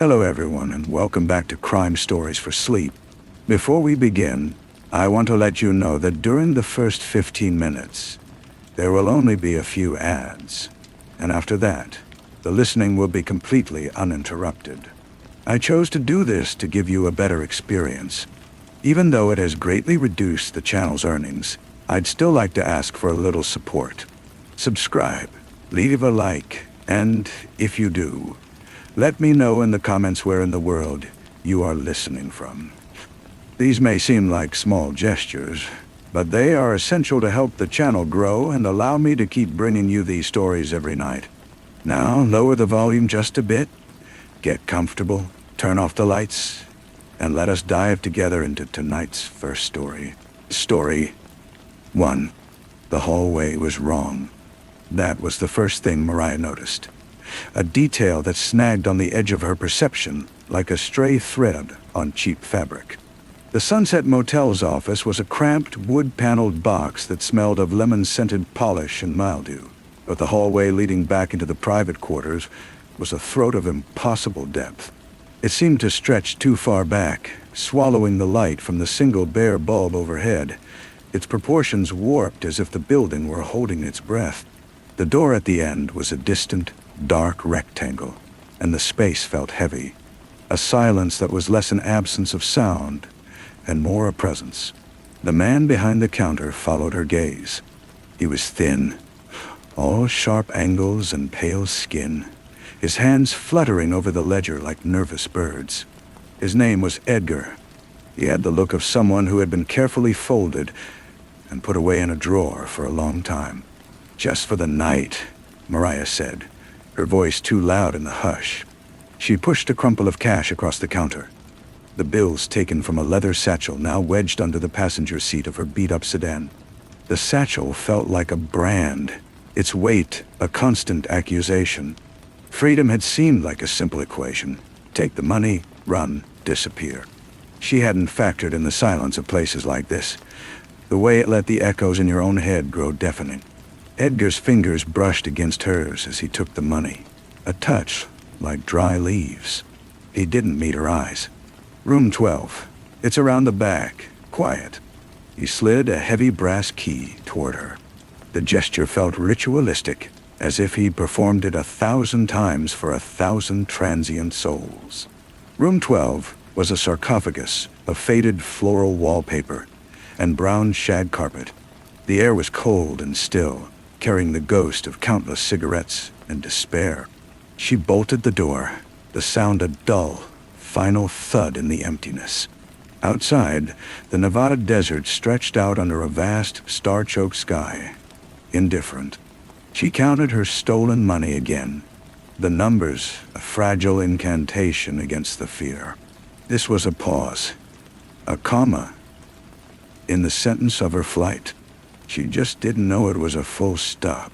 Hello everyone, and welcome back to Crime Stories for Sleep. Before we begin, I want to let you know that during the first 15 minutes, there will only be a few ads, and after that, the listening will be completely uninterrupted. I chose to do this to give you a better experience. Even though it has greatly reduced the channel's earnings, I'd still like to ask for a little support. Subscribe, leave a like, and if you do, let me know in the comments where in the world you are listening from. These may seem like small gestures, but they are essential to help the channel grow and allow me to keep bringing you these stories every night. Now, lower the volume just a bit, get comfortable, turn off the lights, and let us dive together into tonight's first story. Story 1. The hallway was wrong. That was the first thing Mariah noticed. A detail that snagged on the edge of her perception like a stray thread on cheap fabric. The Sunset Motel's office was a cramped, wood-paneled box that smelled of lemon-scented polish and mildew. But the hallway leading back into the private quarters was a throat of impossible depth. It seemed to stretch too far back, swallowing the light from the single bare bulb overhead, its proportions warped as if the building were holding its breath. The door at the end was a distant, dark rectangle, and the space felt heavy. A silence that was less an absence of sound and more a presence. The man behind the counter followed her gaze. He was thin, all sharp angles and pale skin, his hands fluttering over the ledger like nervous birds. His name was Edgar. He had the look of someone who had been carefully folded and put away in a drawer for a long time. "Just for the night," Mariah said, her voice too loud in the hush. She pushed a crumple of cash across the counter, the bills taken from a leather satchel now wedged under the passenger seat of her beat-up sedan. The satchel felt like a brand, its weight a constant accusation. Freedom had seemed like a simple equation. Take the money, run, disappear. She hadn't factored in the silence of places like this, the way it let the echoes in your own head grow deafening. Edgar's fingers brushed against hers as he took the money, a touch like dry leaves. He didn't meet her eyes. "Room 12. It's around the back. Quiet." He slid a heavy brass key toward her. The gesture felt ritualistic, as if he'd performed it 1,000 times for 1,000 transient souls. Room 12 was a sarcophagus of faded floral wallpaper and brown shag carpet. The air was cold and still, carrying the ghost of countless cigarettes and despair. She bolted the door, the sound a dull, final thud in the emptiness. Outside, the Nevada desert stretched out under a vast, star-choked sky, indifferent. She counted her stolen money again, the numbers a fragile incantation against the fear. This was a pause, a comma in the sentence of her flight. She just didn't know it was a full stop.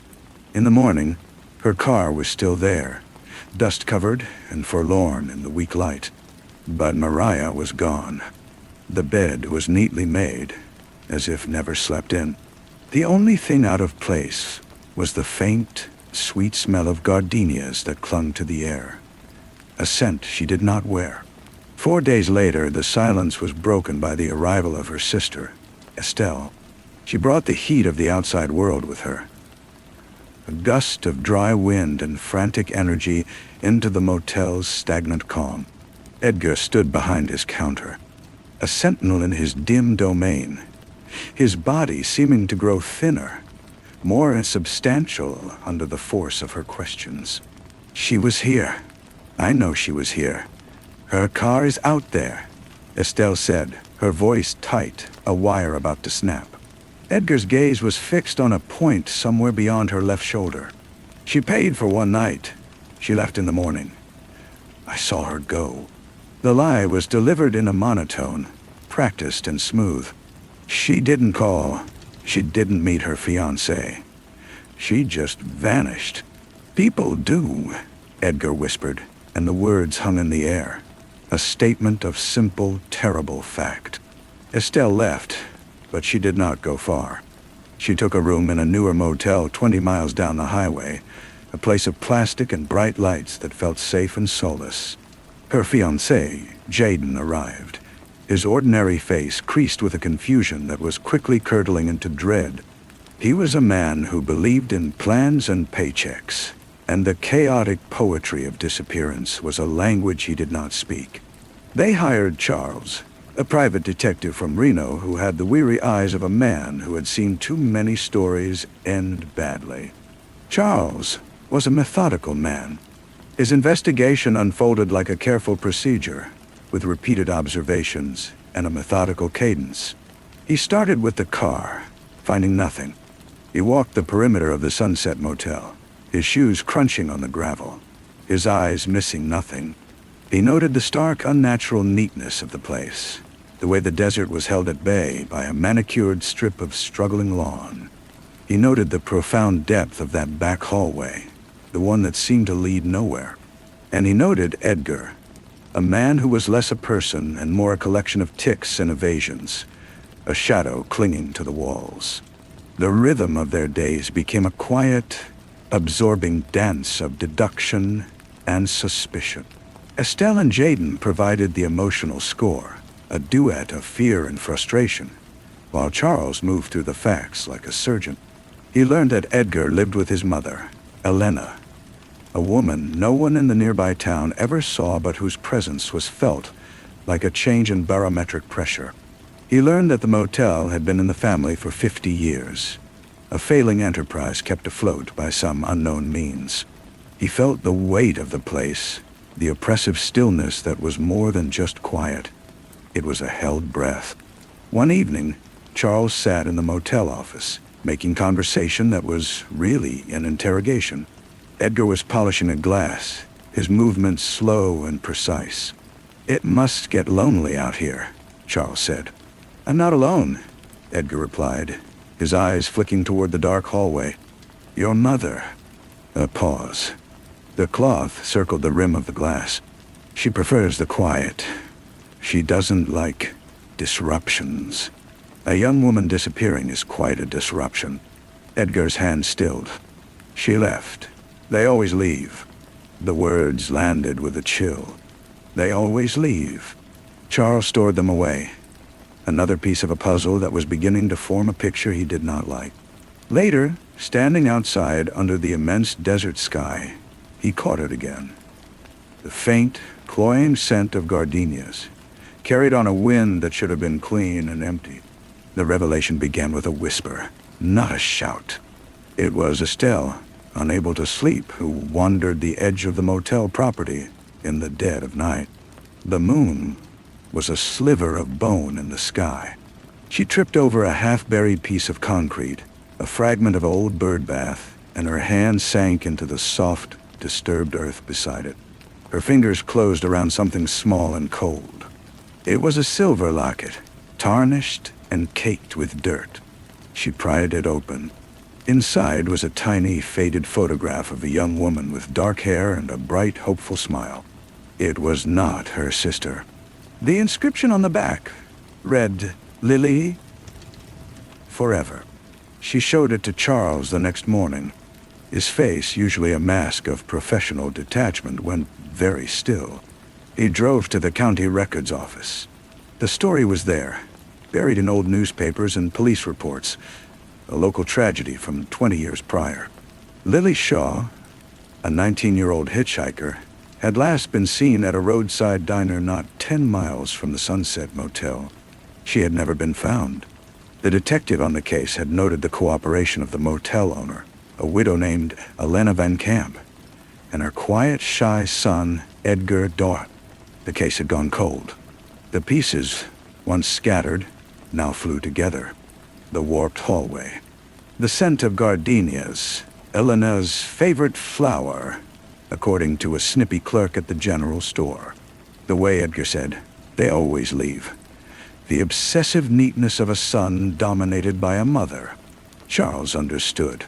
In the morning, her car was still there, dust-covered and forlorn in the weak light. But Mariah was gone. The bed was neatly made, as if never slept in. The only thing out of place was the faint, sweet smell of gardenias that clung to the air, a scent she did not wear. 4 days later, the silence was broken by the arrival of her sister, Estelle. She brought the heat of the outside world with her. A gust of dry wind and frantic energy into the motel's stagnant calm. Edgar stood behind his counter, a sentinel in his dim domain, his body seeming to grow thinner, more insubstantial under the force of her questions. "She was here. I know she was here. Her car is out there," Estelle said, her voice tight, a wire about to snap. Edgar's gaze was fixed on a point somewhere beyond her left shoulder. "She paid for one night. She left in the morning. I saw her go." The lie was delivered in a monotone, practiced and smooth. "She didn't call. She didn't meet her fiancé. She just vanished." "People do," Edgar whispered, and the words hung in the air. A statement of simple, terrible fact. Estelle left, but she did not go far. She took a room in a newer motel 20 miles down the highway, a place of plastic and bright lights that felt safe and soulless. Her fiancé, Jaden, arrived, his ordinary face creased with a confusion that was quickly curdling into dread. He was a man who believed in plans and paychecks, and the chaotic poetry of disappearance was a language he did not speak. They hired Charles, a private detective from Reno who had the weary eyes of a man who had seen too many stories end badly. Charles was a methodical man. His investigation unfolded like a careful procedure, with repeated observations and a methodical cadence. He started with the car, finding nothing. He walked the perimeter of the Sunset Motel, his shoes crunching on the gravel, his eyes missing nothing. He noted the stark, unnatural neatness of the place, the way the desert was held at bay by a manicured strip of struggling lawn. He noted the profound depth of that back hallway, the one that seemed to lead nowhere. And he noted Edgar, a man who was less a person and more a collection of tics and evasions, a shadow clinging to the walls. The rhythm of their days became a quiet, absorbing dance of deduction and suspicion. Estelle and Jaden provided the emotional score, a duet of fear and frustration, while Charles moved through the facts like a surgeon. He learned that Edgar lived with his mother, Elena, a woman no one in the nearby town ever saw but whose presence was felt like a change in barometric pressure. He learned that the motel had been in the family for 50 years, a failing enterprise kept afloat by some unknown means. He felt the weight of the place, the oppressive stillness that was more than just quiet. It was a held breath. One evening, Charles sat in the motel office, making conversation that was really an interrogation. Edgar was polishing a glass, his movements slow and precise. "It must get lonely out here," Charles said. "I'm not alone," Edgar replied, his eyes flicking toward the dark hallway. "Your mother." A pause. The cloth circled the rim of the glass. "She prefers the quiet. She doesn't like disruptions. A young woman disappearing is quite a disruption." Edgar's hand stilled. "She left. They always leave." The words landed with a chill. "They always leave." Charles stored them away. Another piece of a puzzle that was beginning to form a picture he did not like. Later, standing outside under the immense desert sky, he caught it again. The faint, cloying scent of gardenias, carried on a wind that should have been clean and empty. The revelation began with a whisper, not a shout. It was Estelle, unable to sleep, who wandered the edge of the motel property in the dead of night. The moon was a sliver of bone in the sky. She tripped over a half-buried piece of concrete, a fragment of old bird bath, and her hand sank into the soft, disturbed earth beside it. Her fingers closed around something small and cold. It was a silver locket, tarnished and caked with dirt. She pried it open. Inside was a tiny, faded photograph of a young woman with dark hair and a bright, hopeful smile. It was not her sister. The inscription on the back read, "Lily, forever." She showed it to Charles the next morning. His face, usually a mask of professional detachment, went very still. He drove to the county records office. The story was there, buried in old newspapers and police reports, a local tragedy from 20 years prior. Lily Shaw, a 19-year-old hitchhiker, had last been seen at a roadside diner not 10 miles from the Sunset Motel. She had never been found. The detective on the case had noted the cooperation of the motel owner, a widow named Elena Van Camp, and her quiet, shy son, Edgar Dort. The case had gone cold. The pieces, once scattered, now flew together. The warped hallway. The scent of gardenias, Elena's favorite flower, according to a snippy clerk at the general store. The way Edgar said, "They always leave." The obsessive neatness of a son dominated by a mother. Charles understood.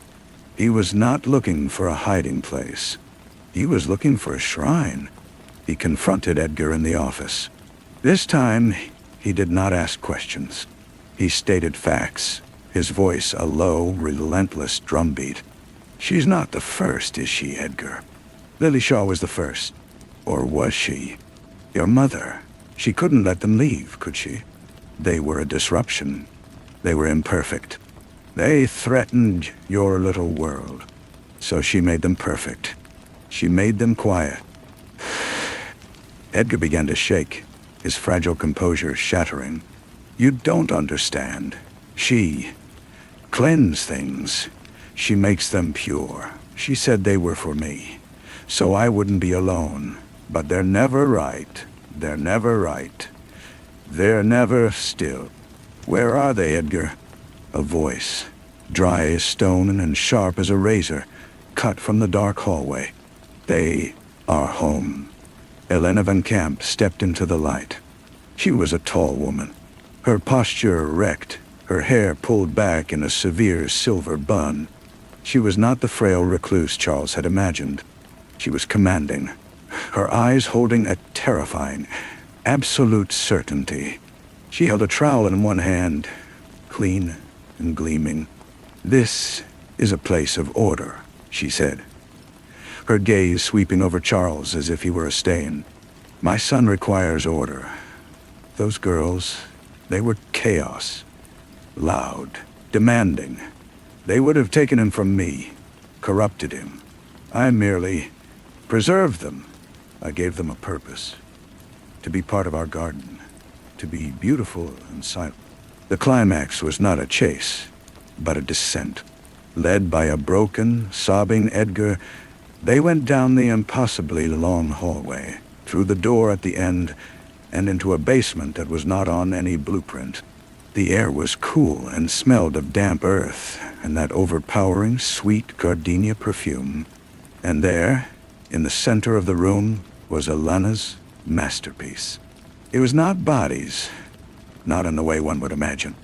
He was not looking for a hiding place. He was looking for a shrine. He confronted Edgar in the office. This time, he did not ask questions. He stated facts, his voice a low, relentless drumbeat. "She's not the first, is she, Edgar?" Lily Shaw was the first. Or was she? Your mother. She couldn't let them leave, could she? They were a disruption. They were imperfect. They threatened your little world. So she made them perfect. She made them quiet. Edgar began to shake, his fragile composure shattering. You don't understand. She cleans things. She makes them pure. She said they were for me, so I wouldn't be alone. But they're never right. They're never right. They're never still. Where are they, Edgar? A voice, dry as stone and sharp as a razor, cut from the dark hallway. They are home. Elena Van Camp stepped into the light. She was a tall woman, her posture erect, her hair pulled back in a severe silver bun. She was not the frail recluse Charles had imagined. She was commanding, her eyes holding a terrifying, absolute certainty. She held a trowel in one hand, clean and gleaming. This is a place of order, she said, her gaze sweeping over Charles as if he were a stain. My son requires order. Those girls, they were chaos. Loud, demanding. They would have taken him from me, corrupted him. I merely preserved them. I gave them a purpose. To be part of our garden. To be beautiful and silent. The climax was not a chase, but a descent. Led by a broken, sobbing Edgar, they went down the impossibly long hallway, through the door at the end, and into a basement that was not on any blueprint. The air was cool and smelled of damp earth and that overpowering, sweet gardenia perfume. And there, in the center of the room, was Elena's masterpiece. It was not bodies, not in the way one would imagine.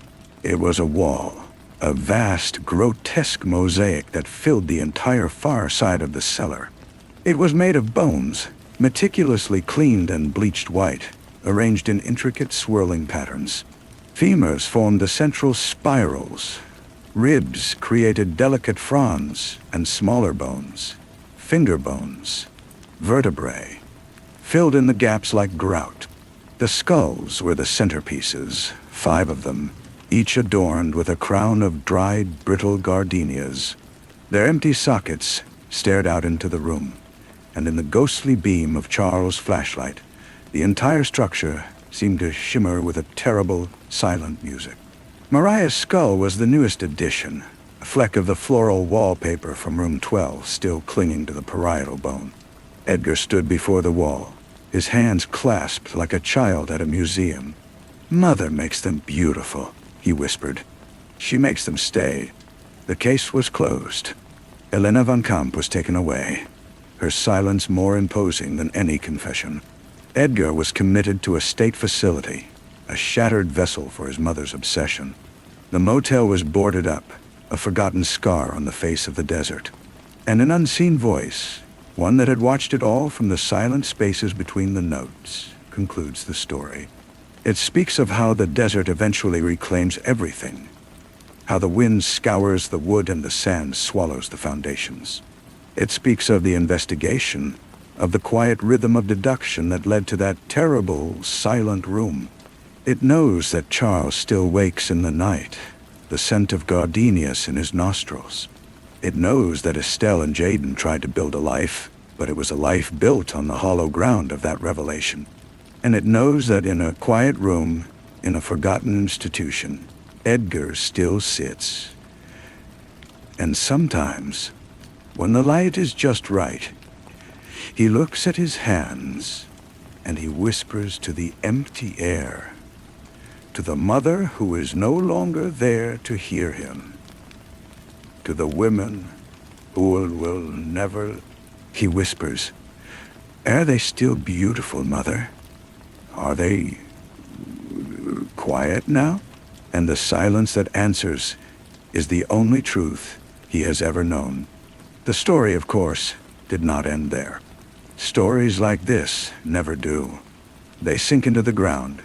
It was a wall, a vast, grotesque mosaic that filled the entire far side of the cellar. It was made of bones, meticulously cleaned and bleached white, arranged in intricate swirling patterns. Femurs formed the central spirals. Ribs created delicate fronds and smaller bones, finger bones, vertebrae, filled in the gaps like grout. The skulls were the centerpieces, 5 of them, each adorned with a crown of dried, brittle gardenias. Their empty sockets stared out into the room, and in the ghostly beam of Charles' flashlight, the entire structure seemed to shimmer with a terrible, silent music. Mariah's skull was the newest addition, a fleck of the floral wallpaper from room 12 still clinging to the parietal bone. Edgar stood before the wall, his hands clasped like a child at a museum. Mother makes them beautiful, he whispered. She makes them stay. The case was closed. Elena Van Camp was taken away, her silence more imposing than any confession. Edgar was committed to a state facility, a shattered vessel for his mother's obsession. The motel was boarded up, a forgotten scar on the face of the desert. And an unseen voice, one that had watched it all from the silent spaces between the notes, concludes the story. It speaks of how the desert eventually reclaims everything, how the wind scours the wood and the sand swallows the foundations. It speaks of the investigation, of the quiet rhythm of deduction that led to that terrible, silent room. It knows that Charles still wakes in the night, the scent of gardenias in his nostrils. It knows that Estelle and Jaden tried to build a life, but it was a life built on the hollow ground of that revelation. And it knows that in a quiet room, in a forgotten institution, Edgar still sits. And sometimes, when the light is just right, he looks at his hands, and he whispers to the empty air, to the mother who is no longer there to hear him, to the women who will never, he whispers, are they still beautiful, Mother? Are they quiet now? And the silence that answers is the only truth he has ever known. The story, of course, did not end there. Stories like this never do. They sink into the ground,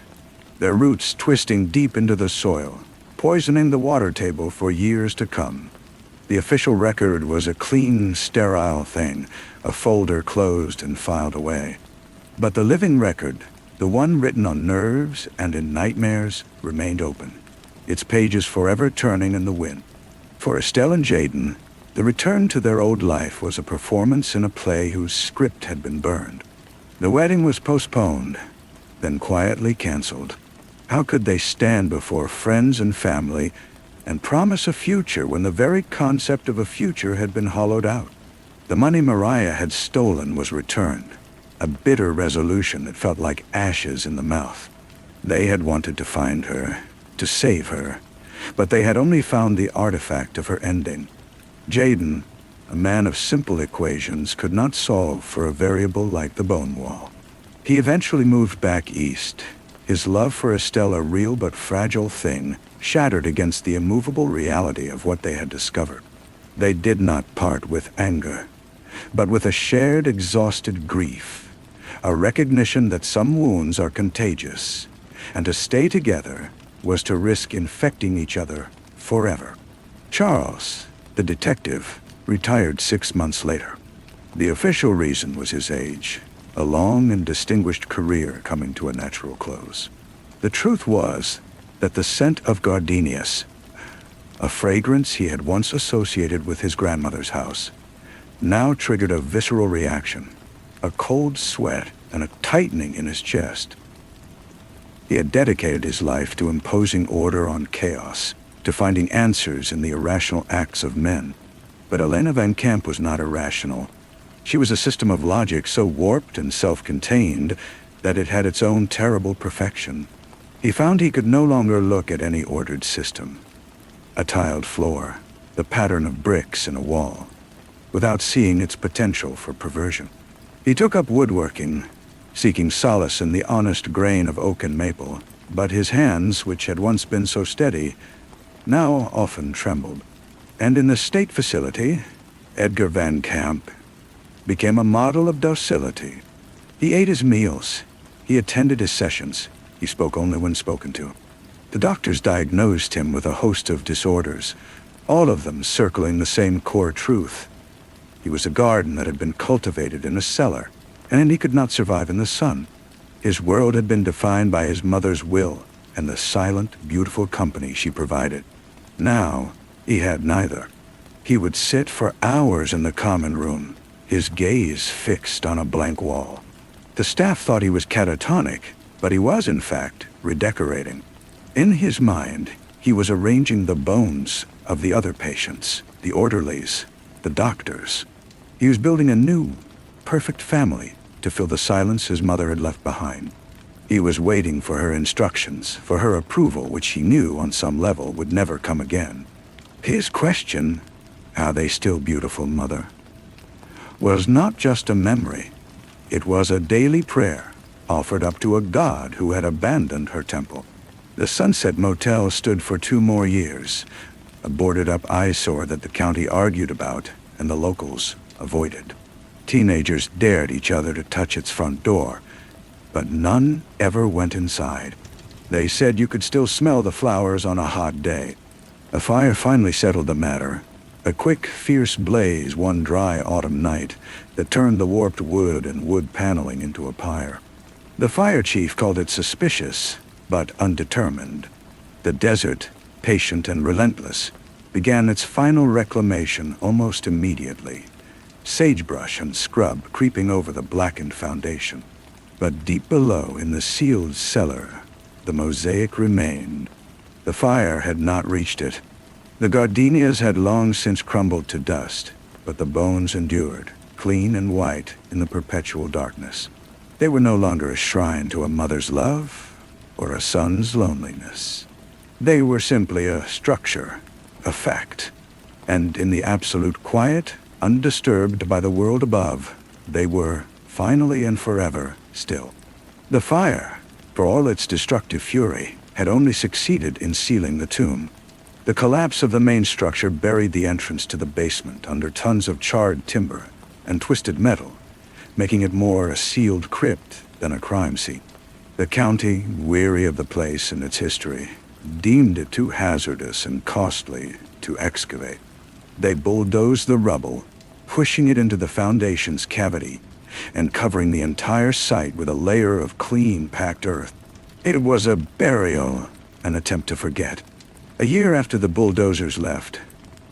their roots twisting deep into the soil, poisoning the water table for years to come. The official record was a clean, sterile thing, a folder closed and filed away. But the living record, the one written on nerves and in nightmares, remained open, its pages forever turning in the wind. For Estelle and Jaden, the return to their old life was a performance in a play whose script had been burned. The wedding was postponed, then quietly canceled. How could they stand before friends and family and promise a future when the very concept of a future had been hollowed out? The money Mariah had stolen was returned, a bitter resolution that felt like ashes in the mouth. They had wanted to find her, to save her, but they had only found the artifact of her ending. Jaden, a man of simple equations, could not solve for a variable like the bone wall. He eventually moved back east, his love for Estelle a real but fragile thing, shattered against the immovable reality of what they had discovered. They did not part with anger, but with a shared exhausted grief, a recognition that some wounds are contagious, and to stay together was to risk infecting each other forever. Charles, the detective, retired 6 months later. The official reason was his age, a long and distinguished career coming to a natural close. The truth was that the scent of gardenias, a fragrance he had once associated with his grandmother's house, now triggered a visceral reaction, a cold sweat and a tightening in his chest. He had dedicated his life to imposing order on chaos, to finding answers in the irrational acts of men. But Elena Van Camp was not irrational. She was a system of logic so warped and self-contained that it had its own terrible perfection. He found he could no longer look at any ordered system, a tiled floor, the pattern of bricks in a wall, without seeing its potential for perversion. He took up woodworking, seeking solace in the honest grain of oak and maple, but his hands, which had once been so steady, now often trembled. And in the state facility, Edgar Van Camp became a model of docility. He ate his meals, he attended his sessions, he spoke only when spoken to. The doctors diagnosed him with a host of disorders, all of them circling the same core truth. He was a garden that had been cultivated in a cellar, and he could not survive in the sun. His world had been defined by his mother's will and the silent, beautiful company she provided. Now, he had neither. He would sit for hours in the common room, his gaze fixed on a blank wall. The staff thought he was catatonic, but he was, in fact, redecorating. In his mind, he was arranging the bones of the other patients, the orderlies, the doctors. He was building a new, perfect family to fill the silence his mother had left behind. He was waiting for her instructions, for her approval, which he knew on some level would never come again. His question, "Are they still beautiful, Mother?" was not just a memory. It was a daily prayer offered up to a god who had abandoned her temple. The Sunset Motel stood for 2 more years, a boarded-up eyesore that the county argued about and the locals avoided. Teenagers dared each other to touch its front door, but none ever went inside. They said you could still smell the flowers on a hot day. A fire finally settled the matter, a quick, fierce blaze one dry autumn night that turned the warped wood and wood paneling into a pyre. The fire chief called it suspicious, but undetermined. The desert, patient and relentless, began its final reclamation almost immediately, sagebrush and scrub creeping over the blackened foundation. But deep below, in the sealed cellar, the mosaic remained. The fire had not reached it. The gardenias had long since crumbled to dust, but the bones endured, clean and white in the perpetual darkness. They were no longer a shrine to a mother's love or a son's loneliness. They were simply a structure, a fact, and in the absolute quiet, undisturbed by the world above, they were, finally and forever, still. The fire, for all its destructive fury, had only succeeded in sealing the tomb. The collapse of the main structure buried the entrance to the basement under tons of charred timber and twisted metal, making it more a sealed crypt than a crime scene. The county, weary of the place and its history, deemed it too hazardous and costly to excavate. They bulldozed the rubble, pushing it into the foundation's cavity, and covering the entire site with a layer of clean, packed earth. It was a burial, an attempt to forget. A year after the bulldozers left,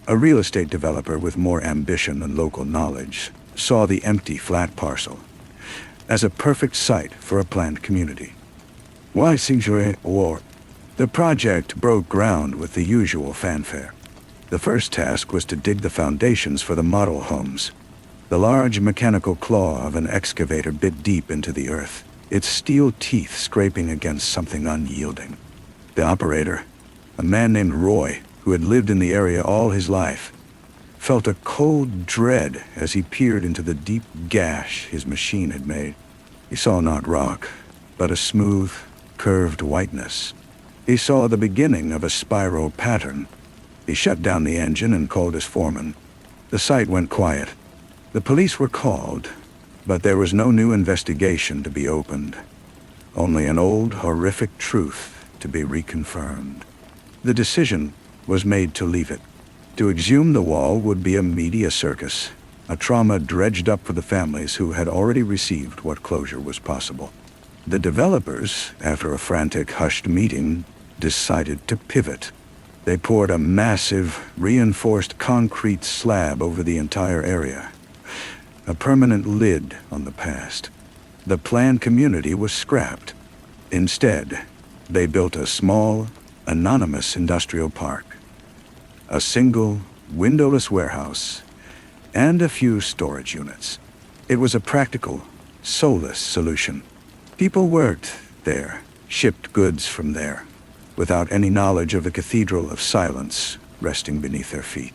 a real estate developer with more ambition than local knowledge saw the empty flat parcel as a perfect site for a planned community. Why Singere War? The project broke ground with the usual fanfare. The first task was to dig the foundations for the model homes. The large mechanical claw of an excavator bit deep into the earth, its steel teeth scraping against something unyielding. The operator, a man named Roy, who had lived in the area all his life, felt a cold dread as he peered into the deep gash his machine had made. He saw not rock, but a smooth, curved whiteness. He saw the beginning of a spiral pattern. He shut down the engine and called his foreman. The site went quiet. The police were called, but there was no new investigation to be opened. Only an old, horrific truth to be reconfirmed. The decision was made to leave it. To exhume the wall would be a media circus, a trauma dredged up for the families who had already received what closure was possible. The developers, after a frantic, hushed meeting, decided to pivot. They poured a massive, reinforced concrete slab over the entire area, a permanent lid on the past. The planned community was scrapped. Instead, they built a small, anonymous industrial park, a single, windowless warehouse, and a few storage units. It was a practical, soulless solution. People worked there, shipped goods from there, without any knowledge of the cathedral of silence resting beneath their feet.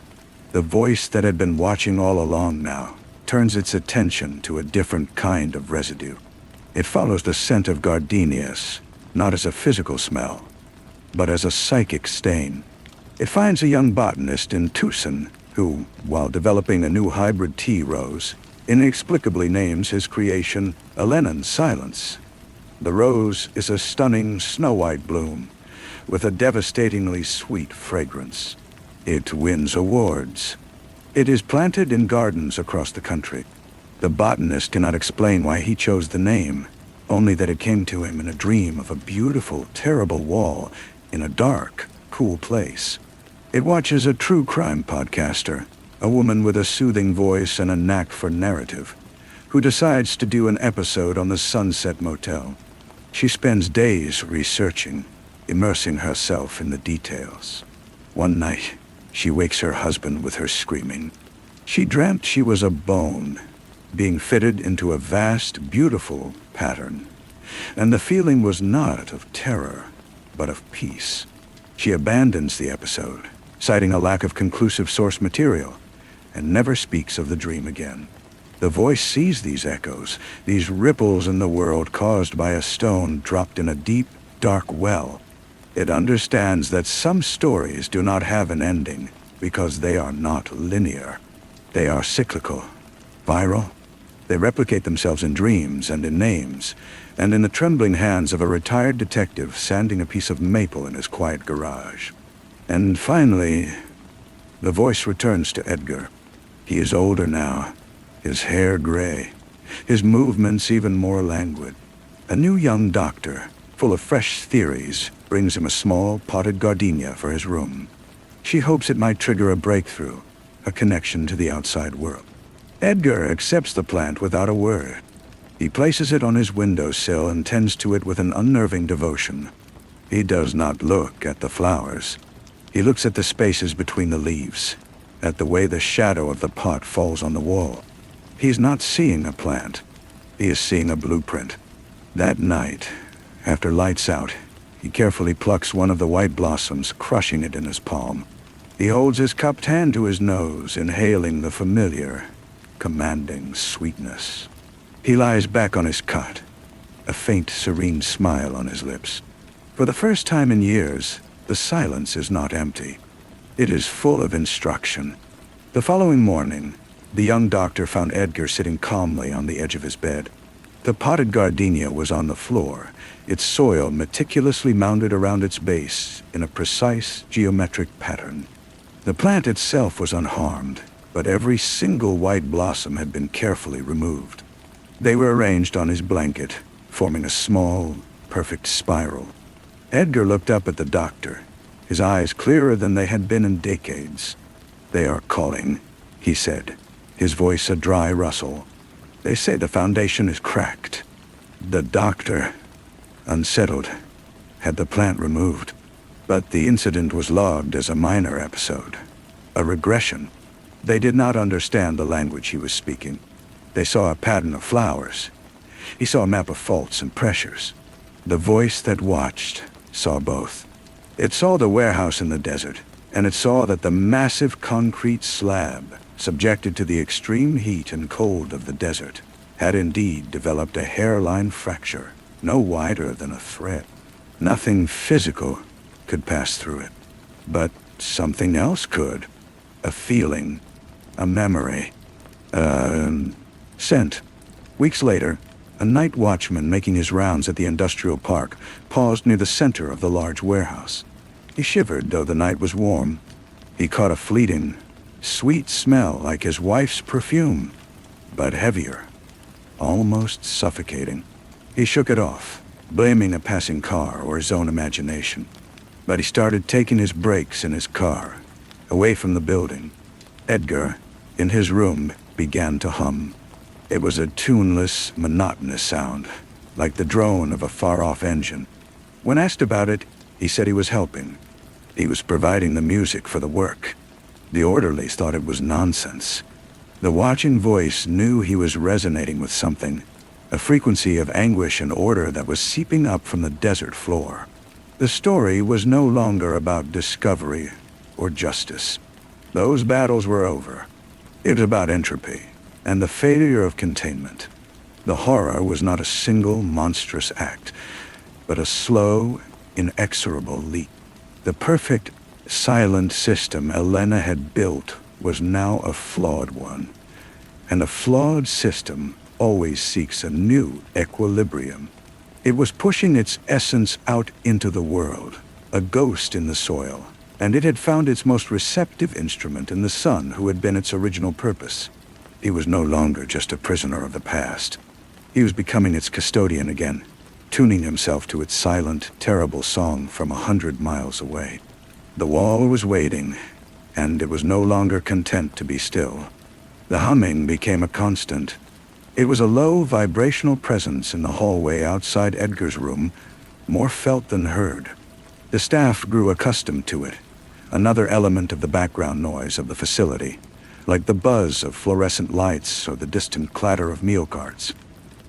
The voice that had been watching all along now turns its attention to a different kind of residue. It follows the scent of gardenias, not as a physical smell, but as a psychic stain. It finds a young botanist in Tucson who, while developing a new hybrid tea rose, inexplicably names his creation Elena's Silence. The rose is a stunning snow-white bloom with a devastatingly sweet fragrance. It wins awards. It is planted in gardens across the country. The botanist cannot explain why he chose the name, only that it came to him in a dream of a beautiful, terrible wall in a dark, cool place. It watches a true crime podcaster, a woman with a soothing voice and a knack for narrative, who decides to do an episode on the Sunset Motel. She spends days researching, immersing herself in the details. One night, she wakes her husband with her screaming. She dreamt she was a bone, being fitted into a vast, beautiful pattern, and the feeling was not of terror, but of peace. She abandons the episode, citing a lack of conclusive source material, and never speaks of the dream again. The voice sees these echoes, these ripples in the world caused by a stone dropped in a deep, dark well. It understands that some stories do not have an ending because they are not linear. They are cyclical, viral. They replicate themselves in dreams and in names, and in the trembling hands of a retired detective sanding a piece of maple in his quiet garage. And finally, the voice returns to Edgar. He is older now, his hair gray, his movements even more languid. A new young doctor, full of fresh theories, brings him a small potted gardenia for his room. She hopes it might trigger a breakthrough, a connection to the outside world. Edgar accepts the plant without a word. He places it on his windowsill and tends to it with an unnerving devotion. He does not look at the flowers. He looks at the spaces between the leaves, at the way the shadow of the pot falls on the wall. He is not seeing a plant. He is seeing a blueprint. That night, after lights out, he carefully plucks one of the white blossoms, crushing it in his palm. He holds his cupped hand to his nose, inhaling the familiar, commanding sweetness. He lies back on his cot, a faint, serene smile on his lips. For the first time in years, the silence is not empty. It is full of instruction. The following morning, the young doctor found Edgar sitting calmly on the edge of his bed. The potted gardenia was on the floor, its soil meticulously mounded around its base in a precise geometric pattern. The plant itself was unharmed, but every single white blossom had been carefully removed. They were arranged on his blanket, forming a small, perfect spiral. Edgar looked up at the doctor, his eyes clearer than they had been in decades. "They are calling," he said, his voice a dry rustle. "They say the foundation is cracked." The doctor, unsettled, had the plant removed, but the incident was logged as a minor episode, a regression. They did not understand the language he was speaking. They saw a pattern of flowers. He saw a map of faults and pressures. The voice that watched saw both. It saw the warehouse in the desert, and it saw that the massive concrete slab, subjected to the extreme heat and cold of the desert, had indeed developed a hairline fracture, no wider than a thread. Nothing physical could pass through it, but something else could. A feeling, a memory, a scent. Weeks later, a night watchman making his rounds at the industrial park paused near the center of the large warehouse. He shivered, though the night was warm. He caught a fleeting, sweet smell like his wife's perfume, but heavier, almost suffocating. He shook it off, blaming a passing car or his own imagination. But he started taking his breaks in his car, away from the building. Edgar, in his room, began to hum. It was a tuneless, monotonous sound, like the drone of a far-off engine. When asked about it, he said he was helping. He was providing the music for the work. The orderlies thought it was nonsense. The watching voice knew he was resonating with something, a frequency of anguish and order that was seeping up from the desert floor. The story was no longer about discovery or justice. Those battles were over. It was about entropy and the failure of containment. The horror was not a single monstrous act, but a slow, inexorable leak. The perfect, silent system Elena had built was now a flawed one, and a flawed system always seeks a new equilibrium. It was pushing its essence out into the world, a ghost in the soil, and it had found its most receptive instrument in the son who had been its original purpose. He was no longer just a prisoner of the past. He was becoming its custodian again, tuning himself to its silent, terrible song from 100 miles away. The wall was waiting, and it was no longer content to be still. The humming became a constant. It was a low, vibrational presence in the hallway outside Edgar's room, more felt than heard. The staff grew accustomed to it, another element of the background noise of the facility, like the buzz of fluorescent lights or the distant clatter of meal carts.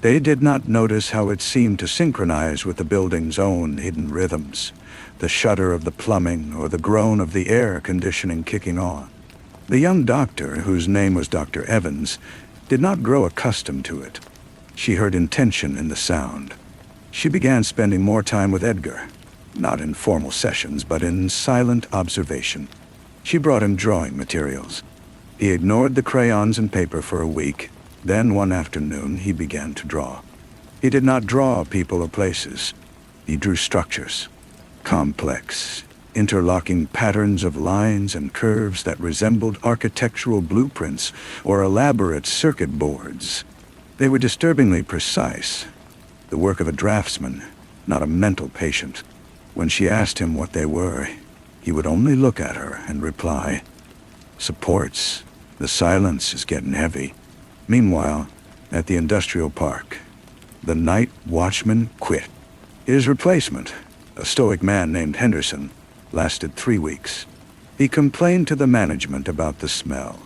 They did not notice how it seemed to synchronize with the building's own hidden rhythms, the shudder of the plumbing or the groan of the air conditioning kicking on. The young doctor, whose name was Dr. Evans, did not grow accustomed to it. She heard intention in the sound. She began spending more time with Edgar, not in formal sessions, but in silent observation. She brought him drawing materials. He ignored the crayons and paper for a week. Then one afternoon he began to draw. He did not draw people or places. He drew structures, complex, interlocking patterns of lines and curves that resembled architectural blueprints or elaborate circuit boards. They were disturbingly precise, the work of a draftsman, not a mental patient. When she asked him what they were, he would only look at her and reply, "Supports. The silence is getting heavy." Meanwhile, at the industrial park, the night watchman quit. His replacement, a stoic man named Henderson, lasted 3 weeks. He complained to the management about the smell,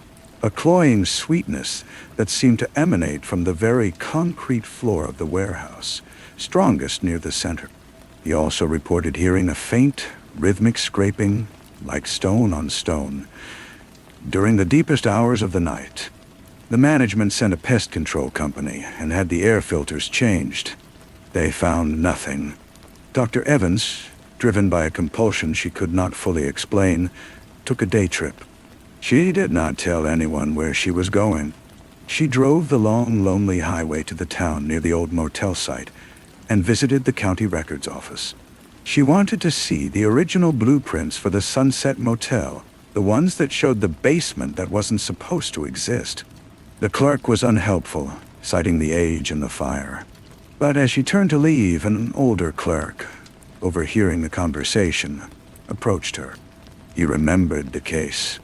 a cloying sweetness that seemed to emanate from the very concrete floor of the warehouse, strongest near the center. He also reported hearing a faint, rhythmic scraping, like stone on stone, during the deepest hours of the night. The management sent a pest control company and had the air filters changed. They found nothing. Dr. Evans, driven by a compulsion she could not fully explain, took a day trip. She did not tell anyone where she was going. She drove the long, lonely highway to the town near the old motel site and visited the county records office. She wanted to see the original blueprints for the Sunset Motel, the ones that showed the basement that wasn't supposed to exist. The clerk was unhelpful, citing the age and the fire. But as she turned to leave, an older clerk, overhearing the conversation, approached her. He remembered the case.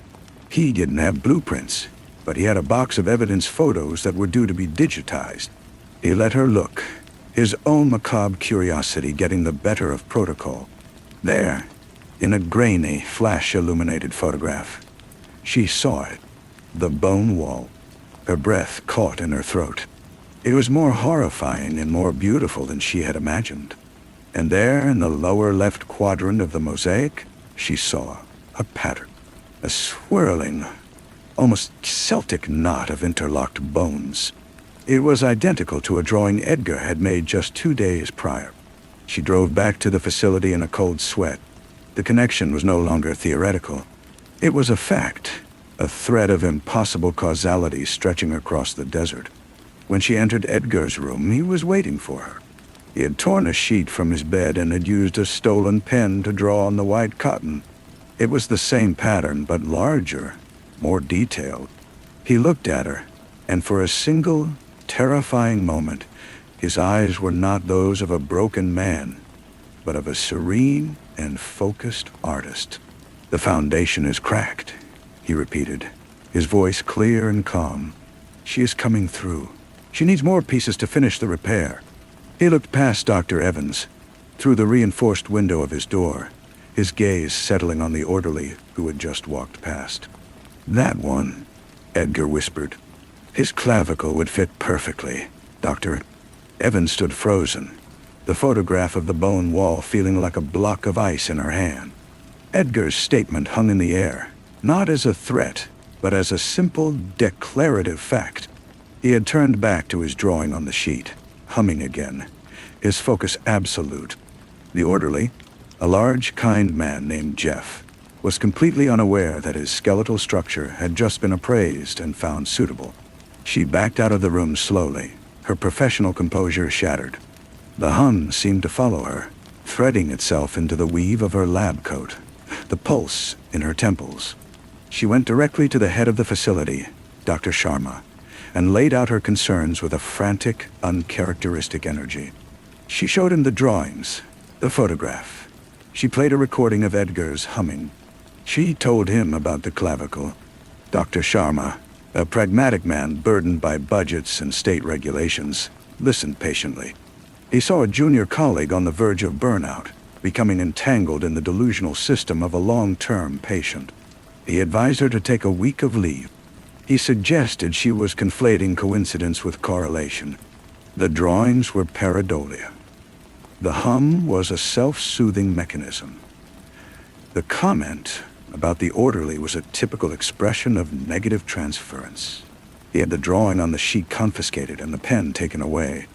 He didn't have blueprints, but he had a box of evidence photos that were due to be digitized. He let her look, his own macabre curiosity getting the better of protocol. There, in a grainy, flash-illuminated photograph, she saw it, the bone wall. Her breath caught in her throat. It was more horrifying and more beautiful than she had imagined. And there, in the lower left quadrant of the mosaic, she saw a pattern, a swirling, almost Celtic knot of interlocked bones. It was identical to a drawing Edgar had made just 2 days prior. She drove back to the facility in a cold sweat. The connection was no longer theoretical. It was a fact, a thread of impossible causality stretching across the desert. When she entered Edgar's room, he was waiting for her. He had torn a sheet from his bed and had used a stolen pen to draw on the white cotton. It was the same pattern, but larger, more detailed. He looked at her, and for a single, terrifying moment, his eyes were not those of a broken man, but of a serene and focused artist. "The foundation is cracked," he repeated, his voice clear and calm. "She is coming through. She needs more pieces to finish the repair." He looked past Dr. Evans, through the reinforced window of his door, his gaze settling on the orderly who had just walked past. "That one," Edgar whispered. "His clavicle would fit perfectly, Doctor." Evans stood frozen, the photograph of the bone wall feeling like a block of ice in her hand. Edgar's statement hung in the air, not as a threat, but as a simple, declarative fact. He had turned back to his drawing on the sheet, humming again, his focus absolute. The orderly, a large, kind man named Jeff, was completely unaware that his skeletal structure had just been appraised and found suitable. She backed out of the room slowly, her professional composure shattered. The hum seemed to follow her, threading itself into the weave of her lab coat, the pulse in her temples. She went directly to the head of the facility, Dr. Sharma, and laid out her concerns with a frantic, uncharacteristic energy. She showed him the drawings, the photograph. She played a recording of Edgar's humming. She told him about the clavicle. Dr. Sharma, a pragmatic man burdened by budgets and state regulations, listened patiently. He saw a junior colleague on the verge of burnout, becoming entangled in the delusional system of a long-term patient. He advised her to take a week of leave. He suggested she was conflating coincidence with correlation. The drawings were pareidolia. The hum was a self-soothing mechanism. The comment about the orderly was a typical expression of negative transference. He had the drawing on the sheet confiscated and the pen taken away.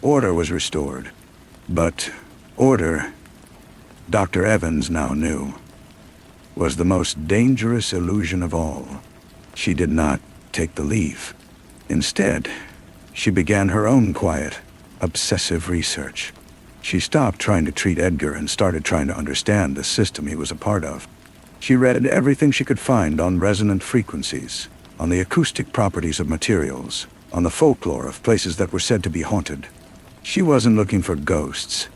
Order was restored. But order, Dr. Evans now knew, was the most dangerous illusion of all. She did not take the leave. Instead, she began her own quiet, obsessive research. She stopped trying to treat Edgar and started trying to understand the system he was a part of. She read everything she could find on resonant frequencies, on the acoustic properties of materials, on the folklore of places that were said to be haunted. She wasn't looking for ghosts.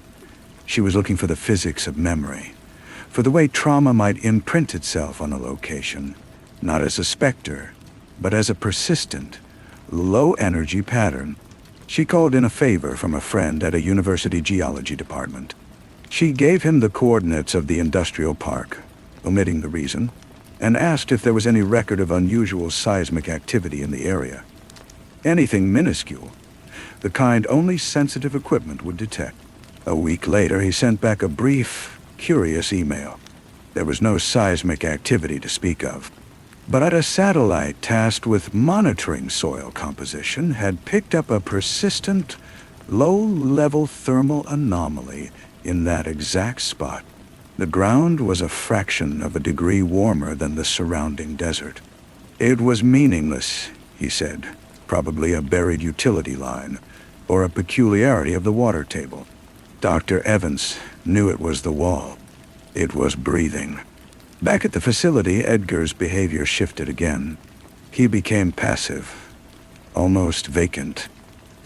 She was looking for the physics of memory, for the way trauma might imprint itself on a location, not as a specter, but as a persistent, low-energy pattern. She called in a favor from a friend at a university geology department. She gave him the coordinates of the industrial park, omitting the reason, and asked if there was any record of unusual seismic activity in the area. Anything minuscule, the kind only sensitive equipment would detect. A week later, he sent back a brief, curious email. There was no seismic activity to speak of, but a satellite tasked with monitoring soil composition had picked up a persistent, low-level thermal anomaly in that exact spot. The ground was a fraction of a degree warmer than the surrounding desert. It was meaningless, he said, probably a buried utility line, or a peculiarity of the water table. Dr. Evans knew it was the wall. It was breathing. Back at the facility, Edgar's behavior shifted again. He became passive, almost vacant.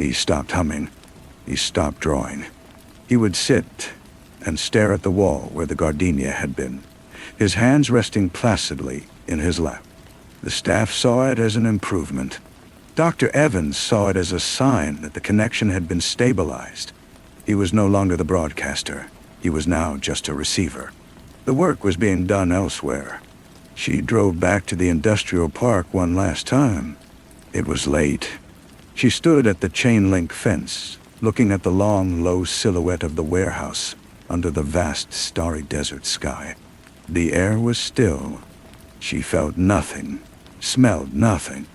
He stopped humming. He stopped drawing. He would sit and stare at the wall where the gardenia had been, his hands resting placidly in his lap. The staff saw it as an improvement. Dr. Evans saw it as a sign that the connection had been stabilized. He was no longer the broadcaster. He was now just a receiver. The work was being done elsewhere. She drove back to the industrial park one last time. It was late. She stood at the chain-link fence, looking at the long, low silhouette of the warehouse under the vast, starry desert sky. The air was still. She felt nothing, smelled nothing.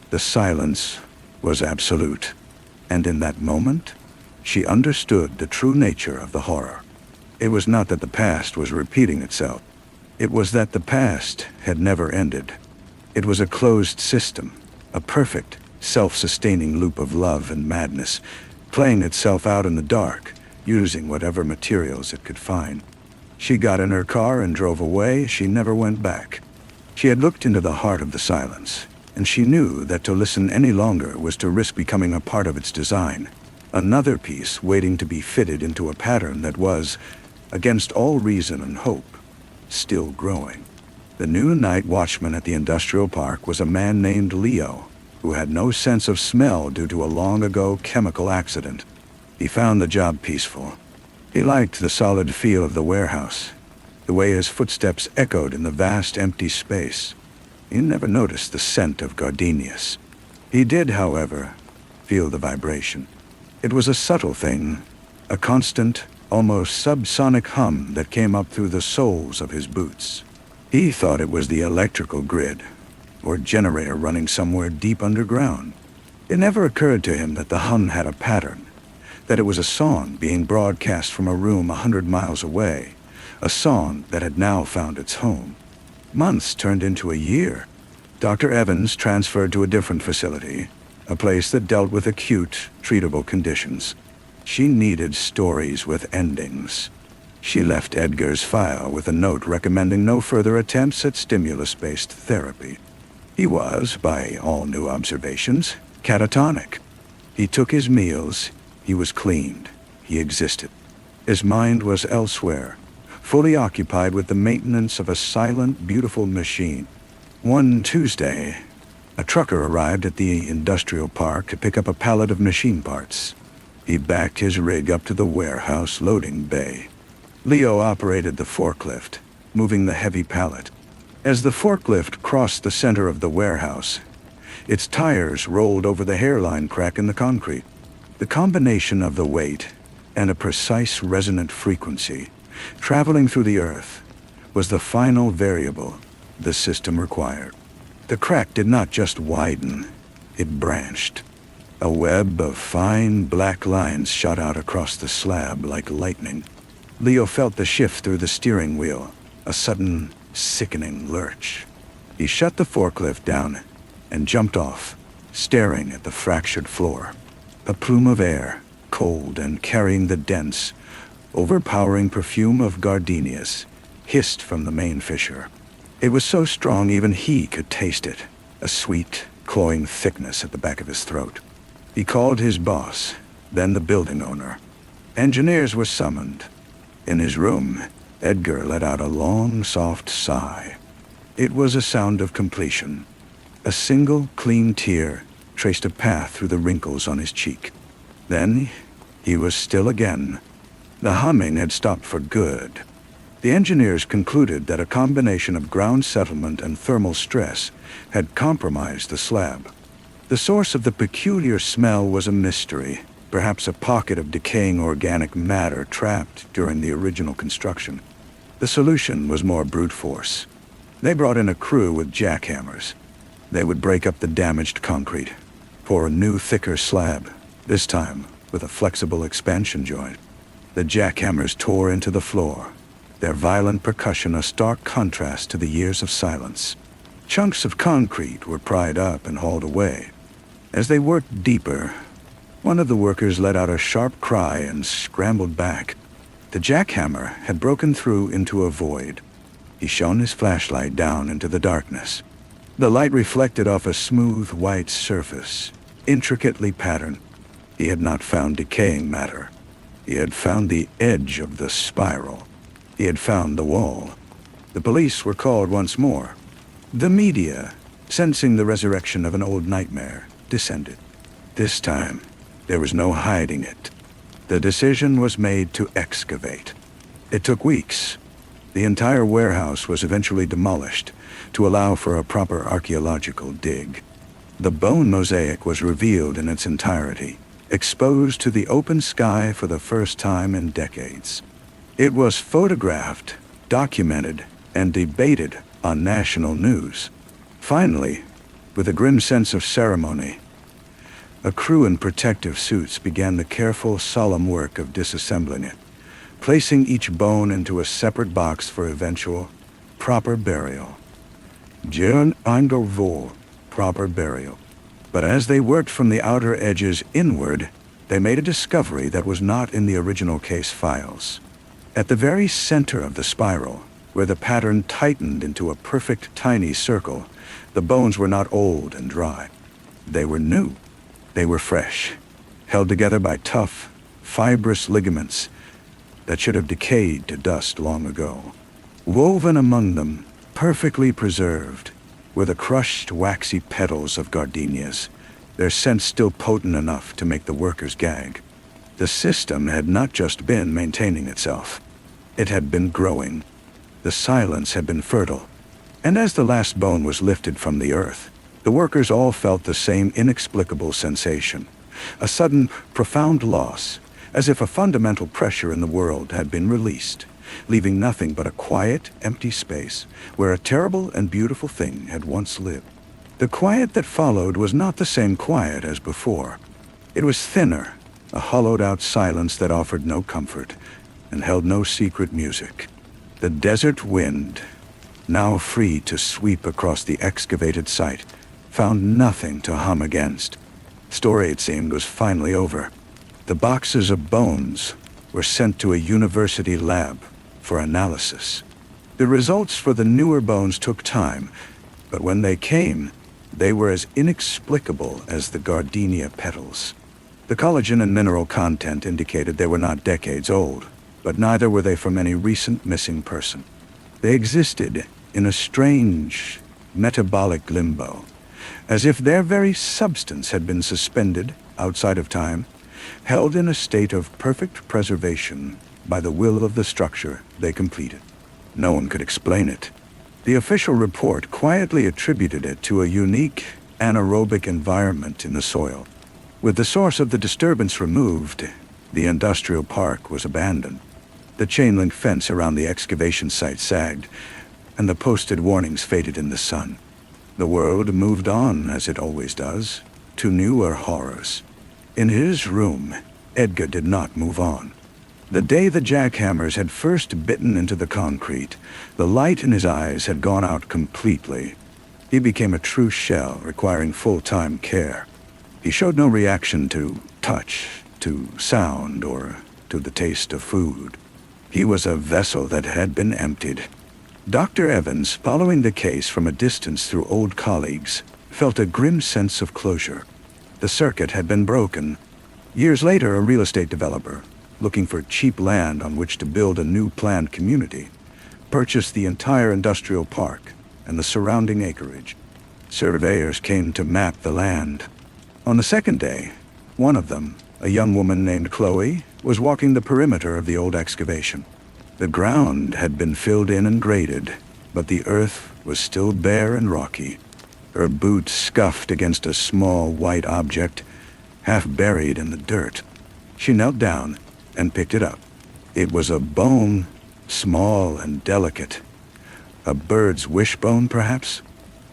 The silence was absolute. And in that moment, she understood the true nature of the horror. It was not that the past was repeating itself. It was that the past had never ended. It was a closed system, a perfect, self-sustaining loop of love and madness, playing itself out in the dark, using whatever materials it could find. She got in her car and drove away. She never went back. She had looked into the heart of the silence, and she knew that to listen any longer was to risk becoming a part of its design. Another piece waiting to be fitted into a pattern that was, against all reason and hope, still growing. The new night watchman at the industrial park was a man named Leo, who had no sense of smell due to a long-ago chemical accident. He found the job peaceful. He liked the solid feel of the warehouse, the way his footsteps echoed in the vast empty space. He never noticed the scent of gardenias. He did, however, feel the vibration. It was a subtle thing, a constant, almost subsonic hum that came up through the soles of his boots. He thought it was the electrical grid, or generator running somewhere deep underground. It never occurred to him that the hum had a pattern, that it was a song being broadcast from a room 100 miles away, a song that had now found its home. Months turned into a year. Dr. Evans transferred to a different facility, a place that dealt with acute, treatable conditions. She needed stories with endings. She left Edgar's file with a note recommending no further attempts at stimulus-based therapy. He was, by all new observations, catatonic. He took his meals, he was cleaned, he existed. His mind was elsewhere, fully occupied with the maintenance of a silent, beautiful machine. One Tuesday, a trucker arrived at the industrial park to pick up a pallet of machine parts. He backed his rig up to the warehouse loading bay. Leo operated the forklift, moving the heavy pallet. As the forklift crossed the center of the warehouse, its tires rolled over the hairline crack in the concrete. The combination of the weight and a precise resonant frequency traveling through the earth was the final variable the system required. The crack did not just widen, it branched. A web of fine black lines shot out across the slab like lightning. Leo felt the shift through the steering wheel, a sudden, sickening lurch. He shut the forklift down and jumped off, staring at the fractured floor. A plume of air, cold and carrying the dense, overpowering perfume of gardenias, hissed from the main fissure. It was so strong even he could taste it, a sweet, cloying thickness at the back of his throat. He called his boss, then the building owner. Engineers were summoned. In his room, Edgar let out a long, soft sigh. It was a sound of completion. A single, clean tear traced a path through the wrinkles on his cheek. Then, he was still again. The humming had stopped for good. The engineers concluded that a combination of ground settlement and thermal stress had compromised the slab. The source of the peculiar smell was a mystery, perhaps a pocket of decaying organic matter trapped during the original construction. The solution was more brute force. They brought in a crew with jackhammers. They would break up the damaged concrete, pour a new, thicker slab, this time with a flexible expansion joint. The jackhammers tore into the floor, their violent percussion a stark contrast to the years of silence. Chunks of concrete were pried up and hauled away. As they worked deeper, one of the workers let out a sharp cry and scrambled back. The jackhammer had broken through into a void. He shone his flashlight down into the darkness. The light reflected off a smooth white surface, intricately patterned. He had not found decaying matter. He had found the edge of the spiral. He had found the wall. The police were called once more. The media, sensing the resurrection of an old nightmare, descended. This time, there was no hiding it. The decision was made to excavate. It took weeks. The entire warehouse was eventually demolished to allow for a proper archaeological dig. The bone mosaic was revealed in its entirety, exposed to the open sky for the first time in decades. It was photographed, documented, and debated on national news. Finally, with a grim sense of ceremony, a crew in protective suits began the careful, solemn work of disassembling it, placing each bone into a separate box for eventual, proper burial. Proper burial. But as they worked from the outer edges inward, they made a discovery that was not in the original case files. At the very center of the spiral, where the pattern tightened into a perfect tiny circle, the bones were not old and dry. They were new. They were fresh, held together by tough, fibrous ligaments that should have decayed to dust long ago. Woven among them, perfectly preserved, were the crushed, waxy petals of gardenias, their scent still potent enough to make the workers gag. The system had not just been maintaining itself. It had been growing. The silence had been fertile. And as the last bone was lifted from the earth, the workers all felt the same inexplicable sensation, a sudden, profound loss, as if a fundamental pressure in the world had been released, leaving nothing but a quiet, empty space where a terrible and beautiful thing had once lived. The quiet that followed was not the same quiet as before. It was thinner, a hollowed-out silence that offered no comfort and held no secret music. The desert wind, now free to sweep across the excavated site, found nothing to hum against. The story, it seemed, was finally over. The boxes of bones were sent to a university lab for analysis. The results for the newer bones took time, but when they came, they were as inexplicable as the gardenia petals. The collagen and mineral content indicated they were not decades old, but neither were they from any recent missing person. They existed in a strange, metabolic limbo, as if their very substance had been suspended outside of time, held in a state of perfect preservation by the will of the structure they completed. No one could explain it. The official report quietly attributed it to a unique, anaerobic environment in the soil. With the source of the disturbance removed, the industrial park was abandoned. The chain-link fence around the excavation site sagged, and the posted warnings faded in the sun. The world moved on, as it always does, to newer horrors. In his room, Edgar did not move on. The day the jackhammers had first bitten into the concrete, the light in his eyes had gone out completely. He became a true shell, requiring full-time care. He showed no reaction to touch, to sound, or to the taste of food. He was a vessel that had been emptied. Dr. Evans, following the case from a distance through old colleagues, felt a grim sense of closure. The circuit had been broken. Years later, a real estate developer, looking for cheap land on which to build a new planned community, purchased the entire industrial park and the surrounding acreage. Surveyors came to map the land. On the second day, one of them, a young woman named Chloe, was walking the perimeter of the old excavation. The ground had been filled in and graded, but the earth was still bare and rocky. Her boot scuffed against a small white object, half buried in the dirt. She knelt down and picked it up. It was a bone, small and delicate. A bird's wishbone, perhaps?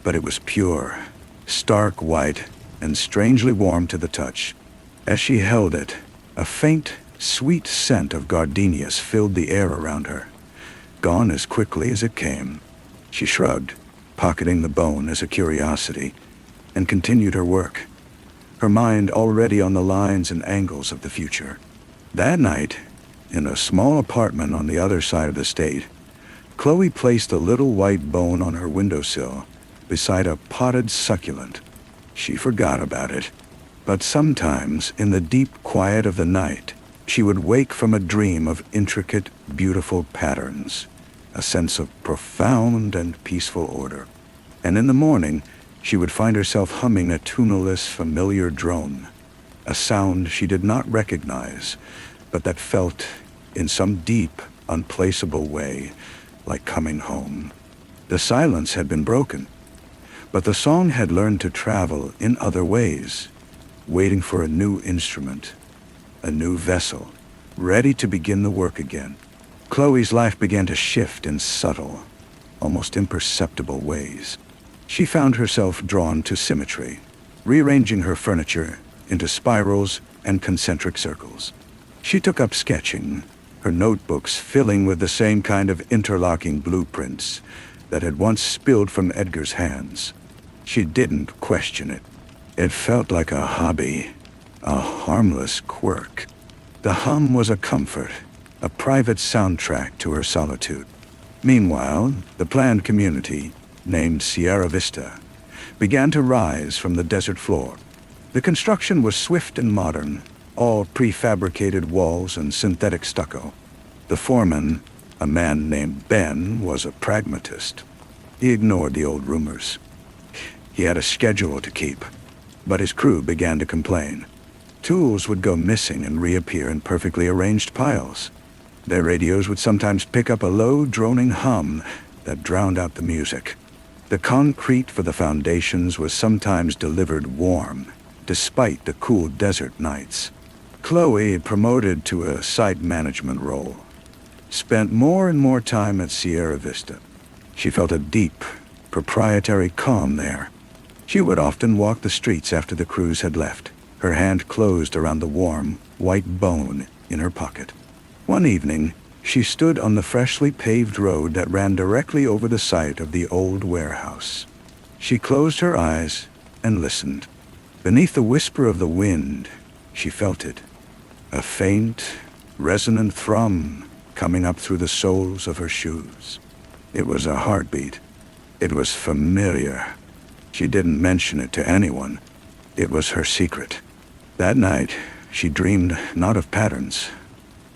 But it was pure, stark white, and strangely warm to the touch. As she held it, a faint, sweet scent of gardenias filled the air around her, gone as quickly as it came. She shrugged, pocketing the bone as a curiosity, and continued her work, her mind already on the lines and angles of the future. That night, in a small apartment on the other side of the state, Chloe placed a little white bone on her windowsill beside a potted succulent. She forgot about it. But sometimes, in the deep quiet of the night, she would wake from a dream of intricate, beautiful patterns, a sense of profound and peaceful order. And in the morning, she would find herself humming a tuneless, familiar drone, a sound she did not recognize, but that felt, in some deep, unplaceable way, like coming home. The silence had been broken, but the song had learned to travel in other ways, waiting for a new instrument, a new vessel, ready to begin the work again. Chloe's life began to shift in subtle, almost imperceptible ways. She found herself drawn to symmetry, rearranging her furniture into spirals and concentric circles. She took up sketching, her notebooks filling with the same kind of interlocking blueprints that had once spilled from Edgar's hands. She didn't question it. It felt like a hobby, a harmless quirk. The hum was a comfort, a private soundtrack to her solitude. Meanwhile, the planned community, named Sierra Vista, began to rise from the desert floor. The construction was swift and modern, all prefabricated walls and synthetic stucco. The foreman, a man named Ben, was a pragmatist. He ignored the old rumors. He had a schedule to keep, but his crew began to complain. Tools would go missing and reappear in perfectly arranged piles. Their radios would sometimes pick up a low, droning hum that drowned out the music. The concrete for the foundations was sometimes delivered warm, despite the cool desert nights. Chloe, promoted to a site management role, spent more and more time at Sierra Vista. She felt a deep, proprietary calm there. She would often walk the streets after the crews had left, her hand closed around the warm, white bone in her pocket. One evening, she stood on the freshly paved road that ran directly over the site of the old warehouse. She closed her eyes and listened. Beneath the whisper of the wind, she felt it, a faint, resonant thrum coming up through the soles of her shoes. It was a heartbeat. It was familiar. She didn't mention it to anyone. It was her secret. That night, she dreamed not of patterns,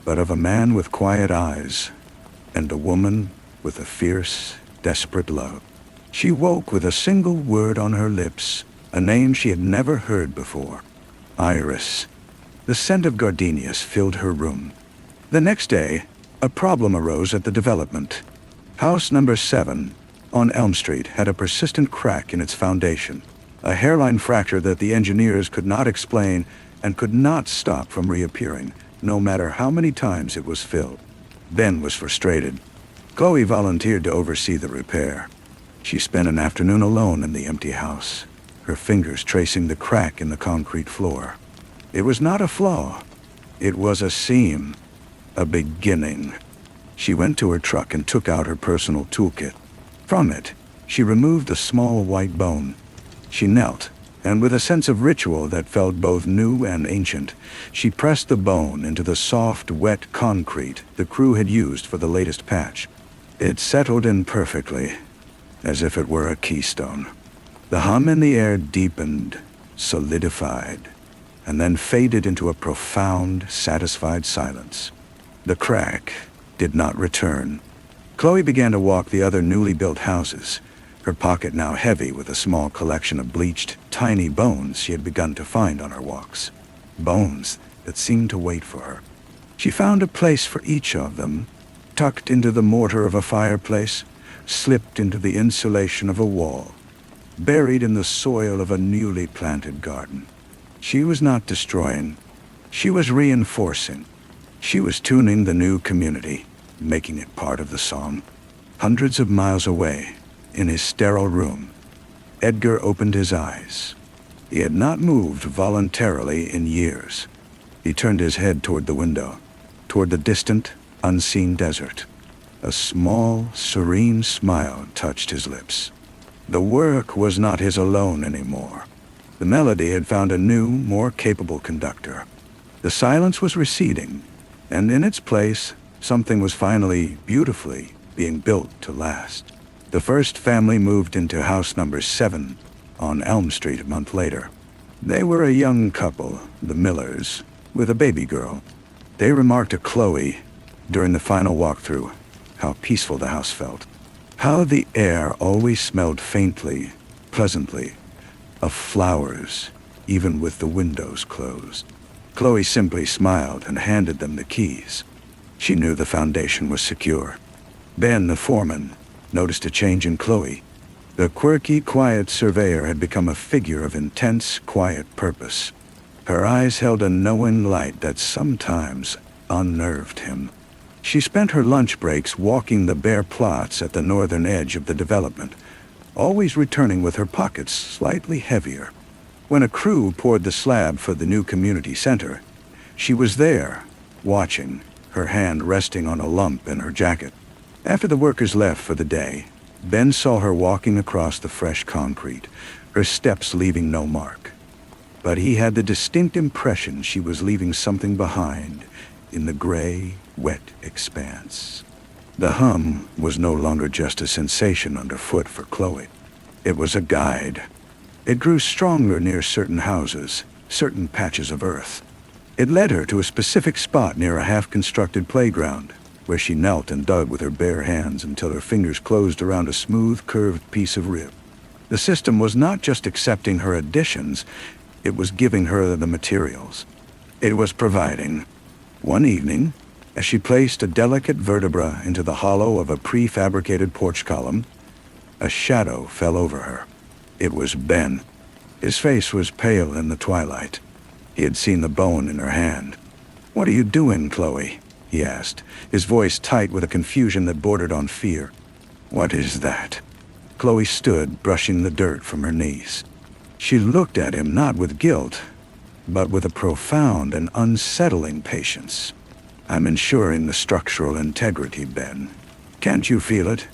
but of a man with quiet eyes and a woman with a fierce, desperate love. She woke with a single word on her lips, a name she had never heard before. Iris. The scent of gardenias filled her room. The next day, a problem arose at the development. House number 7 on Elm Street had a persistent crack in its foundation, a hairline fracture that the engineers could not explain and could not stop from reappearing, no matter how many times it was filled. Ben was frustrated. Chloe volunteered to oversee the repair. She spent an afternoon alone in the empty house, her fingers tracing the crack in the concrete floor. It was not a flaw. It was a seam, a beginning. She went to her truck and took out her personal toolkit. From it, she removed a small white bone. She knelt, and with a sense of ritual that felt both new and ancient, she pressed the bone into the soft, wet concrete the crew had used for the latest patch. It settled in perfectly, as if it were a keystone. The hum in the air deepened, solidified, and then faded into a profound, satisfied silence. The crack did not return. Chloe began to walk the other newly built houses, her pocket now heavy with a small collection of bleached, tiny bones she had begun to find on her walks. Bones that seemed to wait for her. She found a place for each of them, tucked into the mortar of a fireplace, slipped into the insulation of a wall, buried in the soil of a newly planted garden. She was not destroying. She was reinforcing. She was tuning the new community, making it part of the song. Hundreds of miles away, in his sterile room, Edgar opened his eyes. He had not moved voluntarily in years. He turned his head toward the window, toward the distant, unseen desert. A small, serene smile touched his lips. The work was not his alone anymore. The melody had found a new, more capable conductor. The silence was receding, and in its place, something was finally, beautifully, being built to last. The first family moved into house number 7 on Elm Street a month later. They were a young couple, the Millers, with a baby girl. They remarked to Chloe during the final walkthrough how peaceful the house felt, how the air always smelled faintly, pleasantly, of flowers, even with the windows closed. Chloe simply smiled and handed them the keys. She knew the foundation was secure. Ben, the foreman, noticed a change in Chloe. The quirky, quiet surveyor had become a figure of intense, quiet purpose. Her eyes held a knowing light that sometimes unnerved him. She spent her lunch breaks walking the bare plots at the northern edge of the development, always returning with her pockets slightly heavier. When a crew poured the slab for the new community center, she was there, watching, her hand resting on a lump in her jacket. After the workers left for the day, Ben saw her walking across the fresh concrete, her steps leaving no mark. But he had the distinct impression she was leaving something behind in the gray, wet expanse. The hum was no longer just a sensation underfoot for Chloe. It was a guide. It grew stronger near certain houses, certain patches of earth. It led her to a specific spot near a half-constructed playground, where she knelt and dug with her bare hands until her fingers closed around a smooth, curved piece of rib. The system was not just accepting her additions, it was giving her the materials. It was providing. One evening, as she placed a delicate vertebra into the hollow of a prefabricated porch column, a shadow fell over her. It was Ben. His face was pale in the twilight. He had seen the bone in her hand. "What are you doing, Chloe?" he asked, his voice tight with a confusion that bordered on fear. "What is that?" Chloe stood, brushing the dirt from her knees. She looked at him not with guilt, but with a profound and unsettling patience. "I'm ensuring the structural integrity, Ben. Can't you feel it?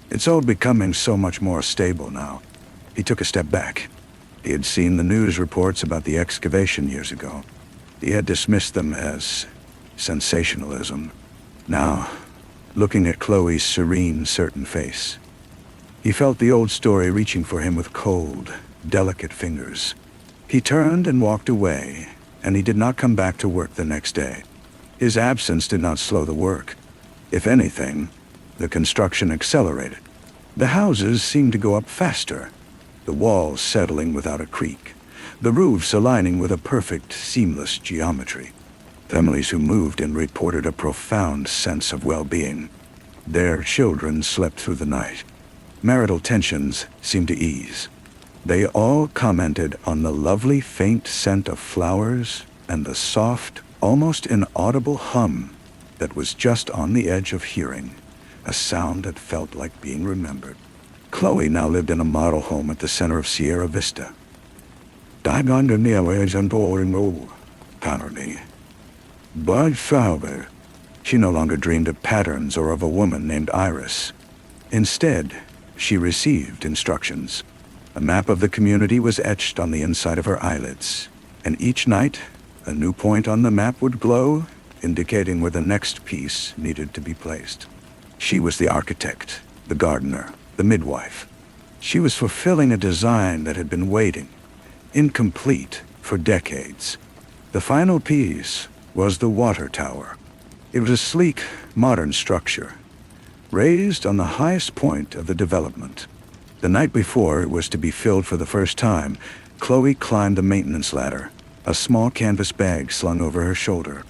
It's all becoming so much more stable now." He took a step back. He had seen the news reports about the excavation years ago. He had dismissed them as sensationalism. Now, looking at Chloe's serene, certain face, he felt the old story reaching for him with cold, delicate fingers. He turned and walked away, and he did not come back to work the next day. His absence did not slow the work. If anything, the construction accelerated. The houses seemed to go up faster, the walls settling without a creak, the roofs aligning with a perfect, seamless geometry. Families who moved in reported a profound sense of well-being. Their children slept through the night. Marital tensions seemed to ease. They all commented on the lovely faint scent of flowers and the soft, almost inaudible hum that was just on the edge of hearing, a sound that felt like being remembered. Chloe now lived in a model home at the center of Sierra Vista. She no longer dreamed of patterns or of a woman named Iris. Instead, she received instructions. A map of the community was etched on the inside of her eyelids, and each night, a new point on the map would glow, indicating where the next piece needed to be placed. She was the architect, the gardener, the midwife. She was fulfilling a design that had been waiting, incomplete, for decades. The final piece was the water tower. It was a sleek, modern structure, raised on the highest point of the development. The night before it was to be filled for the first time, Chloe climbed the maintenance ladder, a small canvas bag slung over her shoulder.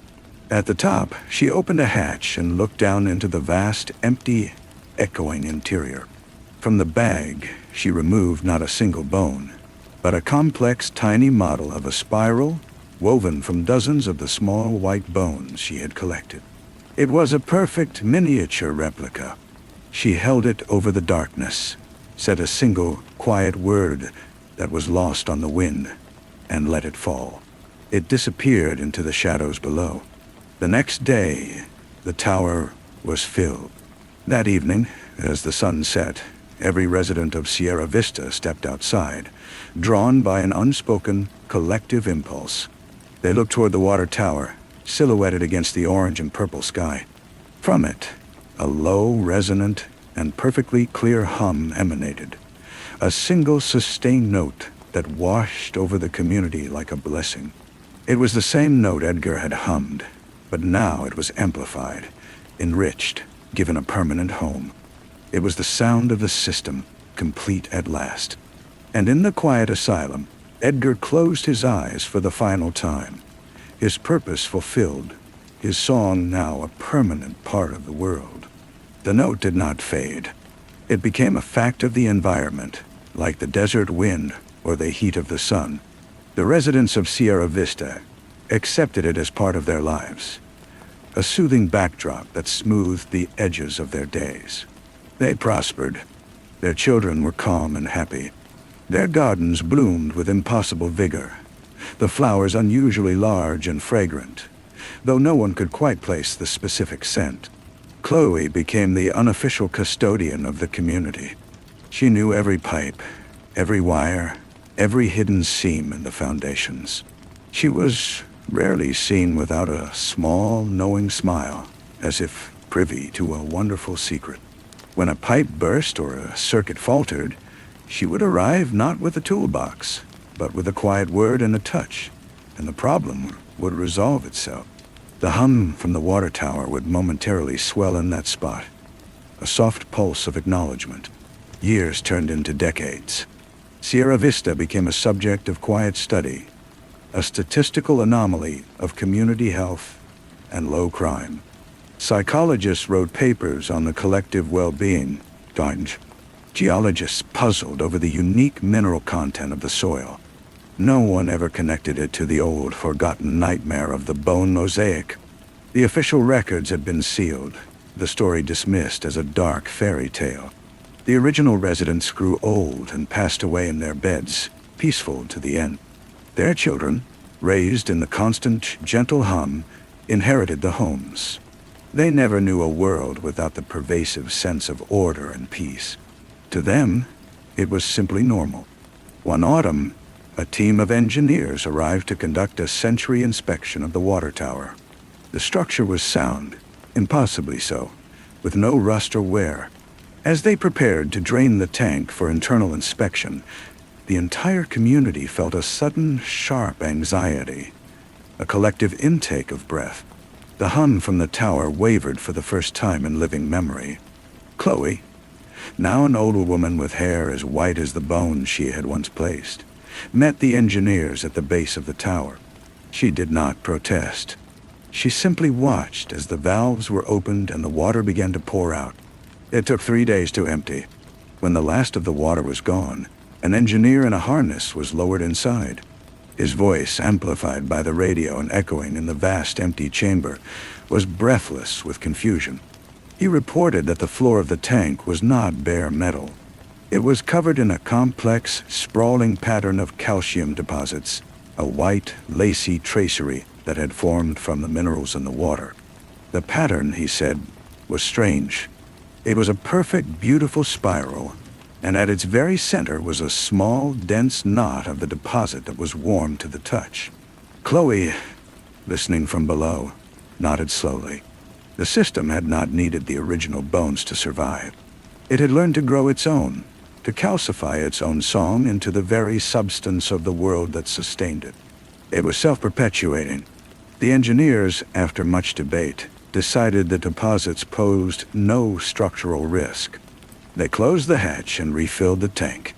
At the top, she opened a hatch and looked down into the vast, empty, echoing interior. From the bag, she removed not a single bone, but a complex, tiny model of a spiral woven from dozens of the small white bones she had collected. It was a perfect miniature replica. She held it over the darkness, said a single, quiet word that was lost on the wind, and let it fall. It disappeared into the shadows below. The next day, the tower was filled. That evening, as the sun set, every resident of Sierra Vista stepped outside, drawn by an unspoken, collective impulse. They looked toward the water tower, silhouetted against the orange and purple sky. From it, a low, resonant, and perfectly clear hum emanated, a single sustained note that washed over the community like a blessing. It was the same note Edgar had hummed, but now it was amplified, enriched, given a permanent home. It was the sound of the system, complete at last. And in the quiet asylum, Edgar closed his eyes for the final time. His purpose fulfilled, his song now a permanent part of the world. The note did not fade. It became a fact of the environment, like the desert wind or the heat of the sun. The residents of Sierra Vista accepted it as part of their lives, a soothing backdrop that smoothed the edges of their days. They prospered. Their children were calm and happy. Their gardens bloomed with impossible vigor, the flowers unusually large and fragrant, though no one could quite place the specific scent. Chloe became the unofficial custodian of the community. She knew every pipe, every wire, every hidden seam in the foundations. She was rarely seen without a small, knowing smile, as if privy to a wonderful secret. When a pipe burst or a circuit faltered, she would arrive not with a toolbox, but with a quiet word and a touch, and the problem would resolve itself. The hum from the water tower would momentarily swell in that spot, a soft pulse of acknowledgement. Years turned into decades. Sierra Vista became a subject of quiet study, a statistical anomaly of community health and low crime. Psychologists wrote papers on the collective well-being. Geologists puzzled over the unique mineral content of the soil. No one ever connected it to the old, forgotten nightmare of the bone mosaic. The official records had been sealed, the story dismissed as a dark fairy tale. The original residents grew old and passed away in their beds, peaceful to the end. Their children, raised in the constant, gentle hum, inherited the homes. They never knew a world without the pervasive sense of order and peace. To them, it was simply normal. One autumn, a team of engineers arrived to conduct a sensory inspection of the water tower. The structure was sound, impossibly so, with no rust or wear. As they prepared to drain the tank for internal inspection, the entire community felt a sudden, sharp anxiety, a collective intake of breath. The hum from the tower wavered for the first time in living memory. Chloe, now an older woman with hair as white as the bones she had once placed, met the engineers at the base of the tower. She did not protest. She simply watched as the valves were opened and the water began to pour out. It took 3 days to empty. When the last of the water was gone, an engineer in a harness was lowered inside. His voice, amplified by the radio and echoing in the vast empty chamber, was breathless with confusion. He reported that the floor of the tank was not bare metal. It was covered in a complex, sprawling pattern of calcium deposits, a white, lacy tracery that had formed from the minerals in the water. The pattern, he said, was strange. It was a perfect, beautiful spiral, and at its very center was a small, dense knot of the deposit that was warm to the touch. Chloe, listening from below, nodded slowly. The system had not needed the original bones to survive. It had learned to grow its own, to calcify its own song into the very substance of the world that sustained it. It was self-perpetuating. The engineers, after much debate, decided the deposits posed no structural risk. They closed the hatch and refilled the tank.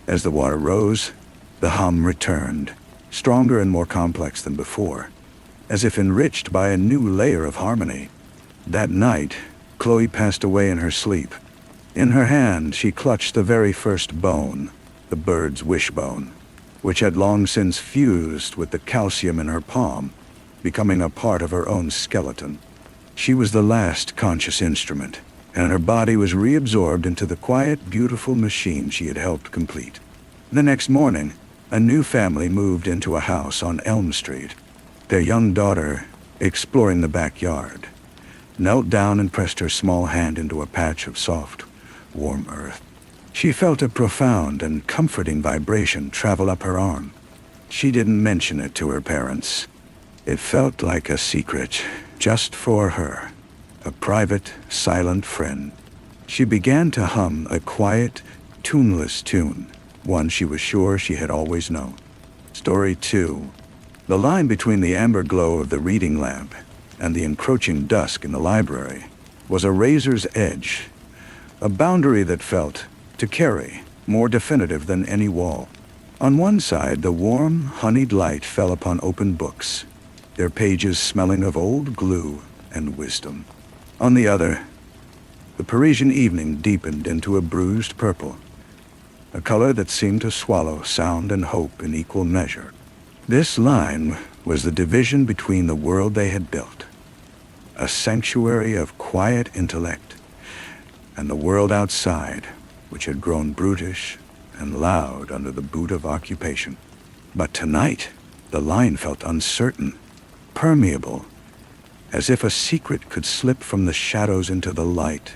As the water rose, the hum returned, stronger and more complex than before, as if enriched by a new layer of harmony. That night, Chloe passed away in her sleep. In her hand, she clutched the very first bone, the bird's wishbone, which had long since fused with the calcium in her palm, becoming a part of her own skeleton. She was the last conscious instrument, and her body was reabsorbed into the quiet, beautiful machine she had helped complete. The next morning, a new family moved into a house on Elm Street. Their young daughter, exploring the backyard, knelt down and pressed her small hand into a patch of soft, warm earth. She felt a profound and comforting vibration travel up her arm. She didn't mention it to her parents. It felt like a secret, just for her, a private, silent friend. She began to hum a quiet, tuneless tune, one she was sure she had always known. Story 2. The line between the amber glow of the reading lamp and the encroaching dusk in the library was a razor's edge, a boundary that felt, to Carrie, more definitive than any wall. On one side, the warm, honeyed light fell upon open books, their pages smelling of old glue and wisdom. On the other, the Parisian evening deepened into a bruised purple, a color that seemed to swallow sound and hope in equal measure. This line was the division between the world they had built, a sanctuary of quiet intellect, and the world outside, which had grown brutish and loud under the boot of occupation. But tonight, the line felt uncertain, permeable, as if a secret could slip from the shadows into the light,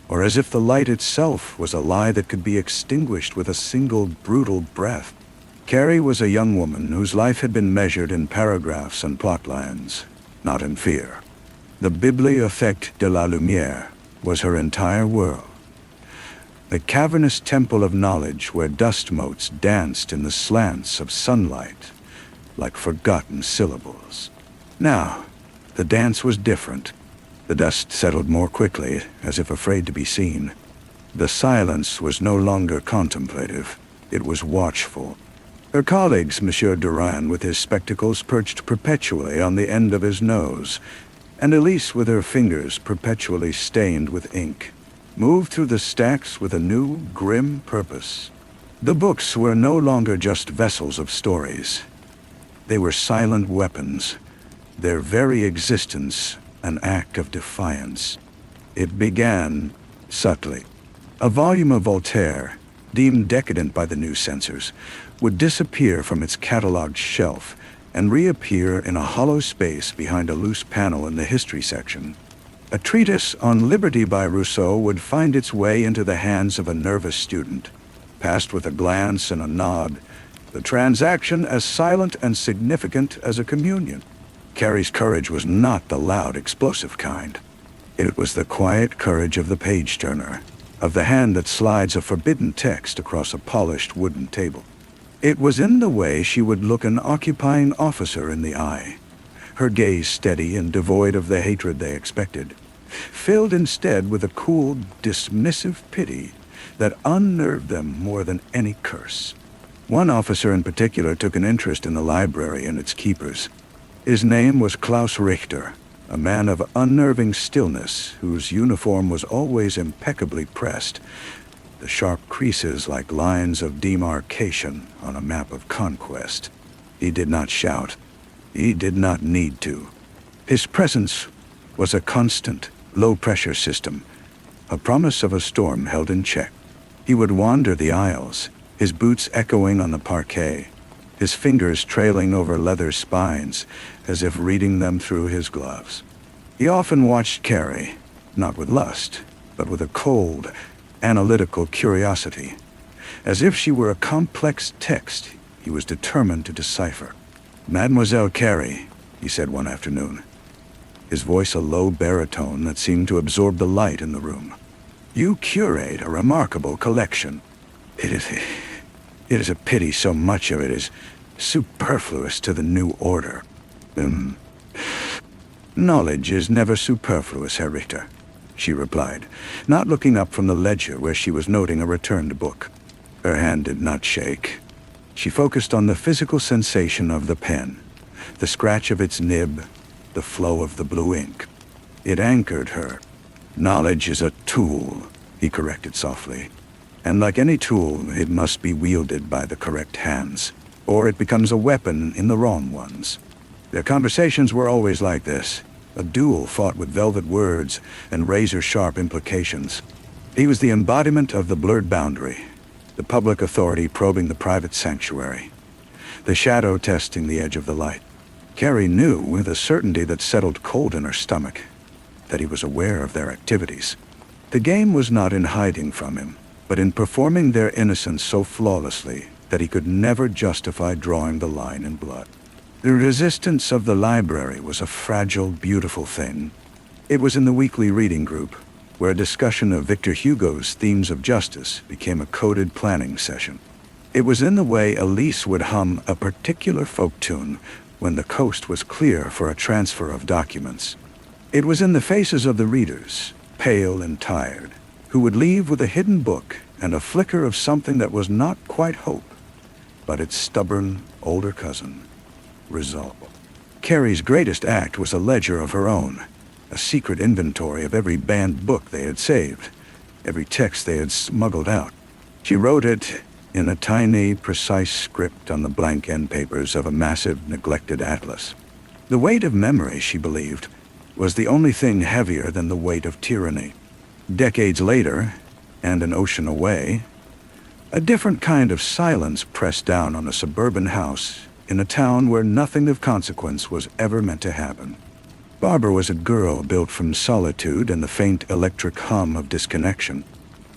or as if the light itself was a lie that could be extinguished with a single brutal breath. Carrie was a young woman whose life had been measured in paragraphs and plot lines, not in fear. The Bibliothèque de la Lumière was her entire world, the cavernous temple of knowledge where dust motes danced in the slants of sunlight like forgotten syllables. Now, the dance was different. The dust settled more quickly, as if afraid to be seen. The silence was no longer contemplative. It was watchful. Her colleagues, Monsieur Duran, with his spectacles perched perpetually on the end of his nose, and Elise with her fingers perpetually stained with ink, moved through the stacks with a new, grim purpose. The books were no longer just vessels of stories. They were silent weapons, their very existence an act of defiance. It began subtly. A volume of Voltaire, deemed decadent by the new censors, would disappear from its catalogued shelf and reappear in a hollow space behind a loose panel in the history section. A treatise on liberty by Rousseau would find its way into the hands of a nervous student, passed with a glance and a nod, the transaction as silent and significant as a communion. Carrie's courage was not the loud, explosive kind. It was the quiet courage of the page-turner, of the hand that slides a forbidden text across a polished wooden table. It was in the way she would look an occupying officer in the eye, her gaze steady and devoid of the hatred they expected, filled instead with a cool, dismissive pity that unnerved them more than any curse. One officer in particular took an interest in the library and its keepers. His name was Klaus Richter, a man of unnerving stillness whose uniform was always impeccably pressed, the sharp creases like lines of demarcation on a map of conquest. He did not shout. He did not need to. His presence was a constant, low-pressure system, a promise of a storm held in check. He would wander the aisles, his boots echoing on the parquet, his fingers trailing over leather spines as if reading them through his gloves. He often watched Carrie, not with lust, but with a cold, analytical curiosity, as if she were a complex text he was determined to decipher. "Mademoiselle Carrie," he said one afternoon, his voice a low baritone that seemed to absorb the light in the room. "You curate a remarkable collection. It is a pity so much of it is superfluous to the new order." "Knowledge is never superfluous, Herr Richter," she replied, not looking up from the ledger where she was noting a returned book. Her hand did not shake. She focused on the physical sensation of the pen, the scratch of its nib, the flow of the blue ink. It anchored her. "Knowledge is a tool," he corrected softly. "And like any tool, it must be wielded by the correct hands, or it becomes a weapon in the wrong ones." Their conversations were always like this, a duel fought with velvet words and razor-sharp implications. He was the embodiment of the blurred boundary, the public authority probing the private sanctuary, the shadow testing the edge of the light. Carrie knew with a certainty that settled cold in her stomach that he was aware of their activities. The game was not in hiding from him, but in performing their innocence so flawlessly that he could never justify drawing the line in blood. The resistance of the library was a fragile, beautiful thing. It was in the weekly reading group, where a discussion of Victor Hugo's themes of justice became a coded planning session. It was in the way Elise would hum a particular folk tune when the coast was clear for a transfer of documents. It was in the faces of the readers, pale and tired, who would leave with a hidden book and a flicker of something that was not quite hope, but its stubborn older cousin, resolve. Carrie's greatest act was a ledger of her own, a secret inventory of every banned book they had saved, every text they had smuggled out. She wrote it in a tiny, precise script on the blank end papers of a massive, neglected atlas. The weight of memory, she believed, was the only thing heavier than the weight of tyranny. Decades later, and an ocean away, a different kind of silence pressed down on a suburban house in a town where nothing of consequence was ever meant to happen. Barbara was a girl built from solitude and the faint electric hum of disconnection.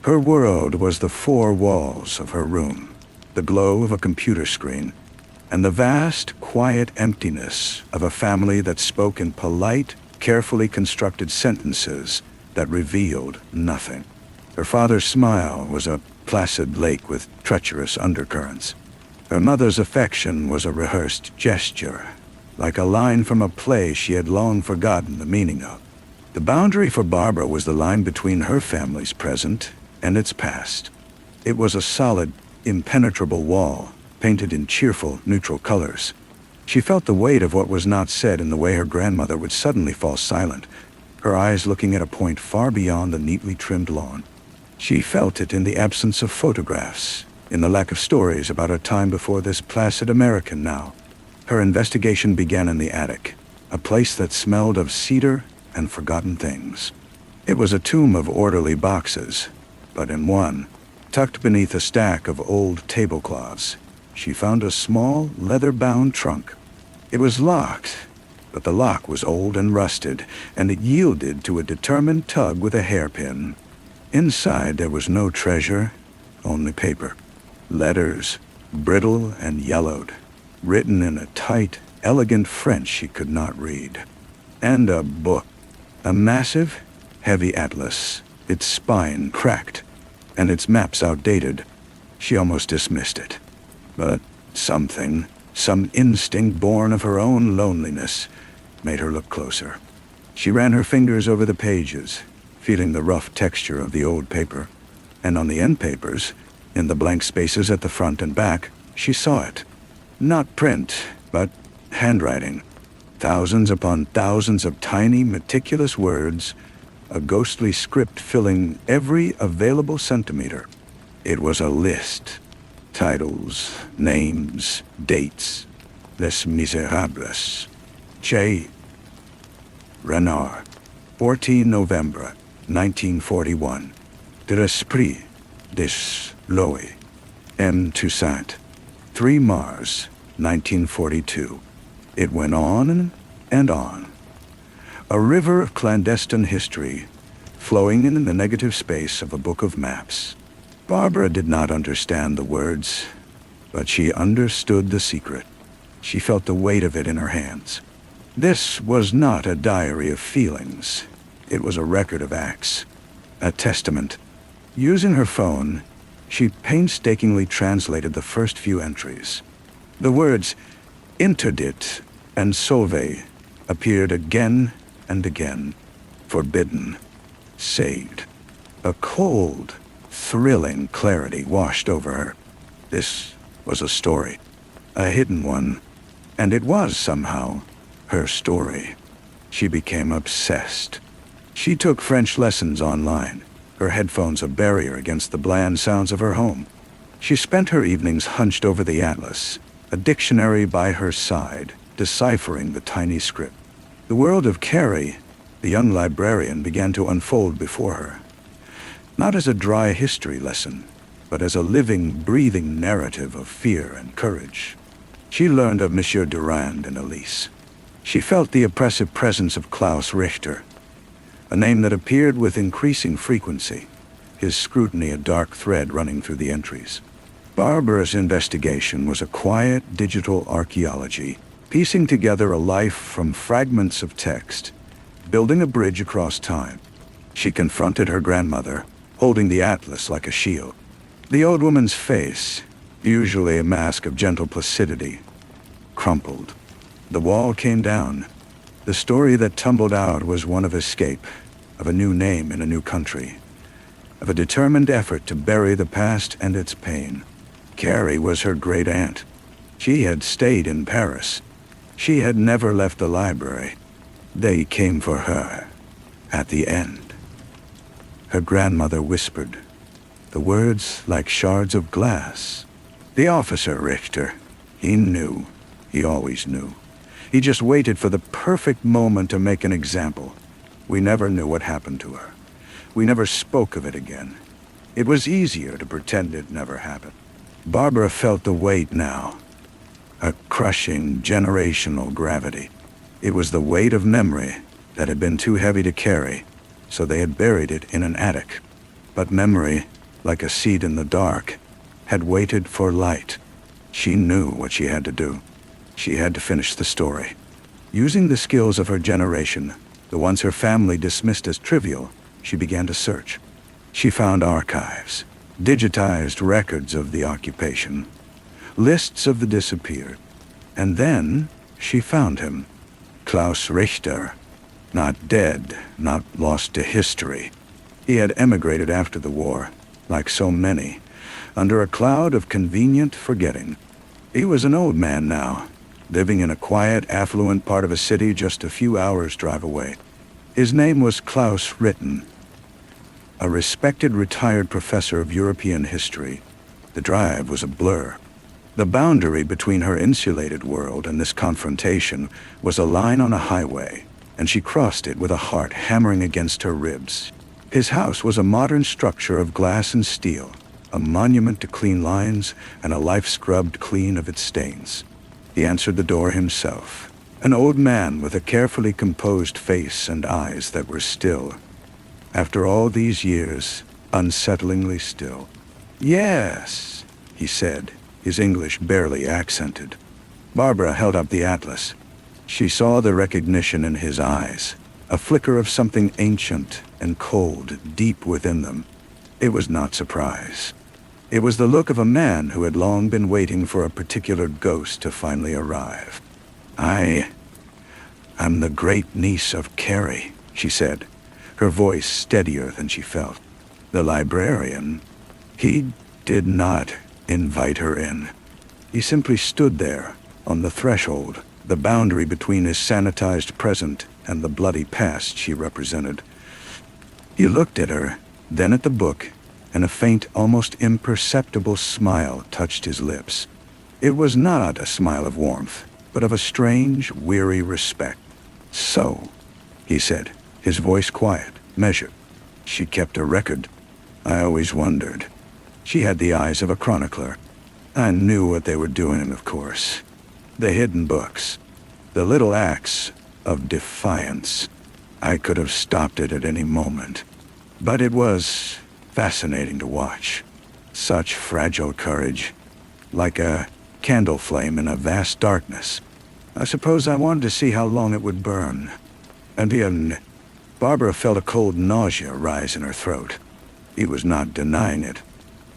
Her world was the four walls of her room, the glow of a computer screen, and the vast, quiet emptiness of a family that spoke in polite, carefully constructed sentences that revealed nothing. Her father's smile was a placid lake with treacherous undercurrents. Her mother's affection was a rehearsed gesture, like a line from a play she had long forgotten the meaning of. The boundary for Barbara was the line between her family's present and its past. It was a solid, impenetrable wall, painted in cheerful, neutral colors. She felt the weight of what was not said in the way her grandmother would suddenly fall silent, her eyes looking at a point far beyond the neatly trimmed lawn. She felt it in the absence of photographs, in the lack of stories about a time before this placid American now. Her investigation began in the attic, a place that smelled of cedar and forgotten things. It was a tomb of orderly boxes, but in one, tucked beneath a stack of old tablecloths, she found a small, leather-bound trunk. It was locked, but the lock was old and rusted, and it yielded to a determined tug with a hairpin. Inside there was no treasure, only paper. Letters, brittle and yellowed, written in a tight, elegant French she could not read. And a book, a massive, heavy atlas, its spine cracked, and its maps outdated. She almost dismissed it. But something, some instinct born of her own loneliness, made her look closer. She ran her fingers over the pages, feeling the rough texture of the old paper. And on the end papers, in the blank spaces at the front and back, she saw it. Not print, but handwriting. Thousands upon thousands of tiny, meticulous words, a ghostly script filling every available centimeter. It was a list. Titles, names, dates. Les Miserables. J. Renard. 14 November, 1941. De l'Esprit des Lois. M. Toussaint. 3 Mars, 1942. It went on and on. A river of clandestine history, flowing in the negative space of a book of maps. Barbara did not understand the words, but she understood the secret. She felt the weight of it in her hands. This was not a diary of feelings. It was a record of acts, a testament. Using her phone, she painstakingly translated the first few entries. The words interdit and sauvé appeared again and again. Forbidden, saved. A cold, thrilling clarity washed over her. This was a story, a hidden one, and it was somehow her story. She became obsessed. She took French lessons online, her headphones a barrier against the bland sounds of her home. She spent her evenings hunched over the atlas, a dictionary by her side, deciphering the tiny script. The world of Carrie, the young librarian, began to unfold before her. Not as a dry history lesson, but as a living, breathing narrative of fear and courage. She learned of Monsieur Durand and Elise. She felt the oppressive presence of Klaus Richter, a name that appeared with increasing frequency, his scrutiny a dark thread running through the entries. Barbara's investigation was a quiet digital archaeology, piecing together a life from fragments of text, building a bridge across time. She confronted her grandmother, holding the atlas like a shield. The old woman's face, usually a mask of gentle placidity, crumpled. The wall came down. The story that tumbled out was one of escape, of a new name in a new country, of a determined effort to bury the past and its pain. Carrie was her great-aunt. She had stayed in Paris. She had never left the library. They came for her, at the end. Her grandmother whispered, the words like shards of glass. The officer, Richter. He knew. He always knew. He just waited for the perfect moment to make an example. We never knew what happened to her. We never spoke of it again. It was easier to pretend it never happened. Barbara felt the weight now. A crushing, generational gravity. It was the weight of memory that had been too heavy to carry, so they had buried it in an attic. But memory, like a seed in the dark, had waited for light. She knew what she had to do. She had to finish the story. Using the skills of her generation, the ones her family dismissed as trivial, she began to search. She found archives, digitized records of the occupation, lists of the disappeared. And then she found him. Klaus Richter. Not dead, not lost to history. He had emigrated after the war, like so many, under a cloud of convenient forgetting. He was an old man now, living in a quiet, affluent part of a city just a few hours' drive away. His name was Klaus Ritten, a respected retired professor of European history. The drive was a blur. The boundary between her insulated world and this confrontation was a line on a highway, and she crossed it with a heart hammering against her ribs. His house was a modern structure of glass and steel, a monument to clean lines and a life scrubbed clean of its stains. He answered the door himself, an old man with a carefully composed face and eyes that were still. After all these years, unsettlingly still. "Yes," he said, his English barely accented. Barbara held up the atlas. She saw the recognition in his eyes, a flicker of something ancient and cold deep within them. It was not surprise. It was the look of a man who had long been waiting for a particular ghost to finally arrive. I'm the great-niece of Carrie," she said, her voice steadier than she felt. The librarian, he did not invite her in. He simply stood there, on the threshold, the boundary between his sanitized present and the bloody past she represented. He looked at her, then at the book, and a faint, almost imperceptible smile touched his lips. It was not a smile of warmth, but of a strange, weary respect. "So," he said, his voice quiet, measured. "She kept a record. I always wondered. She had the eyes of a chronicler. I knew what they were doing, of course. The hidden books. The little acts of defiance. I could have stopped it at any moment. But it was fascinating to watch. Such fragile courage, like a candle flame in a vast darkness. I suppose I wanted to see how long it would burn. And then Barbara felt a cold nausea rise in her throat. He was not denying it.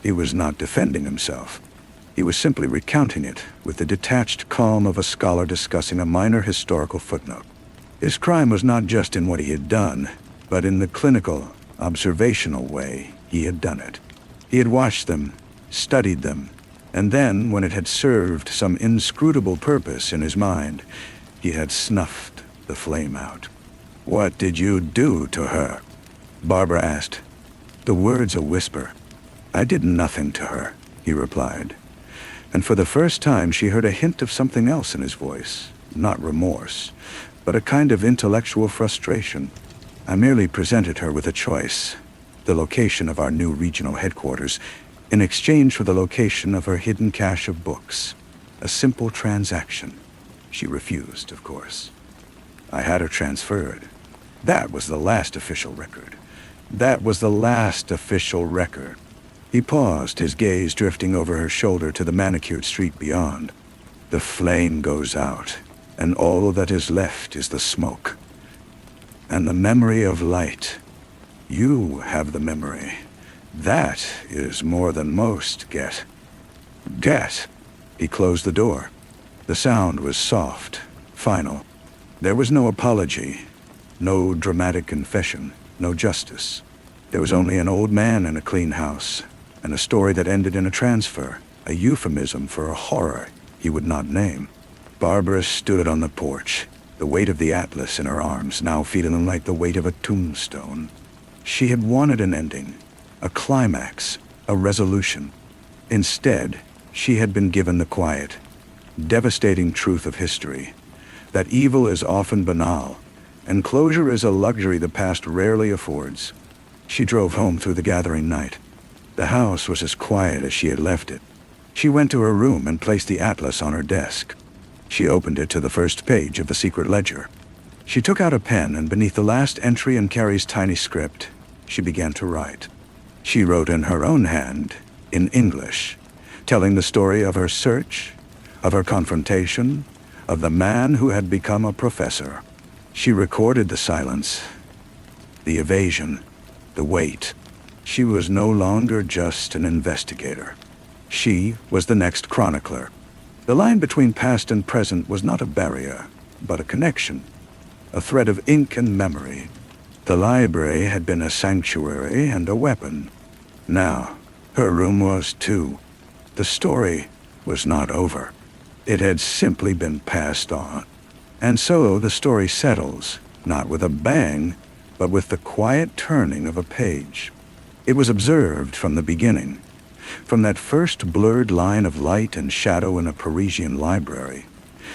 He was not defending himself. He was simply recounting it with the detached calm of a scholar discussing a minor historical footnote. His crime was not just in what he had done, but in the clinical, observational way he had done it. He had watched them, studied them, and then, when it had served some inscrutable purpose in his mind, he had snuffed the flame out. "What did you do to her?" Barbara asked, the words a whisper. "I did nothing to her," he replied. And for the first time she heard a hint of something else in his voice, not remorse, but a kind of intellectual frustration. "I merely presented her with a choice, the location of our new regional headquarters, in exchange for the location of her hidden cache of books. A simple transaction. She refused, of course. I had her transferred. That was the last official record. That was the last official record." He paused, his gaze drifting over her shoulder to the manicured street beyond. "The flame goes out, and all that is left is the smoke. And the memory of light. You have the memory. That is more than most get." Gas. He closed the door. The sound was soft, final. There was no apology, no dramatic confession, no justice. There was only an old man in a clean house, and a story that ended in a transfer, a euphemism for a horror he would not name. Barbara stood on the porch, the weight of the atlas in her arms, now feeling like the weight of a tombstone. She had wanted an ending, a climax, a resolution. Instead, she had been given the quiet, devastating truth of history, that evil is often banal, and closure is a luxury the past rarely affords. She drove home through the gathering night. The house was as quiet as she had left it. She went to her room and placed the atlas on her desk. She opened it to the first page of the secret ledger. She took out a pen, and beneath the last entry in Carrie's tiny script, she began to write. She wrote in her own hand, in English, telling the story of her search, of her confrontation, of the man who had become a professor. She recorded the silence, the evasion, the wait. She was no longer just an investigator. She was the next chronicler. The line between past and present was not a barrier, but a connection, a thread of ink and memory. The library had been a sanctuary and a weapon. Now, her room was too. The story was not over. It had simply been passed on. And so the story settles, not with a bang, but with the quiet turning of a page. It was observed from the beginning, from that first blurred line of light and shadow in a Parisian library,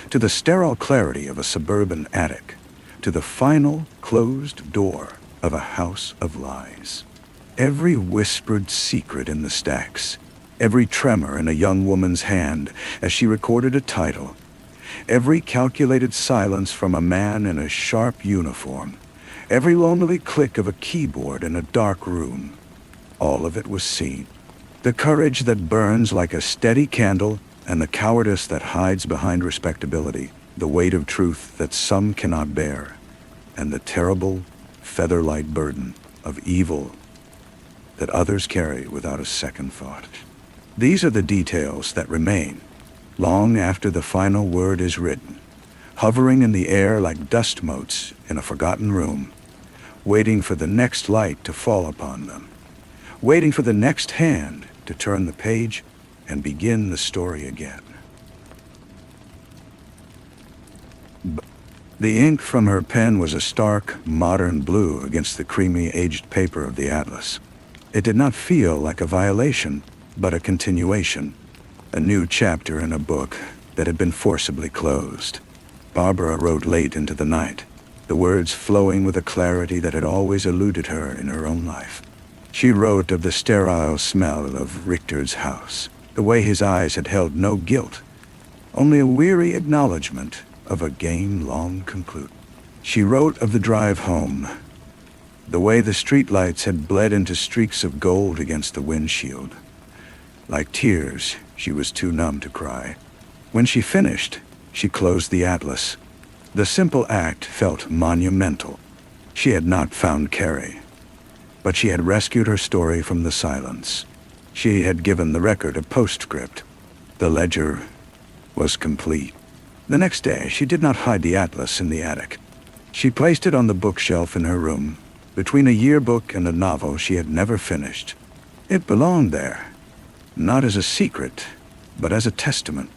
to the sterile clarity of a suburban attic, to the final closed door of a house of lies. Every whispered secret in the stacks, every tremor in a young woman's hand as she recorded a title, every calculated silence from a man in a sharp uniform, every lonely click of a keyboard in a dark room, all of it was seen. The courage that burns like a steady candle, and the cowardice that hides behind respectability, the weight of truth that some cannot bear, and the terrible, feather-light burden of evil that others carry without a second thought. These are the details that remain, long after the final word is written, hovering in the air like dust motes in a forgotten room, waiting for the next light to fall upon them, waiting for the next hand to turn the page and begin the story again. The ink from her pen was a stark, modern blue against the creamy, aged paper of the atlas. It did not feel like a violation, but a continuation, a new chapter in a book that had been forcibly closed. Barbara wrote late into the night, the words flowing with a clarity that had always eluded her in her own life. She wrote of the sterile smell of Richter's house, the way his eyes had held no guilt, only a weary acknowledgement of a game long concluded. She wrote of the drive home, the way the streetlights had bled into streaks of gold against the windshield. Like tears, she was too numb to cry. When she finished, she closed the atlas. The simple act felt monumental. She had not found Carrie, but she had rescued her story from the silence. She had given the record a postscript. The ledger was complete. The next day, she did not hide the atlas in the attic. She placed it on the bookshelf in her room, between a yearbook and a novel she had never finished. It belonged there, not as a secret, but as a testament.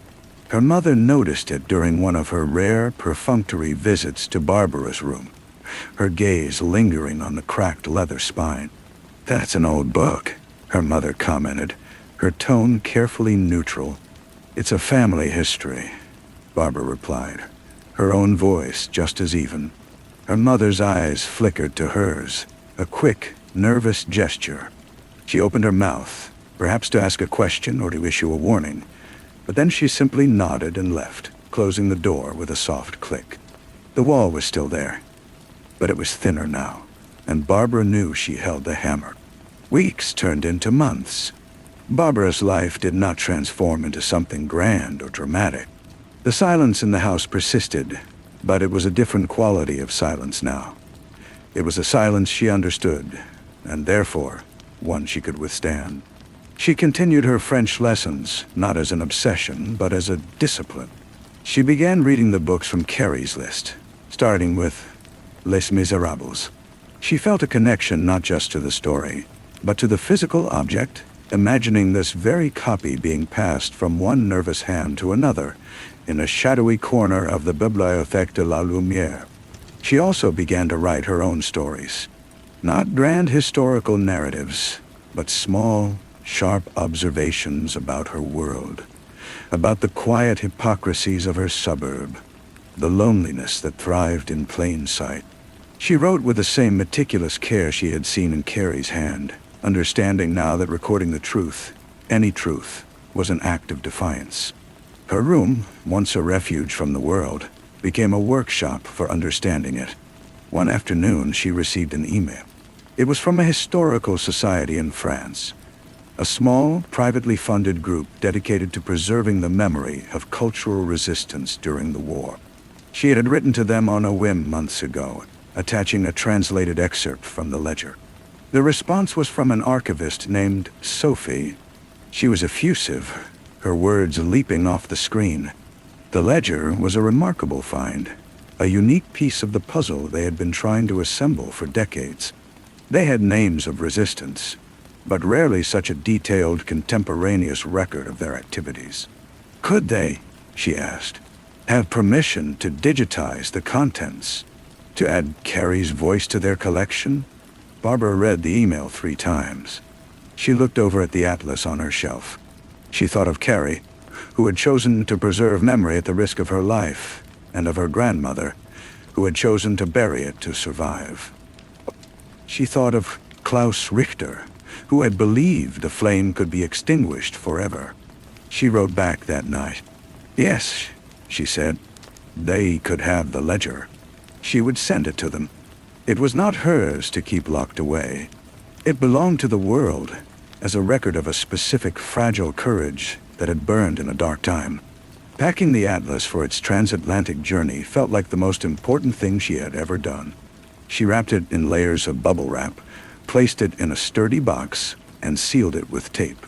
Her mother noticed it during one of her rare, perfunctory visits to Barbara's room, her gaze lingering on the cracked leather spine. "That's an old book," her mother commented, her tone carefully neutral. "It's a family history," Barbara replied, her own voice just as even. Her mother's eyes flickered to hers, a quick, nervous gesture. She opened her mouth, perhaps to ask a question or to issue a warning, but then she simply nodded and left, closing the door with a soft click. The wall was still there, but it was thinner now, and Barbara knew she held the hammer. Weeks turned into months. Barbara's life did not transform into something grand or dramatic. The silence in the house persisted, but it was a different quality of silence now. It was a silence she understood, and therefore, one she could withstand. She continued her French lessons, not as an obsession, but as a discipline. She began reading the books from Carrie's list, starting with Les Miserables. She felt a connection not just to the story, but to the physical object, imagining this very copy being passed from one nervous hand to another in a shadowy corner of the Bibliothèque de la Lumière. She also began to write her own stories. Not grand historical narratives, but small, sharp observations about her world, about the quiet hypocrisies of her suburb, the loneliness that thrived in plain sight. She wrote with the same meticulous care she had seen in Carrie's hand, understanding now that recording the truth, any truth, was an act of defiance. Her room, once a refuge from the world, became a workshop for understanding it. One afternoon, she received an email. It was from a historical society in France, a small, privately funded group dedicated to preserving the memory of cultural resistance during the war. She had written to them on a whim months ago, attaching a translated excerpt from the ledger. The response was from an archivist named Sophie. She was effusive, her words leaping off the screen. The ledger was a remarkable find, a unique piece of the puzzle they had been trying to assemble for decades. They had names of resistance, but rarely such a detailed, contemporaneous record of their activities. Could they, she asked, have permission to digitize the contents, to add Carrie's voice to their collection? Barbara read the email 3 times. She looked over at the atlas on her shelf. She thought of Carrie, who had chosen to preserve memory at the risk of her life, and of her grandmother, who had chosen to bury it to survive. She thought of Klaus Richter, who had believed the flame could be extinguished forever. She wrote back that night. Yes, she said, they could have the ledger. She would send it to them. It was not hers to keep locked away. It belonged to the world, as a record of a specific fragile courage that had burned in a dark time. Packing the atlas for its transatlantic journey felt like the most important thing she had ever done. She wrapped it in layers of bubble wrap, placed it in a sturdy box, and sealed it with tape.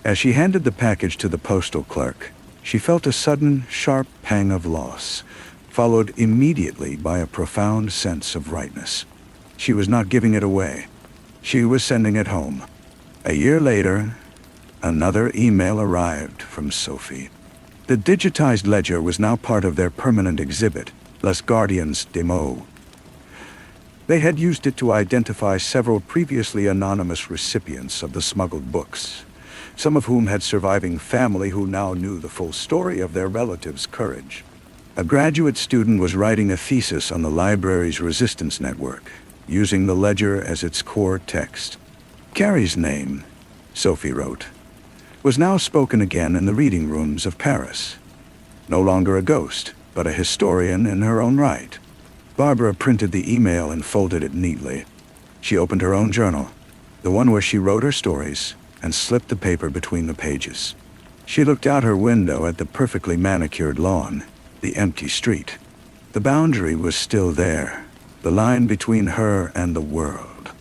As she handed the package to the postal clerk, she felt a sudden, sharp pang of loss, followed immediately by a profound sense of rightness. She was not giving it away. She was sending it home. A year later, another email arrived from Sophie. The digitized ledger was now part of their permanent exhibit, Les Gardiens des Mots. They had used it to identify several previously anonymous recipients of the smuggled books, some of whom had surviving family who now knew the full story of their relatives' courage. A graduate student was writing a thesis on the library's resistance network, using the ledger as its core text. Carrie's name, Sophie wrote, was now spoken again in the reading rooms of Paris. No longer a ghost, but a historian in her own right. Barbara printed the email and folded it neatly. She opened her own journal, the one where she wrote her stories, and slipped the paper between the pages. She looked out her window at the perfectly manicured lawn, the empty street. The boundary was still there, the line between her and the world.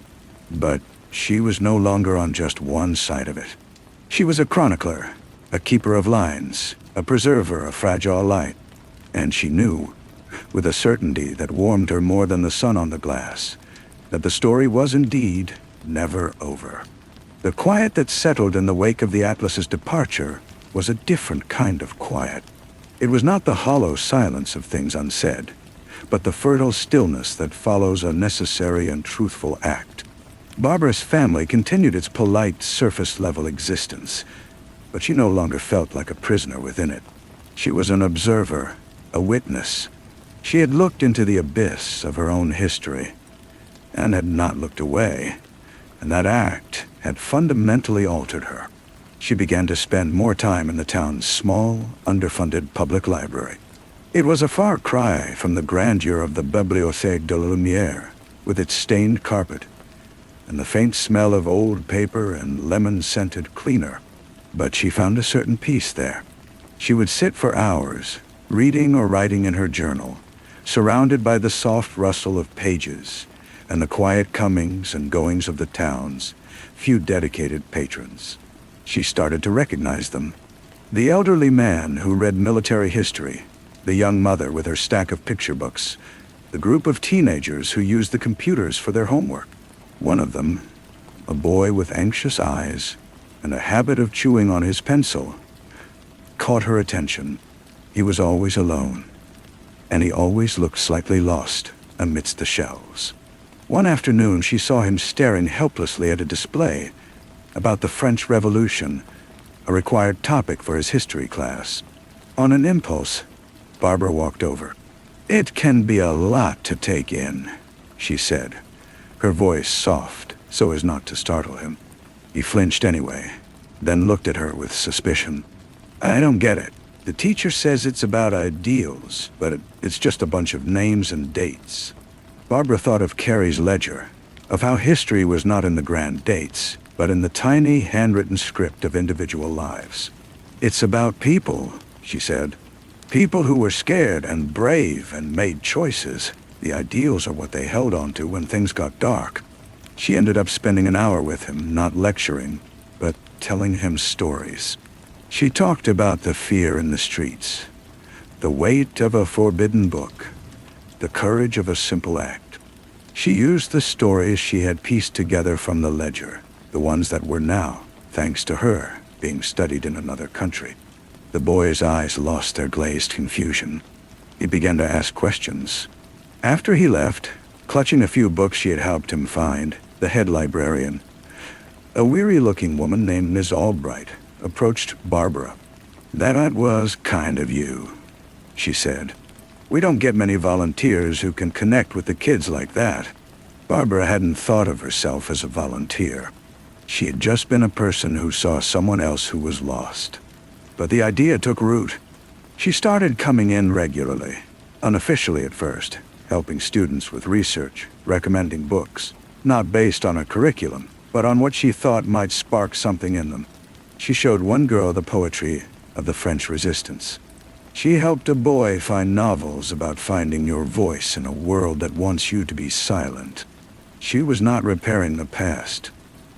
But she was no longer on just one side of it. She was a chronicler, a keeper of lines, a preserver of fragile light. And she knew, with a certainty that warmed her more than the sun on the glass, that the story was indeed never over. The quiet that settled in the wake of the Atlas's departure was a different kind of quiet. It was not the hollow silence of things unsaid, but the fertile stillness that follows a necessary and truthful act. Barbara's family continued its polite, surface-level existence, but she no longer felt like a prisoner within it. She was an observer, a witness. She had looked into the abyss of her own history, and had not looked away, and that act had fundamentally altered her. She began to spend more time in the town's small, underfunded public library. It was a far cry from the grandeur of the Bibliothèque de la Lumière, with its stained carpet, and the faint smell of old paper and lemon-scented cleaner. But she found a certain peace there. She would sit for hours, reading or writing in her journal, surrounded by the soft rustle of pages and the quiet comings and goings of the town's few dedicated patrons. She started to recognize them. The elderly man who read military history, the young mother with her stack of picture books, the group of teenagers who used the computers for their homework. One of them, a boy with anxious eyes and a habit of chewing on his pencil, caught her attention. He was always alone, and he always looked slightly lost amidst the shelves. One afternoon, she saw him staring helplessly at a display about the French Revolution, a required topic for his history class. On an impulse, Barbara walked over. "It can be a lot to take in," she said, her voice soft so as not to startle him. He flinched anyway, then looked at her with suspicion. "I don't get it. The teacher says it's about ideals, but it's just a bunch of names and dates." Barbara thought of Carrie's ledger, of how history was not in the grand dates, but in the tiny handwritten script of individual lives. "It's about people," she said. "People who were scared and brave and made choices. The ideals are what they held on to when things got dark." She ended up spending an hour with him, not lecturing, but telling him stories. She talked about the fear in the streets, the weight of a forbidden book, the courage of a simple act. She used the stories she had pieced together from the ledger, the ones that were now, thanks to her, being studied in another country. The boy's eyes lost their glazed confusion. He began to ask questions. After he left, clutching a few books she had helped him find, the head librarian, a weary-looking woman named Ms. Albright, approached Barbara. "That was kind of you," she said. "We don't get many volunteers who can connect with the kids like that." Barbara hadn't thought of herself as a volunteer. She had just been a person who saw someone else who was lost. But the idea took root. She started coming in regularly, unofficially at first, helping students with research, recommending books, not based on a curriculum, but on what she thought might spark something in them. She showed one girl the poetry of the French Resistance. She helped a boy find novels about finding your voice in a world that wants you to be silent. She was not repairing the past.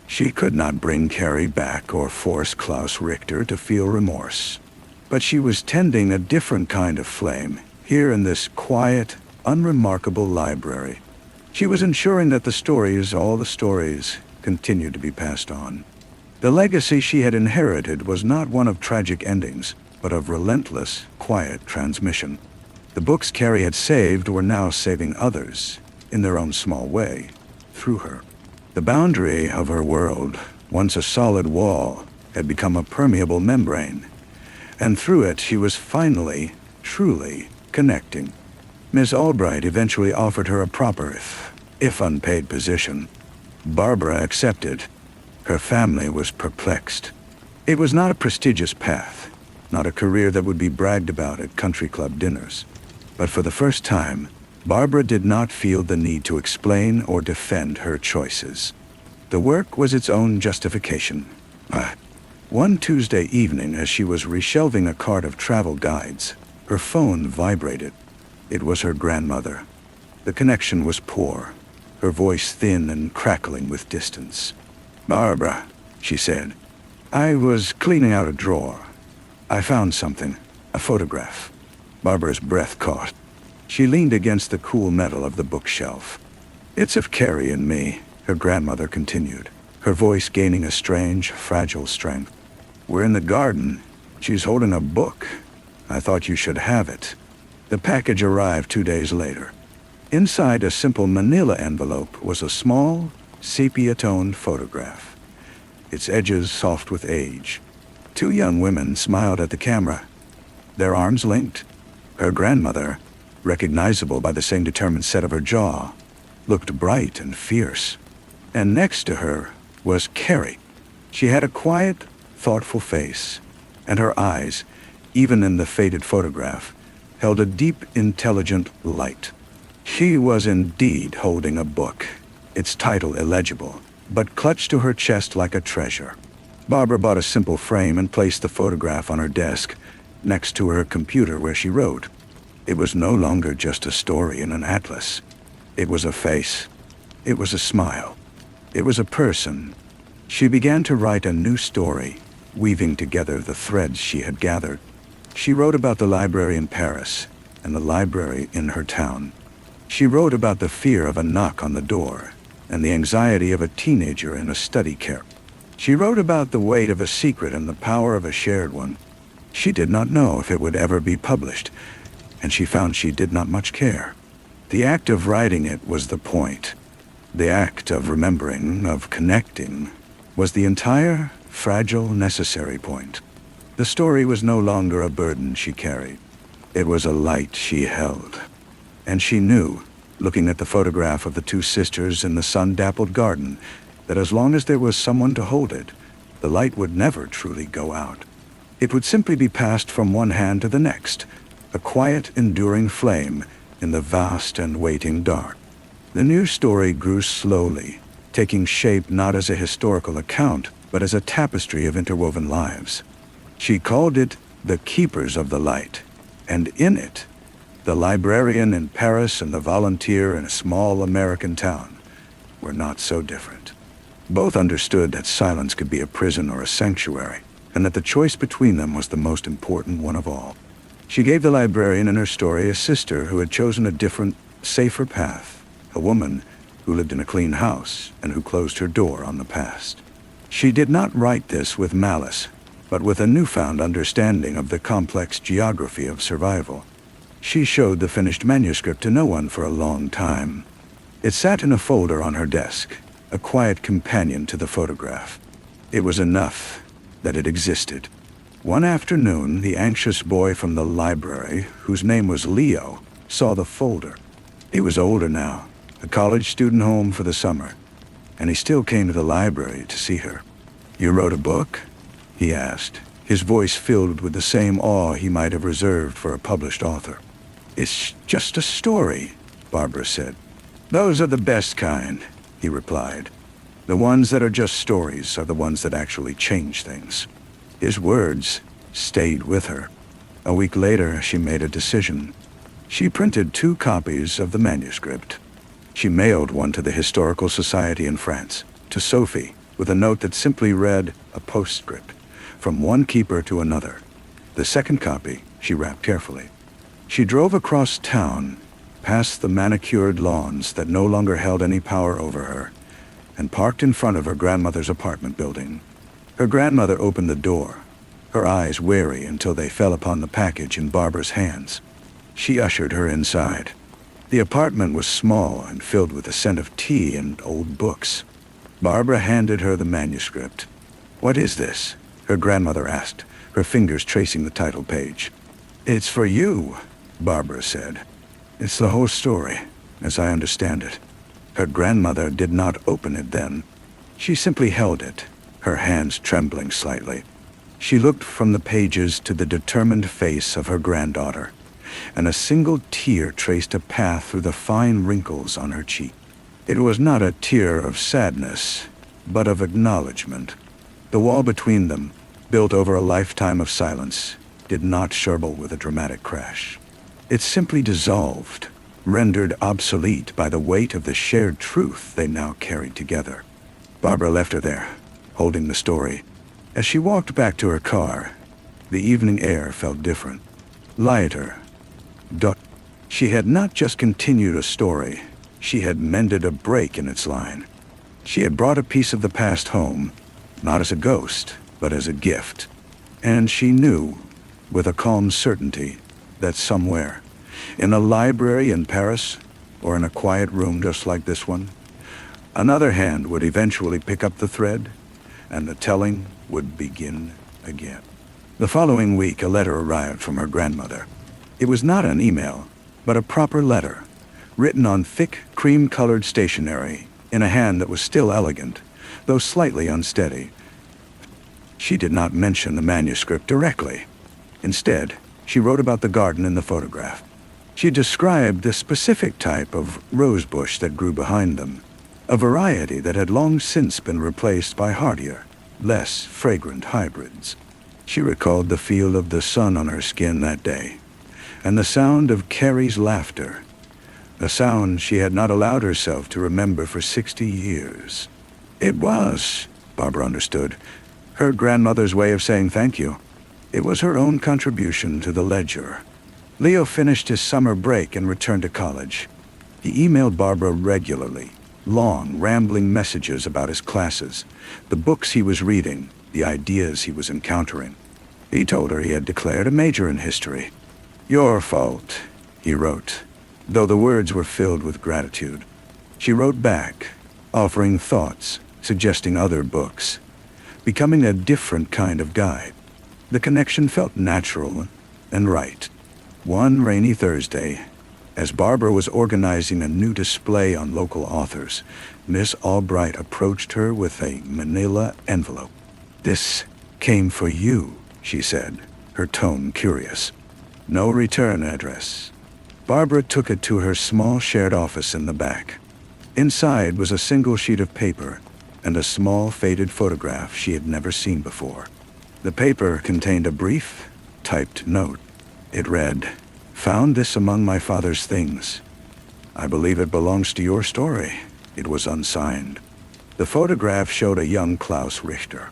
She could not bring Carrie back or force Klaus Richter to feel remorse. But she was tending a different kind of flame, here in this quiet, unremarkable library. She was ensuring that the stories, all the stories, continued to be passed on. The legacy she had inherited was not one of tragic endings, but of relentless, quiet transmission. The books Carrie had saved were now saving others, in their own small way, through her. The boundary of her world, once a solid wall, had become a permeable membrane, and through it she was finally, truly, connecting. Miss Albright eventually offered her a proper, if unpaid position. Barbara accepted. Her family was perplexed. It was not a prestigious path, not a career that would be bragged about at country club dinners. But for the first time, Barbara did not feel the need to explain or defend her choices. The work was its own justification. One Tuesday evening, as she was reshelving a cart of travel guides, her phone vibrated. It was her grandmother. The connection was poor, her voice thin and crackling with distance. "Barbara," she said, "I was cleaning out a drawer. I found something, a photograph." Barbara's breath caught. She leaned against the cool metal of the bookshelf. "It's of Carrie and me," her grandmother continued, her voice gaining a strange, fragile strength. "We're in the garden. She's holding a book. I thought you should have it." The package arrived 2 days later. Inside a simple manila envelope was a small, sepia-toned photograph, its edges soft with age. 2 young women smiled at the camera, their arms linked. Her grandmother, recognizable by the same determined set of her jaw, looked bright and fierce. And next to her was Carrie. She had a quiet, thoughtful face, and her eyes, even in the faded photograph, held a deep, intelligent light. She was indeed holding a book, its title illegible, but clutched to her chest like a treasure. Barbara bought a simple frame and placed the photograph on her desk, next to her computer where she wrote. It was no longer just a story in an atlas. It was a face. It was a smile. It was a person. She began to write a new story, weaving together the threads she had gathered. She wrote about the library in Paris and the library in her town. She wrote about the fear of a knock on the door and the anxiety of a teenager in a study camp. She wrote about the weight of a secret and the power of a shared one. She did not know if it would ever be published, and she found she did not much care. The act of writing it was the point. The act of remembering, of connecting, was the entire, fragile, necessary point. The story was no longer a burden she carried. It was a light she held. And she knew, looking at the photograph of the two sisters in the sun-dappled garden, that as long as there was someone to hold it, the light would never truly go out. It would simply be passed from one hand to the next, a quiet, enduring flame in the vast and waiting dark. The new story grew slowly, taking shape not as a historical account, but as a tapestry of interwoven lives. She called it The Keepers of the Light, and in it, the librarian in Paris and the volunteer in a small American town were not so different. Both understood that silence could be a prison or a sanctuary, and that the choice between them was the most important one of all. She gave the librarian in her story a sister who had chosen a different, safer path, a woman who lived in a clean house and who closed her door on the past. She did not write this with malice, but with a newfound understanding of the complex geography of survival. She showed the finished manuscript to no one for a long time. It sat in a folder on her desk, a quiet companion to the photograph. It was enough that it existed. One afternoon, the anxious boy from the library, whose name was Leo, saw the folder. He was older now, a college student home for the summer, and he still came to the library to see her. "You wrote a book?" he asked, his voice filled with the same awe he might have reserved for a published author. "It's just a story," Barbara said. "Those are the best kind," he replied. "The ones that are just stories are the ones that actually change things." His words stayed with her. A week later, she made a decision. She printed 2 copies of the manuscript. She mailed one to the Historical Society in France, to Sophie, with a note that simply read, a postscript, from one keeper to another. The second copy she wrapped carefully. She drove across town, past the manicured lawns that no longer held any power over her, and parked in front of her grandmother's apartment building. Her grandmother opened the door, her eyes wary until they fell upon the package in Barbara's hands. She ushered her inside. The apartment was small and filled with the scent of tea and old books. Barbara handed her the manuscript. "What is this?" her grandmother asked, her fingers tracing the title page. "It's for you," Barbara said. "It's the whole story, as I understand it." Her grandmother did not open it then. She simply held it, her hands trembling slightly. She looked from the pages to the determined face of her granddaughter, and a single tear traced a path through the fine wrinkles on her cheek. It was not a tear of sadness, but of acknowledgement. The wall between them, built over a lifetime of silence, did not shrivel with a dramatic crash. It simply dissolved, rendered obsolete by the weight of the shared truth they now carried together. Barbara left her there, holding the story. As she walked back to her car, the evening air felt different, lighter. She had not just continued a story, she had mended a break in its line. She had brought a piece of the past home, not as a ghost, but as a gift. And she knew, with a calm certainty, that somewhere, in a library in Paris, or in a quiet room just like this one, another hand would eventually pick up the thread, and the telling would begin again. The following week, a letter arrived from her grandmother. It was not an email, but a proper letter, written on thick, cream-colored stationery, in a hand that was still elegant, though slightly unsteady. She did not mention the manuscript directly. Instead, she wrote about the garden in the photograph. She described the specific type of rosebush that grew behind them, a variety that had long since been replaced by hardier, less fragrant hybrids. She recalled the feel of the sun on her skin that day, and the sound of Carrie's laughter, a sound she had not allowed herself to remember for 60 years. It was, Barbara understood, Her grandmother's way of saying thank you. It was her own contribution to the ledger. Leo finished his summer break and returned to college. He emailed Barbara regularly, long, rambling messages about his classes, the books he was reading, the ideas he was encountering. He told her he had declared a major in history. "Your fault," he wrote, though the words were filled with gratitude. She wrote back, offering thoughts, suggesting other books, becoming a different kind of guide. The connection felt natural and right. One rainy Thursday, as Barbara was organizing a new display on local authors, Miss Albright approached her with a manila envelope. "This came for you," she said, her tone curious. "No return address." Barbara took it to her small shared office in the back. Inside was a single sheet of paper and a small faded photograph she had never seen before. The paper contained a brief, typed note. It read, "Found this among my father's things. I believe it belongs to your story." It was unsigned. The photograph showed a young Klaus Richter.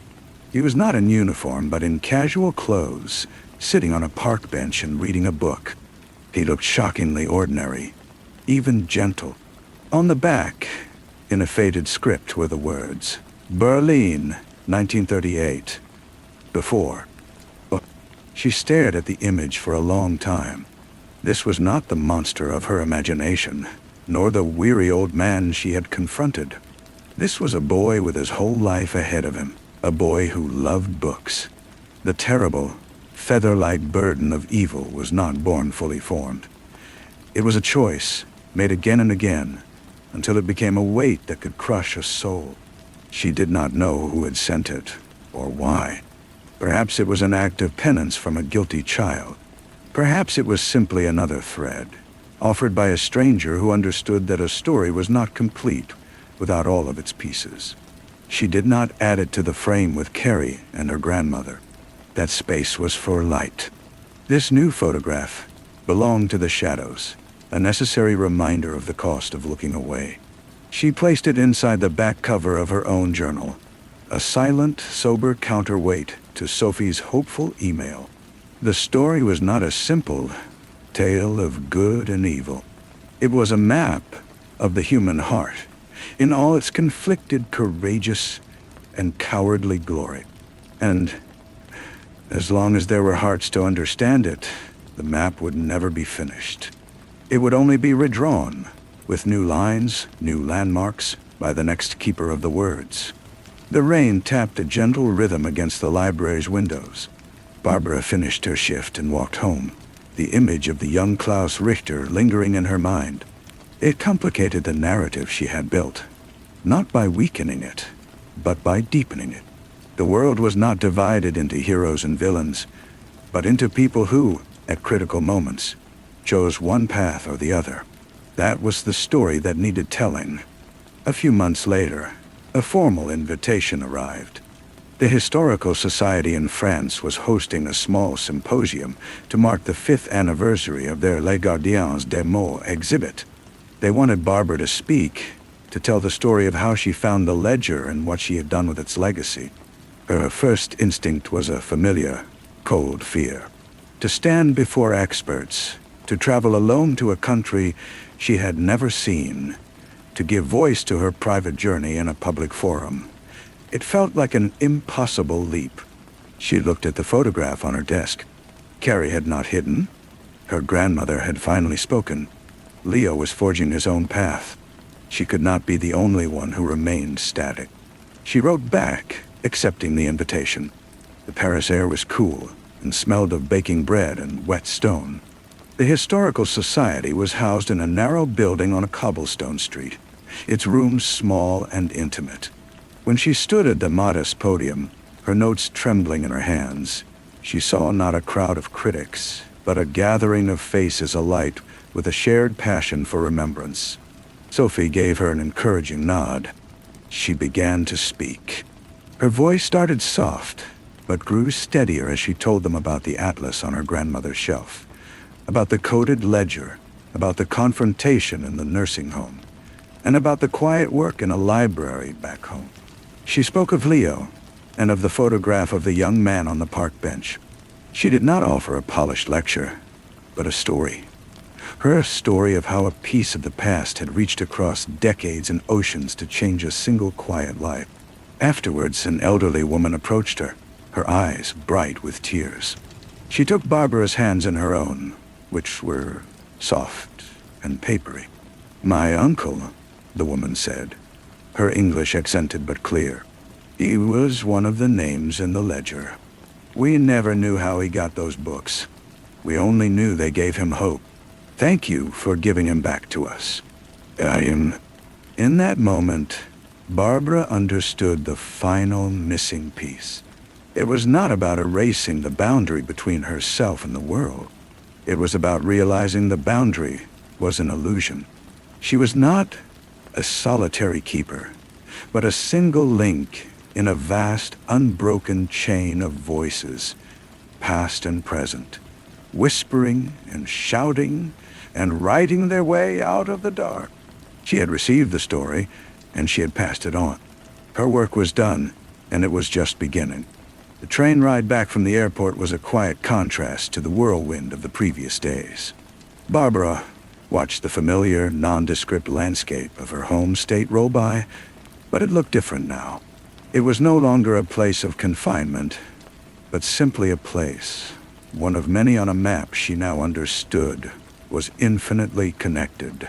He was not in uniform, but in casual clothes, sitting on a park bench and reading a book. He looked shockingly ordinary, even gentle. On the back, in a faded script, were the words, "Berlin, 1938. Before." She stared at the image for a long time. This was not the monster of her imagination, nor the weary old man she had confronted. This was a boy with his whole life ahead of him, a boy who loved books. The terrible, feather-light burden of evil was not born fully formed. It was a choice, made again and again, until it became a weight that could crush a soul. She did not know who had sent it, or why. Perhaps it was an act of penance from a guilty child. Perhaps it was simply another thread, offered by a stranger who understood that a story was not complete without all of its pieces. She did not add it to the frame with Carrie and her grandmother. That space was for light. This new photograph belonged to the shadows, a necessary reminder of the cost of looking away. She placed it inside the back cover of her own journal, a silent, sober counterweight to Sophie's hopeful email. The story was not a simple tale of good and evil. It was a map of the human heart, in all its conflicted, courageous, and cowardly glory. And as long as there were hearts to understand it, the map would never be finished. It would only be redrawn, with new lines, new landmarks, by the next keeper of the words. The rain tapped a gentle rhythm against the library's windows. Barbara finished her shift and walked home, the image of the young Klaus Richter lingering in her mind. It complicated the narrative she had built, not by weakening it, but by deepening it. The world was not divided into heroes and villains, but into people who, at critical moments, chose one path or the other. That was the story that needed telling. A few months later, a formal invitation arrived. The Historical Society in France was hosting a small symposium to mark the 5th anniversary of their Les Gardiens des Mots exhibit. They wanted Barbara to speak, to tell the story of how she found the ledger and what she had done with its legacy. Her first instinct was a familiar, cold fear. To stand before experts, to travel alone to a country she had never seen, to give voice to her private journey in a public forum. It felt like an impossible leap. She looked at the photograph on her desk. Carrie had not hidden. Her grandmother had finally spoken. Leo was forging his own path. She could not be the only one who remained static. She wrote back, accepting the invitation. The Paris air was cool and smelled of baking bread and wet stone. The Historical Society was housed in a narrow building on a cobblestone street, its rooms small and intimate. When she stood at the modest podium, her notes trembling in her hands, she saw not a crowd of critics, but a gathering of faces alight with a shared passion for remembrance. Sophie gave her an encouraging nod. She began to speak. Her voice started soft, but grew steadier as she told them about the atlas on her grandmother's shelf, about the coded ledger, about the confrontation in the nursing home, and about the quiet work in a library back home. She spoke of Leo, and of the photograph of the young man on the park bench. She did not offer a polished lecture, but a story. Her story of how a piece of the past had reached across decades and oceans to change a single quiet life. Afterwards, an elderly woman approached her, her eyes bright with tears. She took Barbara's hands in her own, which were soft and papery. "My uncle," the woman said, her English accented but clear. "He was one of the names in the ledger. We never knew how he got those books. We only knew they gave him hope. Thank you for giving him back to us." In that moment, Barbara understood the final missing piece. It was not about erasing the boundary between herself and the world. It was about realizing the boundary was an illusion. She was not a solitary keeper, but a single link in a vast, unbroken chain of voices, past and present, whispering and shouting and writing their way out of the dark. She had received the story, and she had passed it on. Her work was done, and it was just beginning. The train ride back from the airport was a quiet contrast to the whirlwind of the previous days. Barbara watched the familiar, nondescript landscape of her home state roll by, but it looked different now. It was no longer a place of confinement, but simply a place, one of many on a map she now understood was infinitely connected.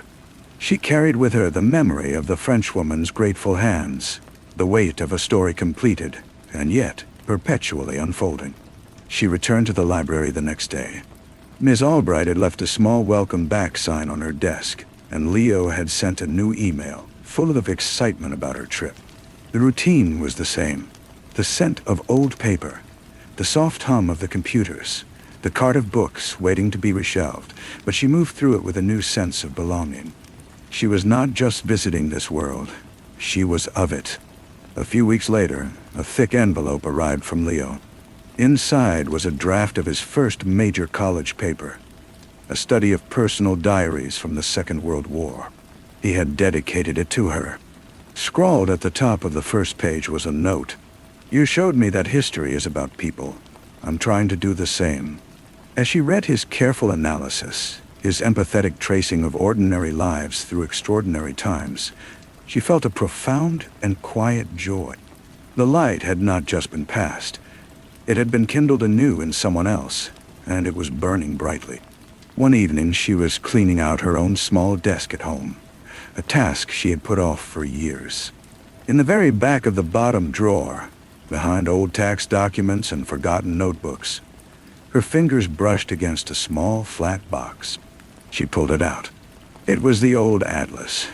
She carried with her the memory of the Frenchwoman's grateful hands, the weight of a story completed, and yet perpetually unfolding. She returned to the library the next day. Ms. Albright had left a small welcome back sign on her desk, and Leo had sent a new email, full of excitement about her trip. The routine was the same. The scent of old paper, the soft hum of the computers, the cart of books waiting to be reshelved, but she moved through it with a new sense of belonging. She was not just visiting this world, she was of it. A few weeks later, a thick envelope arrived from Leo. Inside was a draft of his first major college paper, a study of personal diaries from the Second World War. He had dedicated it to her. Scrawled at the top of the first page was a note. "You showed me that history is about people. I'm trying to do the same." As she read his careful analysis, his empathetic tracing of ordinary lives through extraordinary times, she felt a profound and quiet joy. The light had not just been passed. It had been kindled anew in someone else, and it was burning brightly. One evening she was cleaning out her own small desk at home, a task she had put off for years. In the very back of the bottom drawer, behind old tax documents and forgotten notebooks, her fingers brushed against a small, flat box. She pulled it out. It was the old atlas,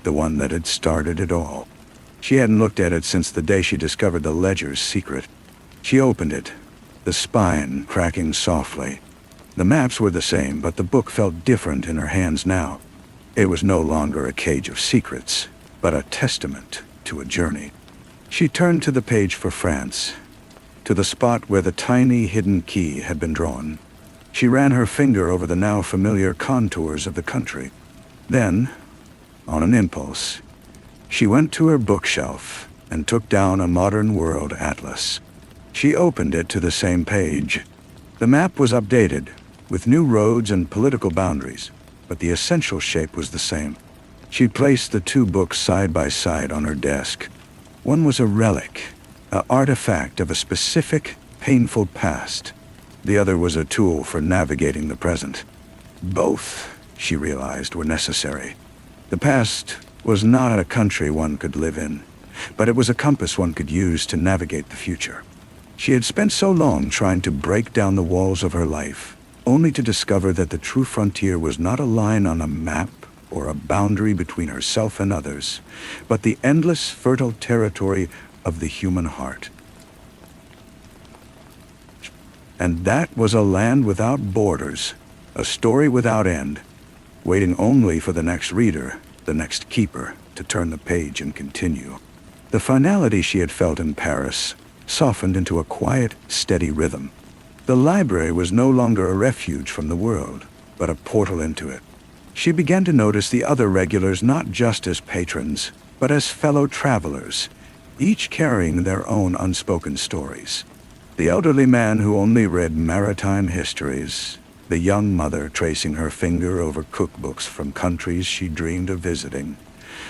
the one that had started it all. She hadn't looked at it since the day she discovered the ledger's secret. She opened it, the spine cracking softly. The maps were the same, but the book felt different in her hands now. It was no longer a cage of secrets, but a testament to a journey. She turned to the page for France, to the spot where the tiny hidden key had been drawn. She ran her finger over the now familiar contours of the country. Then, on an impulse, she went to her bookshelf and took down a modern world atlas. She opened it to the same page. The map was updated, with new roads and political boundaries, but the essential shape was the same. She placed the two books side by side on her desk. One was a relic, an artifact of a specific, painful past. The other was a tool for navigating the present. Both, she realized, were necessary. The past was not a country one could live in, but it was a compass one could use to navigate the future. She had spent so long trying to break down the walls of her life, only to discover that the true frontier was not a line on a map or a boundary between herself and others, but the endless, fertile territory of the human heart. And that was a land without borders, a story without end, waiting only for the next reader, the next keeper, to turn the page and continue. The finality she had felt in Paris softened into a quiet, steady rhythm. The library was no longer a refuge from the world, but a portal into it. She began to notice the other regulars not just as patrons, but as fellow travelers, each carrying their own unspoken stories. The elderly man who only read maritime histories, the young mother tracing her finger over cookbooks from countries she dreamed of visiting,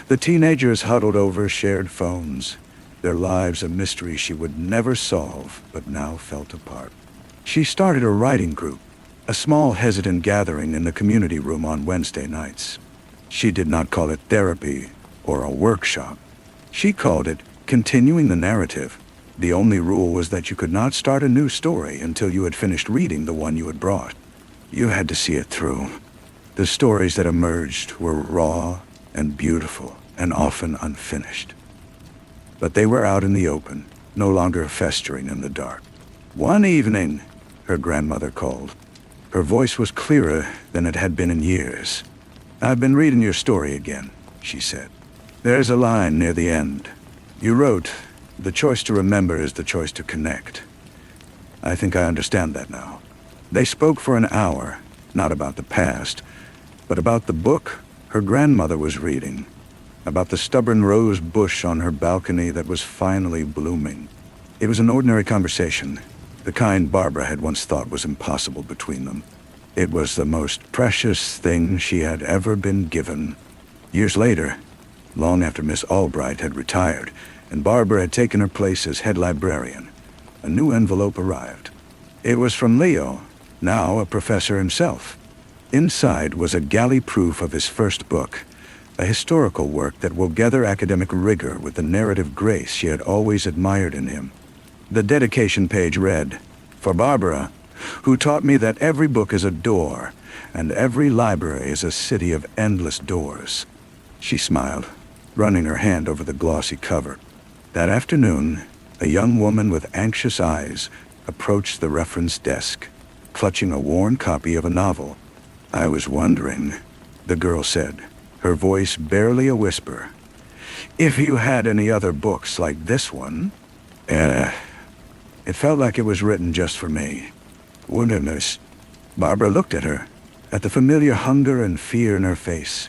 the teenagers huddled over shared phones, their lives a mystery she would never solve but now felt a part. She started a writing group, a small hesitant gathering in the community room on Wednesday nights. She did not call it therapy or a workshop. She called it continuing the narrative. The only rule was that you could not start a new story until you had finished reading the one you had brought. You had to see it through. The stories that emerged were raw and beautiful and often unfinished. But they were out in the open, no longer festering in the dark. One evening, her grandmother called. Her voice was clearer than it had been in years. "I've been reading your story again," she said. "There's a line near the end. You wrote, 'The choice to remember is the choice to connect.' I think I understand that now." They spoke for an hour, not about the past, but about the book her grandmother was reading, about the stubborn rose bush on her balcony that was finally blooming. It was an ordinary conversation, the kind Barbara had once thought was impossible between them. It was the most precious thing she had ever been given. Years later, long after Miss Albright had retired, and Barbara had taken her place as head librarian, a new envelope arrived. It was from Leo, now a professor himself. Inside was a galley proof of his first book, a historical work that will gather academic rigor with the narrative grace she had always admired in him. The dedication page read, "For Barbara, who taught me that every book is a door, and every library is a city of endless doors." She smiled, running her hand over the glossy cover. That afternoon, a young woman with anxious eyes approached the reference desk, clutching a worn copy of a novel. "I was wondering," the girl said, her voice barely a whisper, "if you had any other books like this one." It felt like it was written just for me. Wilderness. Barbara looked at her, at the familiar hunger and fear in her face,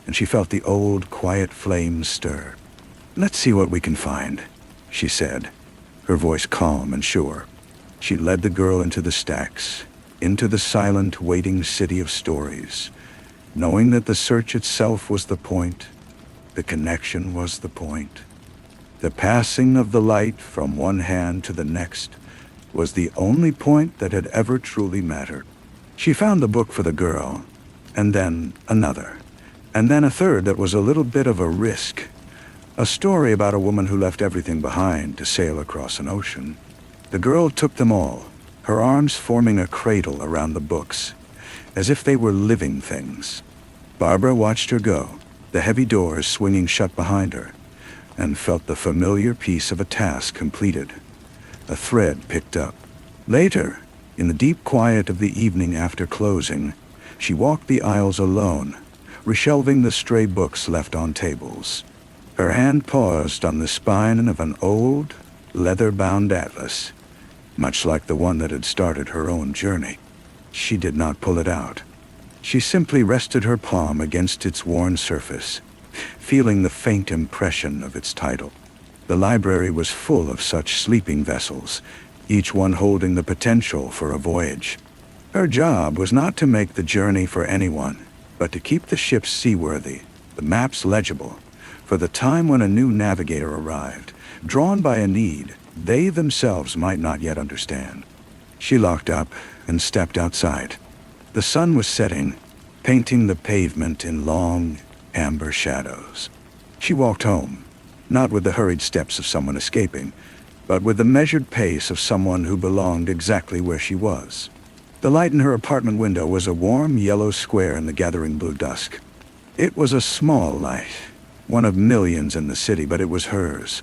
and she felt the old, quiet flames stir. "Let's see what we can find," she said, her voice calm and sure. She led the girl into the stacks, into the silent, waiting city of stories, knowing that the search itself was the point, the connection was the point. The passing of the light from one hand to the next was the only point that had ever truly mattered. She found the book for the girl, and then another, and then a third that was a little bit of a risk. A story about a woman who left everything behind to sail across an ocean. The girl took them all, her arms forming a cradle around the books, as if they were living things. Barbara watched her go, the heavy doors swinging shut behind her, and felt the familiar piece of a task completed, a thread picked up. Later, in the deep quiet of the evening after closing, she walked the aisles alone, reshelving the stray books left on tables. Her hand paused on the spine of an old, leather-bound atlas, much like the one that had started her own journey. She did not pull it out. She simply rested her palm against its worn surface, feeling the faint impression of its title. The library was full of such sleeping vessels, each one holding the potential for a voyage. Her job was not to make the journey for anyone, but to keep the ships seaworthy, the maps legible, for the time when a new navigator arrived, drawn by a need they themselves might not yet understand. She locked up and stepped outside. The sun was setting, painting the pavement in long, amber shadows. She walked home, not with the hurried steps of someone escaping, but with the measured pace of someone who belonged exactly where she was. The light in her apartment window was a warm yellow square in the gathering blue dusk. It was a small light, one of millions in the city, but it was hers.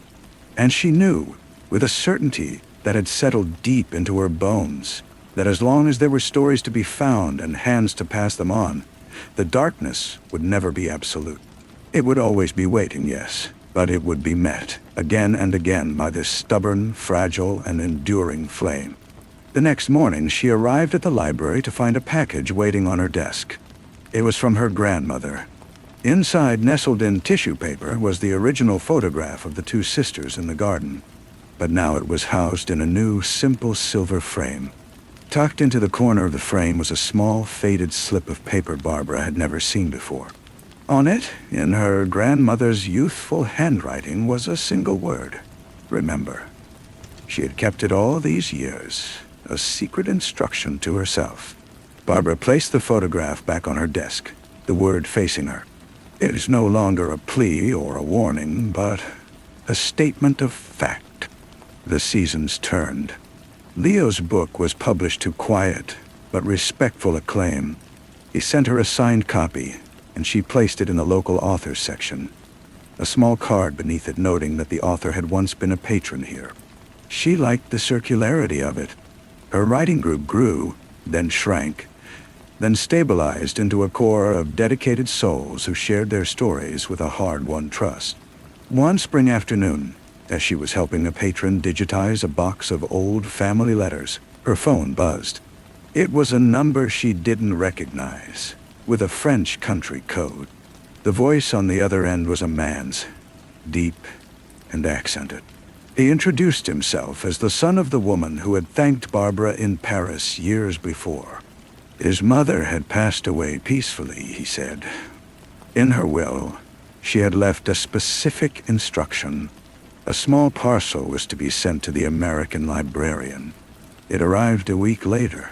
And she knew, with a certainty that had settled deep into her bones, that as long as there were stories to be found and hands to pass them on, the darkness would never be absolute. It would always be waiting, yes, but it would be met, again and again, by this stubborn, fragile, and enduring flame. The next morning, she arrived at the library to find a package waiting on her desk. It was from her grandmother, Inside, nestled in tissue paper, was the original photograph of the two sisters in the garden, but now it was housed in a new, simple silver frame. Tucked into the corner of the frame was a small, faded slip of paper Barbara had never seen before. On it, in her grandmother's youthful handwriting, was a single word: remember. She had kept it all these years, a secret instruction to herself. Barbara placed the photograph back on her desk, the word facing her. It is no longer a plea or a warning, but a statement of fact. The seasons turned. Leo's book was published to quiet but respectful acclaim. He sent her a signed copy, and she placed it in the local authors section, a small card beneath it noting that the author had once been a patron here. She liked the circularity of it. Her writing group grew, then shrank, then stabilized into a core of dedicated souls who shared their stories with a hard-won trust. One spring afternoon, as she was helping a patron digitize a box of old family letters, her phone buzzed. It was a number she didn't recognize, with a French country code. The voice on the other end was a man's, deep and accented. He introduced himself as the son of the woman who had thanked Barbara in Paris years before. His mother had passed away peacefully, he said. In her will, she had left a specific instruction. A small parcel was to be sent to the American librarian. It arrived a week later.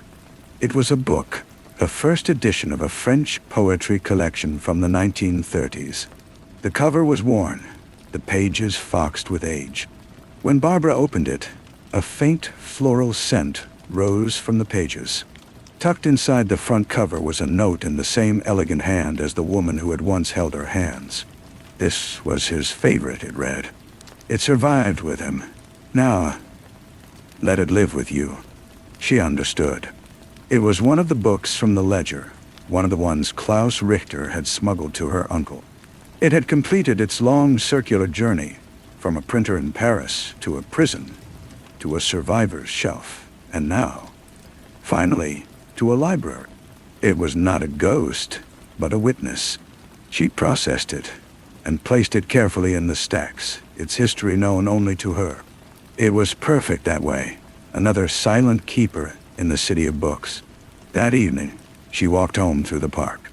It was a book, a first edition of a French poetry collection from the 1930s. The cover was worn, the pages foxed with age. When Barbara opened it, a faint floral scent rose from the pages. Tucked inside the front cover was a note in the same elegant hand as the woman who had once held her hands. This was his favorite, it read. It survived with him. Now, let it live with you. She understood. It was one of the books from the ledger, one of the ones Klaus Richter had smuggled to her uncle. It had completed its long circular journey, from a printer in Paris to a prison, to a survivor's shelf, and now, finally, to a library. It was not a ghost, but a witness. She processed it and placed it carefully in the stacks, its history known only to her. It was perfect that way, another silent keeper in the city of books. That evening, she walked home through the park.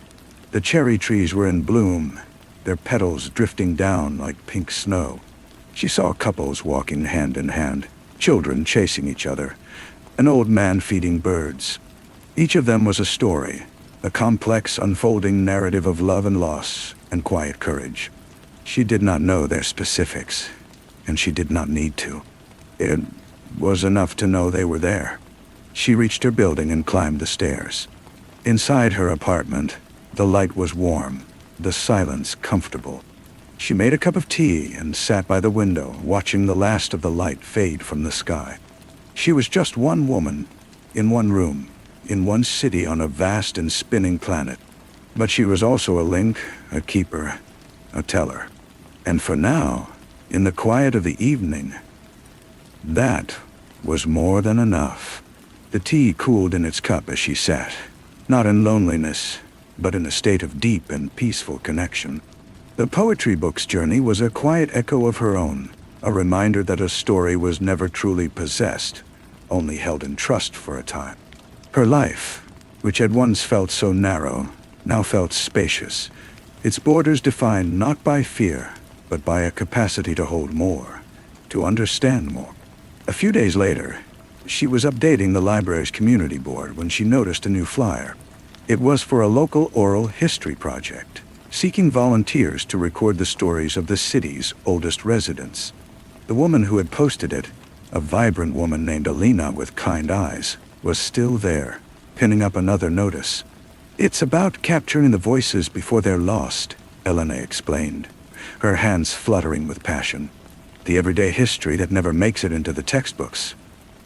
The cherry trees were in bloom, their petals drifting down like pink snow. She saw couples walking hand in hand, children chasing each other, an old man feeding birds. Each of them was a story, a complex unfolding narrative of love and loss and quiet courage. She did not know their specifics, and she did not need to. It was enough to know they were there. She reached her building and climbed the stairs. Inside her apartment, the light was warm, the silence comfortable. She made a cup of tea and sat by the window, watching the last of the light fade from the sky. She was just one woman, in one room, in one city on a vast and spinning planet. But she was also a link, a keeper, a teller. And for now, in the quiet of the evening, that was more than enough. The tea cooled in its cup as she sat, not in loneliness, but in a state of deep and peaceful connection. The poetry book's journey was a quiet echo of her own, a reminder that a story was never truly possessed, only held in trust for a time. Her life, which had once felt so narrow, now felt spacious, its borders defined not by fear, but by a capacity to hold more, to understand more. A few days later, she was updating the library's community board when she noticed a new flyer. It was for a local oral history project, seeking volunteers to record the stories of the city's oldest residents. The woman who had posted it, a vibrant woman named Alina with kind eyes, was still there, pinning up another notice. "It's about capturing the voices before they're lost," Elena explained, her hands fluttering with passion. The everyday history that never makes it into the textbooks.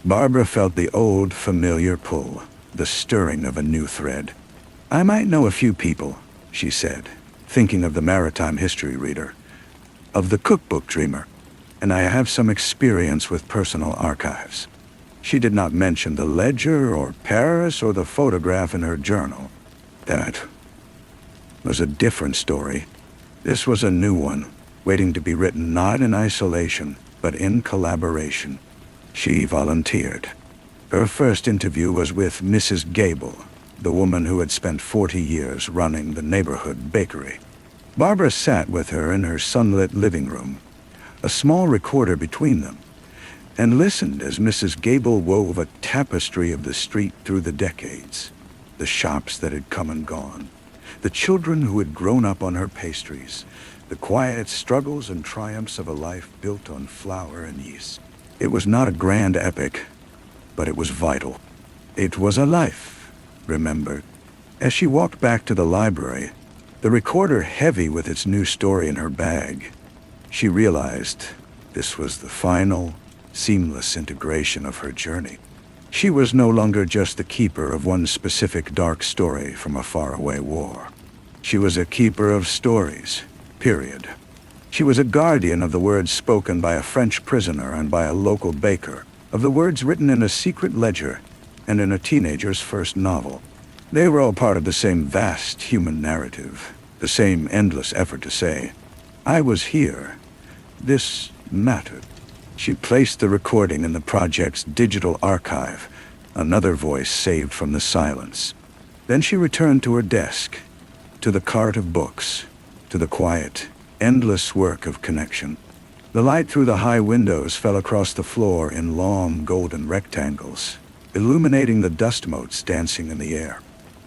Barbara felt the old, familiar pull, the stirring of a new thread. "I might know a few people," she said, thinking of the maritime history reader, of the cookbook dreamer, "and I have some experience with personal archives." She did not mention the ledger or Paris or the photograph in her journal. That was a different story. This was a new one, waiting to be written not in isolation, but in collaboration. She volunteered. Her first interview was with Mrs. Gable, the woman who had spent 40 years running the neighborhood bakery. Barbara sat with her in her sunlit living room, a small recorder between them, and listened as Mrs. Gable wove a tapestry of the street through the decades, the shops that had come and gone, the children who had grown up on her pastries, the quiet struggles and triumphs of a life built on flour and yeast. It was not a grand epic, but it was vital. It was a life, remembered. As she walked back to the library, the recorder heavy with its new story in her bag, she realized this was the final, seamless integration of her journey. She was no longer just the keeper of one specific dark story from a faraway war. She was a keeper of stories, period. She was a guardian of the words spoken by a French prisoner and by a local baker, of the words written in a secret ledger and in a teenager's first novel. They were all part of the same vast human narrative, the same endless effort to say, I was here. This mattered. She placed the recording in the project's digital archive, another voice saved from the silence. Then she returned to her desk, to the cart of books, to the quiet, endless work of connection. The light through the high windows fell across the floor in long golden rectangles, illuminating the dust motes dancing in the air.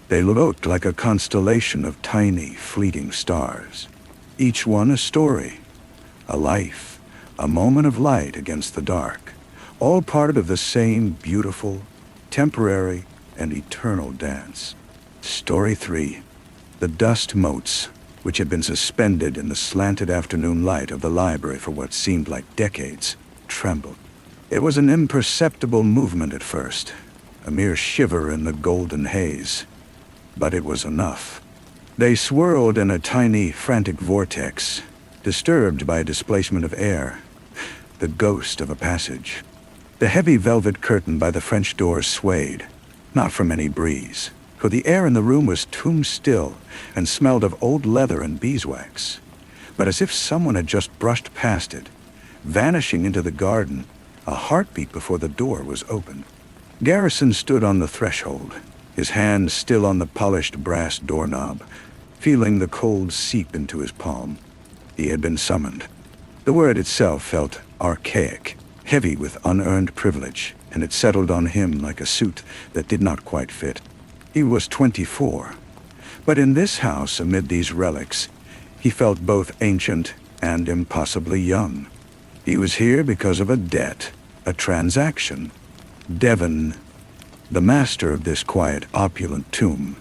They looked like a constellation of tiny, fleeting stars, each one a story, a life, a moment of light against the dark, all part of the same beautiful, temporary, and eternal dance. Story 3. The dust motes, which had been suspended in the slanted afternoon light of the library for what seemed like decades, trembled. It was an imperceptible movement at first, a mere shiver in the golden haze. But it was enough. They swirled in a tiny, frantic vortex, disturbed by a displacement of air, the ghost of a passage. The heavy velvet curtain by the French doors swayed, not from any breeze, for the air in the room was tomb still and smelled of old leather and beeswax, but as if someone had just brushed past it, vanishing into the garden, a heartbeat before the door was opened. Garrison stood on the threshold, his hand still on the polished brass doorknob, feeling the cold seep into his palm. He had been summoned. The word itself felt archaic, heavy with unearned privilege, and it settled on him like a suit that did not quite fit. He was 24, but in this house amid these relics, he felt both ancient and impossibly young. He was here because of a debt, a transaction. Devon, the master of this quiet, opulent tomb,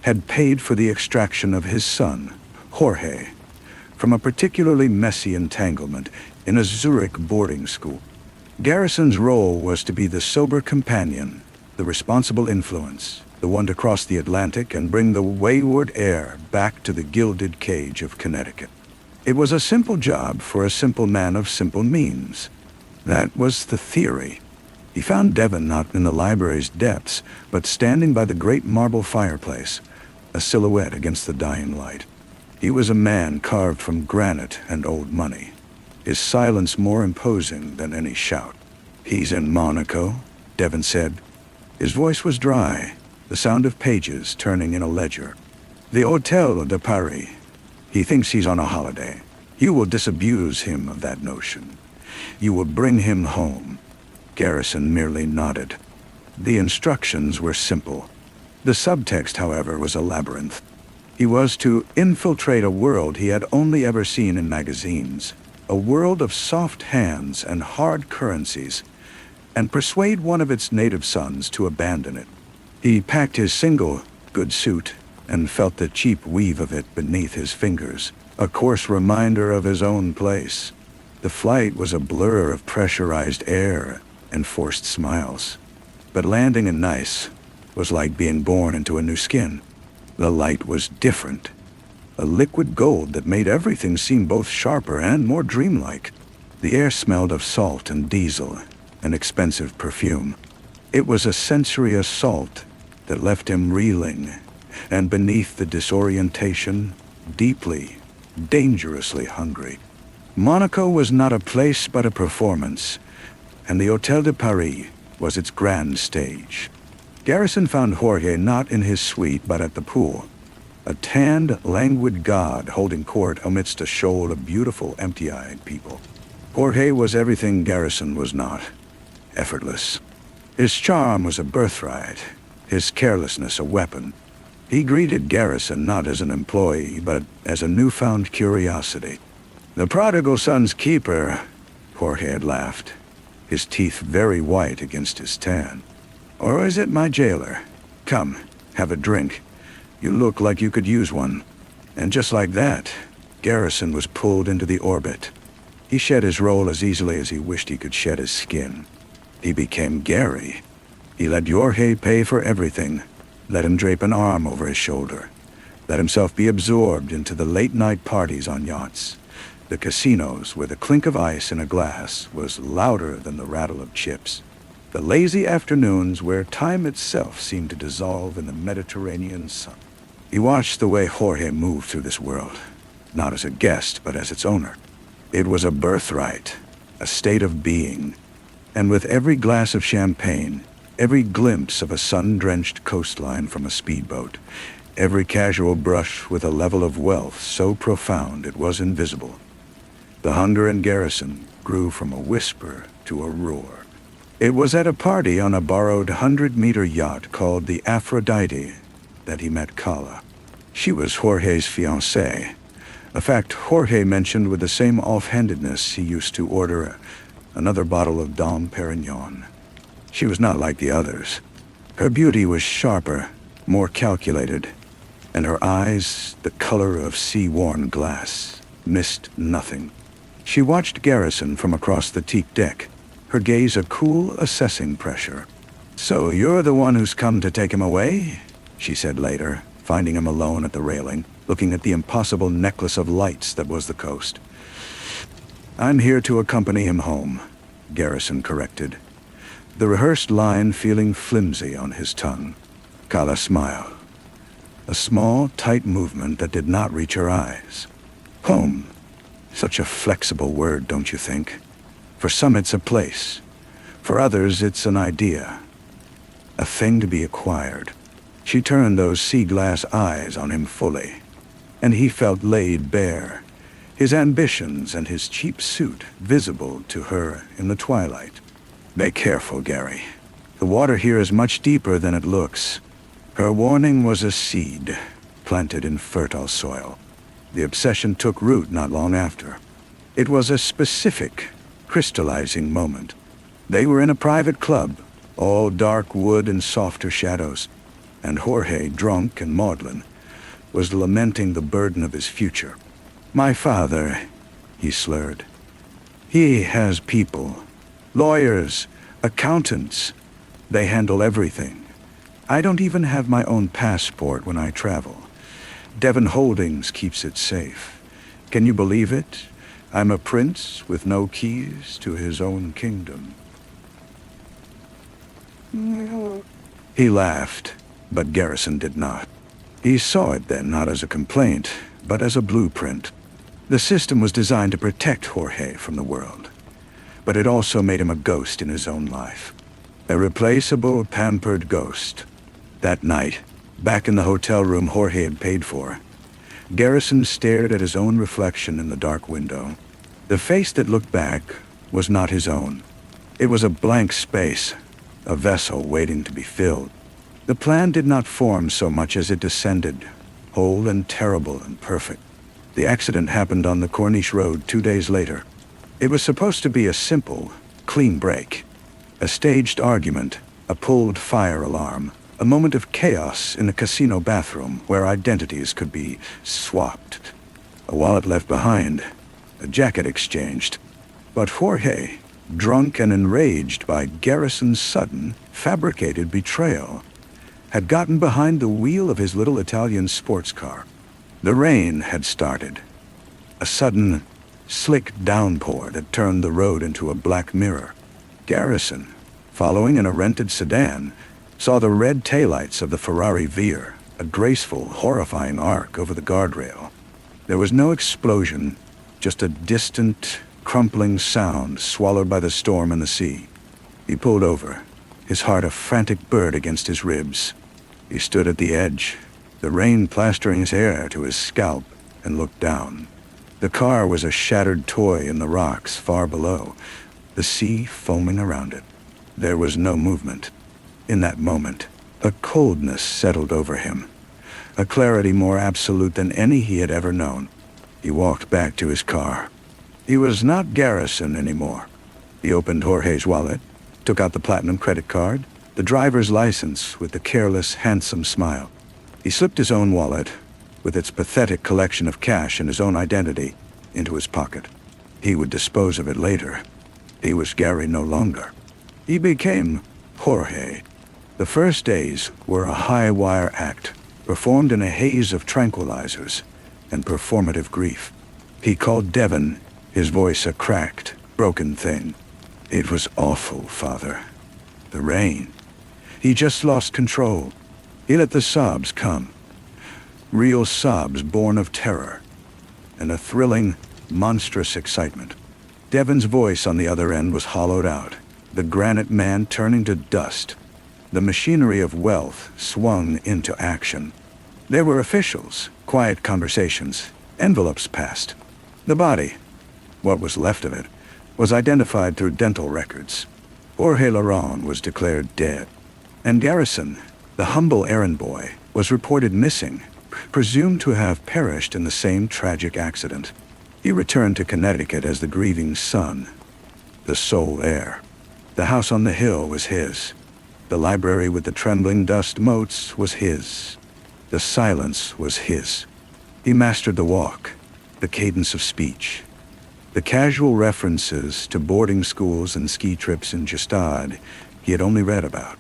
had paid for the extraction of his son, Jorge, from a particularly messy entanglement in a Zurich boarding school. Garrison's role was to be the sober companion, the responsible influence, the one to cross the Atlantic and bring the wayward heir back to the gilded cage of Connecticut. It was a simple job for a simple man of simple means. That was the theory. He found Devon not in the library's depths, but standing by the great marble fireplace, a silhouette against the dying light. He was a man carved from granite and old money, his silence more imposing than any shout. He's in Monaco, Devon said. His voice was dry, the sound of pages turning in a ledger. The Hôtel de Paris. He thinks he's on a holiday. You will disabuse him of that notion. You will bring him home. Garrison merely nodded. The instructions were simple. The subtext, however, was a labyrinth. He was to infiltrate a world he had only ever seen in magazines, a world of soft hands and hard currencies, and persuade one of its native sons to abandon it. He packed his single, good suit and felt the cheap weave of it beneath his fingers, a coarse reminder of his own place. The flight was a blur of pressurized air and forced smiles. But landing in Nice was like being born into a new skin. The light was different, a liquid gold that made everything seem both sharper and more dreamlike. The air smelled of salt and diesel, an expensive perfume. It was a sensory assault that left him reeling, and beneath the disorientation, deeply, dangerously hungry. Monaco was not a place but a performance, and the Hôtel de Paris was its grand stage. Garrison found Jorge not in his suite but at the pool, a tanned, languid god holding court amidst a shoal of beautiful, empty-eyed people. Jorge was everything Garrison was not: effortless. His charm was a birthright, his carelessness a weapon. He greeted Garrison not as an employee, but as a newfound curiosity. "The prodigal son's keeper," Jorge had laughed, his teeth very white against his tan. "Or is it my jailer? Come, have a drink. You look like you could use one." And just like that, Garrison was pulled into the orbit. He shed his role as easily as he wished he could shed his skin. He became Gary. He let Jorge pay for everything, let him drape an arm over his shoulder, let himself be absorbed into the late-night parties on yachts, the casinos where the clink of ice in a glass was louder than the rattle of chips, the lazy afternoons where time itself seemed to dissolve in the Mediterranean sun. He watched the way Jorge moved through this world, not as a guest but as its owner. It was a birthright, a state of being, and with every glass of champagne, every glimpse of a sun-drenched coastline from a speedboat, every casual brush with a level of wealth so profound it was invisible, the hunger in Garrison grew from a whisper to a roar. It was at a party on a borrowed 100-meter yacht called the Aphrodite that he met Kala. She was Jorge's fiancée, a fact Jorge mentioned with the same offhandedness he used to order another bottle of Dom Perignon. She was not like the others. Her beauty was sharper, more calculated, and her eyes, the color of sea-worn glass, missed nothing. She watched Garrison from across the teak deck, her gaze a cool, assessing pressure. "So you're the one who's come to take him away?" she said later, finding him alone at the railing, looking at the impossible necklace of lights that was the coast. "I'm here to accompany him home," Garrison corrected, the rehearsed line feeling flimsy on his tongue. Kala smiled, a small, tight movement that did not reach her eyes. Home. Such a flexible word, don't you think? For some it's a place. For others it's an idea. A thing to be acquired. She turned those sea-glass eyes on him fully, and he felt laid bare, his ambitions and his cheap suit visible to her in the twilight. "Be careful, Gary. The water here is much deeper than it looks." Her warning was a seed, planted in fertile soil. The obsession took root not long after. It was a specific, crystallizing moment. They were in a private club, all dark wood and softer shadows, and Jorge, drunk and maudlin, was lamenting the burden of his future. "My father," he slurred. "He has people, lawyers, accountants. They handle everything. I don't even have my own passport when I travel. Devon Holdings keeps it safe. Can you believe it? I'm a prince with no keys to his own kingdom." He laughed, but Garrison did not. He saw it then not as a complaint, but as a blueprint. The system was designed to protect Jorge from the world, but it also made him a ghost in his own life. A replaceable, pampered ghost. That night, back in the hotel room Jorge had paid for, Garrison stared at his own reflection in the dark window. The face that looked back was not his own. It was a blank space, a vessel waiting to be filled. The plan did not form so much as it descended, whole and terrible and perfect. The accident happened on the Corniche Road 2 days later. It was supposed to be a simple, clean break. A staged argument, a pulled fire alarm, a moment of chaos in a casino bathroom where identities could be swapped. A wallet left behind, a jacket exchanged. But Jorge, drunk and enraged by Garrison's sudden, fabricated betrayal, had gotten behind the wheel of his little Italian sports car. The rain had started. A sudden, slick downpour that turned the road into a black mirror. Garrison, following in a rented sedan, saw the red taillights of the Ferrari veer, a graceful, horrifying arc over the guardrail. There was no explosion, just a distant, crumpling sound swallowed by the storm and the sea. He pulled over, his heart a frantic bird against his ribs. He stood at the edge, the rain plastering his hair to his scalp, and looked down. The car was a shattered toy in the rocks far below, the sea foaming around it. There was no movement. In that moment, a coldness settled over him, a clarity more absolute than any he had ever known. He walked back to his car. He was not Garrison anymore. He opened Jorge's wallet, took out the platinum credit card, the driver's license with the careless, handsome smile. He slipped his own wallet, with its pathetic collection of cash and his own identity, into his pocket. He would dispose of it later. He was Gary no longer. He became Jorge. The first days were a high-wire act, performed in a haze of tranquilizers and performative grief. He called Devon, his voice a cracked, broken thing. It was awful, Father. The rain. He just lost control. He let the sobs come. Real sobs born of terror and a thrilling, monstrous excitement. Devon's voice on the other end was hollowed out, the granite man turning to dust. The machinery of wealth swung into action. There were officials, quiet conversations, envelopes passed. The body, what was left of it, was identified through dental records. Jorge Laron was declared dead, and Garrison, the humble errand boy, was reported missing, presumed to have perished in the same tragic accident. He returned to Connecticut as the grieving son, the sole heir. The house on the hill was his. The library with the trembling dust motes was his. The silence was his. He mastered the walk, the cadence of speech, the casual references to boarding schools and ski trips in Gestad he had only read about.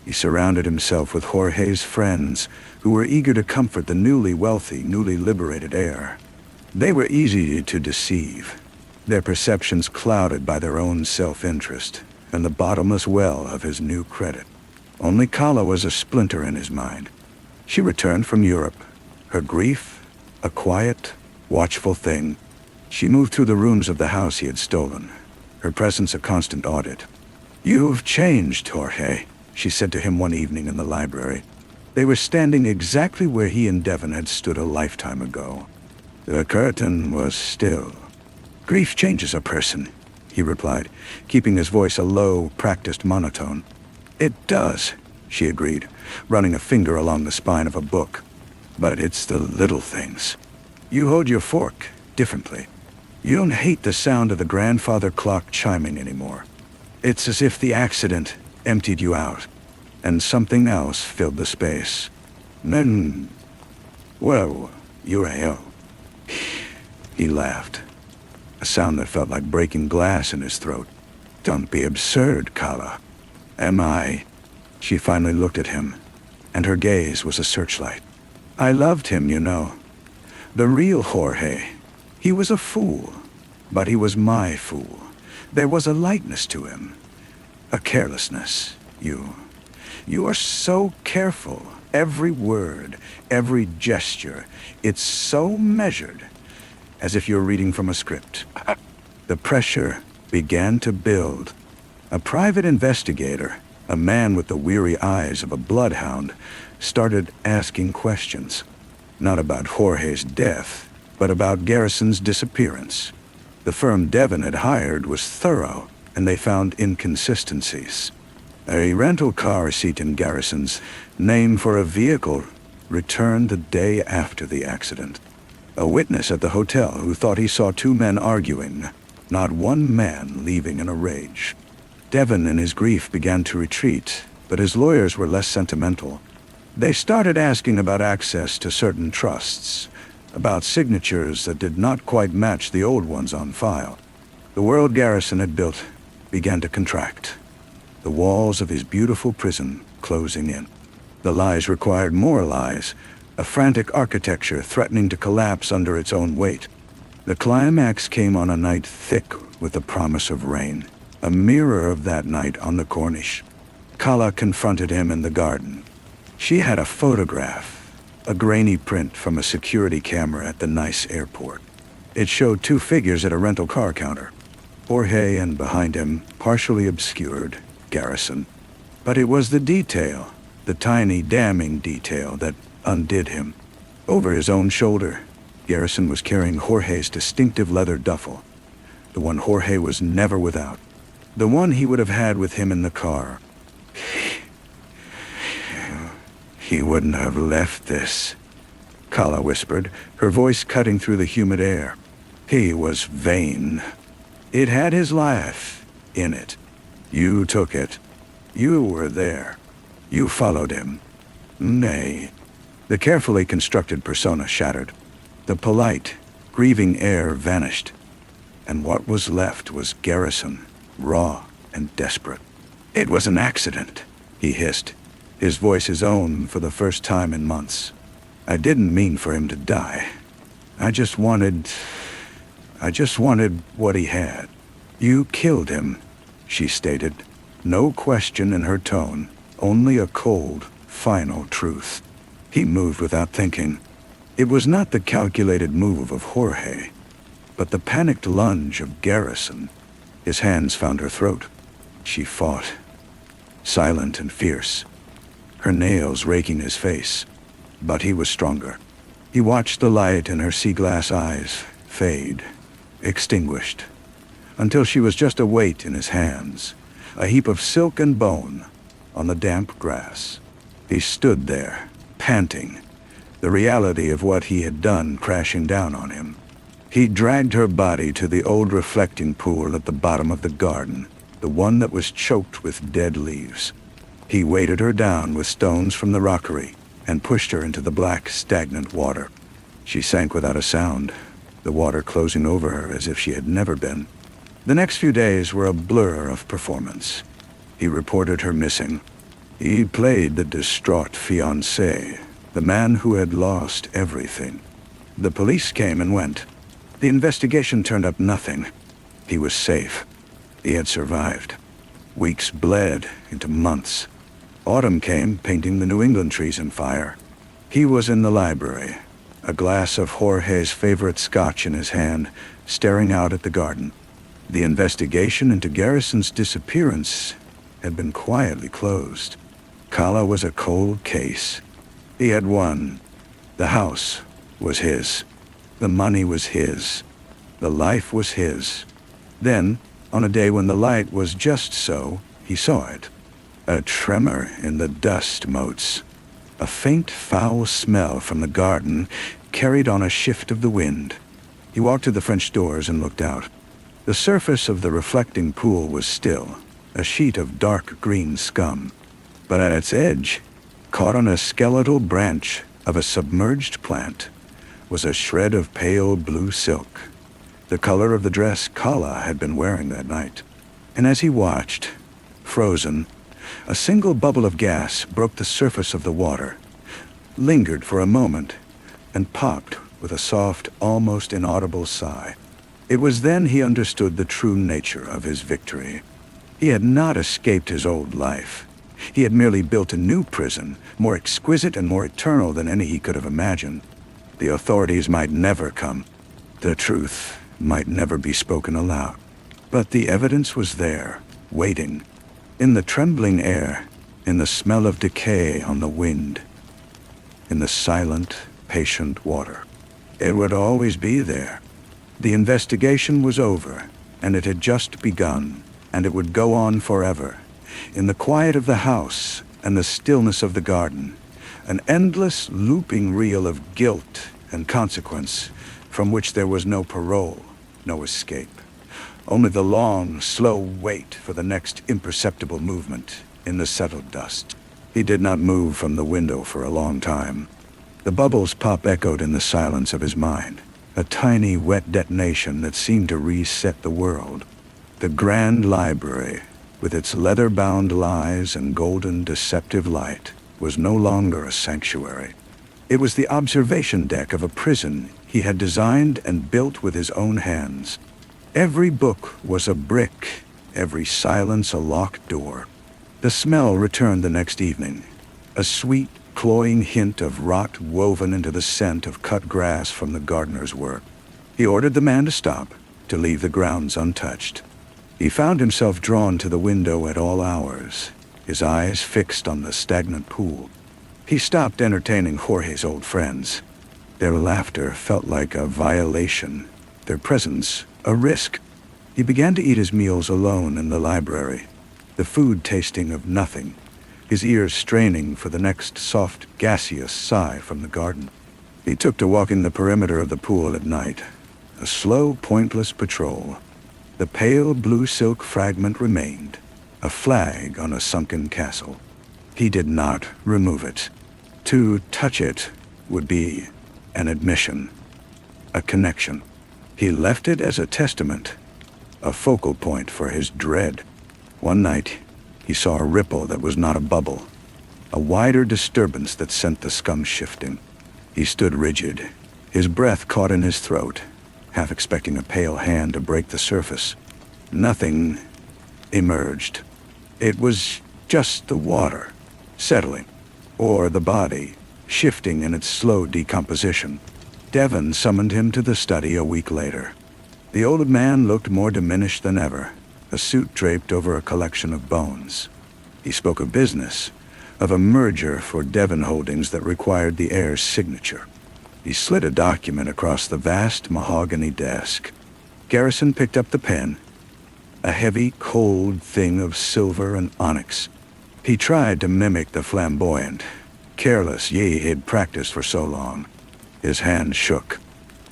He surrounded himself with Jorge's friends, who were eager to comfort the newly wealthy, newly liberated heir. They were easy to deceive, their perceptions clouded by their own self-interest and the bottomless well of his new credit. Only Kala was a splinter in his mind. She returned from Europe, her grief a quiet, watchful thing. She moved through the rooms of the house he had stolen, her presence a constant audit. "You've changed, Jorge," she said to him one evening in the library. They were standing exactly where he and Devon had stood a lifetime ago. The curtain was still. "Grief changes a person," he replied, keeping his voice a low, practiced monotone. "It does," she agreed, running a finger along the spine of a book. "But it's the little things. You hold your fork differently. You don't hate the sound of the grandfather clock chiming anymore. It's as if the accident emptied you out, and something else filled the space. Then, well, you're a..." He laughed, a sound that felt like breaking glass in his throat. "Don't be absurd, Kala." "Am I?" She finally looked at him, and her gaze was a searchlight. "I loved him, you know. The real Jorge. He was a fool, but he was my fool. There was a lightness to him, a carelessness. You are so careful. Every word, every gesture, it's so measured, as if you're reading from a script." The pressure began to build. A private investigator, a man with the weary eyes of a bloodhound, started asking questions. Not about Jorge's death, but about Garrison's disappearance. The firm Devon had hired was thorough, and they found inconsistencies. A rental car receipt in Garrison's name for a vehicle returned the day after the accident. A witness at the hotel who thought he saw two men arguing, not one man leaving in a rage. Devon in his grief began to retreat, but his lawyers were less sentimental. They started asking about access to certain trusts, about signatures that did not quite match the old ones on file. The world Garrison had built began to contract, the walls of his beautiful prison closing in. The lies required more lies, a frantic architecture threatening to collapse under its own weight. The climax came on a night thick with the promise of rain, a mirror of that night on the Corniche. Kala confronted him in the garden. She had a photograph, a grainy print from a security camera at the Nice airport. It showed two figures at a rental car counter. Jorge, and behind him, partially obscured, Garrison. But it was the detail, the tiny damning detail, that undid him. Over his own shoulder, Garrison was carrying Jorge's distinctive leather duffel, the one Jorge was never without, the one he would have had with him in the car. He wouldn't have left this, Kala whispered, her voice cutting through the humid air. He was vain. It had his life in it. You took it. You were there. You followed him. Nay. The carefully constructed persona shattered. The polite, grieving air vanished. And what was left was Garrison, raw and desperate. It was an accident, he hissed, his voice his own for the first time in months. I didn't mean for him to die. I just wanted what he had. You killed him, she stated. No question in her tone, only a cold, final truth. He moved without thinking. It was not the calculated move of Jorge, but the panicked lunge of Garrison. His hands found her throat. She fought, silent and fierce, her nails raking his face. But he was stronger. He watched the light in her sea-glass eyes fade, extinguished, until she was just a weight in his hands, a heap of silk and bone on the damp grass. He stood there, panting, the reality of what he had done crashing down on him. He dragged her body to the old reflecting pool at the bottom of the garden, the one that was choked with dead leaves. He weighted her down with stones from the rockery and pushed her into the black, stagnant water. She sank without a sound, the water closing over her as if she had never been. The next few days were a blur of performance. He reported her missing. He played the distraught fiancé, the man who had lost everything. The police came and went. The investigation turned up nothing. He was safe. He had survived. Weeks bled into months. Autumn came, painting the New England trees in fire. He was in the library, a glass of Jorge's favorite scotch in his hand, staring out at the garden. The investigation into Garrison's disappearance had been quietly closed. Kala was a cold case. He had won. The house was his. The money was his. The life was his. Then, on a day when the light was just so, he saw it. A tremor in the dust motes. A faint foul smell from the garden carried on a shift of the wind. He walked to the French doors and looked out. The surface of the reflecting pool was still, a sheet of dark green scum. But at its edge, caught on a skeletal branch of a submerged plant, was a shred of pale blue silk, the color of the dress Kala had been wearing that night. And as he watched, frozen, a single bubble of gas broke the surface of the water, lingered for a moment, and popped with a soft, almost inaudible sigh. It was then he understood the true nature of his victory. He had not escaped his old life. He had merely built a new prison, more exquisite and more eternal than any he could have imagined. The authorities might never come. The truth might never be spoken aloud. But the evidence was there, waiting, in the trembling air, in the smell of decay on the wind, in the silent, patient water. It would always be there. The investigation was over, and it had just begun, and it would go on forever. In the quiet of the house and the stillness of the garden, an endless looping reel of guilt and consequence from which there was no parole, no escape. Only the long, slow wait for the next imperceptible movement in the settled dust. He did not move from the window for a long time. The bubbles pop echoed in the silence of his mind, a tiny wet detonation that seemed to reset the world. The grand library, with its leather-bound lies and golden deceptive light, was no longer a sanctuary. It was the observation deck of a prison he had designed and built with his own hands. Every book was a brick, every silence a locked door. The smell returned the next evening, a sweet, cloying hint of rot woven into the scent of cut grass from the gardener's work. He ordered the man to stop, to leave the grounds untouched. He found himself drawn to the window at all hours, his eyes fixed on the stagnant pool. He stopped entertaining Jorge's old friends. Their laughter felt like a violation, their presence a risk. He began to eat his meals alone in the library, the food tasting of nothing, his ears straining for the next soft, gaseous sigh from the garden. He took to walking the perimeter of the pool at night, a slow, pointless patrol. The pale blue silk fragment remained, a flag on a sunken castle. He did not remove it. To touch it would be an admission, a connection. He left it as a testament, a focal point for his dread. One night, he saw a ripple that was not a bubble, a wider disturbance that sent the scum shifting. He stood rigid, his breath caught in his throat, half expecting a pale hand to break the surface. Nothing emerged. It was just the water, settling, or the body, shifting in its slow decomposition. Devon summoned him to the study a week later. The old man looked more diminished than ever, a suit draped over a collection of bones. He spoke of business, of a merger for Devon Holdings that required the heir's signature. He slid a document across the vast mahogany desk. Garrison picked up the pen, a heavy, cold thing of silver and onyx. He tried to mimic the flamboyant, careless ye he'd practiced for so long. His hand shook.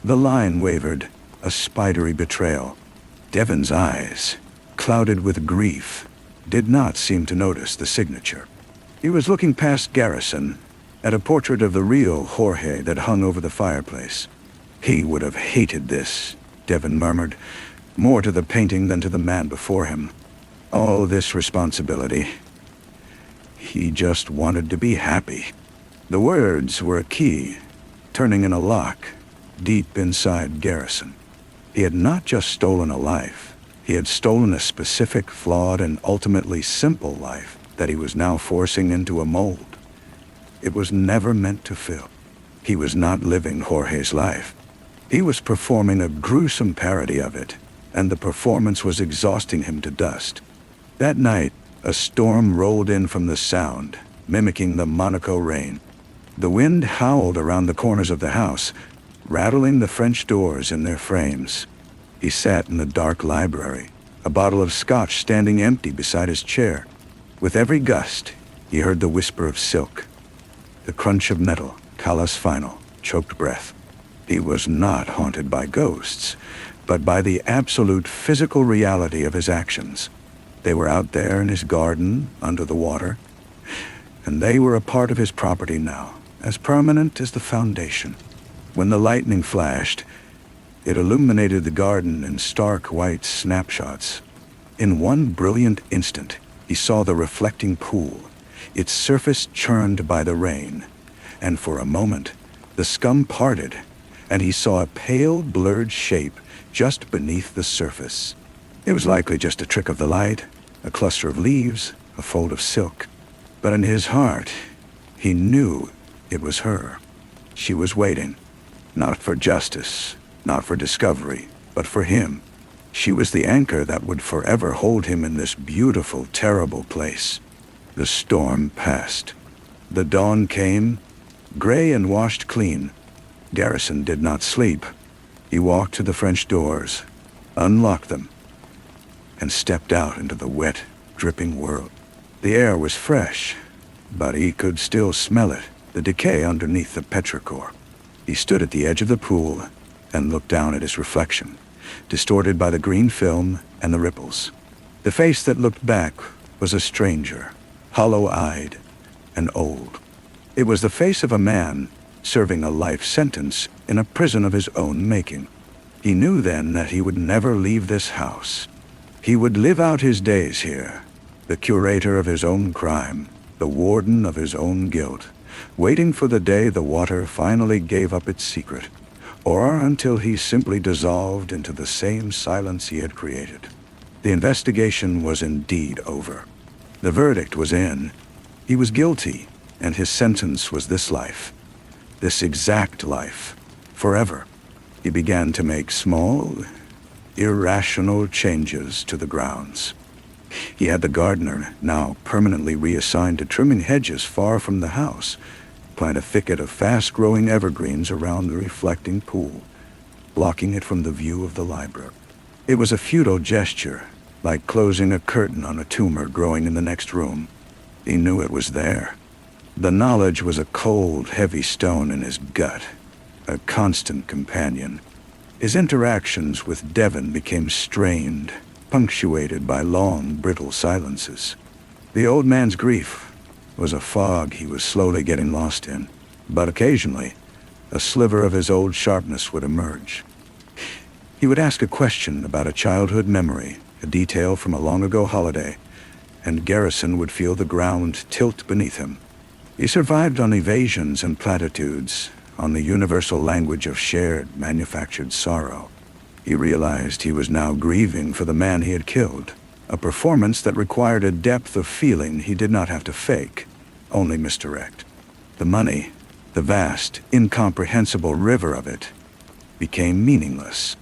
The line wavered, a spidery betrayal. Devon's eyes, clouded with grief, did not seem to notice the signature. He was looking past Garrison, at a portrait of the real Jorge that hung over the fireplace. He would have hated this, Devon murmured, more to the painting than to the man before him. All this responsibility. He just wanted to be happy. The words were a key, turning in a lock, deep inside Garrison. He had not just stolen a life. He had stolen a specific, flawed, and ultimately simple life that he was now forcing into a mold it was never meant to fill. He was not living Jorge's life. He was performing a gruesome parody of it, and the performance was exhausting him to dust. That night, a storm rolled in from the sound, mimicking the Monaco rain. The wind howled around the corners of the house, rattling the French doors in their frames. He sat in the dark library, a bottle of scotch standing empty beside his chair. With every gust, he heard the whisper of silk, the crunch of metal, callous final, choked breath. He was not haunted by ghosts, but by the absolute physical reality of his actions. They were out there in his garden, under the water, and they were a part of his property now, as permanent as the foundation. When the lightning flashed, it illuminated the garden in stark white snapshots. In one brilliant instant, he saw the reflecting pool, its surface churned by the rain, and for a moment, the scum parted, and he saw a pale, blurred shape just beneath the surface. It was likely just a trick of the light, a cluster of leaves, a fold of silk. But in his heart, he knew it was her. She was waiting, not for justice, not for discovery, but for him. She was the anchor that would forever hold him in this beautiful, terrible place. The storm passed. The dawn came, gray and washed clean. Garrison did not sleep. He walked to the French doors, unlocked them, and stepped out into the wet, dripping world. The air was fresh, but he could still smell it, the decay underneath the petrichor. He stood at the edge of the pool and looked down at his reflection, distorted by the green film and the ripples. The face that looked back was a stranger, hollow-eyed and old. It was the face of a man serving a life sentence in a prison of his own making. He knew then that he would never leave this house. He would live out his days here, the curator of his own crime, the warden of his own guilt, waiting for the day the water finally gave up its secret, or until he simply dissolved into the same silence he had created. The investigation was indeed over. The verdict was in. He was guilty, and his sentence was this life, this exact life, forever. He began to make small, irrational changes to the grounds. He had the gardener, now permanently reassigned to trimming hedges far from the house, plant a thicket of fast-growing evergreens around the reflecting pool, blocking it from the view of the library. It was a futile gesture, like closing a curtain on a tumor growing in the next room. He knew it was there. The knowledge was a cold, heavy stone in his gut, a constant companion. His interactions with Devon became strained, punctuated by long, brittle silences. The old man's grief was a fog he was slowly getting lost in, but occasionally, a sliver of his old sharpness would emerge. He would ask a question about a childhood memory, a detail from a long-ago holiday, and Garrison would feel the ground tilt beneath him. He survived on evasions and platitudes, on the universal language of shared, manufactured sorrow. He realized he was now grieving for the man he had killed, a performance that required a depth of feeling he did not have to fake, only misdirect. The money, the vast, incomprehensible river of it, became meaningless.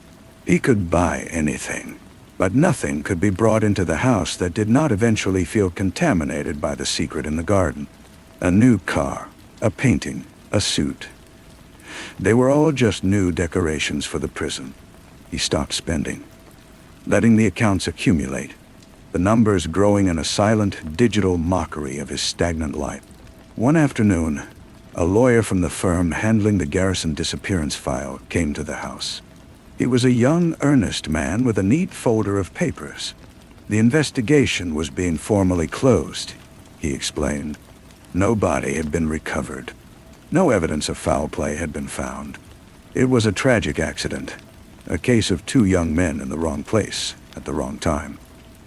He could buy anything, but nothing could be brought into the house that did not eventually feel contaminated by the secret in the garden. A new car, a painting, a suit. They were all just new decorations for the prison. He stopped spending, letting the accounts accumulate, the numbers growing in a silent, digital mockery of his stagnant life. One afternoon, a lawyer from the firm handling the Garrison disappearance file came to the house. He was a young, earnest man with a neat folder of papers. The investigation was being formally closed, he explained. No body had been recovered. No evidence of foul play had been found. It was a tragic accident, a case of two young men in the wrong place at the wrong time.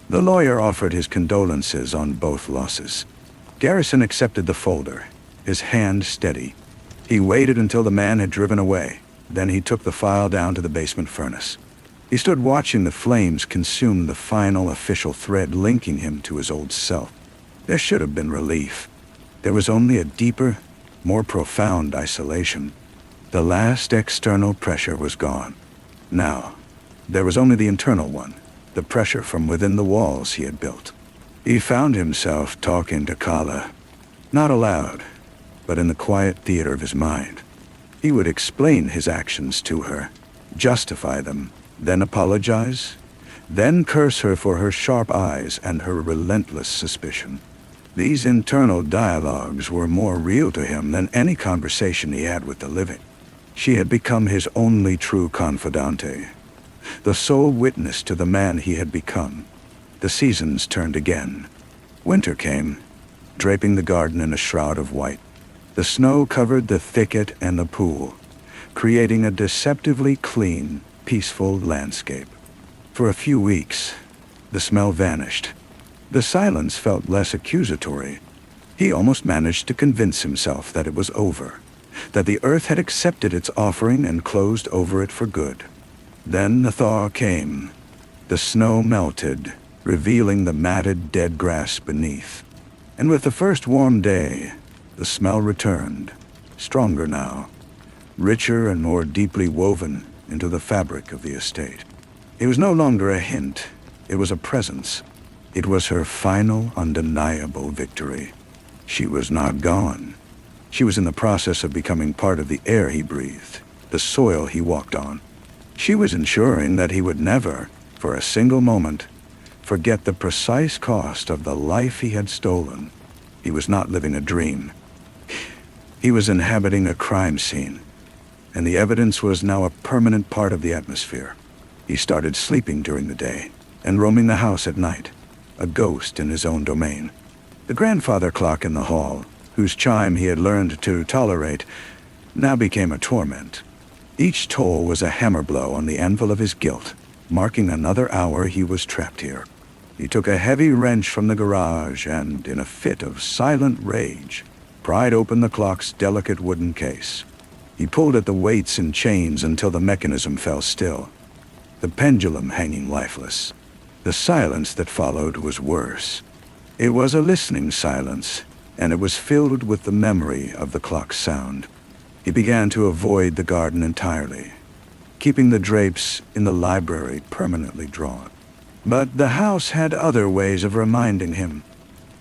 The lawyer offered his condolences on both losses. Garrison accepted the folder, his hand steady. He waited until the man had driven away. Then he took the file down to the basement furnace. He stood watching the flames consume the final official thread linking him to his old self. There should have been relief. There was only a deeper, more profound isolation. The last external pressure was gone. Now, there was only the internal one, the pressure from within the walls he had built. He found himself talking to Kala, not aloud, but in the quiet theater of his mind. He would explain his actions to her, justify them, then apologize, then curse her for her sharp eyes and her relentless suspicion. These internal dialogues were more real to him than any conversation he had with the living. She had become his only true confidante, the sole witness to the man he had become. The seasons turned again. Winter came, draping the garden in a shroud of white. The snow covered the thicket and the pool, creating a deceptively clean, peaceful landscape. For a few weeks, the smell vanished. The silence felt less accusatory. He almost managed to convince himself that it was over, that the earth had accepted its offering and closed over it for good. Then the thaw came. The snow melted, revealing the matted dead grass beneath. And with the first warm day, the smell returned, stronger now, richer and more deeply woven into the fabric of the estate. It was no longer a hint, it was a presence. It was her final, undeniable victory. She was not gone. She was in the process of becoming part of the air he breathed, the soil he walked on. She was ensuring that he would never, for a single moment, forget the precise cost of the life he had stolen. He was not living a dream. He was inhabiting a crime scene, and the evidence was now a permanent part of the atmosphere. He started sleeping during the day and roaming the house at night, a ghost in his own domain. The grandfather clock in the hall, whose chime he had learned to tolerate, now became a torment. Each toll was a hammer blow on the anvil of his guilt, marking another hour he was trapped here. He took a heavy wrench from the garage and, in a fit of silent rage, pried open the clock's delicate wooden case. He pulled at the weights and chains until the mechanism fell still, the pendulum hanging lifeless. The silence that followed was worse. It was a listening silence, and it was filled with the memory of the clock's sound. He began to avoid the garden entirely, keeping the drapes in the library permanently drawn. But the house had other ways of reminding him.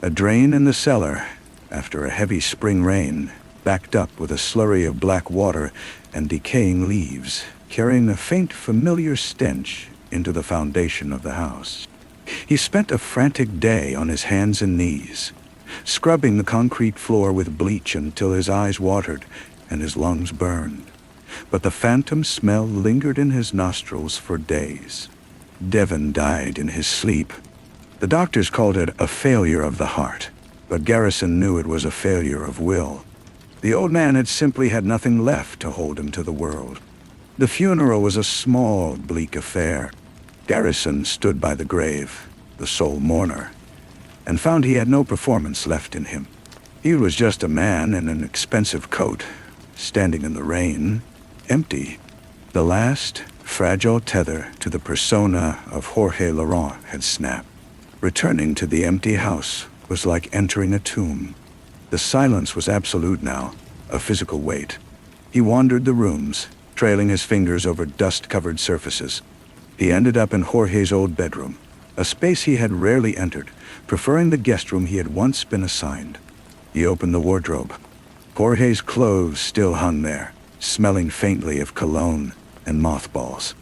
A drain in the cellar, after a heavy spring rain, backed up with a slurry of black water and decaying leaves, carrying a faint familiar stench into the foundation of the house. He spent a frantic day on his hands and knees, scrubbing the concrete floor with bleach until his eyes watered and his lungs burned. But the phantom smell lingered in his nostrils for days. Devon died in his sleep. The doctors called it a failure of the heart, but Garrison knew it was a failure of will. The old man had simply had nothing left to hold him to the world. The funeral was a small, bleak affair. Garrison stood by the grave, the sole mourner, and found he had no performance left in him. He was just a man in an expensive coat, standing in the rain, empty. The last, fragile tether to the persona of Jorge Laurent had snapped. Returning to the empty house was like entering a tomb. The silence was absolute now, a physical weight. He wandered the rooms, trailing his fingers over dust-covered surfaces. He ended up in Jorge's old bedroom, a space he had rarely entered, preferring the guest room he had once been assigned. He opened the wardrobe. Jorge's clothes still hung there, smelling faintly of cologne and mothballs.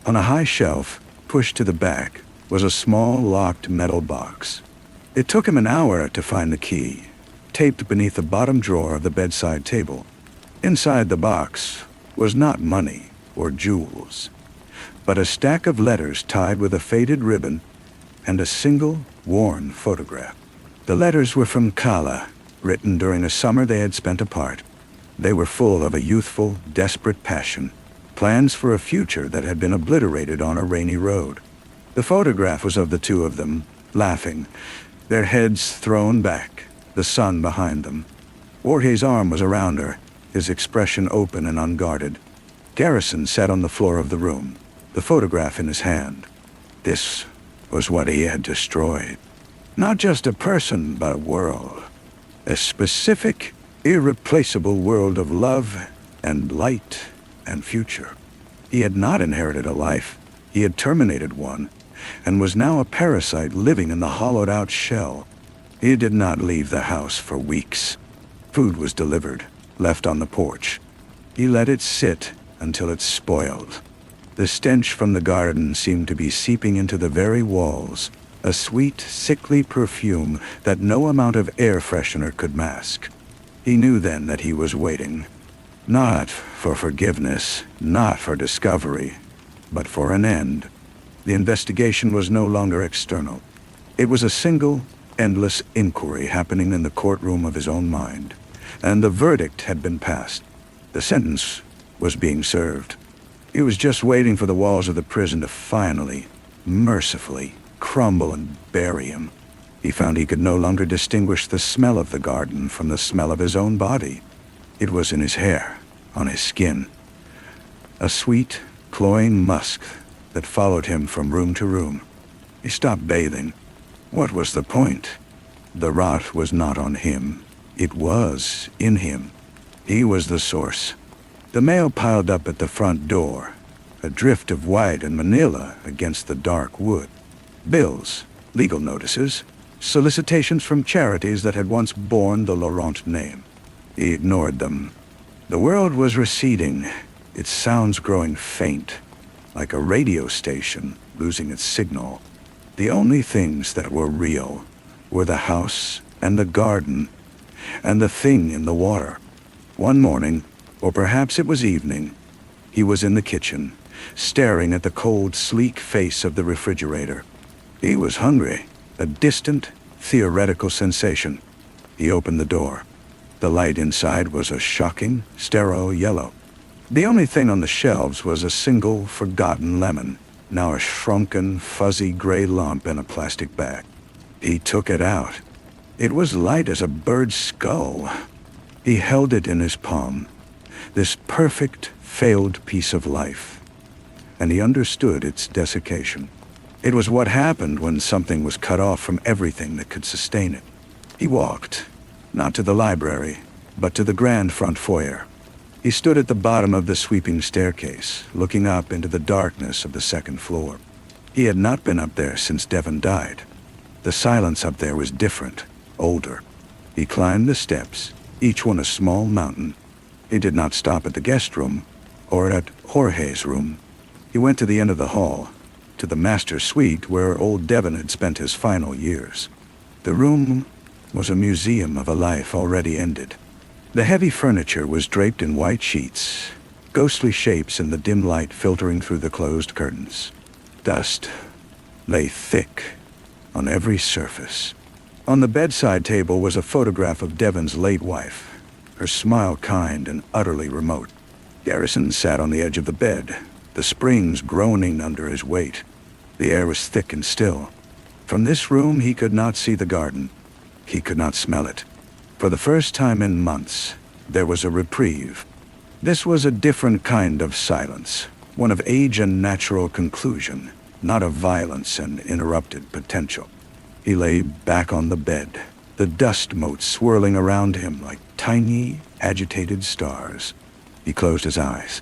On a high shelf, pushed to the back, was a small locked metal box. It took him an hour to find the key, taped beneath the bottom drawer of the bedside table. Inside the box was not money or jewels, but a stack of letters tied with a faded ribbon and a single, worn photograph. The letters were from Kala, written during a summer they had spent apart. They were full of a youthful, desperate passion, plans for a future that had been obliterated on a rainy road. The photograph was of the two of them, laughing, their heads thrown back, the sun behind them. Jorge's arm was around her, his expression open and unguarded. Garrison sat on the floor of the room, the photograph in his hand. This was what he had destroyed. Not just a person, but a world. A specific, irreplaceable world of love and light and future. He had not inherited a life. He had terminated one, and was now a parasite living in the hollowed-out shell. He did not leave the house for weeks. Food was delivered, left on the porch. He let it sit until it spoiled. The stench from the garden seemed to be seeping into the very walls, a sweet, sickly perfume that no amount of air freshener could mask. He knew then that he was waiting, not for forgiveness, not for discovery, but for an end. The investigation was no longer external. It was a single, endless inquiry happening in the courtroom of his own mind, and the verdict had been passed. The sentence was being served. He was just waiting for the walls of the prison to finally, mercifully, crumble and bury him. He found he could no longer distinguish the smell of the garden from the smell of his own body. It was in his hair, on his skin. A sweet, cloying musk that followed him from room to room. He stopped bathing. What was the point? The rot was not on him. It was in him. He was the source. The mail piled up at the front door, a drift of white and manila against the dark wood. Bills, legal notices, solicitations from charities that had once borne the Laurent name. He ignored them. The world was receding, its sounds growing faint, like a radio station losing its signal. The only things that were real were the house and the garden, and the thing in the water. One morning, or perhaps it was evening, he was in the kitchen, staring at the cold, sleek face of the refrigerator. He was hungry, a distant, theoretical sensation. He opened the door. The light inside was a shocking, sterile yellow. The only thing on the shelves was a single, forgotten lemon, now a shrunken, fuzzy gray lump in a plastic bag. He took it out. It was light as a bird's skull. He held it in his palm, this perfect, failed piece of life, and he understood its desiccation. It was what happened when something was cut off from everything that could sustain it. He walked, Not to the library, but to the grand front foyer. He stood at the bottom of the sweeping staircase, looking up into the darkness of the second floor. He had not been up there since Devon died. The silence up there was different, older. He climbed the steps, each one a small mountain. He did not stop at the guest room, or at Jorge's room. He went to the end of the hall, to the master suite where old Devon had spent his final years. The room was a museum of a life already ended. The heavy furniture was draped in white sheets, ghostly shapes in the dim light filtering through the closed curtains. Dust lay thick on every surface. On the bedside table was a photograph of Devon's late wife, her smile kind and utterly remote. Garrison sat on the edge of the bed, the springs groaning under his weight. The air was thick and still. From this room he could not see the garden. He could not smell it. For the first time in months, there was a reprieve. This was a different kind of silence, one of age and natural conclusion, not of violence and interrupted potential. He lay back on the bed, the dust motes swirling around him like tiny, agitated stars. He closed his eyes.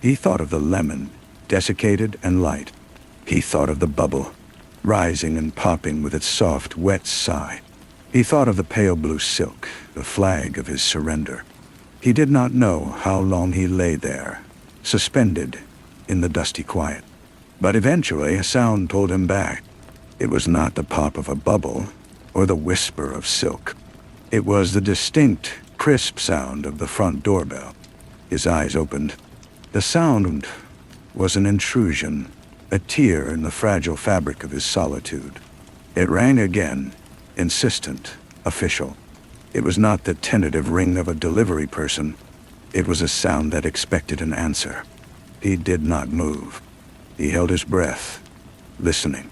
He thought of the lemon, desiccated and light. He thought of the bubble, rising and popping with its soft, wet sigh. He thought of the pale blue silk, the flag of his surrender. He did not know how long he lay there, suspended in the dusty quiet. But eventually a sound pulled him back. It was not the pop of a bubble or the whisper of silk. It was the distinct, crisp sound of the front doorbell. His eyes opened. The sound was an intrusion, a tear in the fragile fabric of his solitude. It rang again, insistent, official. It was not the tentative ring of a delivery person. It was a sound that expected an answer. He did not move. He held his breath, listening.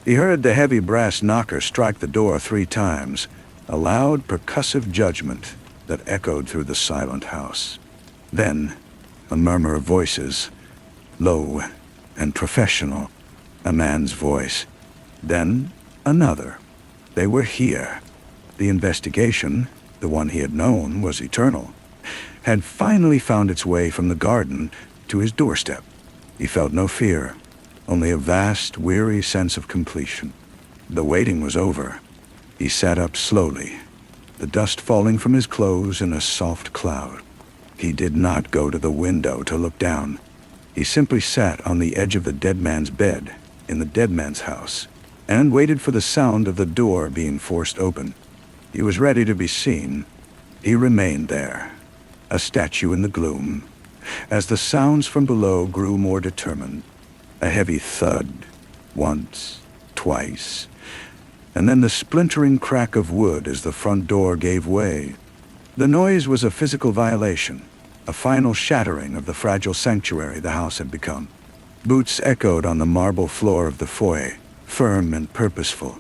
He heard the heavy brass knocker strike the door 3 times, a loud, percussive judgment that echoed through the silent house. Then, a murmur of voices, low and professional, a man's voice. Then, another. They were here. The investigation, the one he had known was eternal, had finally found its way from the garden to his doorstep. He felt no fear, only a vast, weary sense of completion. The waiting was over. He sat up slowly, the dust falling from his clothes in a soft cloud. He did not go to the window to look down. He simply sat on the edge of the dead man's bed in the dead man's house and waited for the sound of the door being forced open. He was ready to be seen. He remained there, a statue in the gloom, as the sounds from below grew more determined. A heavy thud, once, twice, and then the splintering crack of wood as the front door gave way. The noise was a physical violation, a final shattering of the fragile sanctuary the house had become. Boots echoed on the marble floor of the foyer, firm and purposeful,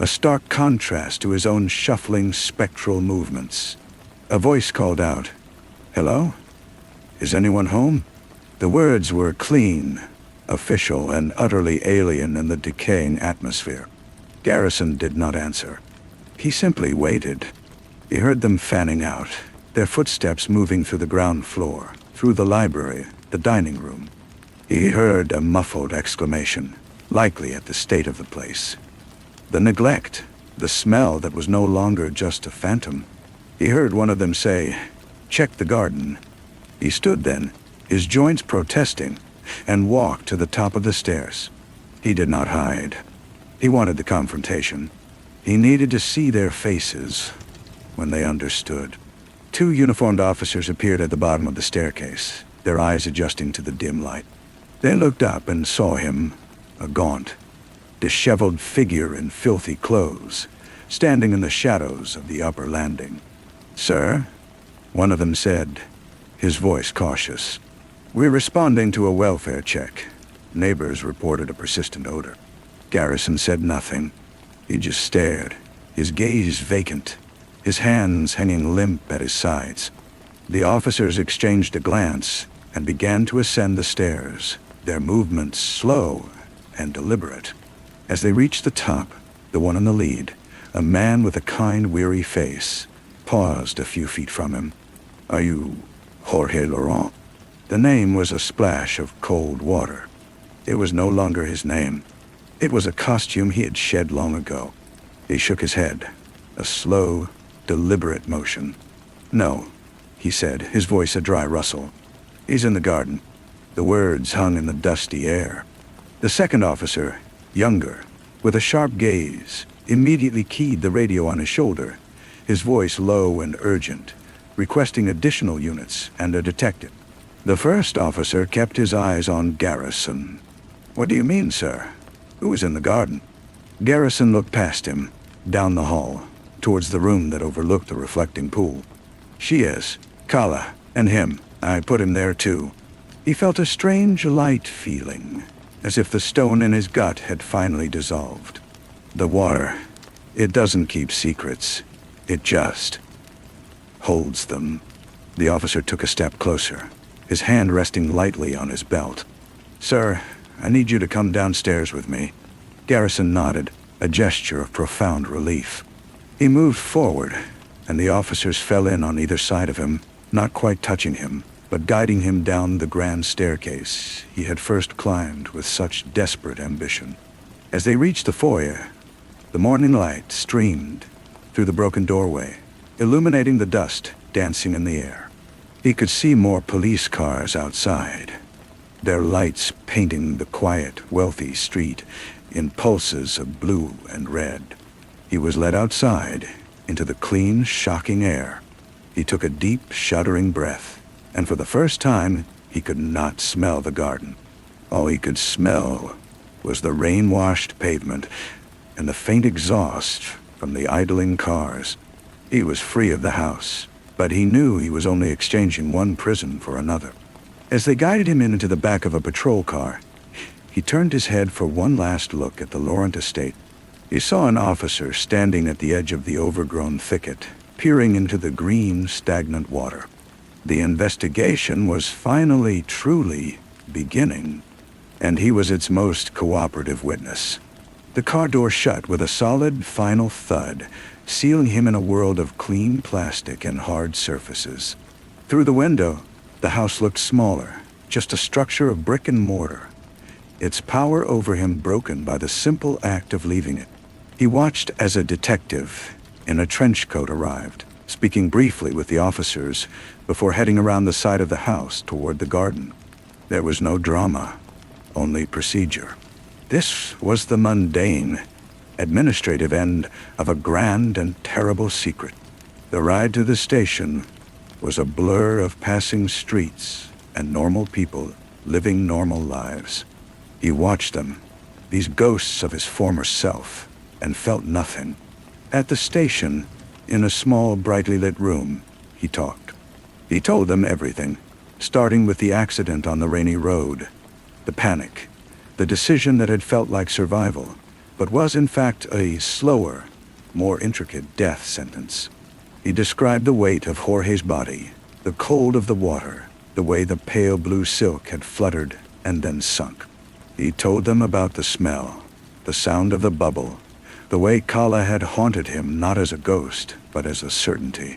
a stark contrast to his own shuffling, spectral movements. A voice called out, "Hello? Is anyone home?" The words were clean, official, and utterly alien in the decaying atmosphere. Garrison did not answer. He simply waited. He heard them fanning out, their footsteps moving through the ground floor, through the library, the dining room. He heard a muffled exclamation, likely at the state of the place. The neglect, the smell that was no longer just a phantom. He heard one of them say, "Check the garden." He stood then, his joints protesting, and walked to the top of the stairs. He did not hide. He wanted the confrontation. He needed to see their faces when they understood. 2 uniformed officers appeared at the bottom of the staircase, their eyes adjusting to the dim light. They looked up and saw him, a gaunt, disheveled figure in filthy clothes, standing in the shadows of the upper landing. "Sir," one of them said, his voice cautious, "we're responding to a welfare check." Neighbors reported a persistent odor. Garrison said nothing. He just stared, his gaze vacant, his hands hanging limp at his sides. The officers exchanged a glance and began to ascend the stairs, their movements slow and deliberate. As they reached the top, the one in the lead, a man with a kind, weary face, paused a few feet from him. "Are you Jorge Laurent?" The name was a splash of cold water. It was no longer his name. It was a costume he had shed long ago. He shook his head, a slow, deliberate motion. "No," he said, his voice a dry rustle. "He's in the garden." The words hung in the dusty air. The second officer, younger, with a sharp gaze, immediately keyed the radio on his shoulder, his voice low and urgent, requesting additional units and a detective. The first officer kept his eyes on Garrison. "What do you mean, sir? Who is in the garden?" Garrison looked past him, down the hall, towards the room that overlooked the reflecting pool. "She is. Kala, and him. I put him there too." He felt a strange light feeling, as if the stone in his gut had finally dissolved. The water, it doesn't keep secrets. It just holds them. The officer took a step closer, his hand resting lightly on his belt. "Sir, I need you to come downstairs with me." Garrison nodded, a gesture of profound relief. He moved forward, and the officers fell in on either side of him, not quite touching him, but guiding him down the grand staircase he had first climbed with such desperate ambition. As they reached the foyer, the morning light streamed through the broken doorway, illuminating the dust dancing in the air. He could see more police cars outside, their lights painting the quiet, wealthy street in pulses of blue and red. He was led outside into the clean, shocking air. He took a deep, shuddering breath, and for the first time, he could not smell the garden. All he could smell was the rain-washed pavement and the faint exhaust from the idling cars. He was free of the house, but he knew he was only exchanging one prison for another. As they guided him into the back of a patrol car, he turned his head for one last look at the Laurent estate. He saw an officer standing at the edge of the overgrown thicket, peering into the green, stagnant water. The investigation was finally, truly beginning, and he was its most cooperative witness. The car door shut with a solid, final thud, sealing him in a world of clean plastic and hard surfaces. Through the window, the house looked smaller, just a structure of brick and mortar, its power over him broken by the simple act of leaving it. He watched as a detective in a trench coat arrived, speaking briefly with the officers before heading around the side of the house toward the garden. There was no drama, only procedure. This was the mundane, administrative end of a grand and terrible secret. The ride to the station was a blur of passing streets and normal people living normal lives. He watched them, these ghosts of his former self, and felt nothing. At the station, in a small, brightly lit room, he talked. He told them everything, starting with the accident on the rainy road, the panic, the decision that had felt like survival, but was in fact a slower, more intricate death sentence. He described the weight of Jorge's body, the cold of the water, the way the pale blue silk had fluttered and then sunk. He told them about the smell, the sound of the bubble, the way Kala had haunted him not as a ghost, but as a certainty.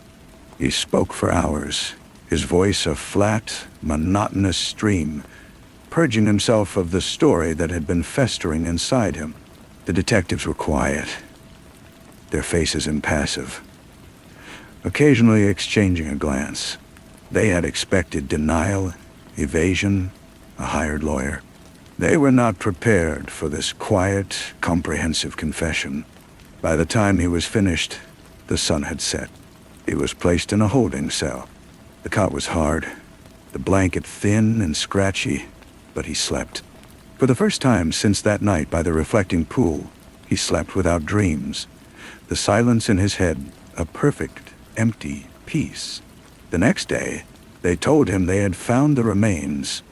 He spoke for hours, his voice a flat, monotonous stream, purging himself of the story that had been festering inside him. The detectives were quiet, their faces impassive, occasionally exchanging a glance. They had expected denial, evasion, a hired lawyer. They were not prepared for this quiet, comprehensive confession. By the time he was finished, the sun had set. He was placed in a holding cell. The cot was hard, the blanket thin and scratchy, but he slept. For the first time since that night by the reflecting pool, he slept without dreams. The silence in his head, a perfect, empty peace. The next day, they told him they had found the remains.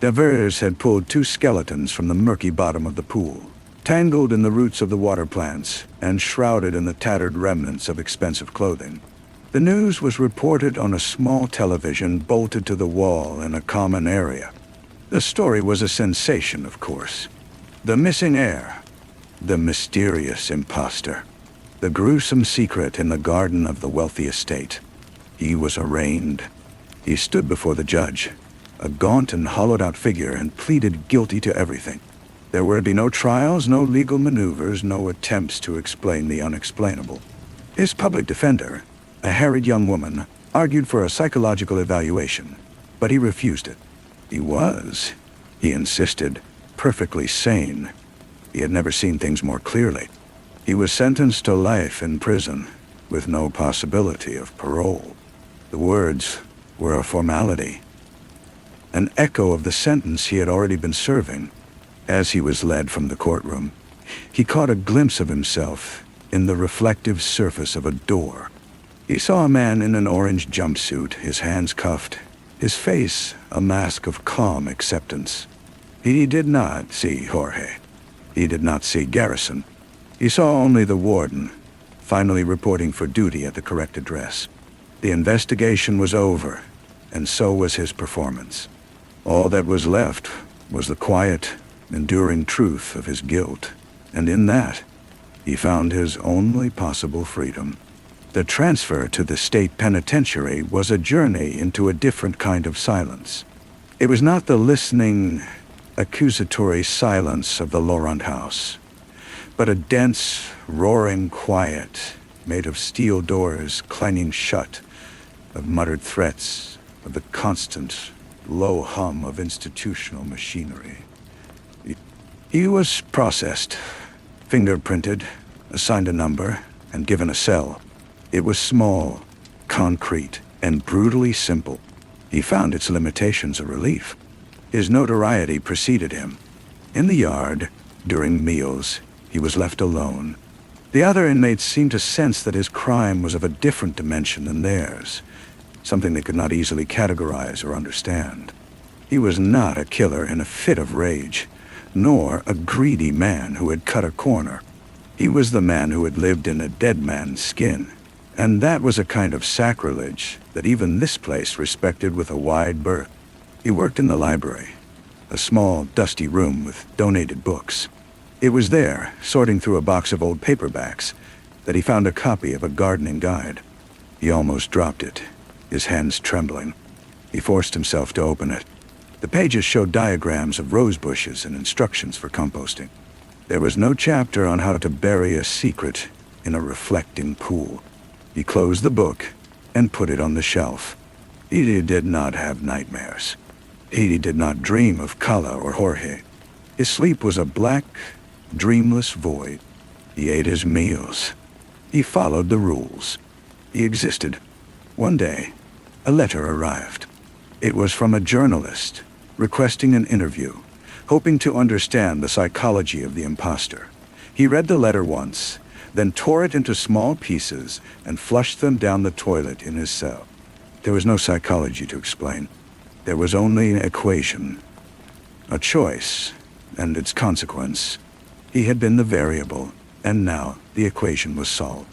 Devers had pulled 2 skeletons from the murky bottom of the pool, tangled in the roots of the water plants and shrouded in the tattered remnants of expensive clothing. The news was reported on a small television bolted to the wall in a common area. The story was a sensation, of course. The missing heir, the mysterious imposter. The gruesome secret in the garden of the wealthy estate. He was arraigned. He stood before the judge, a gaunt and hollowed-out figure, and pleaded guilty to everything. There were to be no trials, no legal maneuvers, no attempts to explain the unexplainable. His public defender, a harried young woman, argued for a psychological evaluation, but he refused it. He insisted, perfectly sane. He had never seen things more clearly. He was sentenced to life in prison, with no possibility of parole. The words were a formality, an echo of the sentence he had already been serving. As he was led from the courtroom, he caught a glimpse of himself in the reflective surface of a door. He saw a man in an orange jumpsuit, his hands cuffed, his face a mask of calm acceptance. He did not see Jorge. He did not see Garrison. He saw only the warden, finally reporting for duty at the correct address. The investigation was over, and so was his performance. All that was left was the quiet, enduring truth of his guilt, and in that, he found his only possible freedom. The transfer to the state penitentiary was a journey into a different kind of silence. It was not the listening, accusatory silence of the Laurent house, but a dense, roaring quiet made of steel doors clanging shut, of muttered threats, of the constant, low hum of institutional machinery. He was processed, fingerprinted, assigned a number, and given a cell. It was small, concrete, and brutally simple. He found its limitations a relief. His notoriety preceded him. In the yard, during meals, he was left alone. The other inmates seemed to sense that his crime was of a different dimension than theirs, something they could not easily categorize or understand. He was not a killer in a fit of rage, nor a greedy man who had cut a corner. He was the man who had lived in a dead man's skin, and that was a kind of sacrilege that even this place respected with a wide berth. He worked in the library, a small, dusty room with donated books. It was there, sorting through a box of old paperbacks, that he found a copy of a gardening guide. He almost dropped it, his hands trembling. He forced himself to open it. The pages showed diagrams of rose bushes and instructions for composting. There was no chapter on how to bury a secret in a reflecting pool. He closed the book and put it on the shelf. He did not have nightmares. He did not dream of Kala or Jorge. His sleep was a black, dreamless void. He ate his meals. He followed the rules. He existed. One day, a letter arrived. It was from a journalist, requesting an interview, hoping to understand the psychology of the imposter. He read the letter once, then tore it into small pieces and flushed them down the toilet in his cell. There was no psychology to explain. There was only an equation, a choice, and its consequence. He had been the variable, and now the equation was solved.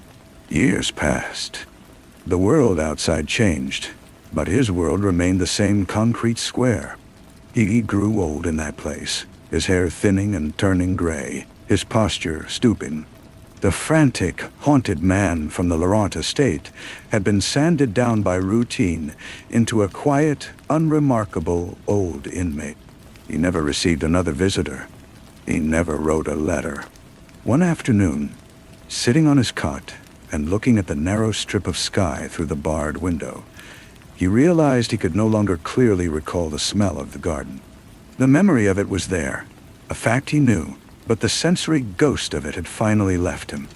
Years passed. The world outside changed, but his world remained the same concrete square. He grew old in that place, his hair thinning and turning gray, his posture stooping. The frantic, haunted man from the Laurent estate had been sanded down by routine into a quiet, unremarkable old inmate. He never received another visitor. He never wrote a letter. One afternoon, sitting on his cot and looking at the narrow strip of sky through the barred window, he realized he could no longer clearly recall the smell of the garden. The memory of it was there, a fact he knew, but the sensory ghost of it had finally left him.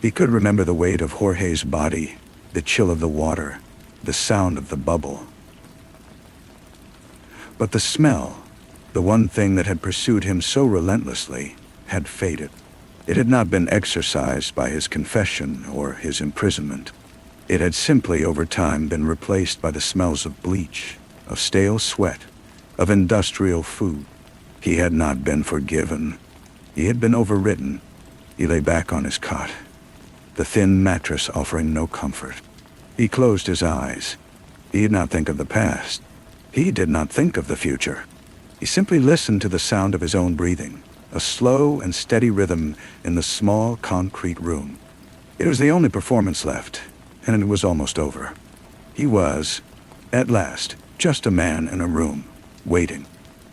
He could remember the weight of Jorge's body, the chill of the water, the sound of the bubble. But the smell, the one thing that had pursued him so relentlessly, had faded. It had not been exorcised by his confession or his imprisonment. It had simply over time been replaced by the smells of bleach, of stale sweat, of industrial food. He had not been forgiven. He had been overridden. He lay back on his cot, the thin mattress offering no comfort. He closed his eyes. He did not think of the past. He did not think of the future. He simply listened to the sound of his own breathing, a slow and steady rhythm in the small concrete room. It was the only performance left, and it was almost over. He was, at last, just a man in a room, waiting.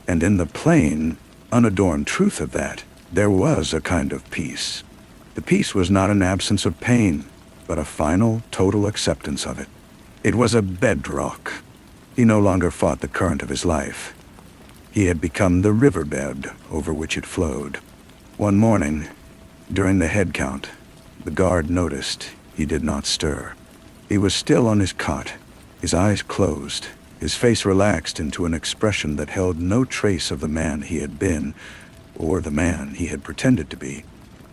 And in the plain, unadorned truth of that, there was a kind of peace. The peace was not an absence of pain, but a final, total acceptance of it. It was a bedrock. He no longer fought the current of his life. He had become the riverbed over which it flowed. One morning, during the head count, the guard noticed he did not stir. He was still on his cot, his eyes closed, his face relaxed into an expression that held no trace of the man he had been, or the man he had pretended to be.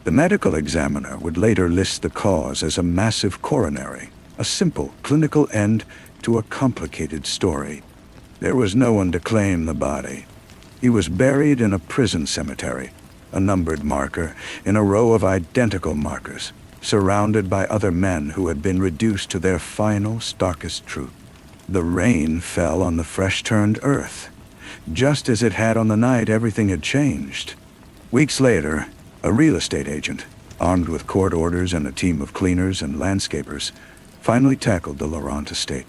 The medical examiner would later list the cause as a massive coronary, a simple clinical end to a complicated story. There was no one to claim the body. He was buried in a prison cemetery, a numbered marker in a row of identical markers, surrounded by other men who had been reduced to their final, starkest truth. The rain fell on the fresh-turned earth, just as it had on the night everything had changed. Weeks later, a real estate agent, armed with court orders and a team of cleaners and landscapers, finally tackled the Laurent estate.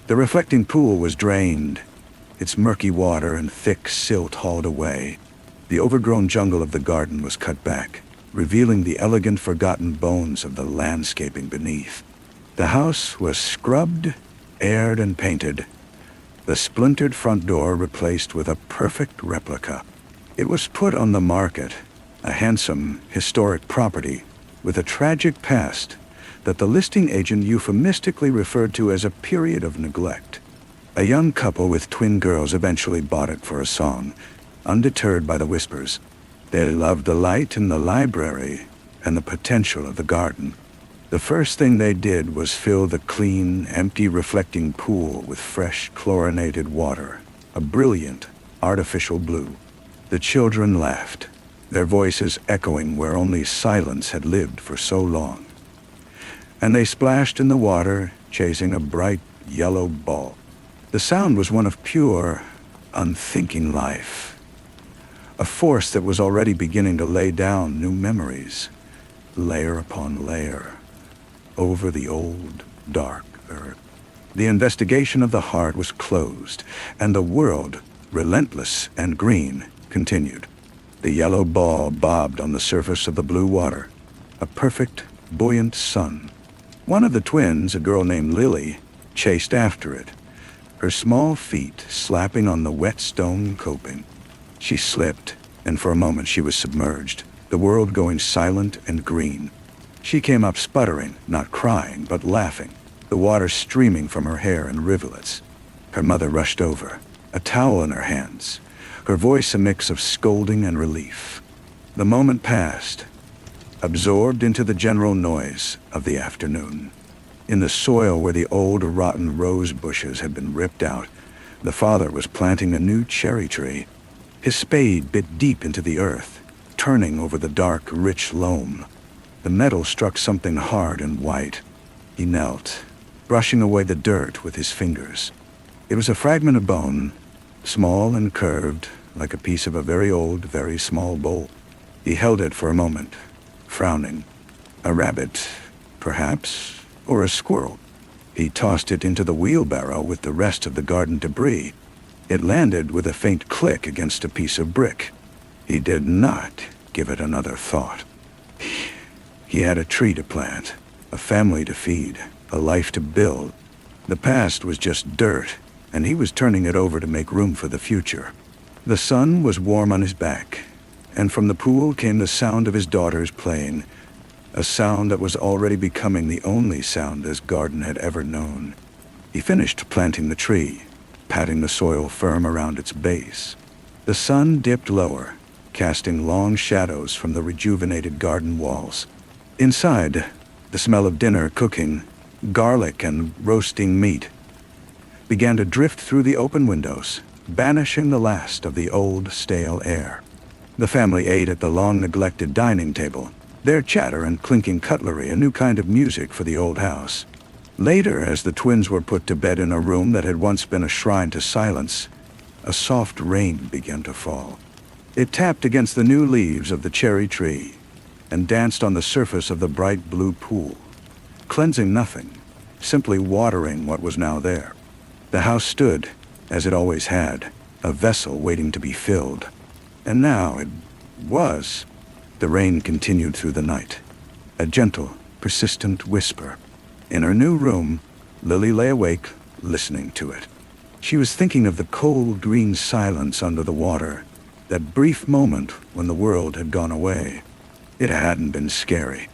The reflecting pool was drained, its murky water and thick silt hauled away. The overgrown jungle of the garden was cut back, revealing the elegant forgotten bones of the landscaping beneath. The house was scrubbed, aired, and painted, the splintered front door replaced with a perfect replica. It was put on the market, a handsome, historic property with a tragic past that the listing agent euphemistically referred to as a period of neglect. A young couple with twin girls eventually bought it for a song, undeterred by the whispers. They loved the light in the library and the potential of the garden. The first thing they did was fill the clean, empty, reflecting pool with fresh, chlorinated water, a brilliant, artificial blue. The children laughed, their voices echoing where only silence had lived for so long. And they splashed in the water, chasing a bright, yellow ball. The sound was one of pure, unthinking life, a force that was already beginning to lay down new memories, layer upon layer, over the old, dark earth. The investigation of the heart was closed, and the world, relentless and green, continued. The yellow ball bobbed on the surface of the blue water, a perfect, buoyant sun. One of the twins, a girl named Lily, chased after it, her small feet slapping on the wet stone coping. She slipped, and for a moment she was submerged, the world going silent and green. She came up sputtering, not crying, but laughing, the water streaming from her hair in rivulets. Her mother rushed over, a towel in her hands, her voice a mix of scolding and relief. The moment passed, absorbed into the general noise of the afternoon. In the soil where the old, rotten rose bushes had been ripped out, the father was planting a new cherry tree. His spade bit deep into the earth, turning over the dark, rich loam. The metal struck something hard and white. He knelt, brushing away the dirt with his fingers. It was a fragment of bone, small and curved, like a piece of a very old, very small bowl. He held it for a moment, frowning. A rabbit, perhaps, or a squirrel. He tossed it into the wheelbarrow with the rest of the garden debris. It landed with a faint click against a piece of brick. He did not give it another thought. He had a tree to plant, a family to feed, a life to build. The past was just dirt, and he was turning it over to make room for the future. The sun was warm on his back, and from the pool came the sound of his daughters playing, a sound that was already becoming the only sound this garden had ever known. He finished planting the tree, patting the soil firm around its base. The sun dipped lower, casting long shadows from the rejuvenated garden walls. Inside, the smell of dinner cooking, garlic and roasting meat, began to drift through the open windows, banishing the last of the old, stale air. The family ate at the long-neglected dining table, their chatter and clinking cutlery a new kind of music for the old house. Later, as the twins were put to bed in a room that had once been a shrine to silence, a soft rain began to fall. It tapped against the new leaves of the cherry tree and danced on the surface of the bright blue pool. cleansing nothing, simply watering what was now there. The house stood, as it always had, a vessel waiting to be filled. And now it was. The rain continued through the night, a gentle, persistent whisper. In her new room, Lily lay awake, listening to it. She was thinking of the cold green silence under the water, that brief moment when the world had gone away. It hadn't been scary.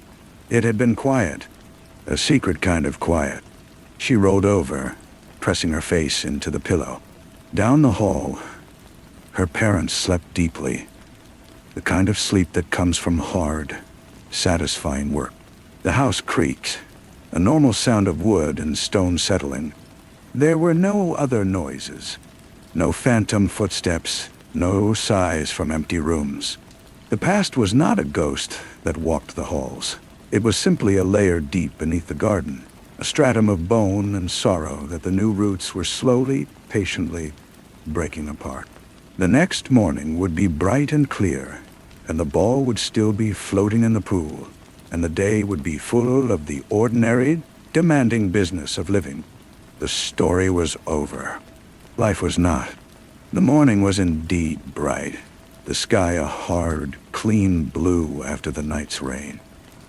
It had been quiet, a secret kind of quiet. She rolled over, pressing her face into the pillow. Down the hall, her parents slept deeply, the kind of sleep that comes from hard, satisfying work. The house creaked, a normal sound of wood and stone settling. There were no other noises, no phantom footsteps, no sighs from empty rooms. The past was not a ghost that walked the halls. It was simply a layer deep beneath the garden, a stratum of bone and sorrow that the new roots were slowly, patiently breaking apart. The next morning would be bright and clear, and the ball would still be floating in the pool, and the day would be full of the ordinary, demanding business of living. The story was over. Life was not. The morning was indeed bright, the sky a hard, clean blue after the night's rain.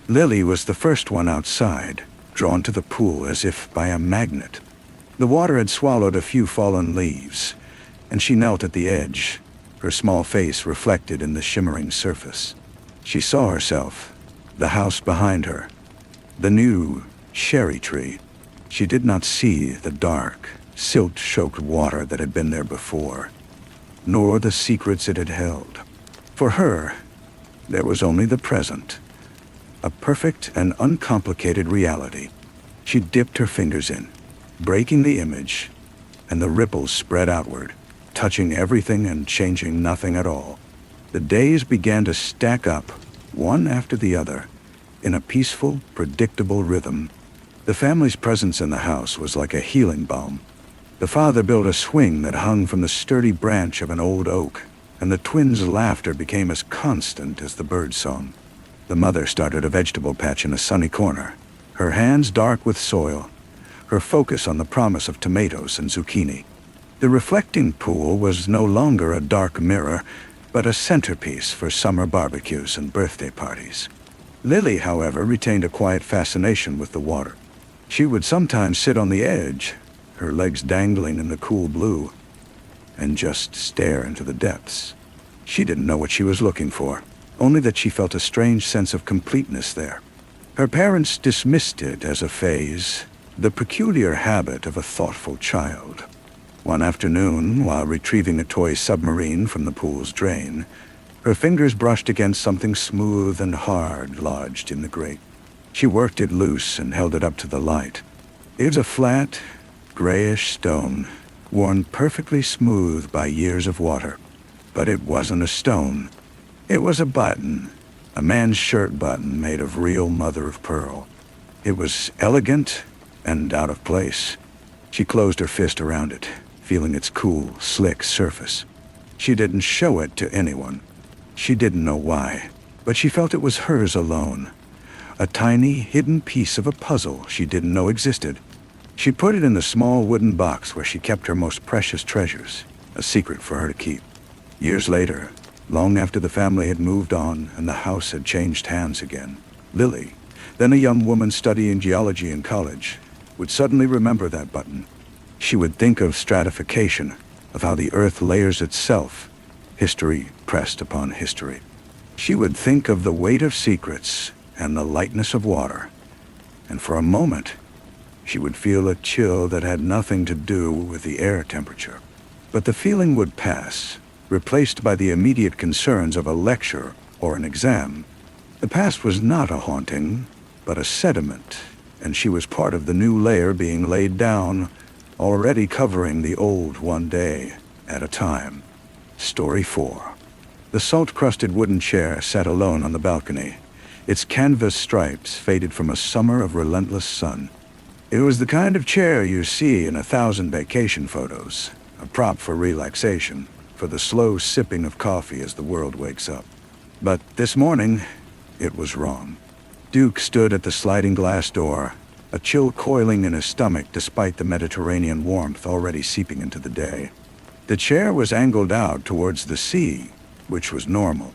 Lily was the first one outside, drawn to the pool as if by a magnet. The water had swallowed a few fallen leaves, and she knelt at the edge, her small face reflected in the shimmering surface. She saw herself, the house behind her, the new cherry tree. She did not see the dark, silt-choked water that had been there before, nor the secrets it had held. For her, there was only the present, a perfect and uncomplicated reality. She dipped her fingers in, breaking the image, and the ripples spread outward, touching everything and changing nothing at all. The days began to stack up, one after the other, in a peaceful, predictable rhythm. The family's presence in the house was like a healing balm. The father built a swing that hung from the sturdy branch of an old oak, and the twins' laughter became as constant as the birdsong. The mother started a vegetable patch in a sunny corner, her hands dark with soil, her focus on the promise of tomatoes and zucchini. The reflecting pool was no longer a dark mirror, but a centerpiece for summer barbecues and birthday parties. Lily, however, retained a quiet fascination with the water. She would sometimes sit on the edge, her legs dangling in the cool blue, and just stare into the depths. She didn't know what she was looking for, only that she felt a strange sense of completeness there. Her parents dismissed it as a phase, the peculiar habit of a thoughtful child. One afternoon, while retrieving a toy submarine from the pool's drain, her fingers brushed against something smooth and hard lodged in the grate. She worked it loose and held it up to the light. It was a flat, grayish stone, worn perfectly smooth by years of water. But it wasn't a stone. It was a button, a man's shirt button made of real mother-of-pearl. It was elegant and out of place. She closed her fist around it, feeling its cool, slick surface. She didn't show it to anyone. She didn't know why, but she felt it was hers alone. A tiny, hidden piece of a puzzle she didn't know existed. She put it in the small wooden box where she kept her most precious treasures, a secret for her to keep. Years later, long after the family had moved on and the house had changed hands again, Lily, then a young woman studying geology in college, would suddenly remember that button. She would think of stratification, of how the earth layers itself, history pressed upon history. She would think of the weight of secrets and the lightness of water, and for a moment, she would feel a chill that had nothing to do with the air temperature. But the feeling would pass, replaced by the immediate concerns of a lecture or an exam. The past was not a haunting, but a sediment, and she was part of the new layer being laid down, already covering the old one day at a time. Story 4. The salt-crusted wooden chair sat alone on the balcony, its canvas stripes faded from a summer of relentless sun. It was the kind of chair you see in 1,000 vacation photos, a prop for relaxation, for the slow sipping of coffee as the world wakes up. But this morning, it was wrong. Duke stood at the sliding glass door, a chill coiling in his stomach despite the Mediterranean warmth already seeping into the day. The chair was angled out towards the sea, which was normal.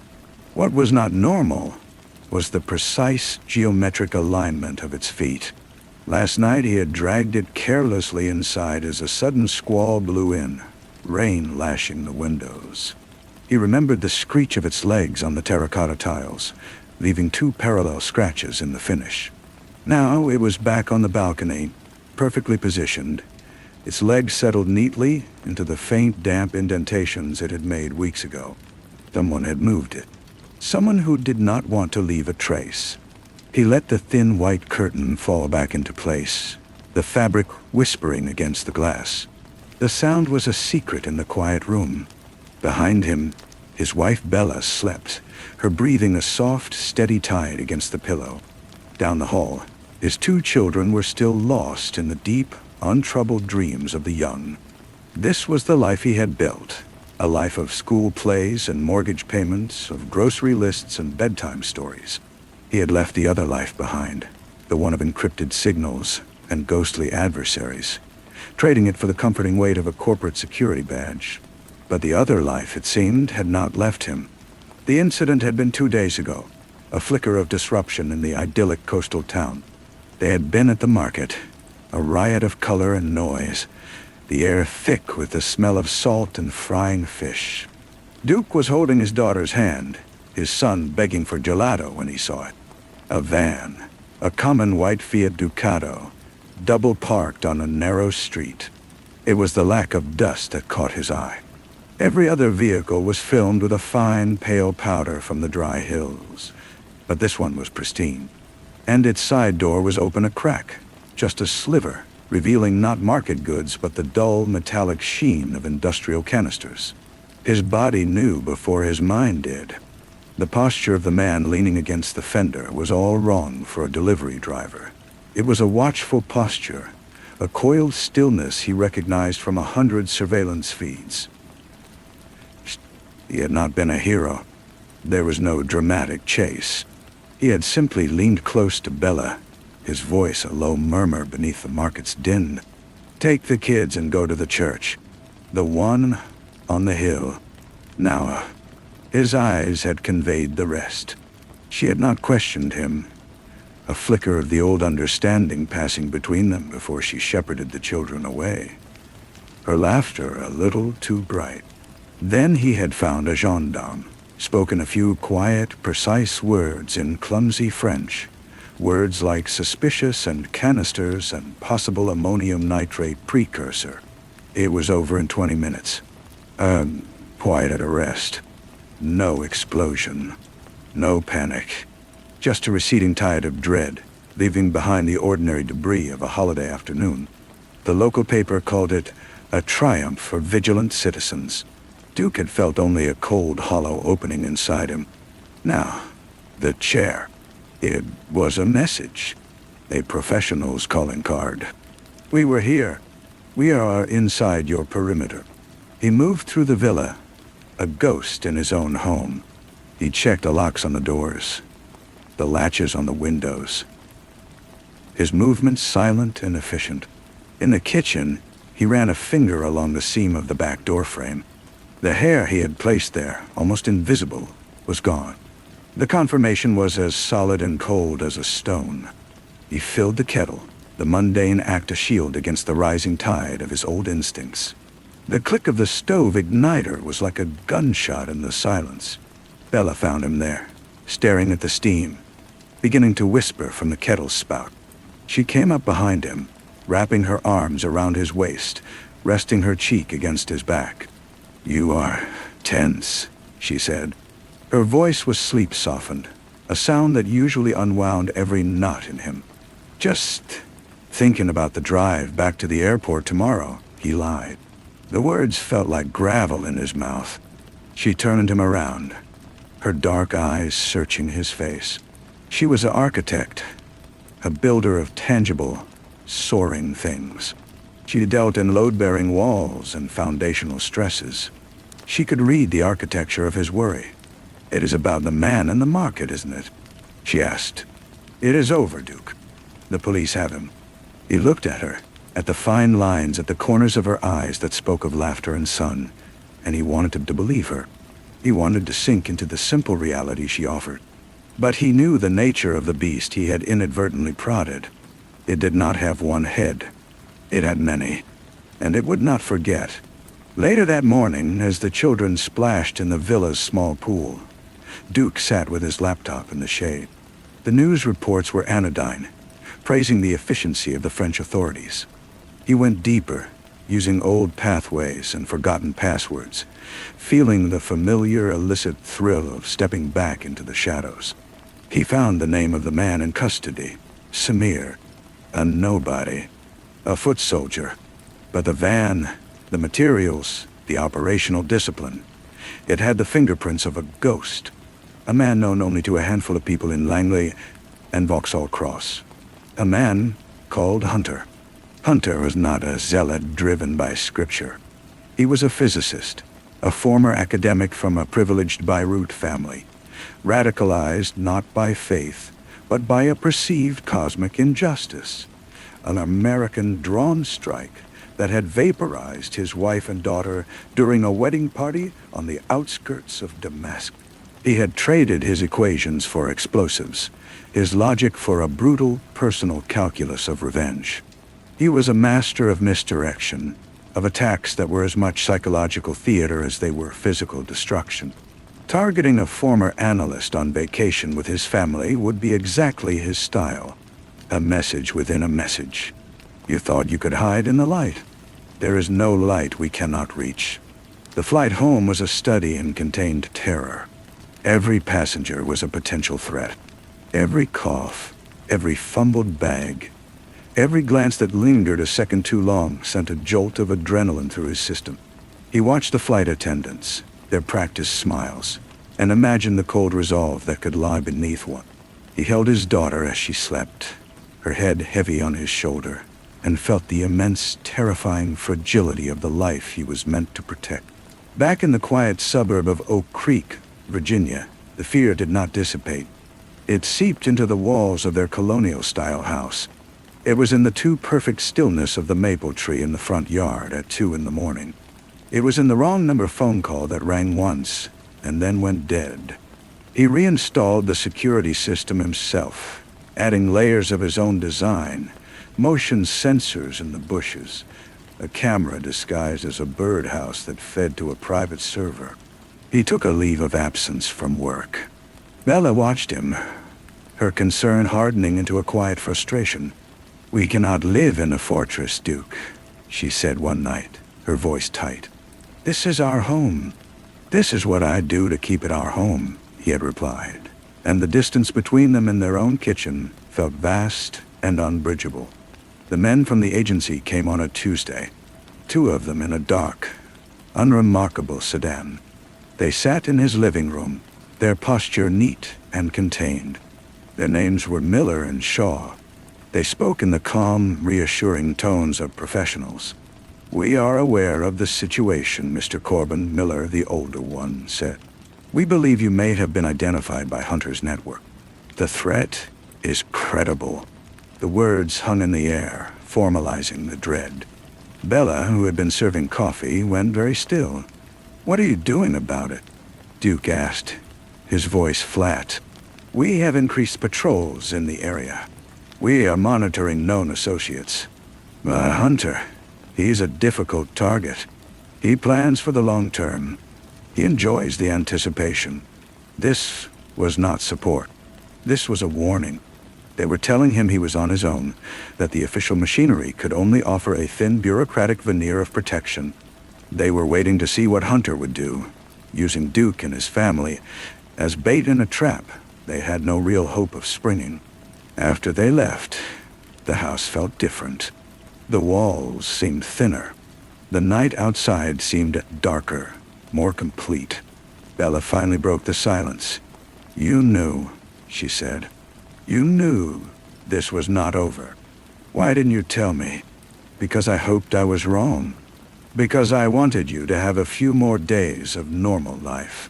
What was not normal was the precise geometric alignment of its feet. Last night he had dragged it carelessly inside as a sudden squall blew in, rain lashing the windows. He remembered the screech of its legs on the terracotta tiles, leaving 2 parallel scratches in the finish. Now it was back on the balcony, perfectly positioned, its legs settled neatly into the faint, damp indentations it had made weeks ago. Someone had moved it. Someone who did not want to leave a trace. He let the thin white curtain fall back into place, the fabric whispering against the glass. The sound was a secret in the quiet room. Behind him, his wife Bella slept, her breathing a soft, steady tide against the pillow. Down the hall, his 2 children were still lost in the deep, untroubled dreams of the young. This was the life he had built, a life of school plays and mortgage payments, of grocery lists and bedtime stories. He had left the other life behind, the one of encrypted signals and ghostly adversaries, trading it for the comforting weight of a corporate security badge. But the other life, it seemed, had not left him. The incident had been 2 days ago, a flicker of disruption in the idyllic coastal town. They had been at the market, a riot of color and noise, the air thick with the smell of salt and frying fish. Duke was holding his daughter's hand, his son begging for gelato when he saw it. A van, a common white Fiat Ducato, double parked on a narrow street. It was the lack of dust that caught his eye. Every other vehicle was filmed with a fine, pale powder from the dry hills, but this one was pristine. And its side door was open a crack, just a sliver, revealing not market goods but the dull, metallic sheen of industrial canisters. His body knew before his mind did. The posture of the man leaning against the fender was all wrong for a delivery driver. It was a watchful posture, a coiled stillness he recognized from 100 surveillance feeds. He had not been a hero. There was no dramatic chase. He had simply leaned close to Bella, his voice a low murmur beneath the market's din. Take the kids and go to the church. The one on the hill. Now, his eyes had conveyed the rest. She had not questioned him, a flicker of the old understanding passing between them before she shepherded the children away. Her laughter a little too bright. Then he had found a gendarme, spoken a few quiet, precise words in clumsy French, words like suspicious and canisters and possible ammonium nitrate precursor. It was over in 20 minutes. Quiet arrest. No explosion. No panic. Just a receding tide of dread, leaving behind the ordinary debris of a holiday afternoon. The local paper called it a triumph for vigilant citizens. Duke had felt only a cold, hollow opening inside him. Now, the chair. It was a message. A professional's calling card. We were here. We are inside your perimeter. He moved through the villa, a ghost in his own home. He checked the locks on the doors, the latches on the windows. His movements silent and efficient. In the kitchen, he ran a finger along the seam of the back door frame. The hair he had placed there, almost invisible, was gone. The confirmation was as solid and cold as a stone. He filled the kettle, the mundane act a shield against the rising tide of his old instincts. The click of the stove igniter was like a gunshot in the silence. Bella found him there, staring at the steam, beginning to whisper from the kettle's spout. She came up behind him, wrapping her arms around his waist, resting her cheek against his back. You are tense, she said. Her voice was sleep-softened, a sound that usually unwound every knot in him. Just thinking about the drive back to the airport tomorrow, he lied. The words felt like gravel in his mouth. She turned him around, her dark eyes searching his face. She was an architect, a builder of tangible, soaring things. She dealt in load-bearing walls and foundational stresses. She could read the architecture of his worry. It is about the man and the market, isn't it? She asked. It is over, Duke. The police have him. He looked at her, at the fine lines at the corners of her eyes that spoke of laughter and sun, and he wanted him to believe her. He wanted to sink into the simple reality she offered. But he knew the nature of the beast he had inadvertently prodded. It did not have one head. It had many, and it would not forget. Later that morning, as the children splashed in the villa's small pool, Duke sat with his laptop in the shade. The news reports were anodyne, praising the efficiency of the French authorities. He went deeper, using old pathways and forgotten passwords, feeling the familiar, illicit thrill of stepping back into the shadows. He found the name of the man in custody, Samir, a nobody, a foot soldier. But the van, the materials, the operational discipline, it had the fingerprints of a ghost, a man known only to a handful of people in Langley and Vauxhall Cross. A man called Hunter. Hunter was not a zealot driven by scripture. He was a physicist, a former academic from a privileged Beirut family, radicalized not by faith, but by a perceived cosmic injustice, an American drone strike that had vaporized his wife and daughter during a wedding party on the outskirts of Damascus. He had traded his equations for explosives, his logic for a brutal personal calculus of revenge. He was a master of misdirection, of attacks that were as much psychological theater as they were physical destruction. Targeting a former analyst on vacation with his family would be exactly his style. A message within a message. You thought you could hide in the light. There is no light we cannot reach. The flight home was a study in contained terror. Every passenger was a potential threat. Every cough, every fumbled bag, every glance that lingered a second too long sent a jolt of adrenaline through his system. He watched the flight attendants, their practiced smiles, and imagined the cold resolve that could lie beneath one. He held his daughter as she slept, her head heavy on his shoulder, and felt the immense, terrifying fragility of the life he was meant to protect. Back in the quiet suburb of Oak Creek, Virginia, the fear did not dissipate. It seeped into the walls of their colonial-style house. It was in the too-perfect stillness of the maple tree in the front yard at 2 a.m. It was in the wrong number phone call that rang once, and then went dead. He reinstalled the security system himself, adding layers of his own design, motion sensors in the bushes, a camera disguised as a birdhouse that fed to a private server. He took a leave of absence from work. Bella watched him, her concern hardening into a quiet frustration. "We cannot live in a fortress, Duke," she said one night, her voice tight. "This is our home. This is what I do to keep it our home," he had replied, and the distance between them in their own kitchen felt vast and unbridgeable. The men from the agency came on a Tuesday, 2 of them in a dark, unremarkable sedan. They sat in his living room, their posture neat and contained. Their names were Miller and Shaw. They spoke in the calm, reassuring tones of professionals. "We are aware of the situation, Mr. Corbin," Miller, the older one, said. "We believe you may have been identified by Hunter's network. The threat is credible." The words hung in the air, formalizing the dread. Bella, who had been serving coffee, went very still. "What are you doing about it?" Duke asked, his voice flat. "We have increased patrols in the area. We are monitoring known associates. Hunter, he's a difficult target. He plans for the long term. He enjoys the anticipation. This was not support. This was a warning. They were telling him he was on his own, that the official machinery could only offer a thin bureaucratic veneer of protection. They were waiting to see what Hunter would do, using Duke and his family as bait in a trap they had no real hope of springing. After they left, the house felt different. The walls seemed thinner. The night outside seemed darker, more complete. Bella finally broke the silence. "You knew," she said. "You knew this was not over. Why didn't you tell me?" "Because I hoped I was wrong. Because I wanted you to have a few more days of normal life.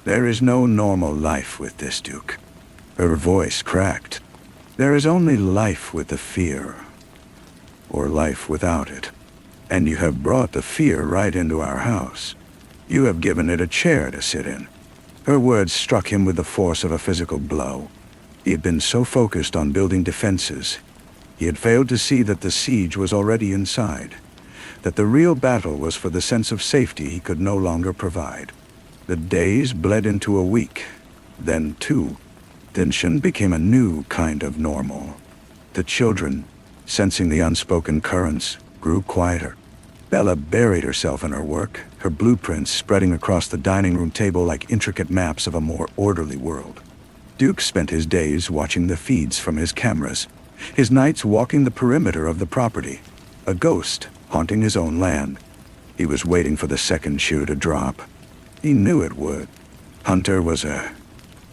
There is no normal life with this, Duke." Her voice cracked. "There is only life with the fear. or life without it. And you have brought the fear right into our house. You have given it a chair to sit in." Her words struck him with the force of a physical blow. He had been so focused on building defenses, he had failed to see that the siege was already inside, that the real battle was for the sense of safety he could no longer provide. The days bled into a week, then two. Tension became a new kind of normal. The children, sensing the unspoken currents, grew quieter. Bella buried herself in her work, her blueprints spreading across the dining room table like intricate maps of a more orderly world. Duke spent his days watching the feeds from his cameras, his nights walking the perimeter of the property, a ghost haunting his own land. He was waiting for the second shoe to drop. He knew it would. Hunter was a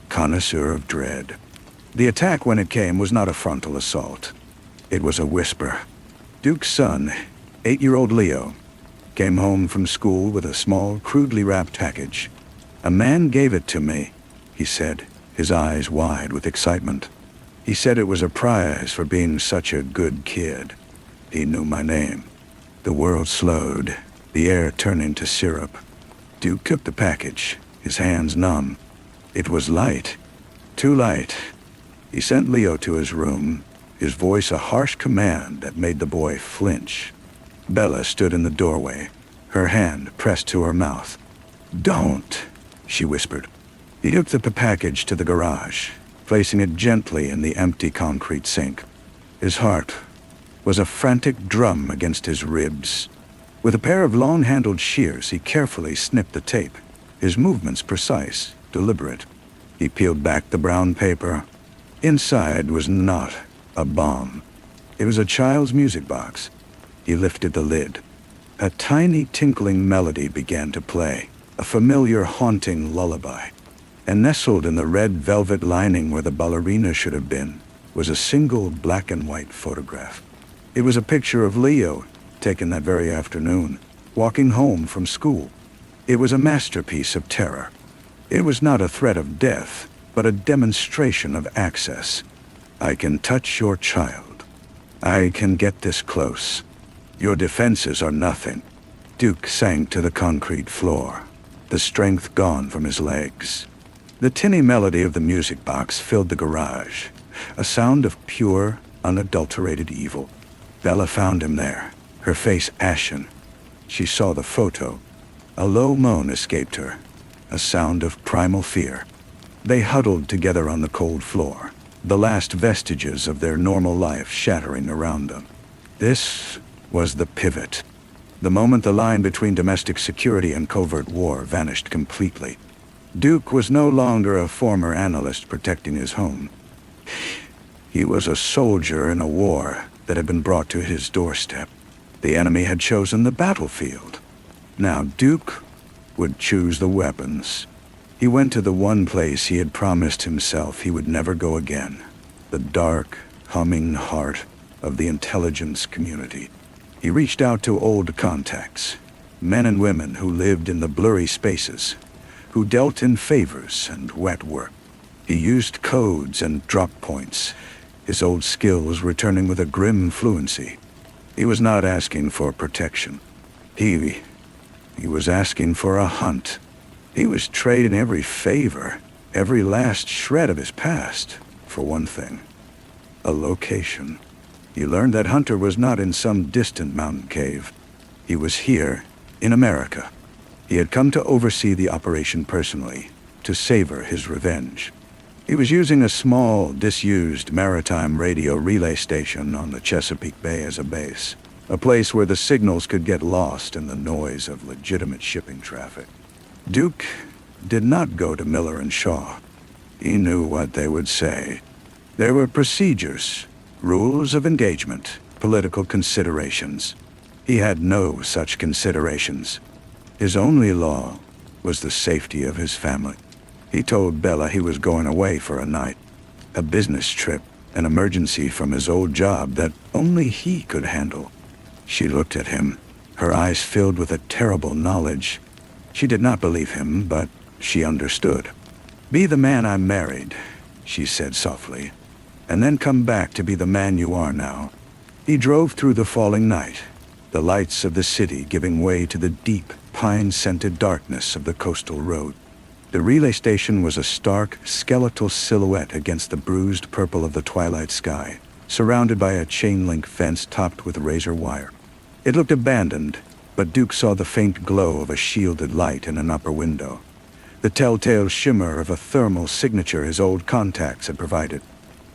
connoisseur of dread. The attack, when it came, was not a frontal assault. It was a whisper. Duke's son, 8-year-old Leo, came home from school with a small, crudely wrapped package. "A man gave it to me," he said, his eyes wide with excitement. "He said it was a prize for being such a good kid. He knew my name." The world slowed, the air turning to syrup. Duke took the package, his hands numb. It was light. Too light. He sent Leo to his room, his voice a harsh command that made the boy flinch. Bella stood in the doorway, her hand pressed to her mouth. "Don't," she whispered. He took the package to the garage, placing it gently in the empty concrete sink. His heart was a frantic drum against his ribs. With a pair of long-handled shears, he carefully snipped the tape, his movements precise, deliberate. He peeled back the brown paper. Inside was not a bomb. It was a child's music box. He lifted the lid. A tiny tinkling melody began to play, a familiar haunting lullaby. And nestled in the red velvet lining where the ballerina should have been was a single black and white photograph. It was a picture of Leo, taken that very afternoon, walking home from school. It was a masterpiece of terror. It was not a threat of death, but a demonstration of access. "I can touch your child. I can get this close. Your defenses are nothing." Duke sank to the concrete floor, the strength gone from his legs. The tinny melody of the music box filled the garage, a sound of pure, unadulterated evil. Bella found him there, her face ashen. She saw the photo. A low moan escaped her, a sound of primal fear. They huddled together on the cold floor, the last vestiges of their normal life shattering around them. This was the pivot. The moment the line between domestic security and covert war vanished completely. Duke was no longer a former analyst protecting his home. He was a soldier in a war that had been brought to his doorstep. The enemy had chosen the battlefield. Now Duke would choose the weapons. He went to the one place he had promised himself he would never go again, the dark, humming heart of the intelligence community. He reached out to old contacts, men and women who lived in the blurry spaces, who dealt in favors and wet work. He used codes and drop points, his old skills returning with a grim fluency. He was not asking for protection. He was asking for a hunt. He was trading every favor, every last shred of his past, for one thing: a location. He learned that Hunter was not in some distant mountain cave. He was here, in America. He had come to oversee the operation personally, to savor his revenge. He was using a small, disused maritime radio relay station on the Chesapeake Bay as a base, a place where the signals could get lost in the noise of legitimate shipping traffic. Duke did not go to Miller and Shaw. He knew what they would say. There were procedures, rules of engagement, political considerations. He had no such considerations. His only law was the safety of his family. He told Bella he was going away for a night, a business trip, an emergency from his old job that only he could handle. She looked at him, her eyes filled with a terrible knowledge. She did not believe him, but she understood. "Be the man I married," she said softly, "and then come back to be the man you are now." He drove through the falling night, the lights of the city giving way to the deep, pine-scented darkness of the coastal road. The relay station was a stark, skeletal silhouette against the bruised purple of the twilight sky, surrounded by a chain-link fence topped with razor wire. It looked abandoned, but Duke saw the faint glow of a shielded light in an upper window, the telltale shimmer of a thermal signature his old contacts had provided.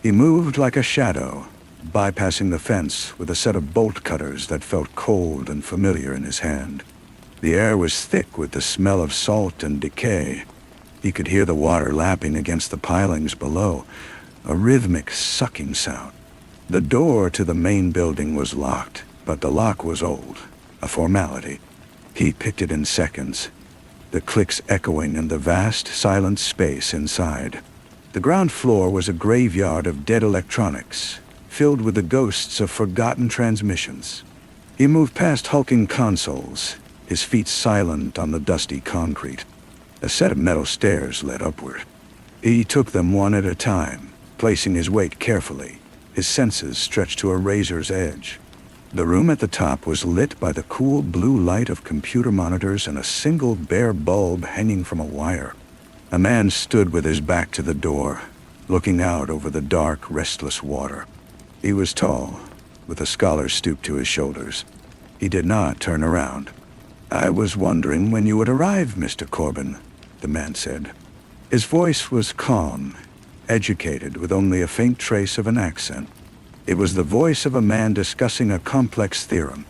He moved like a shadow, bypassing the fence with a set of bolt cutters that felt cold and familiar in his hand. The air was thick with the smell of salt and decay. He could hear the water lapping against the pilings below, a rhythmic sucking sound. The door to the main building was locked, but the lock was old, a formality. He picked it in seconds, the clicks echoing in the vast, silent space inside. The ground floor was a graveyard of dead electronics, filled with the ghosts of forgotten transmissions. He moved past hulking consoles, his feet silent on the dusty concrete. A set of metal stairs led upward. He took them one at a time, placing his weight carefully, his senses stretched to a razor's edge. The room at the top was lit by the cool blue light of computer monitors and a single bare bulb hanging from a wire. A man stood with his back to the door, looking out over the dark, restless water. He was tall, with a scholar stooped to his shoulders. He did not turn around. "I was wondering when you would arrive, Mr. Corbin," the man said. His voice was calm, educated, with only a faint trace of an accent. It was the voice of a man discussing a complex theorem.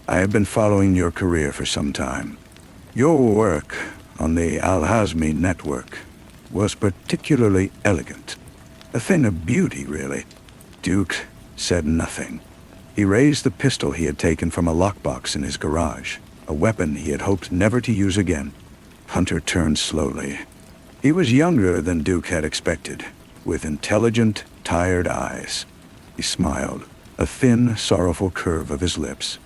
"I have been following your career for some time. Your work on the Al-Hazmi network was particularly elegant. A thing of beauty, really." Duke said nothing. He raised the pistol he had taken from a lockbox in his garage, a weapon he had hoped never to use again. Hunter turned slowly. He was younger than Duke had expected, with intelligent, tired eyes. He smiled, a thin, sorrowful curve of his lips.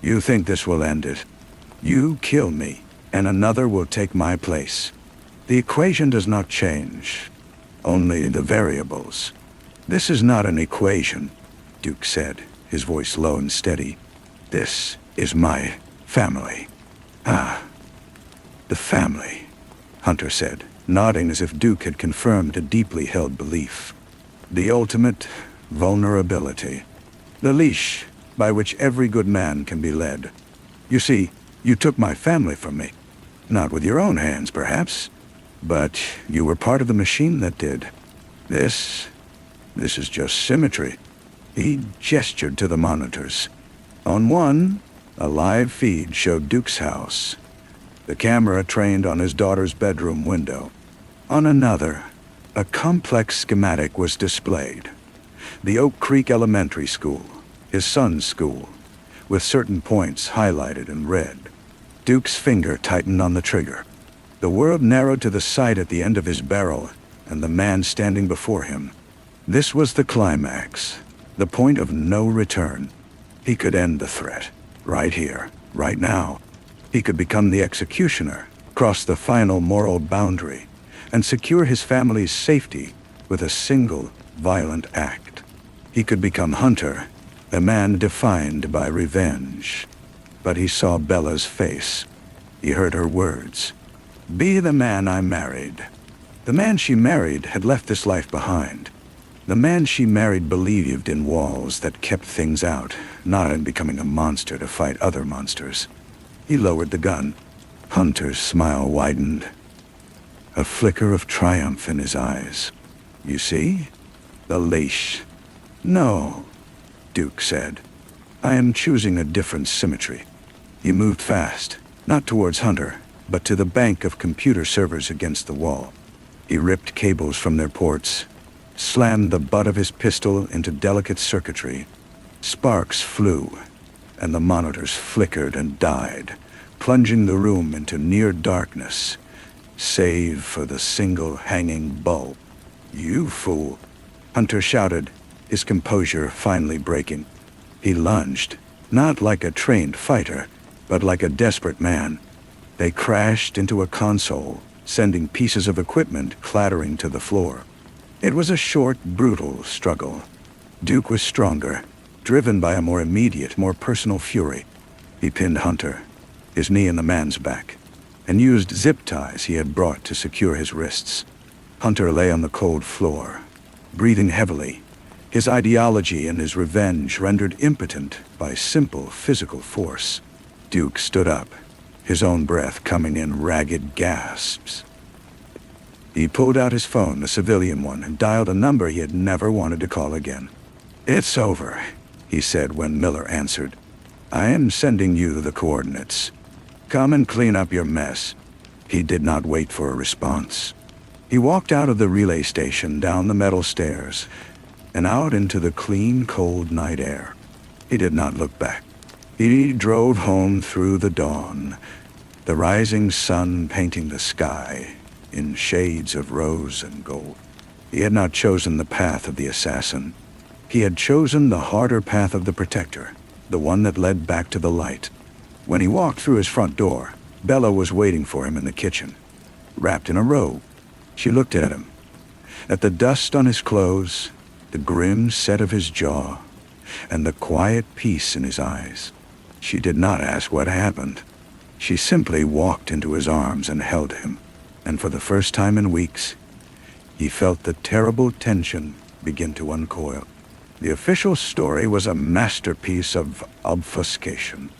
"You think this will end it? You kill me, and another will take my place. The equation does not change, only the variables." "This is not an equation," Duke said, his voice low and steady. "This is my family." "Ah, the family," Hunter said, nodding as if Duke had confirmed a deeply held belief. "The ultimate vulnerability. The leash by which every good man can be led. You see, you took my family from me. Not with your own hands, perhaps, but you were part of the machine that did. This is just symmetry." He gestured to the monitors. On one, a live feed showed Duke's house, the camera trained on his daughter's bedroom window. On another, a complex schematic was displayed. The Oak Creek Elementary School, his son's school, with certain points highlighted in red. Duke's finger tightened on the trigger. The world narrowed to the sight at the end of his barrel, and the man standing before him. This was the climax, the point of no return. He could end the threat, right here, right now. He could become the executioner, cross the final moral boundary, and secure his family's safety with a single, violent act. He could become Hunter, a man defined by revenge. But he saw Bella's face. He heard her words. "Be the man I married." The man she married had left this life behind. The man she married believed in walls that kept things out, not in becoming a monster to fight other monsters. He lowered the gun. Hunter's smile widened, a flicker of triumph in his eyes. "You see? The leash." "No," Duke said. "I am choosing a different symmetry." He moved fast, not towards Hunter, but to the bank of computer servers against the wall. He ripped cables from their ports, slammed the butt of his pistol into delicate circuitry. Sparks flew, and the monitors flickered and died, plunging the room into near darkness, save for the single hanging bulb. "You fool," Hunter shouted, his composure finally breaking. He lunged, not like a trained fighter, but like a desperate man. They crashed into a console, sending pieces of equipment clattering to the floor. It was a short, brutal struggle. Duke was stronger. driven by a more immediate, more personal fury. He pinned Hunter, his knee in the man's back, and used zip ties he had brought to secure his wrists. Hunter lay on the cold floor, breathing heavily, his ideology and his revenge rendered impotent by simple physical force. Duke stood up, his own breath coming in ragged gasps. He pulled out his phone, a civilian one, and dialed a number he had never wanted to call again. "It's over," he said when Miller answered. "I am sending you the coordinates. Come and clean up your mess." He did not wait for a response. He walked out of the relay station, down the metal stairs, and out into the clean, cold night air. He did not look back. He drove home through the dawn, the rising sun painting the sky in shades of rose and gold. He had not chosen the path of the assassin. He had chosen the harder path of the protector, the one that led back to the light. When he walked through his front door, Bella was waiting for him in the kitchen, wrapped in a robe. She looked at him, at the dust on his clothes, the grim set of his jaw, and the quiet peace in his eyes. She did not ask what happened. She simply walked into his arms and held him, and for the first time in weeks, he felt the terrible tension begin to uncoil. The official story was a masterpiece of obfuscation.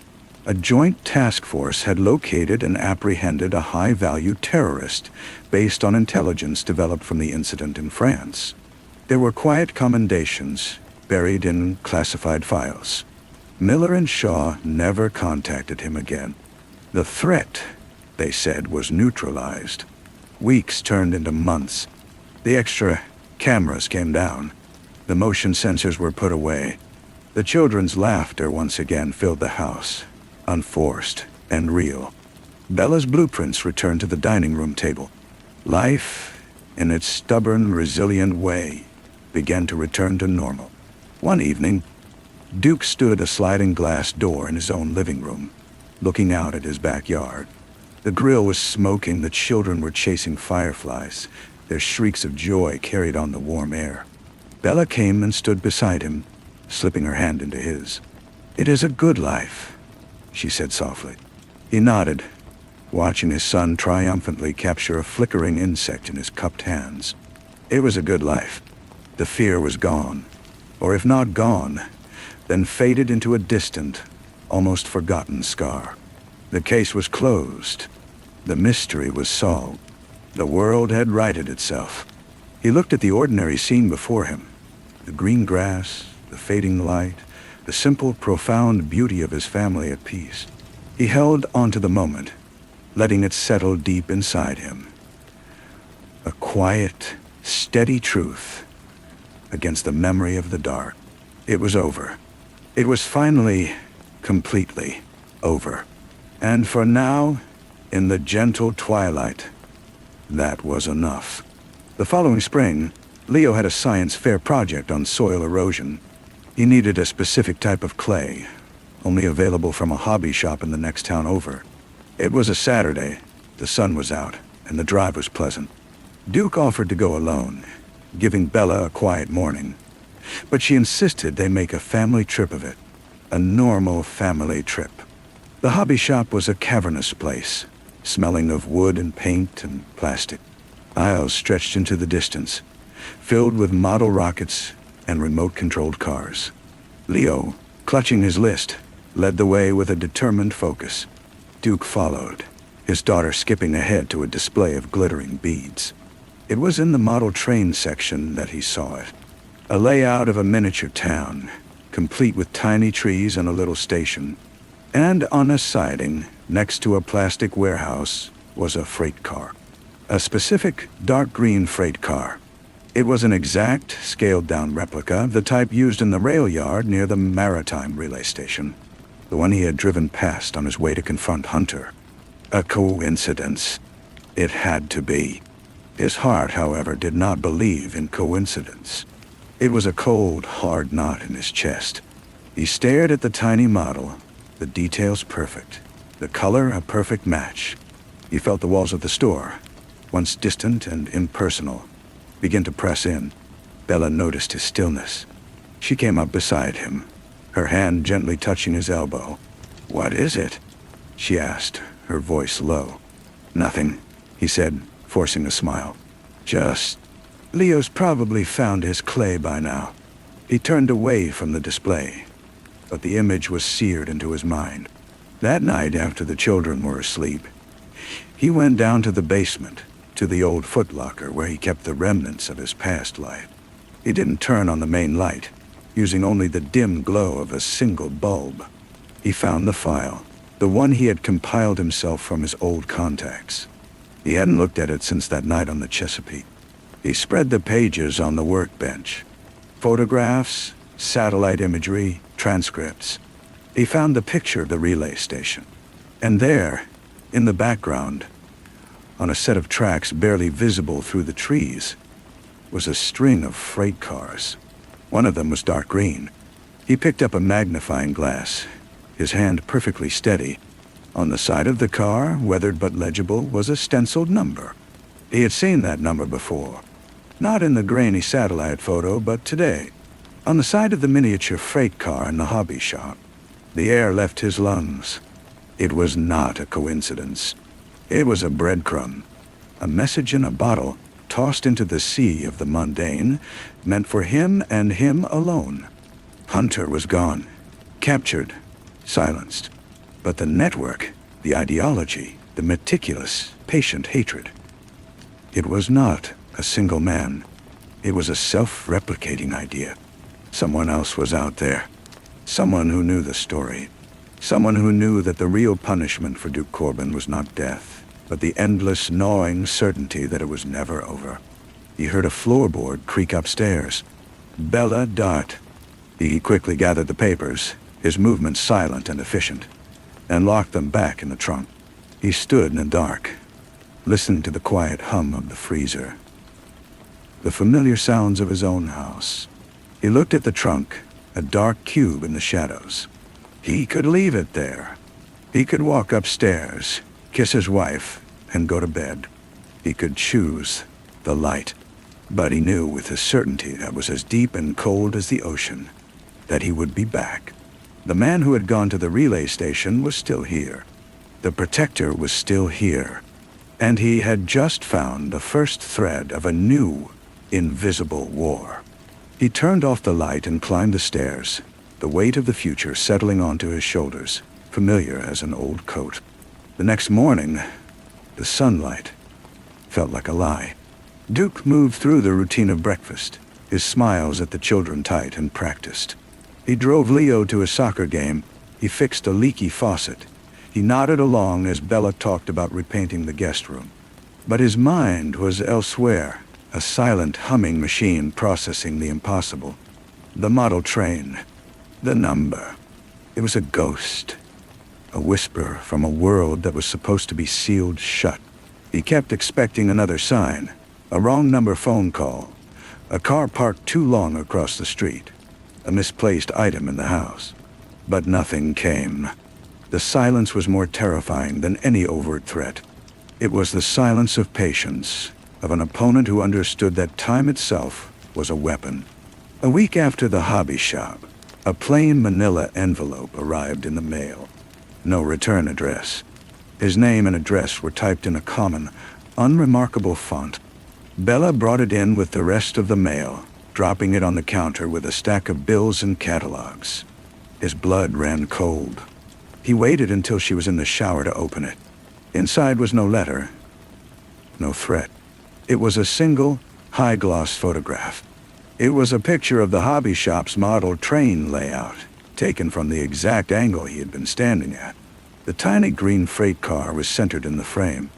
A joint task force had located and apprehended a high-value terrorist based on intelligence developed from the incident in France. There were quiet commendations buried in classified files. Miller and Shaw never contacted him again. The threat, they said, was neutralized. Weeks turned into months. The extra cameras came down. The motion sensors were put away. The children's laughter once again filled the house, unforced and real. Bella's blueprints returned to the dining room table. Life, in its stubborn, resilient way, began to return to normal. One evening, Duke stood at a sliding glass door in his own living room, looking out at his backyard. The grill was smoking, the children were chasing fireflies, their shrieks of joy carried on the warm air. Bella came and stood beside him, slipping her hand into his. "It is a good life," she said softly. He nodded, watching his son triumphantly capture a flickering insect in his cupped hands. It was a good life. The fear was gone, or if not gone, then faded into a distant, almost forgotten scar. The case was closed. The mystery was solved. The world had righted itself. He looked at the ordinary scene before him, the green grass, the fading light, the simple, profound beauty of his family at peace. He held onto the moment, letting it settle deep inside him. A quiet, steady truth against the memory of the dark. It was over. It was finally, completely over. And for now, in the gentle twilight, that was enough. The following spring, Leo had a science fair project on soil erosion. He needed a specific type of clay, only available from a hobby shop in the next town over. It was a Saturday, the sun was out, and the drive was pleasant. Duke offered to go alone, giving Bella a quiet morning, but she insisted they make a family trip of it, a normal family trip. The hobby shop was a cavernous place, smelling of wood and paint and plastic. Aisles stretched into the distance, filled with model rockets and remote-controlled cars. Leo, clutching his list, led the way with a determined focus. Duke followed, his daughter skipping ahead to a display of glittering beads. It was in the model train section that he saw it, a layout of a miniature town, complete with tiny trees and a little station. And on a siding, next to a plastic warehouse, was a freight car. A specific dark green freight car. It was an exact, scaled-down replica of the type used in the rail yard near the maritime relay station, the one he had driven past on his way to confront Hunter. A coincidence. It had to be. His heart, however, did not believe in coincidence. It was a cold, hard knot in his chest. He stared at the tiny model, the details perfect, the color a perfect match. He felt the walls of the store, once distant and impersonal, begin to press in. Bella noticed his stillness. She came up beside him, her hand gently touching his elbow. "What is it?" she asked, her voice low. "Nothing," he said, forcing a smile. "Just... Leo's probably found his clay by now." He turned away from the display, but the image was seared into his mind. That night, after the children were asleep, he went down to the basement, to the old footlocker where he kept the remnants of his past life. He didn't turn on the main light, using only the dim glow of a single bulb. He found the file, the one he had compiled himself from his old contacts. He hadn't looked at it since that night on the Chesapeake. He spread the pages on the workbench. Photographs, satellite imagery, transcripts. He found the picture of the relay station. And there, in the background, on a set of tracks barely visible through the trees, was a string of freight cars. One of them was dark green. He picked up a magnifying glass, his hand perfectly steady. On the side of the car, weathered but legible, was a stenciled number. He had seen that number before. Not in the grainy satellite photo, but today, on the side of the miniature freight car in the hobby shop. The air left his lungs. It was not a coincidence. It was a breadcrumb, a message in a bottle tossed into the sea of the mundane, meant for him and him alone. Hunter was gone, captured, silenced. But the network, the ideology, the meticulous, patient hatred. It was not a single man. It was a self-replicating idea. Someone else was out there. Someone who knew the story. Someone who knew that the real punishment for Duke Corbin was not death, but the endless, gnawing certainty that it was never over. He heard a floorboard creak upstairs. Bella Dart. He quickly gathered the papers, his movements silent and efficient, and locked them back in the trunk. He stood in the dark, listening to the quiet hum of the freezer, the familiar sounds of his own house. He looked at the trunk, a dark cube in the shadows. He could leave it there. He could walk upstairs, kiss his wife, and go to bed. He could choose the light. But he knew with a certainty that was as deep and cold as the ocean that he would be back. The man who had gone to the relay station was still here. The protector was still here. And he had just found the first thread of a new, invisible war. He turned off the light and climbed the stairs, the weight of the future settling onto his shoulders, familiar as an old coat. The next morning, the sunlight felt like a lie. Duke moved through the routine of breakfast, his smiles at the children tight and practiced. He drove Leo to a soccer game. He fixed a leaky faucet. He nodded along as Bella talked about repainting the guest room. But his mind was elsewhere, a silent humming machine processing the impossible. The model train, the number. It was a ghost, a whisper from a world that was supposed to be sealed shut. He kept expecting another sign, a wrong number phone call, a car parked too long across the street, a misplaced item in the house. But nothing came. The silence was more terrifying than any overt threat. It was the silence of patience, of an opponent who understood that time itself was a weapon. A week after the hobby shop, a plain manila envelope arrived in the mail. No return address. His name and address were typed in a common, unremarkable font. Bella brought it in with the rest of the mail, dropping it on the counter with a stack of bills and catalogs. His blood ran cold. He waited until she was in the shower to open it. Inside was no letter, no threat. It was a single, high-gloss photograph. It was a picture of the hobby shop's model train layout, taken from the exact angle he had been standing at. The tiny green freight car was centered in the frame.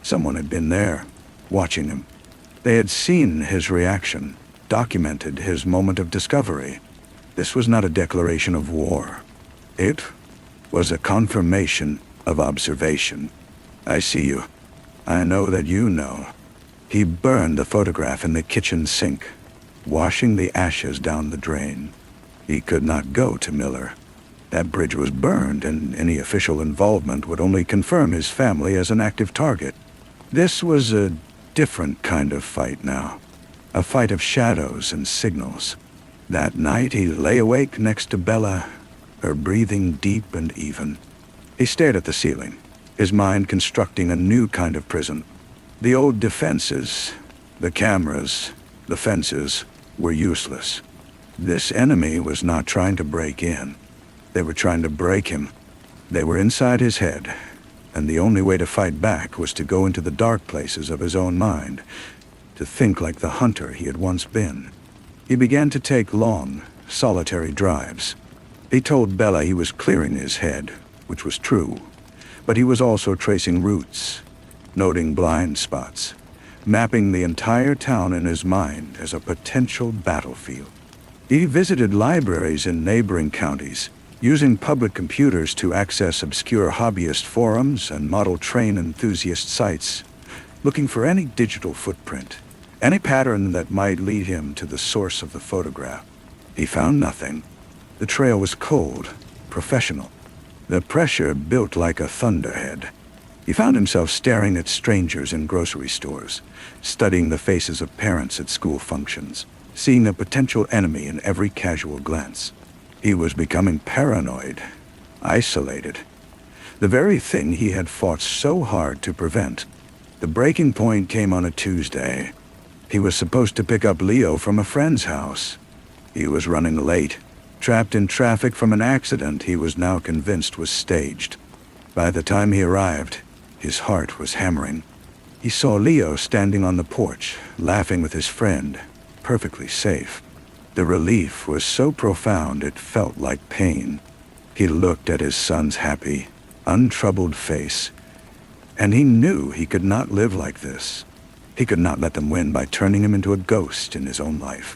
Someone had been there, watching him. They had seen his reaction, documented his moment of discovery. This was not a declaration of war. It was a confirmation of observation. I see you. I know that you know. He burned the photograph in the kitchen sink, washing the ashes down the drain. He could not go to Miller. That bridge was burned, and any official involvement would only confirm his family as an active target. This was a different kind of fight now. A fight of shadows and signals. That night he lay awake next to Bella, her breathing deep and even. He stared at the ceiling, his mind constructing a new kind of prison. The old defenses, the cameras, the fences, were useless. This enemy was not trying to break in. They were trying to break him. They were inside his head, and the only way to fight back was to go into the dark places of his own mind, to think like the hunter he had once been. He began to take long, solitary drives. He told Bella he was clearing his head, which was true, but he was also tracing routes, noting blind spots, mapping the entire town in his mind as a potential battlefield. He visited libraries in neighboring counties, using public computers to access obscure hobbyist forums and model train enthusiast sites, looking for any digital footprint, any pattern that might lead him to the source of the photograph. He found nothing. The trail was cold, professional. The pressure built like a thunderhead. He found himself staring at strangers in grocery stores, studying the faces of parents at school functions, seeing a potential enemy in every casual glance. He was becoming paranoid, isolated. The very thing he had fought so hard to prevent. The breaking point came on a Tuesday. He was supposed to pick up Leo from a friend's house. He was running late, trapped in traffic from an accident he was now convinced was staged. By the time he arrived, his heart was hammering. He saw Leo standing on the porch, laughing with his friend, perfectly safe. The relief was so profound it felt like pain. He looked at his son's happy, untroubled face, and he knew he could not live like this. He could not let them win by turning him into a ghost in his own life.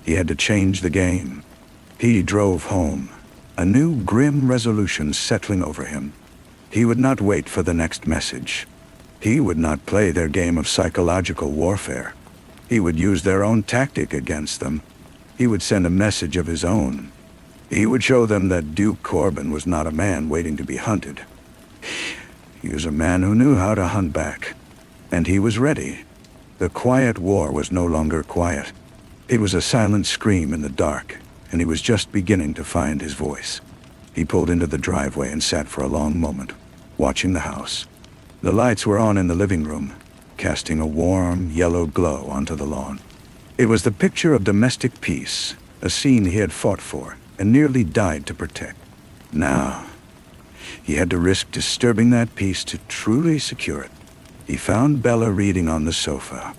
He had to change the game. He drove home, a new grim resolution settling over him. He would not wait for the next message. He would not play their game of psychological warfare. He would use their own tactic against them. He would send a message of his own. He would show them that Duke Corbin was not a man waiting to be hunted. He was a man who knew how to hunt back. And he was ready. The quiet war was no longer quiet. It was a silent scream in the dark, and he was just beginning to find his voice. He pulled into the driveway and sat for a long moment, watching the house. The lights were on in the living room, casting a warm, yellow glow onto the lawn. It was the picture of domestic peace, a scene he had fought for and nearly died to protect. Now, he had to risk disturbing that peace to truly secure it. He found Bella reading on the sofa.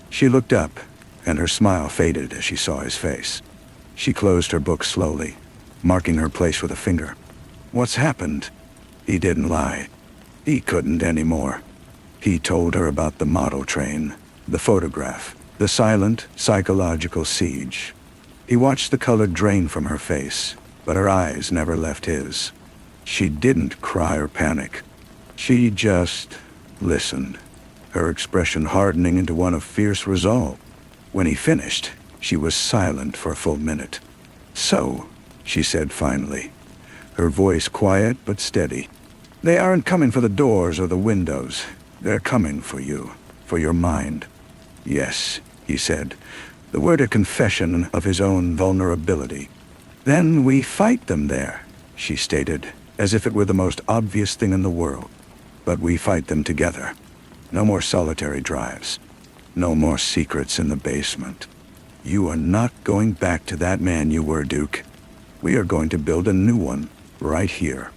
She looked up, and her smile faded as she saw his face. She closed her book slowly, marking her place with a finger. What's happened? He didn't lie. He couldn't anymore. He told her about the model train, the photograph, the silent, psychological siege. He watched the color drain from her face, but her eyes never left his. She didn't cry or panic. She just listened, her expression hardening into one of fierce resolve. When he finished, she was silent for a full minute. So, she said finally, her voice quiet but steady, they aren't coming for the doors or the windows. They're coming for you, for your mind. Yes, he said, the word a confession of his own vulnerability. Then we fight them there, she stated, as if it were the most obvious thing in the world. But we fight them together. No more solitary drives. No more secrets in the basement. You are not going back to that man you were, Duke. We are going to build a new one, right here.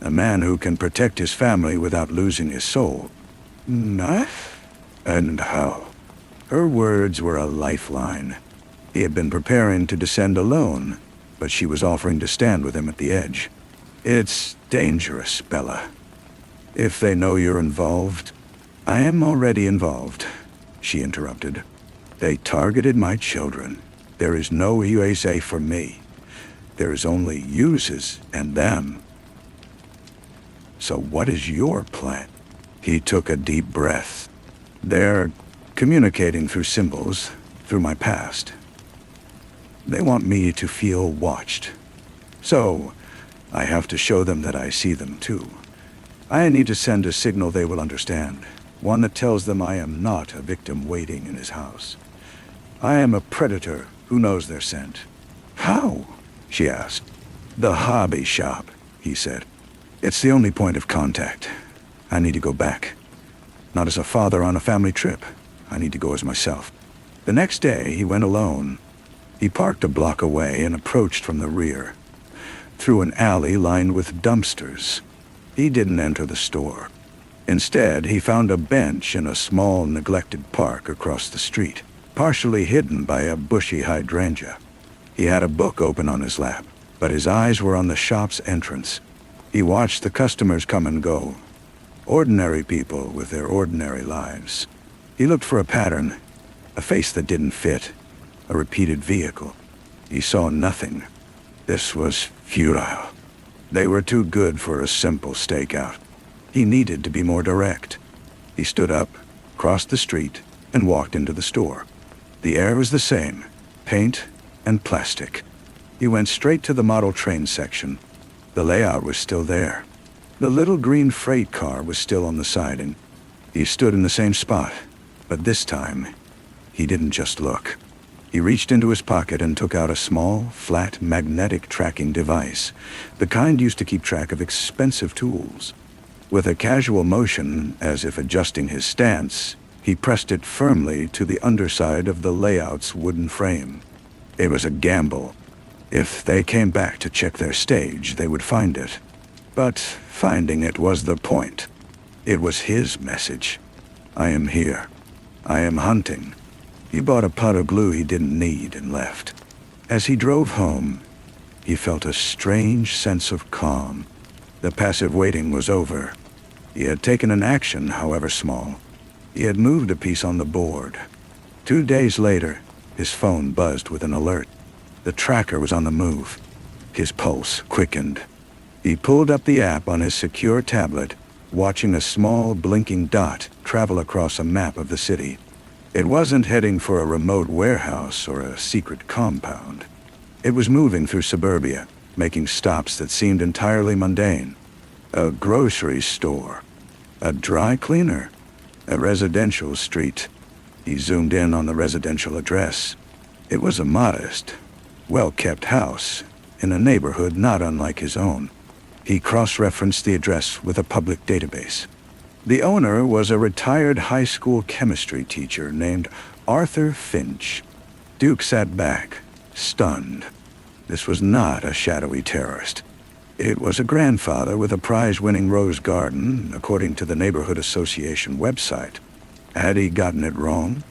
A man who can protect his family without losing his soul. Not? And how? Her words were a lifeline. He had been preparing to descend alone, but she was offering to stand with him at the edge. It's dangerous, Bella. If they know you're involved... I am already involved, she interrupted. They targeted my children. There is no USA for me. There is only uses and them. So what is your plan? He took a deep breath. They're communicating through symbols, through my past. They want me to feel watched. So, I have to show them that I see them too. I need to send a signal they will understand. One that tells them I am not a victim waiting in his house. I am a predator who knows their scent. How? She asked. "The hobby shop," he said. "It's the only point of contact. I need to go back. Not as a father on a family trip. I need to go as myself." The next day, he went alone. He parked a block away and approached from the rear, through an alley lined with dumpsters. He didn't enter the store. Instead, he found a bench in a small, neglected park across the street, partially hidden by a bushy hydrangea. He had a book open on his lap, but his eyes were on the shop's entrance. He watched the customers come and go, ordinary people with their ordinary lives. He looked for a pattern, a face that didn't fit, a repeated vehicle. He saw nothing. This was futile. They were too good for a simple stakeout. He needed to be more direct. He stood up, crossed the street, and walked into the store. The air was the same, paint and plastic. He went straight to the model train section. The layout was still there. The little green freight car was still on the siding. He stood in the same spot, but this time, he didn't just look. He reached into his pocket and took out a small, flat, magnetic tracking device, the kind used to keep track of expensive tools. With a casual motion, as if adjusting his stance, he pressed it firmly to the underside of the layout's wooden frame. It was a gamble. If they came back to check their stage, they would find it. But finding it was the point. It was his message. "I am here. I am hunting." He bought a pot of glue he didn't need and left. As he drove home, he felt a strange sense of calm. The passive waiting was over. He had taken an action, however small. He had moved a piece on the board. 2 days later, his phone buzzed with an alert. The tracker was on the move. His pulse quickened. He pulled up the app on his secure tablet, watching a small blinking dot travel across a map of the city. It wasn't heading for a remote warehouse or a secret compound. It was moving through suburbia, making stops that seemed entirely mundane. A grocery store, a dry cleaner, a residential street. He zoomed in on the residential address. It was a modest, well-kept house in a neighborhood not unlike his own. He cross-referenced the address with a public database. The owner was a retired high school chemistry teacher named Arthur Finch. Duke sat back, stunned. This was not a shadowy terrorist. It was a grandfather with a prize-winning rose garden, according to the Neighborhood Association website. Had he gotten it wrong?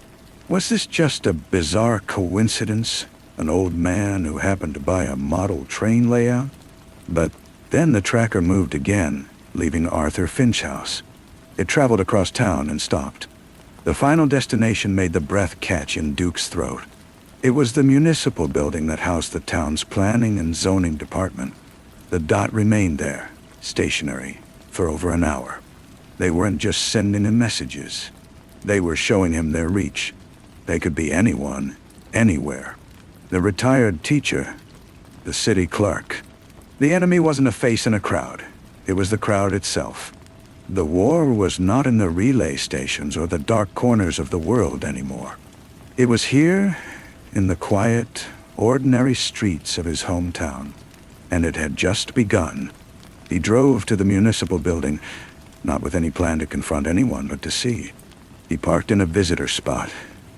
Was this just a bizarre coincidence? An old man who happened to buy a model train layout? But then the tracker moved again, leaving Arthur Finch House. It traveled across town and stopped. The final destination made the breath catch in Duke's throat. It was the municipal building that housed the town's planning and zoning department. The dot remained there, stationary, for over an hour. They weren't just sending him messages. They were showing him their reach. They could be anyone, anywhere. The retired teacher, the city clerk. The enemy wasn't a face in a crowd. It was the crowd itself. The war was not in the relay stations or the dark corners of the world anymore. It was here, in the quiet, ordinary streets of his hometown. And it had just begun. He drove to the municipal building, not with any plan to confront anyone, but to see. He parked in a visitor spot,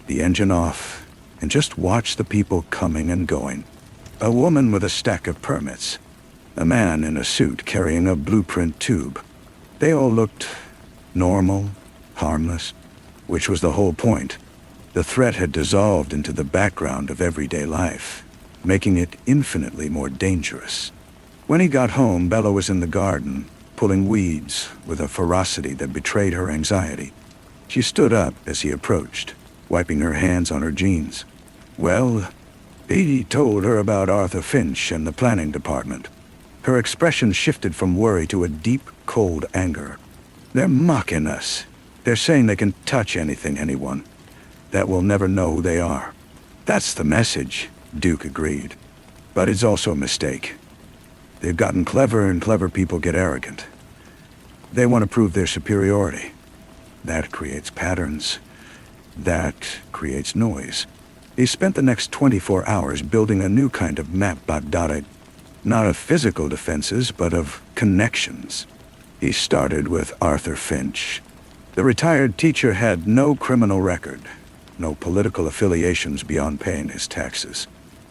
the engine off, and just watched the people coming and going. A woman with a stack of permits. A man in a suit carrying a blueprint tube. They all looked normal, harmless, which was the whole point. The threat had dissolved into the background of everyday life, making it infinitely more dangerous. When he got home, Bella was in the garden, pulling weeds with a ferocity that betrayed her anxiety. She stood up as he approached, wiping her hands on her jeans. Well, he told her about Arthur Finch and the planning department. Her expression shifted from worry to a deep, cold anger. "They're mocking us. They're saying they can touch anything, anyone. That we'll never know who they are." "That's the message," Duke agreed. "But it's also a mistake. They've gotten clever, and clever people get arrogant. They want to prove their superiority. That creates patterns. That creates noise." He spent the next 24 hours building a new kind of map. Not of physical defenses, but of connections. He started with Arthur Finch. The retired teacher had no criminal record, no political affiliations beyond paying his taxes.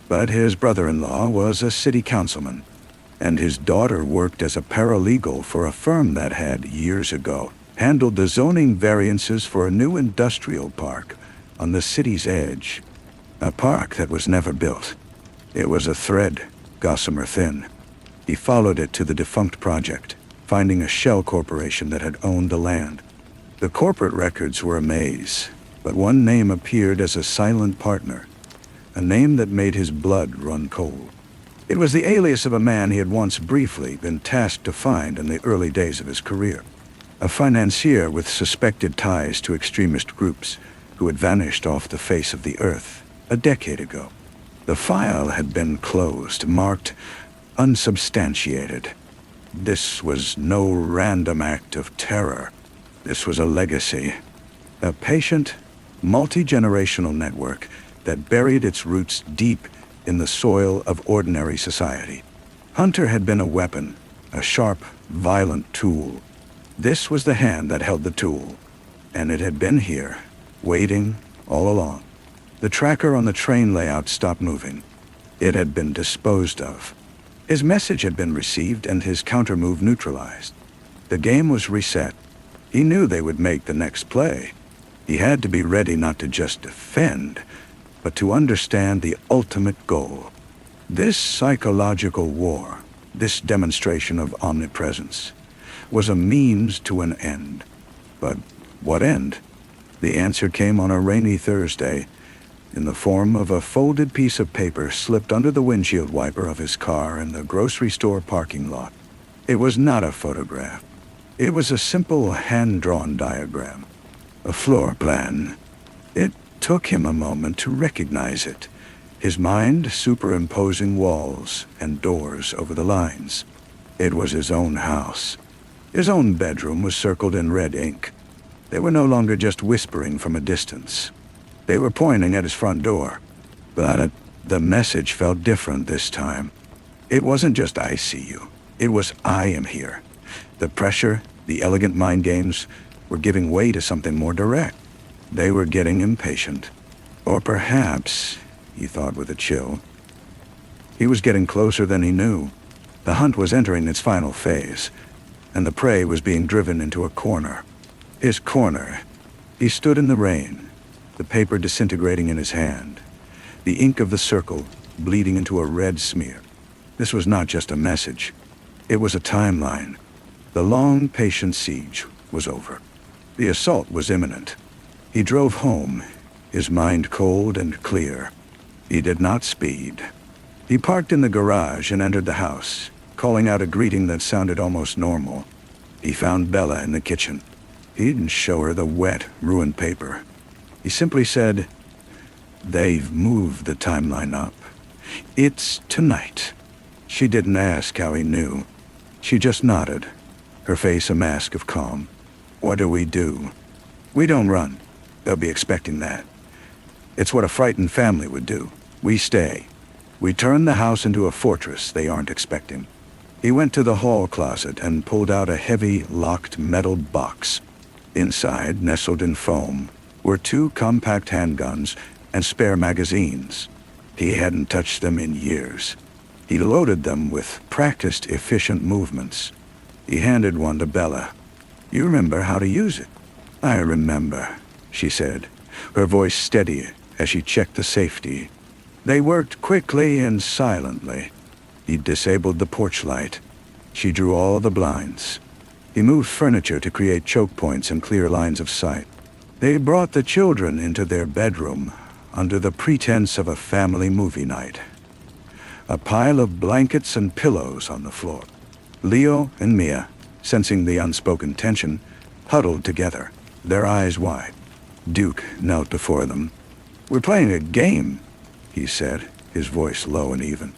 But his brother-in-law was a city councilman, and his daughter worked as a paralegal for a firm that had, years ago, handled the zoning variances for a new industrial park on the city's edge. A park that was never built. It was a thread, gossamer thin. He followed it to the defunct project, finding a shell corporation that had owned the land. The corporate records were a maze, but one name appeared as a silent partner, a name that made his blood run cold. It was the alias of a man he had once briefly been tasked to find in the early days of his career. A financier with suspected ties to extremist groups who had vanished off the face of the earth a decade ago. The file had been closed, marked unsubstantiated. This was no random act of terror. This was a legacy, a patient, multi-generational network that buried its roots deep in the soil of ordinary society. Hunter had been a weapon, a sharp, violent tool. This was the hand that held the tool, and it had been here, waiting all along. The tracker on the train layout stopped moving. It had been disposed of. His message had been received and his countermove neutralized. The game was reset. He knew they would make the next play. He had to be ready not to just defend, but to understand the ultimate goal. This psychological war, this demonstration of omnipresence, was a means to an end. But what end? The answer came on a rainy Thursday, in the form of a folded piece of paper slipped under the windshield wiper of his car in the grocery store parking lot. It was not a photograph. It was a simple hand-drawn diagram, a floor plan. It took him a moment to recognize it, his mind superimposing walls and doors over the lines. It was his own house. His own bedroom was circled in red ink. They were no longer just whispering from a distance. They were pointing at his front door. But the message felt different this time. It wasn't just "I see you." It was "I am here." The pressure, the elegant mind games, were giving way to something more direct. They were getting impatient. Or perhaps, he thought with a chill, he was getting closer than he knew. The hunt was entering its final phase, and the prey was being driven into a corner. His corner. He stood in the rain, the paper disintegrating in his hand, the ink of the circle bleeding into a red smear. This was not just a message. It was a timeline. The long, patient siege was over. The assault was imminent. He drove home, his mind cold and clear. He did not speed. He parked in the garage and entered the house, calling out a greeting that sounded almost normal. He found Bella in the kitchen. He didn't show her the wet, ruined paper. He simply said, "They've moved the timeline up. It's tonight." She didn't ask how he knew. She just nodded, her face a mask of calm. "What do? We don't run. They'll be expecting that. It's what a frightened family would do. We stay. We turn the house into a fortress they aren't expecting." He went to the hall closet and pulled out a heavy, locked metal box. Inside, nestled in foam, were 2 compact handguns and spare magazines. He hadn't touched them in years. He loaded them with practiced, efficient movements. He handed one to Bella. "You remember how to use it?" "I remember," she said, her voice steady as she checked the safety. They worked quickly and silently. He disabled the porch light. She drew all the blinds. He moved furniture to create choke points and clear lines of sight. They brought the children into their bedroom under the pretense of a family movie night. A pile of blankets and pillows on the floor. Leo and Mia, sensing the unspoken tension, huddled together, their eyes wide. Duke knelt before them. "We're playing a game," he said, his voice low and even.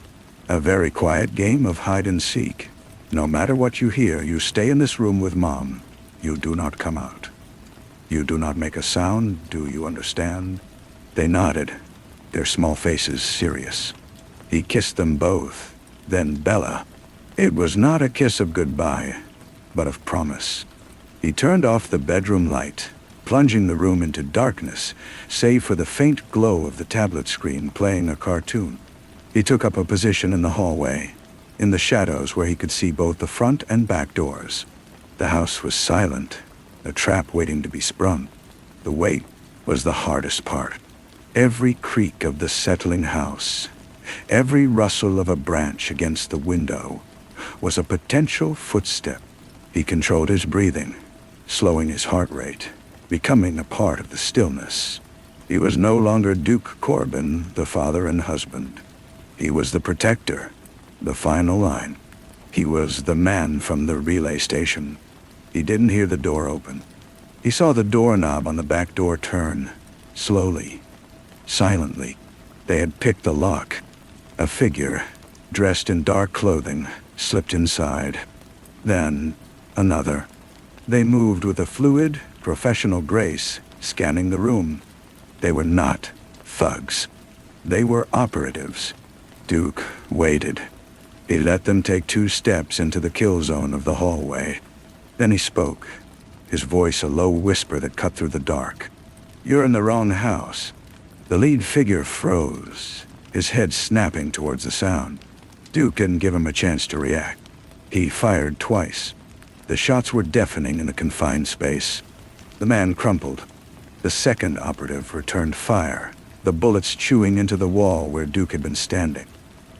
"A very quiet game of hide and seek. No matter what you hear, you stay in this room with Mom. You do not come out. You do not make a sound, do you understand?" They nodded, their small faces serious. He kissed them both, then Bella. It was not a kiss of goodbye, but of promise. He turned off the bedroom light, plunging the room into darkness, save for the faint glow of the tablet screen playing a cartoon. He took up a position in the hallway, in the shadows where he could see both the front and back doors. The house was silent, a trap waiting to be sprung. The wait was the hardest part. Every creak of the settling house, every rustle of a branch against the window, was a potential footstep. He controlled his breathing, slowing his heart rate, becoming a part of the stillness. He was no longer Duke Corbin, the father and husband. He was the protector, the final line. He was the man from the relay station. He didn't hear the door open. He saw the doorknob on the back door turn, slowly, silently. They had picked the lock. A figure, dressed in dark clothing, slipped inside. Then, another. They moved with a fluid, professional grace, scanning the room. They were not thugs. They were operatives. Duke waited. He let them take 2 steps into the kill zone of the hallway. Then he spoke, his voice a low whisper that cut through the dark. "You're in the wrong house." The lead figure froze, his head snapping towards the sound. Duke didn't give him a chance to react. He fired twice. The shots were deafening in a confined space. The man crumpled. The second operative returned fire, the bullets chewing into the wall where Duke had been standing.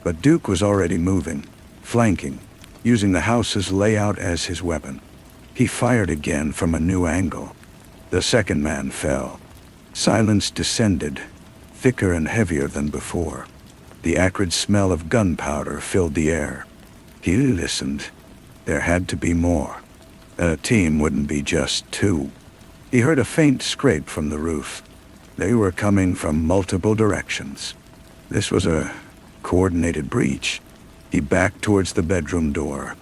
But Duke was already moving, flanking, using the house's layout as his weapon. He fired again from a new angle. The second man fell. Silence descended, thicker and heavier than before. The acrid smell of gunpowder filled the air. He listened. There had to be more. A team wouldn't be just 2. He heard a faint scrape from the roof. They were coming from multiple directions. This was a coordinated breach. He backed towards the bedroom door.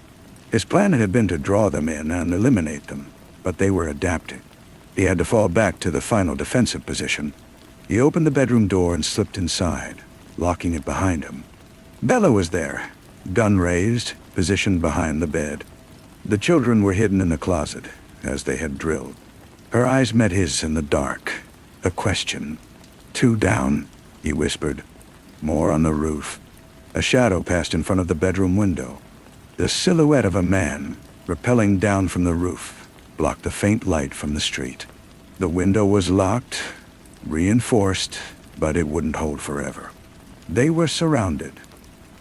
His plan had been to draw them in and eliminate them, but they were adapting. He had to fall back to the final defensive position. He opened the bedroom door and slipped inside, locking it behind him. Bella was there, gun raised, positioned behind the bed. The children were hidden in the closet, as they had drilled. Her eyes met his in the dark. A question. 2 down, he whispered. More on the roof. A shadow passed in front of the bedroom window. The silhouette of a man, rappelling down from the roof, blocked the faint light from the street. The window was locked, reinforced, but it wouldn't hold forever. They were surrounded.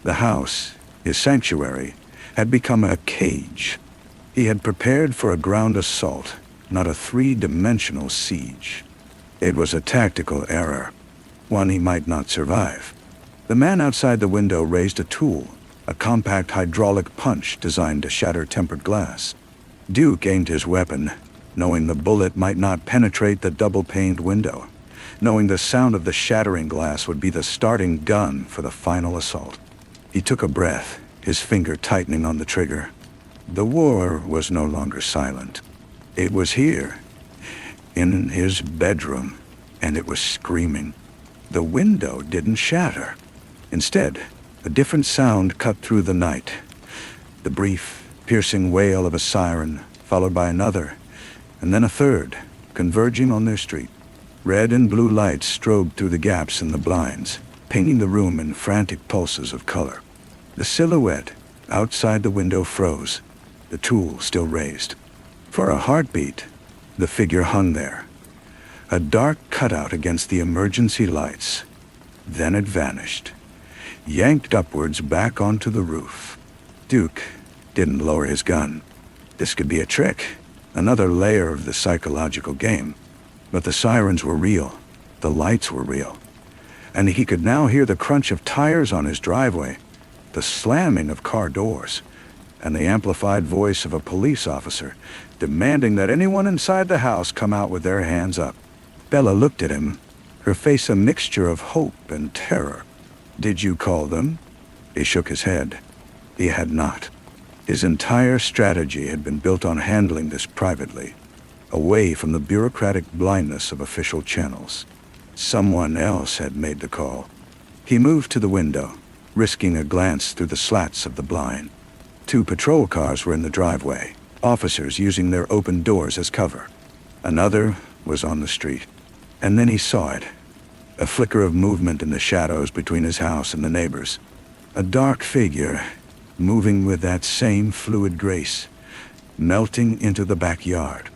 The house, his sanctuary, had become a cage. He had prepared for a ground assault, not a 3-dimensional siege. It was a tactical error, one he might not survive. The man outside the window raised a tool, a compact hydraulic punch designed to shatter tempered glass. Duke aimed his weapon, knowing the bullet might not penetrate the double-paned window, knowing the sound of the shattering glass would be the starting gun for the final assault. He took a breath, his finger tightening on the trigger. The war was no longer silent. It was here, in his bedroom, and it was screaming. The window didn't shatter. Instead, a different sound cut through the night. The brief, piercing wail of a siren, followed by another, and then a third, converging on their street. Red and blue lights strobed through the gaps in the blinds, painting the room in frantic pulses of color. The silhouette outside the window froze, the tool still raised. For a heartbeat, the figure hung there, a dark cutout against the emergency lights. Then it vanished, yanked upwards back onto the roof. Duke didn't lower his gun. This could be a trick, another layer of the psychological game. But the sirens were real, the lights were real, and he could now hear the crunch of tires on his driveway, the slamming of car doors, and the amplified voice of a police officer demanding that anyone inside the house come out with their hands up. Bella looked at him, her face a mixture of hope and terror. "Did you call them?" He shook his head. He had not. His entire strategy had been built on handling this privately, away from the bureaucratic blindness of official channels. Someone else had made the call. He moved to the window, risking a glance through the slats of the blind. 2 patrol cars were in the driveway, officers using their open doors as cover. Another was on the street. And then he saw it. A flicker of movement in the shadows between his house and the neighbors. A dark figure, moving with that same fluid grace, melting into the backyard.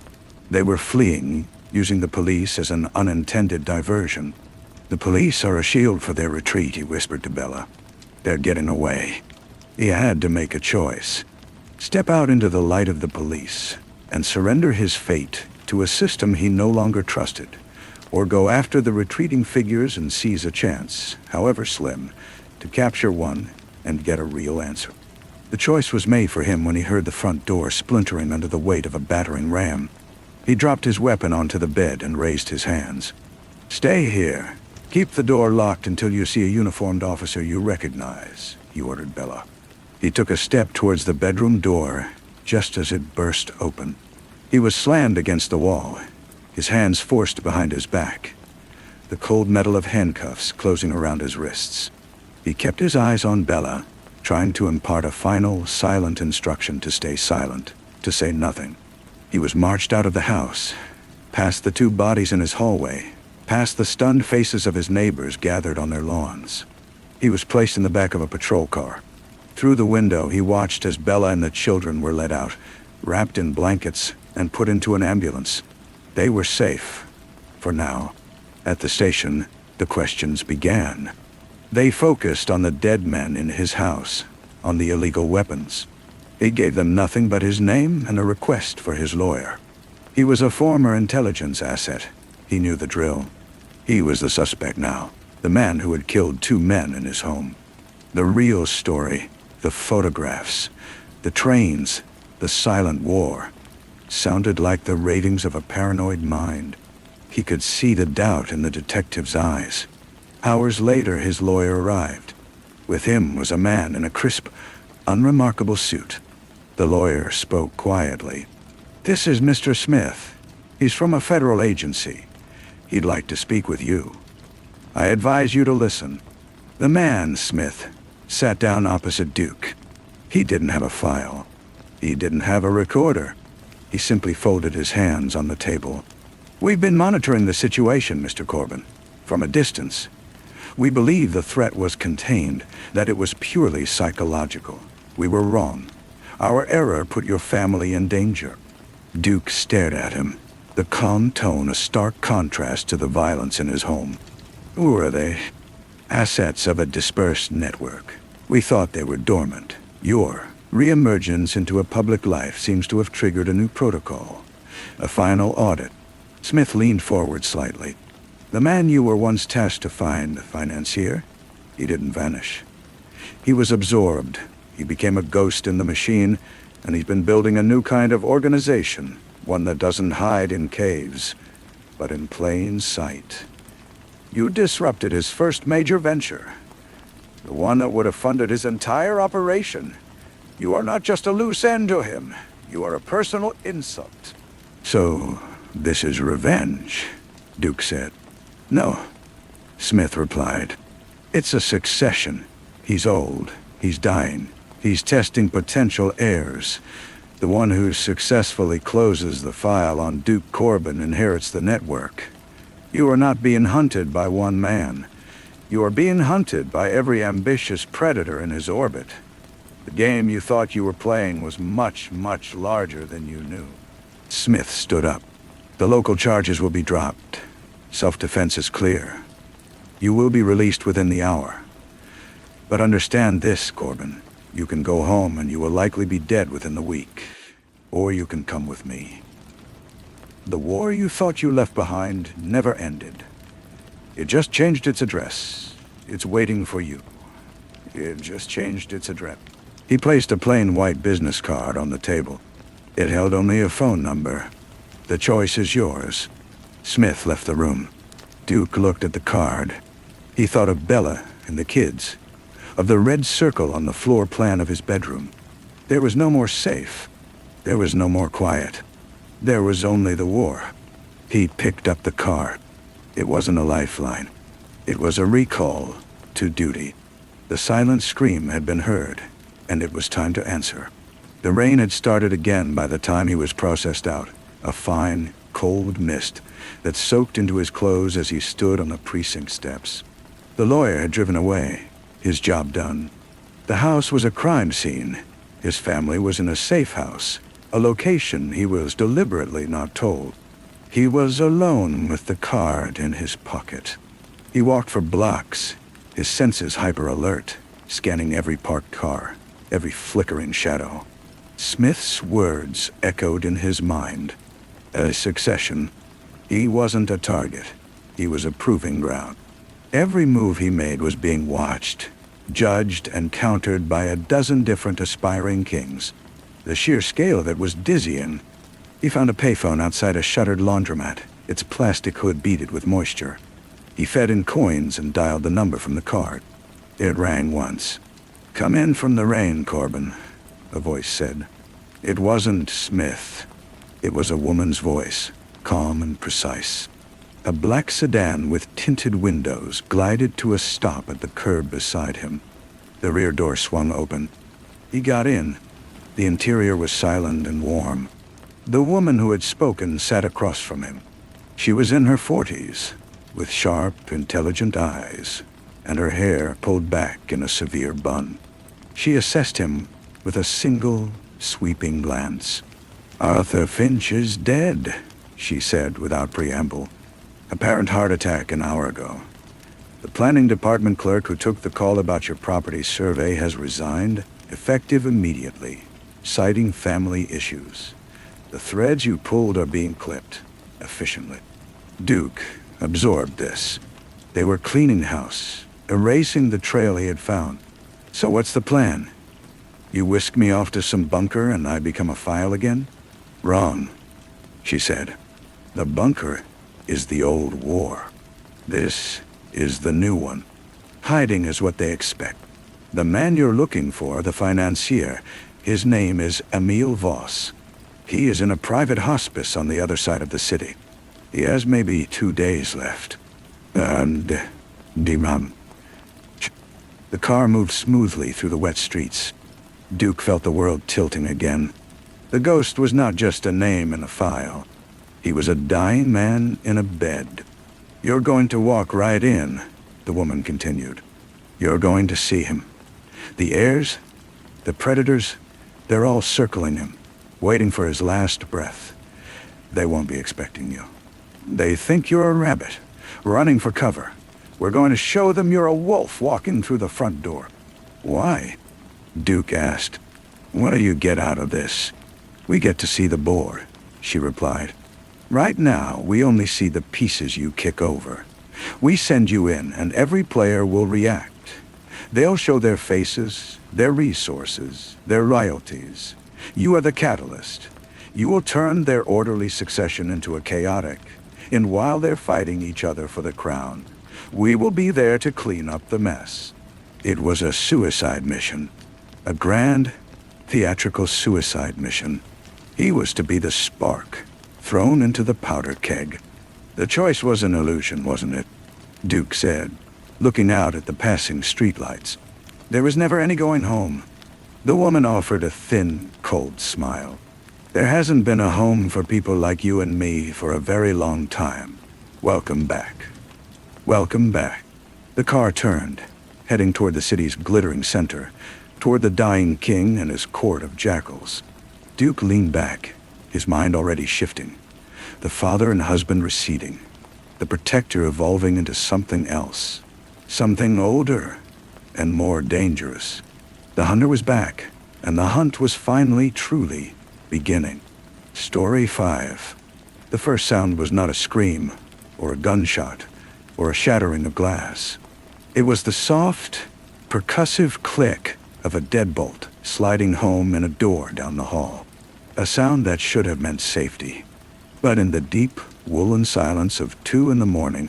They were fleeing, using the police as an unintended diversion. "The police are a shield for their retreat," he whispered to Bella. "They're getting away." He had to make a choice. Step out into the light of the police and surrender his fate to a system he no longer trusted, or go after the retreating figures and seize a chance, however slim, to capture one and get a real answer. The choice was made for him when he heard the front door splintering under the weight of a battering ram. He dropped his weapon onto the bed and raised his hands. "Stay here. Keep the door locked until you see a uniformed officer you recognize," he ordered Bella. He took a step towards the bedroom door just as it burst open. He was slammed against the wall, his hands forced behind his back, the cold metal of handcuffs closing around his wrists. He kept his eyes on Bella, trying to impart a final, silent instruction to stay silent, to say nothing. He was marched out of the house, past the 2 bodies in his hallway, past the stunned faces of his neighbors gathered on their lawns. He was placed in the back of a patrol car. Through the window, he watched as Bella and the children were let out, wrapped in blankets, and put into an ambulance. They were safe, for now. At the station, the questions began. They focused on the dead men in his house, on the illegal weapons. He gave them nothing but his name and a request for his lawyer. He was a former intelligence asset. He knew the drill. He was the suspect now, the man who had killed 2 men in his home. The real story, the photographs, the trains, the silent war, sounded like the ravings of a paranoid mind. He could see the doubt in the detective's eyes. Hours later, his lawyer arrived. With him was a man in a crisp, unremarkable suit. The lawyer spoke quietly. "This is Mr. Smith. He's from a federal agency. He'd like to speak with you. I advise you to listen." The man, Smith, sat down opposite Duke. He didn't have a file. He didn't have a recorder. He simply folded his hands on the table. "We've been monitoring the situation, Mr. Corbin, from a distance. We believe the threat was contained, that it was purely psychological. We were wrong. Our error put your family in danger." Duke stared at him, the calm tone a stark contrast to the violence in his home. "Who are they?" "Assets of a dispersed network. We thought they were dormant. Your reemergence into a public life seems to have triggered a new protocol. A final audit." Smith leaned forward slightly. "The man you were once tasked to find, the financier, he didn't vanish. He was absorbed. He became a ghost in the machine, and he's been building a new kind of organization, one that doesn't hide in caves, but in plain sight. You disrupted his first major venture, the one that would have funded his entire operation. You are not just a loose end to him. You are a personal insult." "So, this is revenge," Duke said. "No," Smith replied. "It's a succession. He's old. He's dying. He's testing potential heirs. The one who successfully closes the file on Duke Corbin inherits the network. You are not being hunted by one man. You are being hunted by every ambitious predator in his orbit. The game you thought you were playing was much, much larger than you knew." Smith stood up. "The local charges will be dropped. Self-defense is clear. You will be released within the hour. But understand this, Corbin. You can go home and you will likely be dead within the week. Or you can come with me. The war you thought you left behind never ended. It just changed its address. It's waiting for you. It just changed its address." He placed a plain white business card on the table. It held only a phone number. "The choice is yours." Smith left the room. Duke looked at the card. He thought of Bella and the kids, of the red circle on the floor plan of his bedroom. There was no more safe. There was no more quiet. There was only the war. He picked up the card. It wasn't a lifeline. It was a recall to duty. The silent scream had been heard, and it was time to answer. The rain had started again by the time he was processed out, a fine, cold mist that soaked into his clothes as he stood on the precinct steps. The lawyer had driven away, his job done. The house was a crime scene. His family was in a safe house, a location he was deliberately not told. He was alone with the card in his pocket. He walked for blocks, his senses hyper-alert, scanning every parked car, every flickering shadow. Smith's words echoed in his mind. A succession. He wasn't a target. He was a proving ground. Every move he made was being watched, judged, and countered by a dozen different aspiring kings. The sheer scale of it was dizzying. He found a payphone outside a shuttered laundromat, its plastic hood beaded with moisture. He fed in coins and dialed the number from the card. It rang once. "Come in from the rain, Corbin," a voice said. It wasn't Smith. It was a woman's voice, calm and precise. A black sedan with tinted windows glided to a stop at the curb beside him. The rear door swung open. He got in. The interior was silent and warm. The woman who had spoken sat across from him. She was in her 40s, with sharp, intelligent eyes, and her hair pulled back in a severe bun. She assessed him with a single, sweeping glance. "Arthur Finch is dead," she said without preamble. "Apparent heart attack an hour ago. The planning department clerk who took the call about your property survey has resigned, effective immediately, citing family issues. The threads you pulled are being clipped, efficiently." Duke absorbed this. They were cleaning house, erasing the trail he had found. "So what's the plan? You whisk me off to some bunker and I become a file again?" "Wrong," she said. "The bunker is the old war. This is the new one. Hiding is what they expect. The man you're looking for, the financier, his name is Emil Voss. He is in a private hospice on the other side of the city. He has maybe 2 days left. And, Dimam." The car moved smoothly through the wet streets. Duke felt the world tilting again. The ghost was not just a name in a file. He was a dying man in a bed. "You're going to walk right in," the woman continued. "You're going to see him. The heirs, the predators, they're all circling him, waiting for his last breath. They won't be expecting you. They think you're a rabbit, running for cover. We're going to show them you're a wolf walking through the front door." "Why?" Duke asked. "What do you get out of this?" "We get to see the board," she replied. "Right now, we only see the pieces you kick over. We send you in, and every player will react. They'll show their faces, their resources, their loyalties. You are the catalyst. You will turn their orderly succession into a chaotic, and while they're fighting each other for the crown, we will be there to clean up the mess." It was a suicide mission. A grand, theatrical suicide mission. He was to be the spark, thrown into the powder keg. "The choice was an illusion, wasn't it?" Duke said, looking out at the passing streetlights. "There was never any going home." The woman offered a thin, cold smile. "There hasn't been a home for people like you and me for a very long time. Welcome back. Welcome back." The car turned, heading toward the city's glittering center, toward the dying king and his court of jackals. Duke leaned back, his mind already shifting. The father and husband receding, the protector evolving into something else, something older and more dangerous. The hunter was back, and the hunt was finally, truly beginning. Story 5. The first sound was not a scream, or a gunshot, or a shattering of glass. It was the soft, percussive click of a deadbolt sliding home in a door down the hall. A sound that should have meant safety. But in the deep, woolen silence of 2 a.m,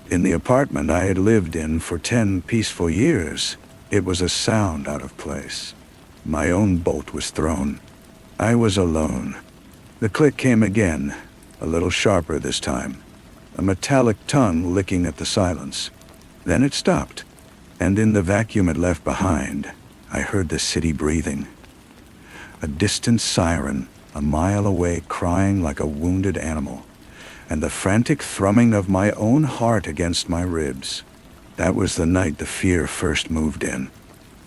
in the apartment I had lived in for 10 peaceful years, it was a sound out of place. My own bolt was thrown. I was alone. The click came again, a little sharper this time, a metallic tongue licking at the silence. Then it stopped. And in the vacuum it left behind, I heard the city breathing. A distant siren, a mile away, crying like a wounded animal, and the frantic thrumming of my own heart against my ribs. That was the night the fear first moved in.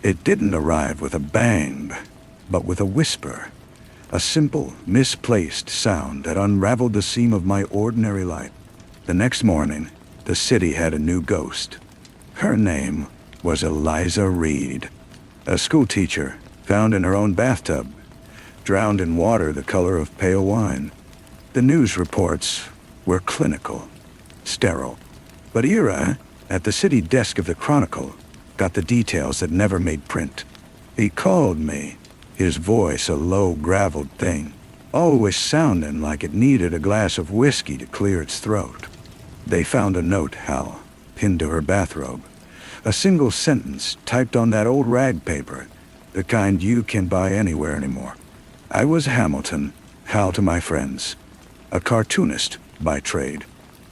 It didn't arrive with a bang, but with a whisper, a simple, misplaced sound that unraveled the seam of my ordinary life. The next morning, the city had a new ghost. Her name was Eliza Reed, a schoolteacher found in her own bathtub, drowned in water the color of pale wine. The news reports were clinical, sterile. But Ira, at the city desk of the Chronicle, got the details that never made print. He called me, his voice a low, graveled thing, always sounding like it needed a glass of whiskey to clear its throat. They found a note, Hal, pinned to her bathrobe. A single sentence typed on that old rag paper, the kind you can buy anywhere anymore. I was Hamilton, Hal to my friends, a cartoonist by trade.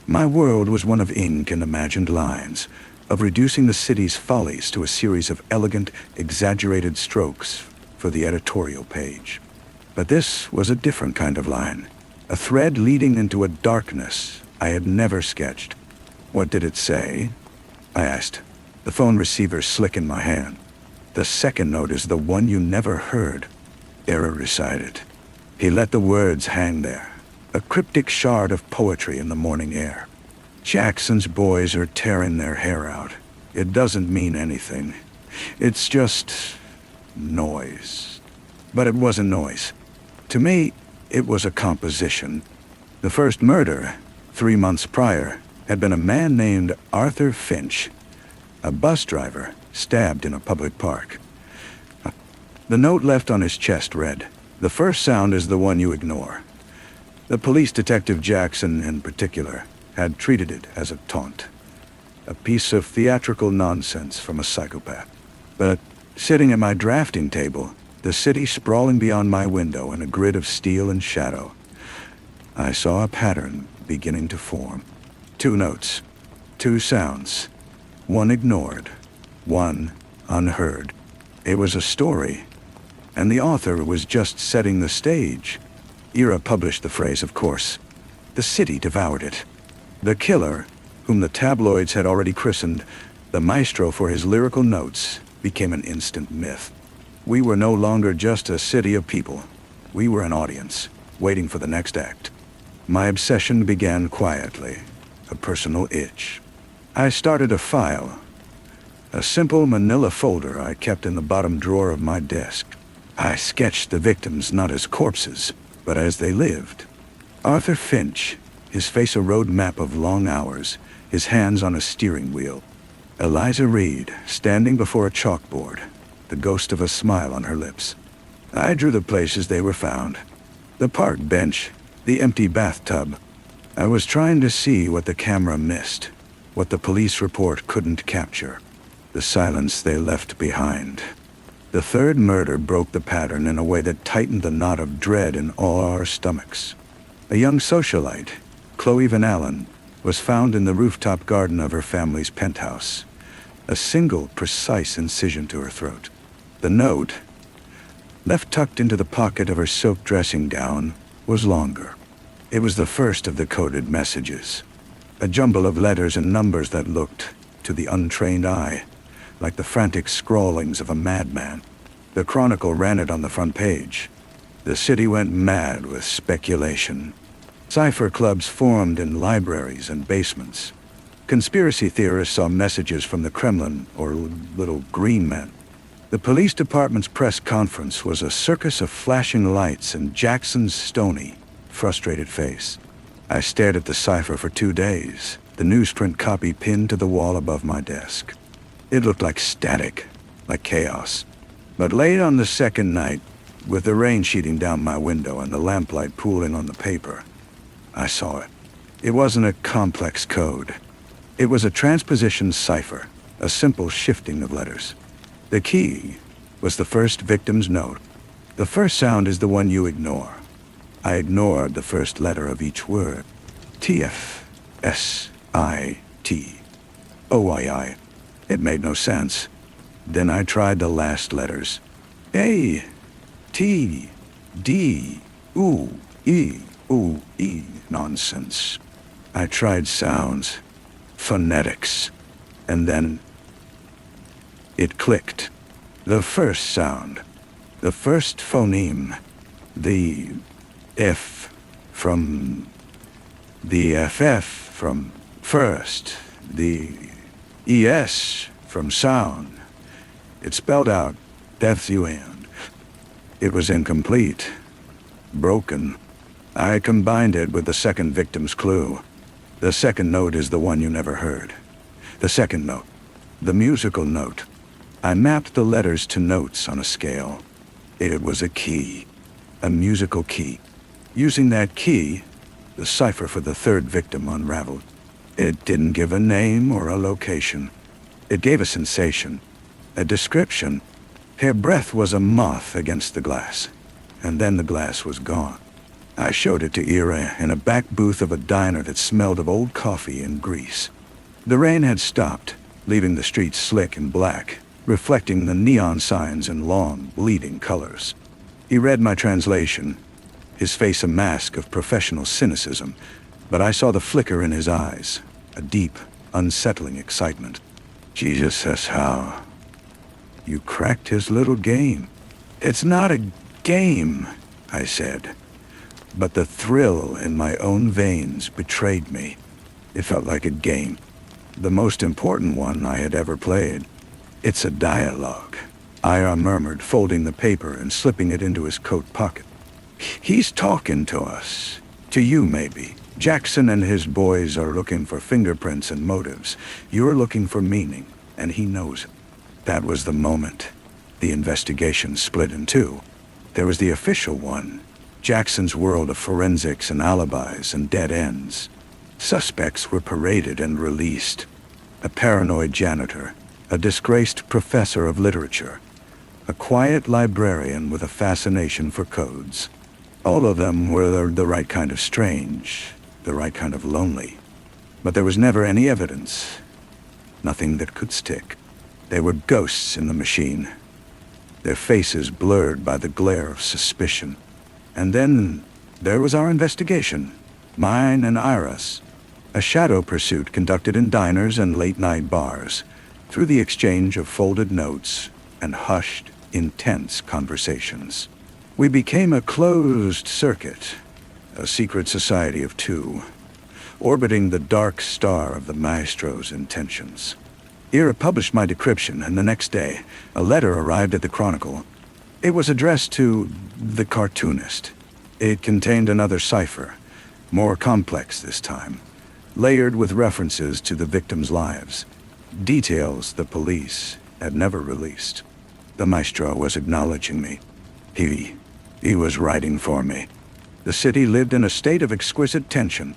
My world was one of ink and imagined lines, of reducing the city's follies to a series of elegant, exaggerated strokes for the editorial page. But this was a different kind of line, a thread leading into a darkness I had never sketched. What did it say? I asked, the phone receiver slick in my hand. The second note is the one you never heard, Ira recited. He let the words hang there, a cryptic shard of poetry in the morning air. Jackson's boys are tearing their hair out. It doesn't mean anything. It's just noise. But it wasn't noise. To me, it was a composition. The first murder, 3 months prior, had been a man named Arthur Finch, a bus driver stabbed in a public park. The note left on his chest read, "The first sound is the one you ignore." The police detective Jackson, in particular, had treated it as a taunt, a piece of theatrical nonsense from a psychopath. But sitting at my drafting table, the city sprawling beyond my window in a grid of steel and shadow, I saw a pattern beginning to form. 2 notes, 2 sounds, one ignored, one unheard. It was a story, and the author was just setting the stage. Ira published the phrase, of course. The city devoured it. The killer, whom the tabloids had already christened the maestro for his lyrical notes, became an instant myth. We were no longer just a city of people. We were an audience, waiting for the next act. My obsession began quietly, a personal itch. I started a file, a simple manila folder I kept in the bottom drawer of my desk. I sketched the victims not as corpses, but as they lived. Arthur Finch, his face a road map of long hours, his hands on a steering wheel. Eliza Reed, standing before a chalkboard, the ghost of a smile on her lips. I drew the places they were found. The park bench, the empty bathtub. I was trying to see what the camera missed, what the police report couldn't capture, the silence they left behind. The third murder broke the pattern in a way that tightened the knot of dread in all our stomachs. A young socialite, Chloe Van Allen, was found in the rooftop garden of her family's penthouse, a single precise incision to her throat. The note, left tucked into the pocket of her silk dressing gown, was longer. It was the first of the coded messages, a jumble of letters and numbers that looked, to the untrained eye, like the frantic scrawlings of a madman. The Chronicle ran it on the front page. The city went mad with speculation. Cipher clubs formed in libraries and basements. Conspiracy theorists saw messages from the Kremlin or little green men. The police department's press conference was a circus of flashing lights and Jackson's stony, frustrated face. I stared at the cipher for 2 days, the newsprint copy pinned to the wall above my desk. It looked like static, like chaos. But late on the second night, with the rain sheeting down my window and the lamplight pooling on the paper, I saw it. It wasn't a complex code. It was a transposition cipher, a simple shifting of letters. The key was the first victim's note. The first sound is the one you ignore. I ignored the first letter of each word. TF, SIT, OII. It made no sense. Then I tried the last letters. A, T, D, U, E, U, E. Nonsense. I tried sounds, phonetics, and then it clicked. The first sound, the first phoneme, the F from the FF from first, the ES from sound. It spelled out death's you and. It was incomplete, broken. I combined it with the second victim's clue. The second note is the one you never heard. The second note, the musical note. I mapped the letters to notes on a scale. It was a key, a musical key. Using that key, the cipher for the third victim unraveled. It didn't give a name or a location. It gave a sensation, a description. Her breath was a moth against the glass, and then the glass was gone. I showed it to Ira in a back booth of a diner that smelled of old coffee and grease. The rain had stopped, leaving the streets slick and black, reflecting the neon signs in long, bleeding colors. He read my translation, his face a mask of professional cynicism, but I saw the flicker in his eyes, a deep, unsettling excitement. Jesus, that's how you cracked his little game. It's not a game, I said, but the thrill in my own veins betrayed me. It felt like a game, the most important one I had ever played. It's a dialogue, Ira murmured, folding the paper and slipping it into his coat pocket. He's talking to us. To you, maybe. Jackson and his boys are looking for fingerprints and motives. You're looking for meaning, and he knows it. That was the moment. The investigation split in two. There was the official one, Jackson's world of forensics and alibis and dead ends. Suspects were paraded and released. A paranoid janitor, a disgraced professor of literature, a quiet librarian with a fascination for codes. All of them were the right kind of strange, the right kind of lonely. But there was never any evidence, nothing that could stick. They were ghosts in the machine, their faces blurred by the glare of suspicion. And then there was our investigation, mine and Ira's, a shadow pursuit conducted in diners and late-night bars, through the exchange of folded notes and hushed, intense conversations. We became a closed circuit, a secret society of two, orbiting the dark star of the maestro's intentions. Ira published my decryption, and the next day, a letter arrived at the Chronicle. It was addressed to the cartoonist. It contained another cipher, more complex this time, layered with references to the victims' lives, details the police had never released. The maestro was acknowledging me. He was writing for me. The city lived in a state of exquisite tension.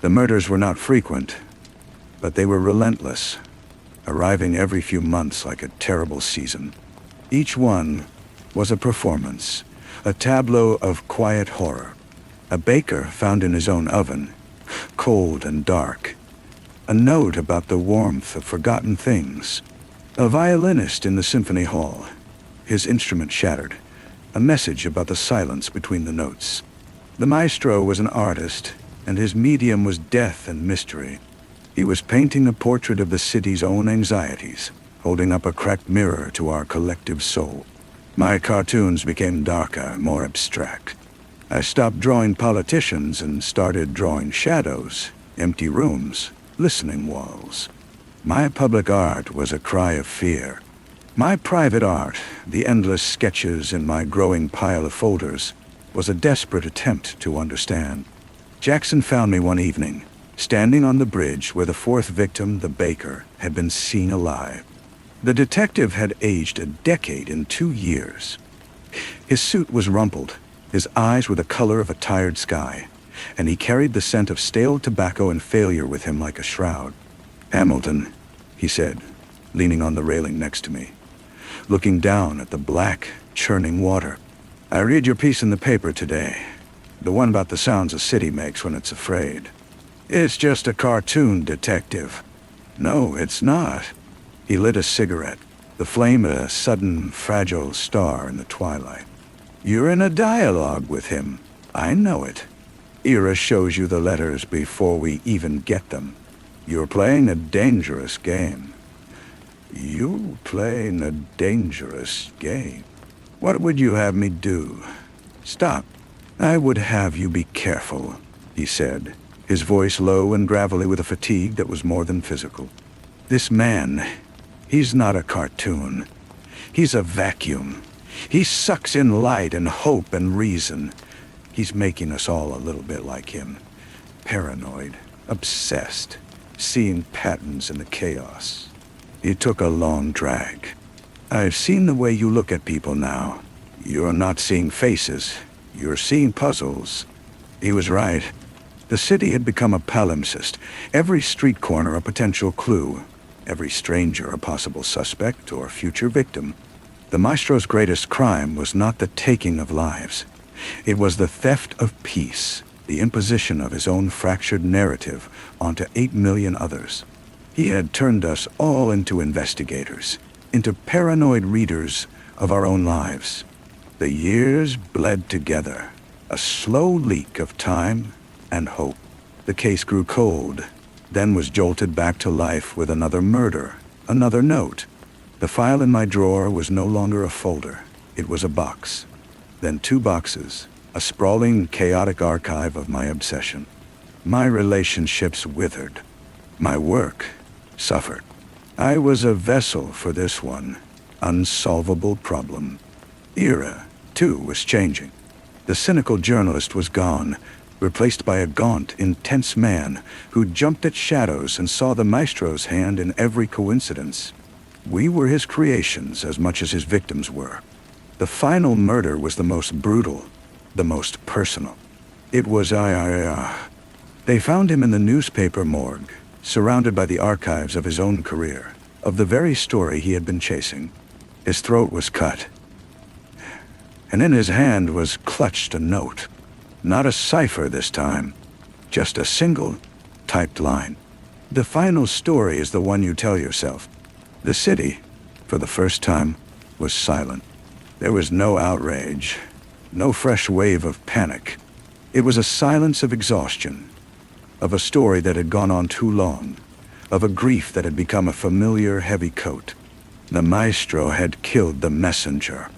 The murders were not frequent, but they were relentless, arriving every few months like a terrible season. Each one was a performance, a tableau of quiet horror. A baker found in his own oven, cold and dark. A note about the warmth of forgotten things. A violinist in the symphony hall, his instrument shattered. A message about the silence between the notes. The maestro was an artist, and his medium was death and mystery. He was painting a portrait of the city's own anxieties, holding up a cracked mirror to our collective soul. My cartoons became darker, more abstract. I stopped drawing politicians and started drawing shadows, empty rooms, listening walls. My public art was a cry of fear. My private art, the endless sketches in my growing pile of folders, was a desperate attempt to understand. Jackson found me one evening, standing on the bridge where the fourth victim, the baker, had been seen alive. The detective had aged a decade in 2 years. His suit was rumpled, his eyes were the color of a tired sky, and he carried the scent of stale tobacco and failure with him like a shroud. "Hamilton," he said, leaning on the railing next to me, looking down at the black, churning water. "I read your piece in the paper today, the one about the sounds a city makes when it's afraid. It's just a cartoon, detective." "No, it's not. He lit a cigarette, the flame a sudden, fragile star in the twilight. "You're in a dialogue with him. I know it. Ira shows you the letters before we even get them. You're playing a dangerous game. You playing a dangerous game. What would you have me do?" "Stop. I would have you be careful," he said, his voice low and gravelly with a fatigue that was more than physical. "This man, he's not a cartoon. He's a vacuum. He sucks in light and hope and reason. He's making us all a little bit like him. Paranoid, obsessed, seeing patterns in the chaos." He took a long drag. "I've seen the way you look at people now. You're not seeing faces. You're seeing puzzles." He was right. The city had become a palimpsest. Every street corner a potential clue. Every stranger a possible suspect or future victim. The maestro's greatest crime was not the taking of lives. It was the theft of peace, the imposition of his own fractured narrative onto 8 million others. He had turned us all into investigators, into paranoid readers of our own lives. The years bled together, a slow leak of time and hope. The case grew cold, then was jolted back to life with another murder, another note. The file in my drawer was no longer a folder. It was a box. Then 2 boxes, a sprawling, chaotic archive of my obsession. My relationships withered. My work suffered. I was a vessel for this one unsolvable problem. Ira, too, was changing. The cynical journalist was gone, replaced by a gaunt, intense man who jumped at shadows and saw the maestro's hand in every coincidence. We were his creations as much as his victims were. The final murder was the most brutal, the most personal. It was They found him in the newspaper morgue, surrounded by the archives of his own career, of the very story he had been chasing. His throat was cut, and in his hand was clutched a note. Not a cipher this time, just a single, typed line. The final story is the one you tell yourself. The city, for the first time, was silent. There was no outrage, no fresh wave of panic. It was a silence of exhaustion, of a story that had gone on too long, of a grief that had become a familiar heavy coat. The maestro had killed the messenger.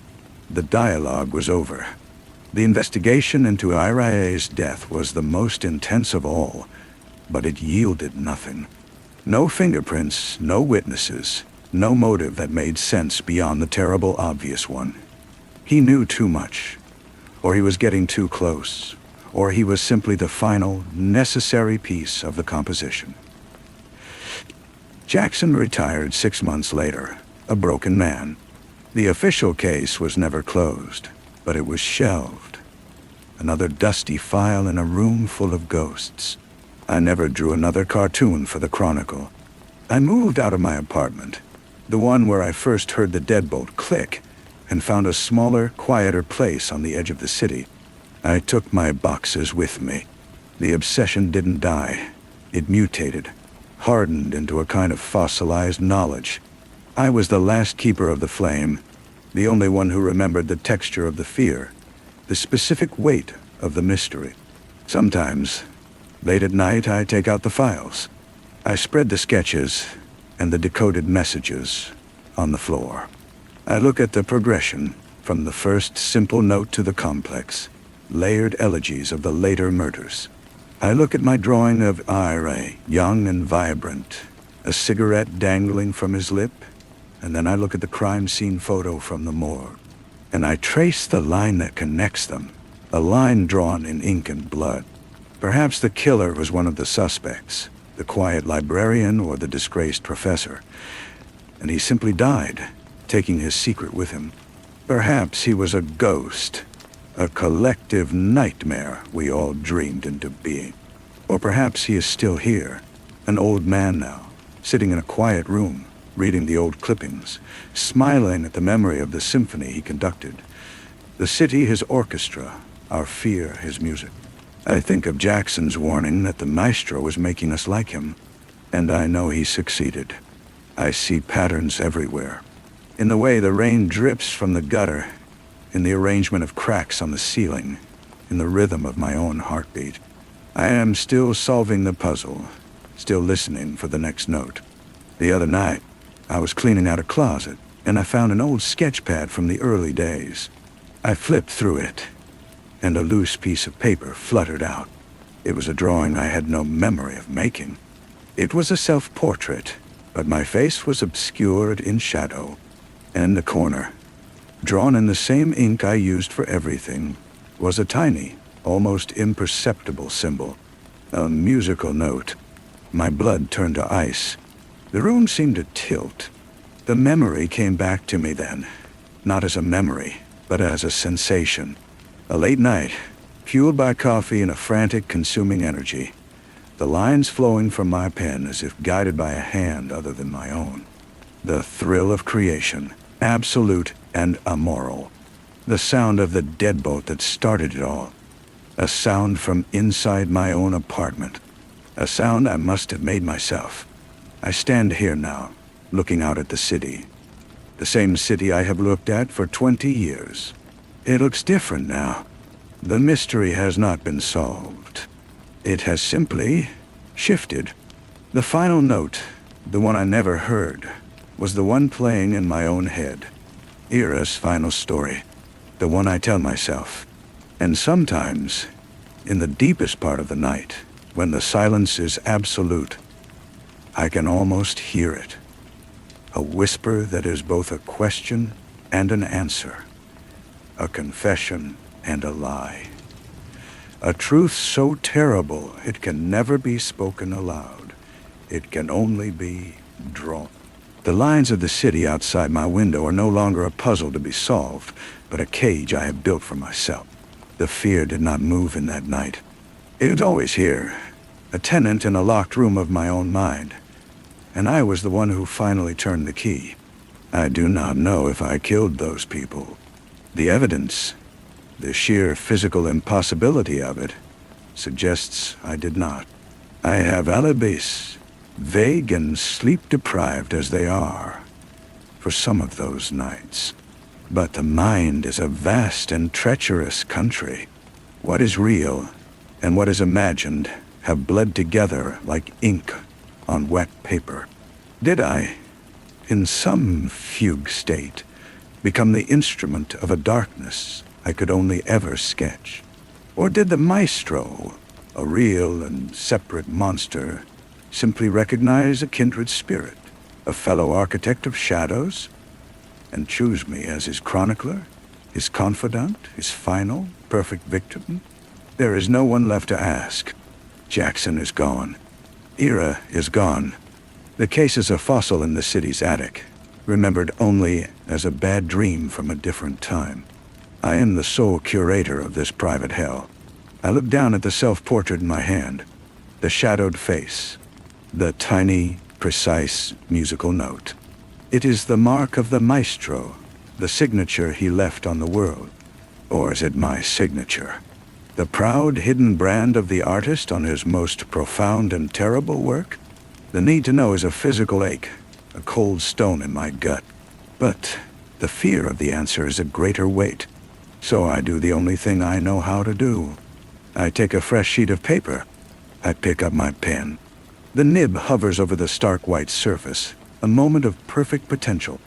The dialogue was over. The investigation into Irae's death was the most intense of all, but it yielded nothing. No fingerprints, no witnesses, no motive that made sense beyond the terrible obvious one. He knew too much, or he was getting too close, or he was simply the final, necessary piece of the composition. Jackson retired 6 months later, a broken man. The official case was never closed, but it was shelved. Another dusty file in a room full of ghosts. I never drew another cartoon for the Chronicle. I moved out of my apartment, the one where I first heard the deadbolt click, and found a smaller, quieter place on the edge of the city. I took my boxes with me. The obsession didn't die. It mutated, hardened into a kind of fossilized knowledge. I was the last keeper of the flame, the only one who remembered the texture of the fear, the specific weight of the mystery. Sometimes, late at night, I take out the files. I spread the sketches and the decoded messages on the floor. I look at the progression, from the first simple note to the complex, layered elegies of the later murders. I look at my drawing of Ira, young and vibrant, a cigarette dangling from his lip, and then I look at the crime scene photo from the morgue, and I trace the line that connects them, a line drawn in ink and blood. Perhaps the killer was one of the suspects, the quiet librarian or the disgraced professor, and he simply died, taking his secret with him. Perhaps he was a ghost, a collective nightmare we all dreamed into being. Or perhaps he is still here, an old man now, sitting in a quiet room, reading the old clippings, smiling at the memory of the symphony he conducted. The city his orchestra, our fear his music. I think of Jackson's warning that the maestro was making us like him, and I know he succeeded. I see patterns everywhere. In the way the rain drips from the gutter, in the arrangement of cracks on the ceiling, in the rhythm of my own heartbeat. I am still solving the puzzle, still listening for the next note. The other night, I was cleaning out a closet, and I found an old sketch pad from the early days. I flipped through it, and a loose piece of paper fluttered out. It was a drawing I had no memory of making. It was a self-portrait, but my face was obscured in shadow, and in the corner, drawn in the same ink I used for everything, was a tiny, almost imperceptible symbol, a musical note. My blood turned to ice. The room seemed to tilt. The memory came back to me then, not as a memory, but as a sensation. A late night, fueled by coffee and a frantic consuming energy, the lines flowing from my pen as if guided by a hand other than my own. The thrill of creation, absolute and amoral. The sound of the deadbolt that started it all. A sound from inside my own apartment. A sound I must have made myself. I stand here now, looking out at the city. The same city I have looked at for 20 years. It looks different now. The mystery has not been solved. It has simply shifted. The final note, the one I never heard, was the one playing in my own head. Ira's final story, the one I tell myself. And sometimes, in the deepest part of the night, when the silence is absolute, I can almost hear it. A whisper that is both a question and an answer. A confession and a lie. A truth so terrible it can never be spoken aloud. It can only be drawn. The lines of the city outside my window are no longer a puzzle to be solved, but a cage I have built for myself. The fear did not move in that night. It was always here, a tenant in a locked room of my own mind. And I was the one who finally turned the key. I do not know if I killed those people. The evidence, the sheer physical impossibility of it, suggests I did not. I have alibis, vague and sleep-deprived as they are, for some of those nights. But the mind is a vast and treacherous country. What is real and what is imagined have bled together like ink on wet paper. Did I, in some fugue state, become the instrument of a darkness I could only ever sketch? Or did the maestro, a real and separate monster, simply recognize a kindred spirit, a fellow architect of shadows, and choose me as his chronicler, his confidant, his final, perfect victim? There is no one left to ask. Jackson is gone. Ira is gone. The case is a fossil in the city's attic, remembered only as a bad dream from a different time. I am the sole curator of this private hell. I look down at the self-portrait in my hand, the shadowed face, the tiny, precise musical note. It is the mark of the maestro, the signature he left on the world. Or is it my signature? The proud, hidden brand of the artist on his most profound and terrible work? The need to know is a physical ache, a cold stone in my gut. But the fear of the answer is a greater weight. So I do the only thing I know how to do. I take a fresh sheet of paper. I pick up my pen. The nib hovers over the stark white surface, a moment of perfect potential.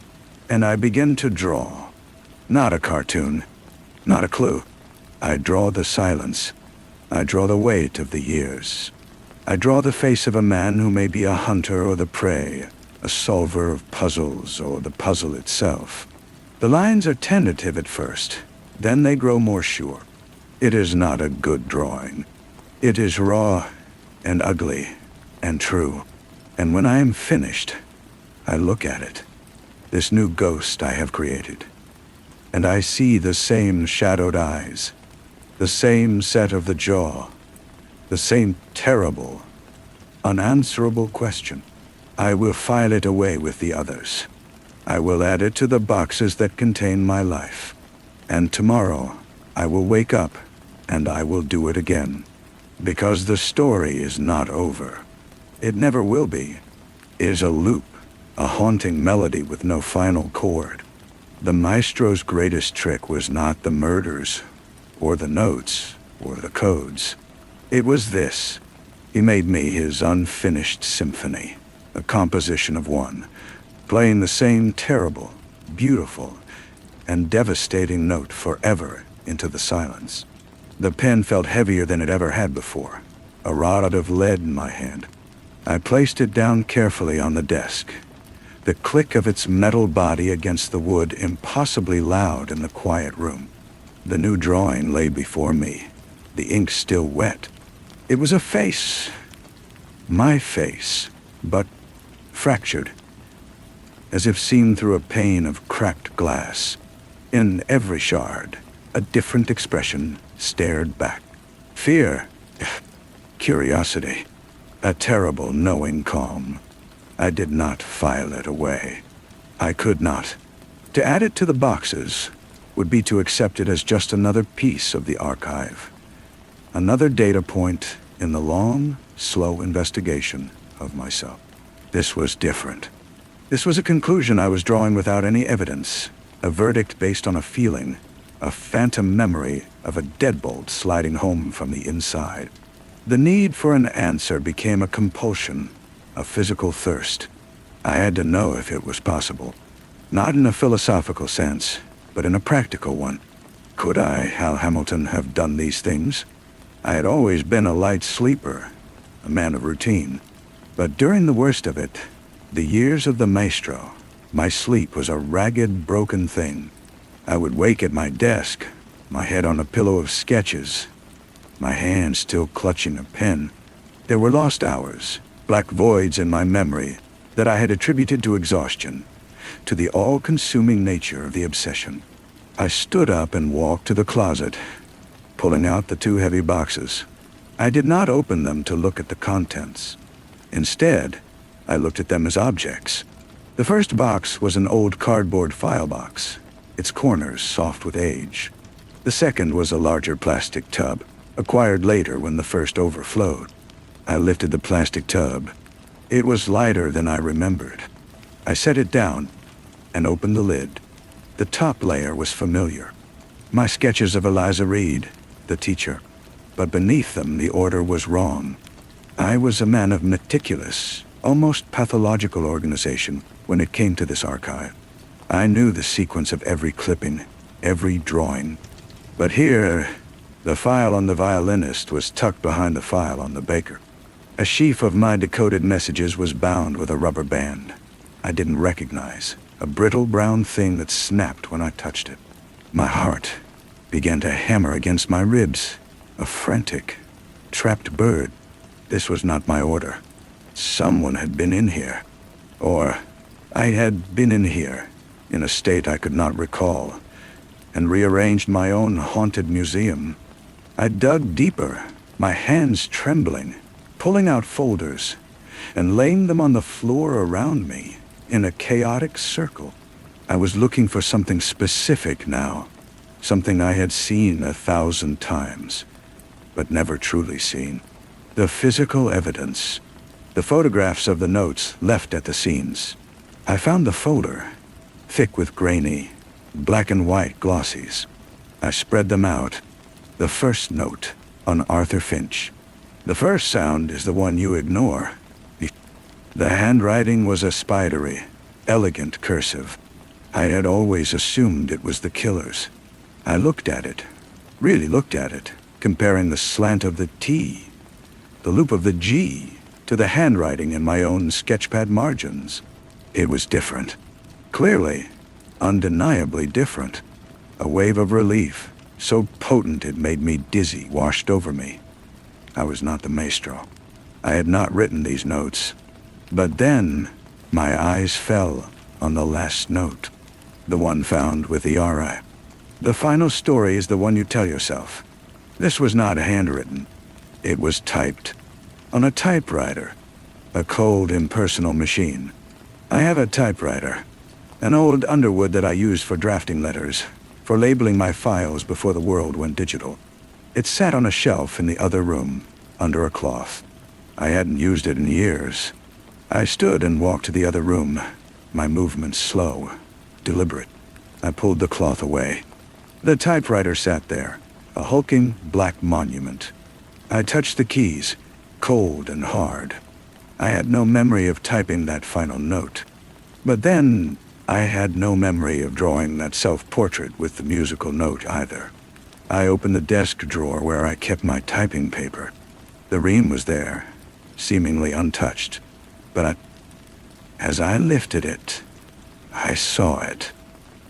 And I begin to draw. Not a cartoon, not a clue. I draw the silence. I draw the weight of the years. I draw the face of a man who may be a hunter or the prey, a solver of puzzles or the puzzle itself. The lines are tentative at first, then they grow more sure. It is not a good drawing. It is raw and ugly and true. And when I am finished, I look at it, this new ghost I have created, and I see the same shadowed eyes, the same set of the jaw, the same terrible, unanswerable question. I will file it away with the others. I will add it to the boxes that contain my life. And tomorrow, I will wake up, and I will do it again. Because the story is not over. It never will be. It is a loop, a haunting melody with no final chord. The maestro's greatest trick was not the murders, or the notes, or the codes. It was this. He made me his unfinished symphony, a composition of one, playing the same terrible, beautiful, and devastating note forever into the silence. The pen felt heavier than it ever had before, a rod of lead in my hand. I placed it down carefully on the desk, the click of its metal body against the wood impossibly loud in the quiet room. The new drawing lay before me, the ink still wet. It was a face, my face, but fractured, as if seen through a pane of cracked glass. In every shard, a different expression stared back. Fear, curiosity, a terrible knowing calm. I did not file it away. I could not. To add it to the boxes would be to accept it as just another piece of the archive, another data point in the long, slow investigation of myself. This was different. This was a conclusion I was drawing without any evidence, a verdict based on a feeling, a phantom memory of a deadbolt sliding home from the inside. The need for an answer became a compulsion, a physical thirst. I had to know if it was possible. Not in a philosophical sense, but in a practical one. Could I, Hal Hamilton, have done these things? I had always been a light sleeper, a man of routine. But during the worst of it, the years of the maestro, my sleep was a ragged, broken thing. I would wake at my desk, my head on a pillow of sketches, my hand still clutching a pen. There were lost hours, black voids in my memory that I had attributed to exhaustion, to the all-consuming nature of the obsession. I stood up and walked to the closet, pulling out the two heavy boxes. I did not open them to look at the contents. Instead, I looked at them as objects. The first box was an old cardboard file box, its corners soft with age. The second was a larger plastic tub, acquired later when the first overflowed. I lifted the plastic tub. It was lighter than I remembered. I set it down and opened the lid. The top layer was familiar. My sketches of Eliza Reed, the teacher. But beneath them, the order was wrong. I was a man of meticulous, almost pathological organization when it came to this archive. I knew the sequence of every clipping, every drawing. But here, the file on the violinist was tucked behind the file on the baker. A sheaf of my decoded messages was bound with a rubber band I didn't recognize, a brittle brown thing that snapped when I touched it. My heart began to hammer against my ribs, a frantic, trapped bird. This was not my order. Someone had been in here. Or I had been in here, in a state I could not recall, and rearranged my own haunted museum. I dug deeper, my hands trembling, pulling out folders and laying them on the floor around me in a chaotic circle. I was looking for something specific now, something I had seen 1,000 times, but never truly seen. The physical evidence, the photographs of the notes left at the scenes. I found the folder, thick with grainy, black and white glossies. I spread them out. The first note, on Arthur Finch. The first sound is the one you ignore. The handwriting was a spidery, elegant cursive. I had always assumed it was the killer's. I looked at it, really looked at it, comparing the slant of the T, the loop of the G, to the handwriting in my own sketchpad margins. It was different. Clearly, undeniably different. A wave of relief, so potent it made me dizzy, washed over me. I was not the maestro. I had not written these notes. But then, my eyes fell on the last note, the one found with the RI. The final story is the one you tell yourself. This was not handwritten. It was typed. On a typewriter. A cold, impersonal machine. I have a typewriter. An old Underwood that I used for drafting letters, for labeling my files before the world went digital. It sat on a shelf in the other room, under a cloth. I hadn't used it in years. I stood and walked to the other room, my movements slow, deliberate. I pulled the cloth away. The typewriter sat there, a hulking black monument. I touched the keys, cold and hard. I had no memory of typing that final note. But then, I had no memory of drawing that self-portrait with the musical note either. I opened the desk drawer where I kept my typing paper. The ream was there, seemingly untouched. But as I lifted it, I saw it.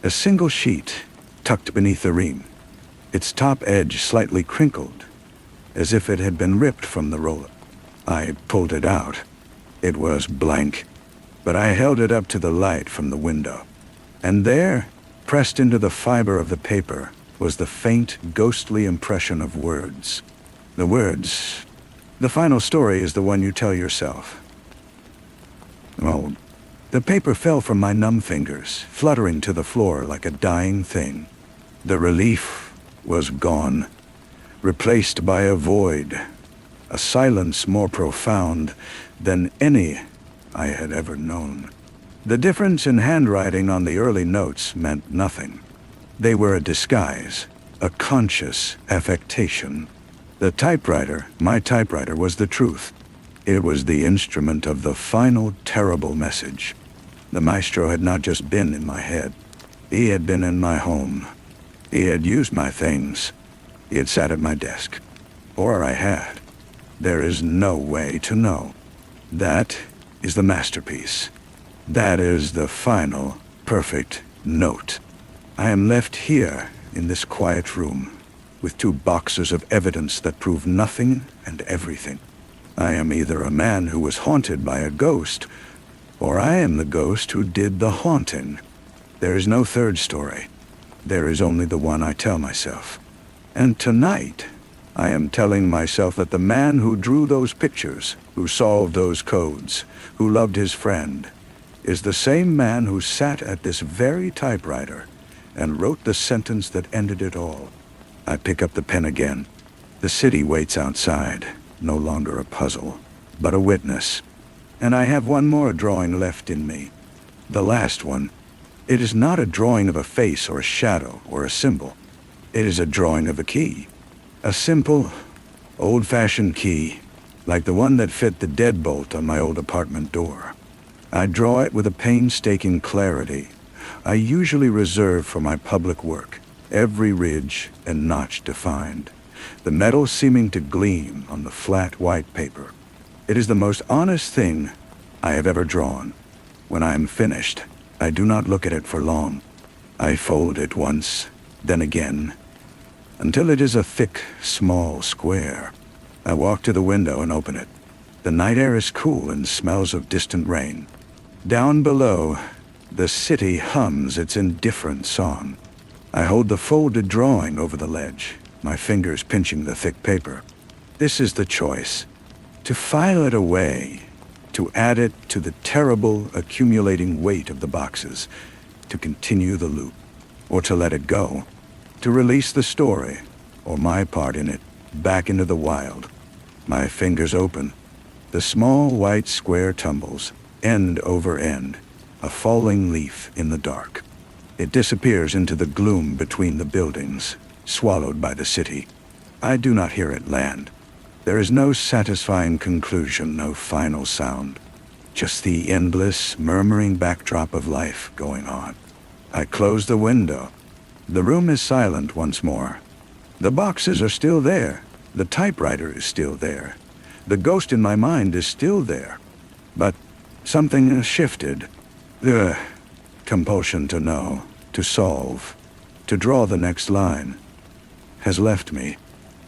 A single sheet, tucked beneath the ream, its top edge slightly crinkled, as if it had been ripped from the roller. I pulled it out. It was blank, but I held it up to the light from the window. And there, pressed into the fiber of the paper, was the faint, ghostly impression of words. The words. The final story is the one you tell yourself. Oh, the paper fell from my numb fingers, fluttering to the floor like a dying thing. The relief was gone, replaced by a void, a silence more profound than any I had ever known. The difference in handwriting on the early notes meant nothing. They were a disguise, a conscious affectation. The typewriter, my typewriter, was the truth. It was the instrument of the final terrible message. The maestro had not just been in my head. He had been in my home. He had used my things. He had sat at my desk. Or I had. There is no way to know. That is the masterpiece. That is the final, perfect note. I am left here in this quiet room with 2 boxes of evidence that prove nothing and everything. I am either a man who was haunted by a ghost, or I am the ghost who did the haunting. There is no third story. There is only the one I tell myself. And tonight, I am telling myself that the man who drew those pictures, who solved those codes, who loved his friend, is the same man who sat at this very typewriter and wrote the sentence that ended it all. I pick up the pen again. The city waits outside, no longer a puzzle, but a witness. And I have one more drawing left in me. The last one. It is not a drawing of a face or a shadow or a symbol. It is a drawing of a key. A simple, old-fashioned key, like the one that fit the deadbolt on my old apartment door. I draw it with a painstaking clarity I usually reserve for my public work, every ridge and notch defined, the metal seeming to gleam on the flat white paper. It is the most honest thing I have ever drawn. When I am finished, I do not look at it for long. I fold it once, then again, until it is a thick, small square. I walk to the window and open it. The night air is cool and smells of distant rain. Down below, the city hums its indifferent song. I hold the folded drawing over the ledge, my fingers pinching the thick paper. This is the choice: to file it away, to add it to the terrible accumulating weight of the boxes, to continue the loop, or to let it go, to release the story, or my part in it, back into the wild. My fingers open. The small white square tumbles, end over end, a falling leaf in the dark. It disappears into the gloom between the buildings, swallowed by the city. I do not hear it land. There is no satisfying conclusion, no final sound. Just the endless, murmuring backdrop of life going on. I close the window. The room is silent once more. The boxes are still there. The typewriter is still there. The ghost in my mind is still there. But something has shifted. The compulsion to know, to solve, to draw the next line, has left me.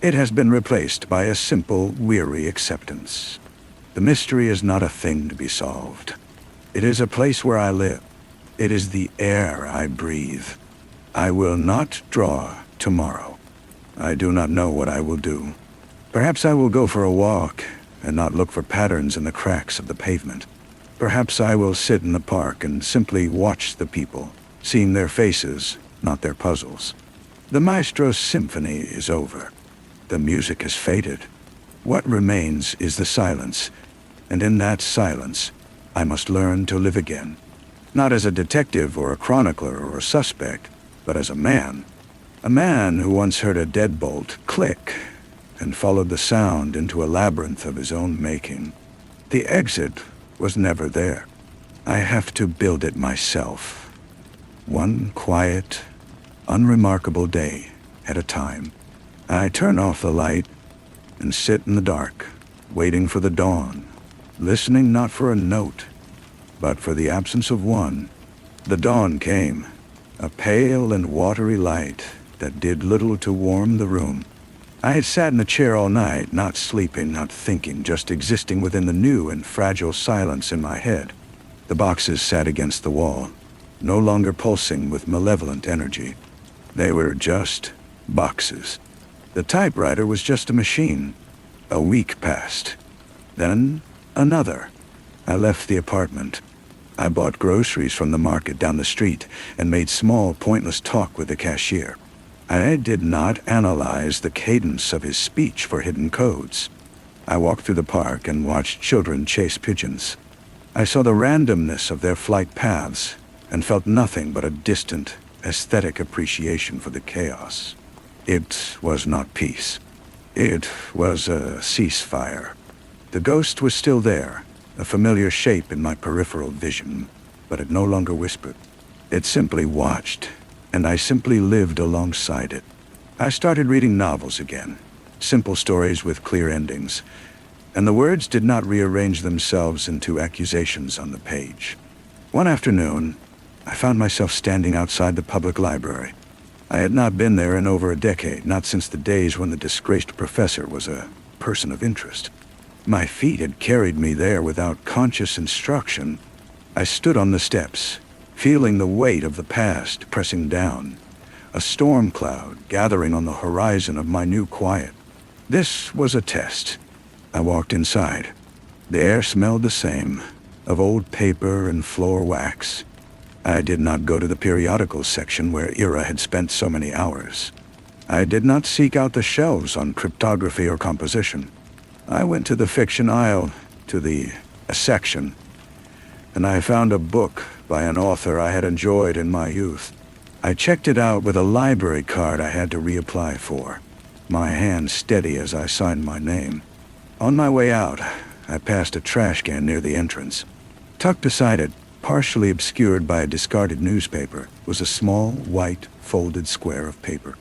It has been replaced by a simple, weary acceptance. The mystery is not a thing to be solved. It is a place where I live. It is the air I breathe. I will not draw tomorrow. I do not know what I will do. Perhaps I will go for a walk and not look for patterns in the cracks of the pavement. Perhaps I will sit in the park and simply watch the people, seeing their faces, not their puzzles. The maestro's symphony is over. The music has faded. What remains is the silence, and in that silence, I must learn to live again. Not as a detective or a chronicler or a suspect, but as a man. A man who once heard a deadbolt click and followed the sound into a labyrinth of his own making. The exit was never there. I have to build it myself. One quiet, unremarkable day at a time. I turn off the light and sit in the dark, waiting for the dawn, listening not for a note, but for the absence of one. The dawn came, a pale and watery light that did little to warm the room. I had sat in a chair all night, not sleeping, not thinking, just existing within the new and fragile silence in my head. The boxes sat against the wall, no longer pulsing with malevolent energy. They were just boxes. The typewriter was just a machine. A week passed. Then another. I left the apartment. I bought groceries from the market down the street and made small, pointless talk with the cashier. I did not analyze the cadence of his speech for hidden codes. I walked through the park and watched children chase pigeons. I saw the randomness of their flight paths and felt nothing but a distant, aesthetic appreciation for the chaos. It was not peace. It was a ceasefire. The ghost was still there, a familiar shape in my peripheral vision, but it no longer whispered. It simply watched, and I simply lived alongside it. I started reading novels again, simple stories with clear endings, and the words did not rearrange themselves into accusations on the page. One afternoon, I found myself standing outside the public library. I had not been there in over a decade, not since the days when the disgraced professor was a person of interest. My feet had carried me there without conscious instruction. I stood on the steps, feeling the weight of the past pressing down, a storm cloud gathering on the horizon of my new quiet. This was a test. I walked inside. The air smelled the same, of old paper and floor wax. I did not go to the periodicals section where Ira had spent so many hours. I did not seek out the shelves on cryptography or composition. I went to the fiction aisle, to the section, and I found a book by an author I had enjoyed in my youth. I checked it out with a library card I had to reapply for, my hand steady as I signed my name. On my way out, I passed a trash can near the entrance. Tucked beside it, partially obscured by a discarded newspaper, was a small, white, folded square of paper.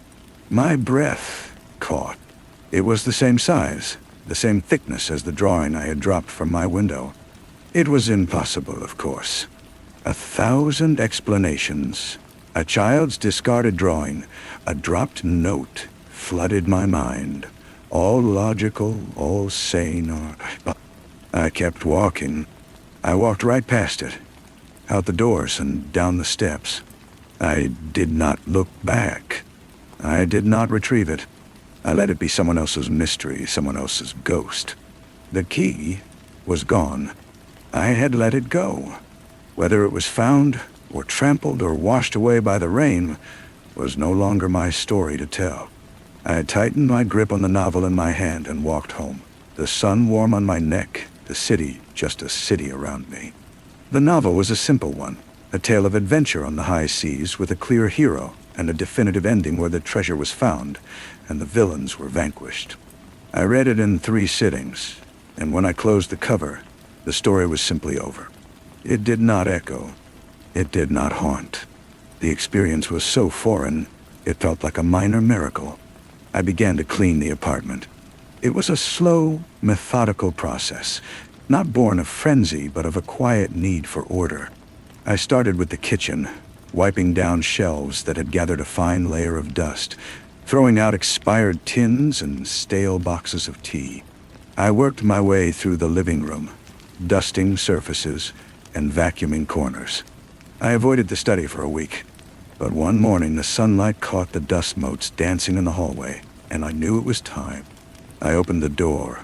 My breath caught. It was the same size, the same thickness as the drawing I had dropped from my window. It was impossible, of course. 1,000 explanations. A child's discarded drawing, a dropped note, flooded my mind. All logical, all sane. I kept walking. I walked right past it, out the doors and down the steps. I did not look back. I did not retrieve it. I let it be someone else's mystery, someone else's ghost. The key was gone. I had let it go. Whether it was found or trampled or washed away by the rain was no longer my story to tell. I had tightened my grip on the novel in my hand and walked home. The sun warm on my neck, the city just a city around me. The novel was a simple one, a tale of adventure on the high seas with a clear hero and a definitive ending where the treasure was found and the villains were vanquished. I read it in 3 sittings, and when I closed the cover, the story was simply over. It did not echo. It did not haunt. The experience was so foreign, it felt like a minor miracle. I began to clean the apartment. It was a slow, methodical process, not born of frenzy, but of a quiet need for order. I started with the kitchen, wiping down shelves that had gathered a fine layer of dust, throwing out expired tins and stale boxes of tea. I worked my way through the living room, dusting surfaces and vacuuming corners. I avoided the study for a week, but one morning the sunlight caught the dust motes dancing in the hallway, and I knew it was time. I opened the door.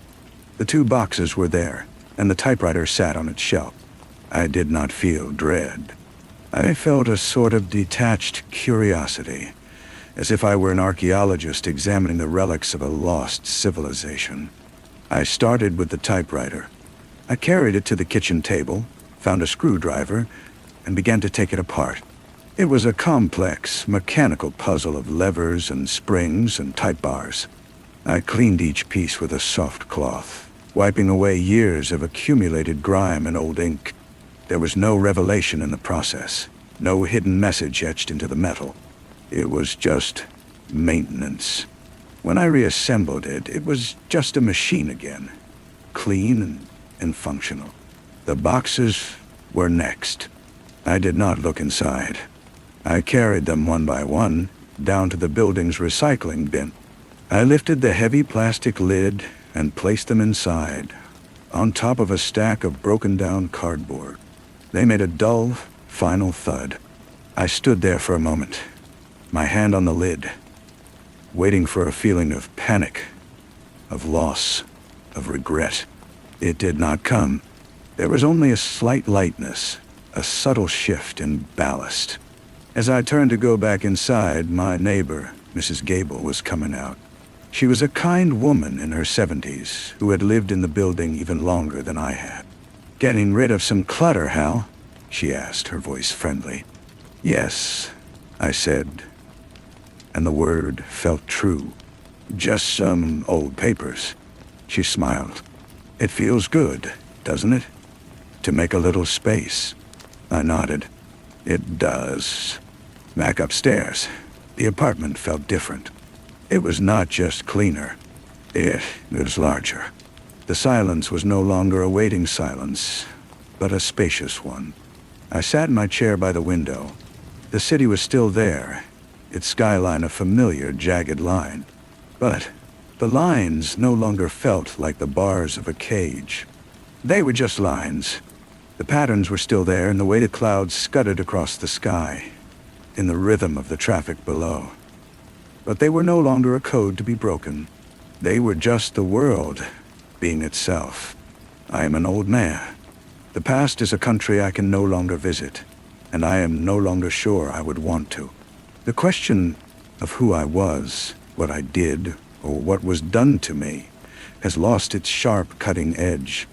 The 2 boxes were there, and the typewriter sat on its shelf. I did not feel dread. I felt a sort of detached curiosity, as if I were an archaeologist examining the relics of a lost civilization. I started with the typewriter. I carried it to the kitchen table, found a screwdriver, and began to take it apart. It was a complex, mechanical puzzle of levers and springs and type bars. I cleaned each piece with a soft cloth, wiping away years of accumulated grime and old ink. There was no revelation in the process, no hidden message etched into the metal. It was just maintenance. When I reassembled it, it was just a machine again, clean and functional. The boxes were next. I did not look inside. I carried them one by one down to the building's recycling bin. I lifted the heavy plastic lid and placed them inside, on top of a stack of broken-down cardboard. They made a dull, final thud. I stood there for a moment, my hand on the lid, waiting for a feeling of panic, of loss, of regret. It did not come. There was only a slight lightness, a subtle shift in ballast. As I turned to go back inside, my neighbor, Mrs. Gable, was coming out. She was a kind woman in her 70s who had lived in the building even longer than I had. "Getting rid of some clutter, Hal?" she asked, her voice friendly. "Yes," I said, and the word felt true. "Just some old papers." She smiled. "It feels good, doesn't it? To make a little space." I nodded. "It does." Back upstairs, the apartment felt different. It was not just cleaner. It was larger. The silence was no longer a waiting silence, but a spacious one. I sat in my chair by the window. The city was still there, its skyline a familiar, jagged line. But the lines no longer felt like the bars of a cage. They were just lines. The patterns were still there in the way the clouds scudded across the sky, in the rhythm of the traffic below. But they were no longer a code to be broken. They were just the world being itself. I am an old man. The past is a country I can no longer visit, and I am no longer sure I would want to. The question of who I was, what I did, or what was done to me, has lost its sharp cutting edge.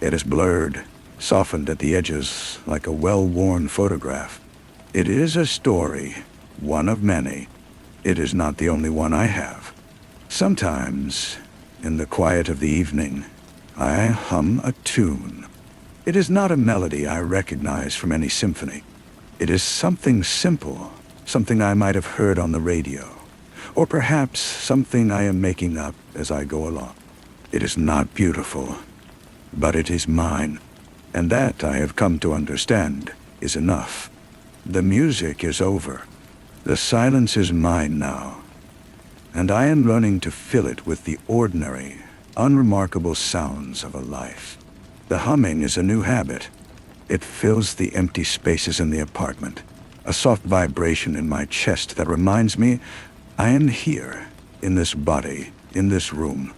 It is blurred, softened at the edges like a well-worn photograph. It is a story, one of many. It is not the only one I have. Sometimes, in the quiet of the evening, I hum a tune. It is not a melody I recognize from any symphony. It is something simple, something I might have heard on the radio, or perhaps something I am making up as I go along. It is not beautiful, but it is mine, and that I have come to understand is enough. The music is over. The silence is mine now, and I am learning to fill it with the ordinary, unremarkable sounds of a life. The humming is a new habit. It fills the empty spaces in the apartment, a soft vibration in my chest that reminds me I am here, in this body, in this room.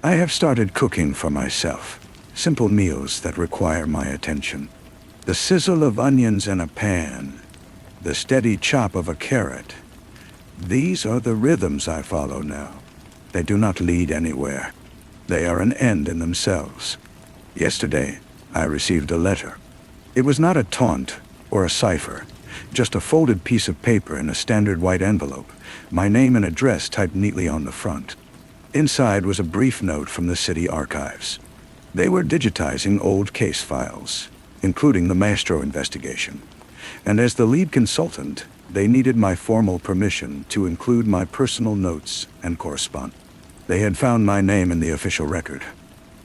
I have started cooking for myself, simple meals that require my attention. The sizzle of onions in a pan, the steady chop of a carrot. These are the rhythms I follow now. They do not lead anywhere. They are an end in themselves. Yesterday, I received a letter. It was not a taunt or a cipher, just a folded piece of paper in a standard white envelope, my name and address typed neatly on the front. Inside was a brief note from the city archives. They were digitizing old case files, including the Maestro investigation. And as the lead consultant, they needed my formal permission to include my personal notes and correspondence. They had found my name in the official record.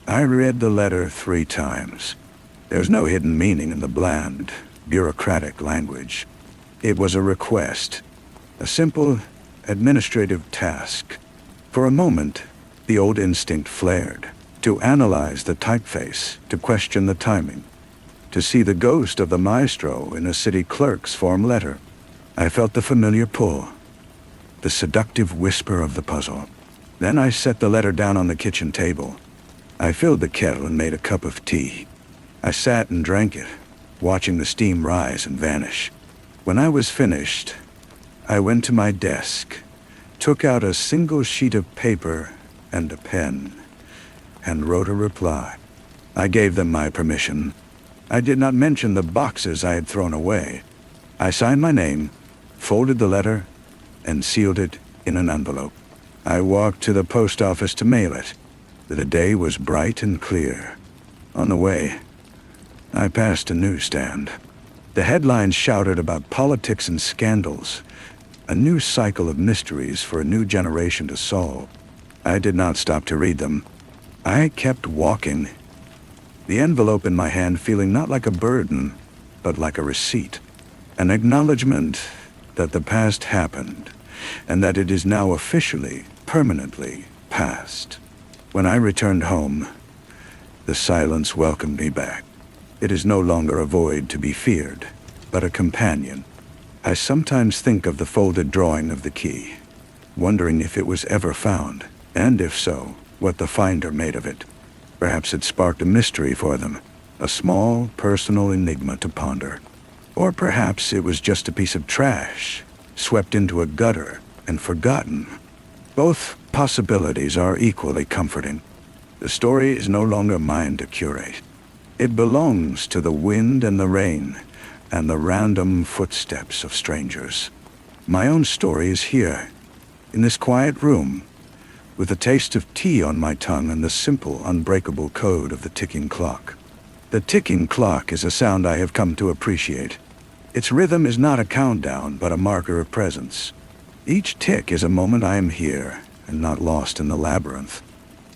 I read the letter 3 times. There's no hidden meaning in the bland, bureaucratic language. It was a request, a simple, administrative task. For a moment, the old instinct flared, to analyze the typeface, to question the timing, to see the ghost of the maestro in a city clerk's form letter. I felt the familiar pull, the seductive whisper of the puzzle. Then I set the letter down on the kitchen table. I filled the kettle and made a cup of tea. I sat and drank it, watching the steam rise and vanish. When I was finished, I went to my desk, took out a single sheet of paper and a pen, and wrote a reply. I gave them my permission. I did not mention the boxes I had thrown away. I signed my name, folded the letter, and sealed it in an envelope. I walked to the post office to mail it. The day was bright and clear. On the way, I passed a newsstand. The headlines shouted about politics and scandals, a new cycle of mysteries for a new generation to solve. I did not stop to read them. I kept walking, the envelope in my hand feeling not like a burden, but like a receipt, an acknowledgement that the past happened, and that it is now officially, permanently past. When I returned home, the silence welcomed me back. It is no longer a void to be feared, but a companion. I sometimes think of the folded drawing of the key, wondering if it was ever found, and if so, what the finder made of it. Perhaps it sparked a mystery for them, a small, personal enigma to ponder. Or perhaps it was just a piece of trash, swept into a gutter and forgotten. Both possibilities are equally comforting. The story is no longer mine to curate. It belongs to the wind and the rain, and the random footsteps of strangers. My own story is here, in this quiet room, with a taste of tea on my tongue and the simple, unbreakable code of the ticking clock. The ticking clock is a sound I have come to appreciate. Its rhythm is not a countdown, but a marker of presence. Each tick is a moment I am here, and not lost in the labyrinth.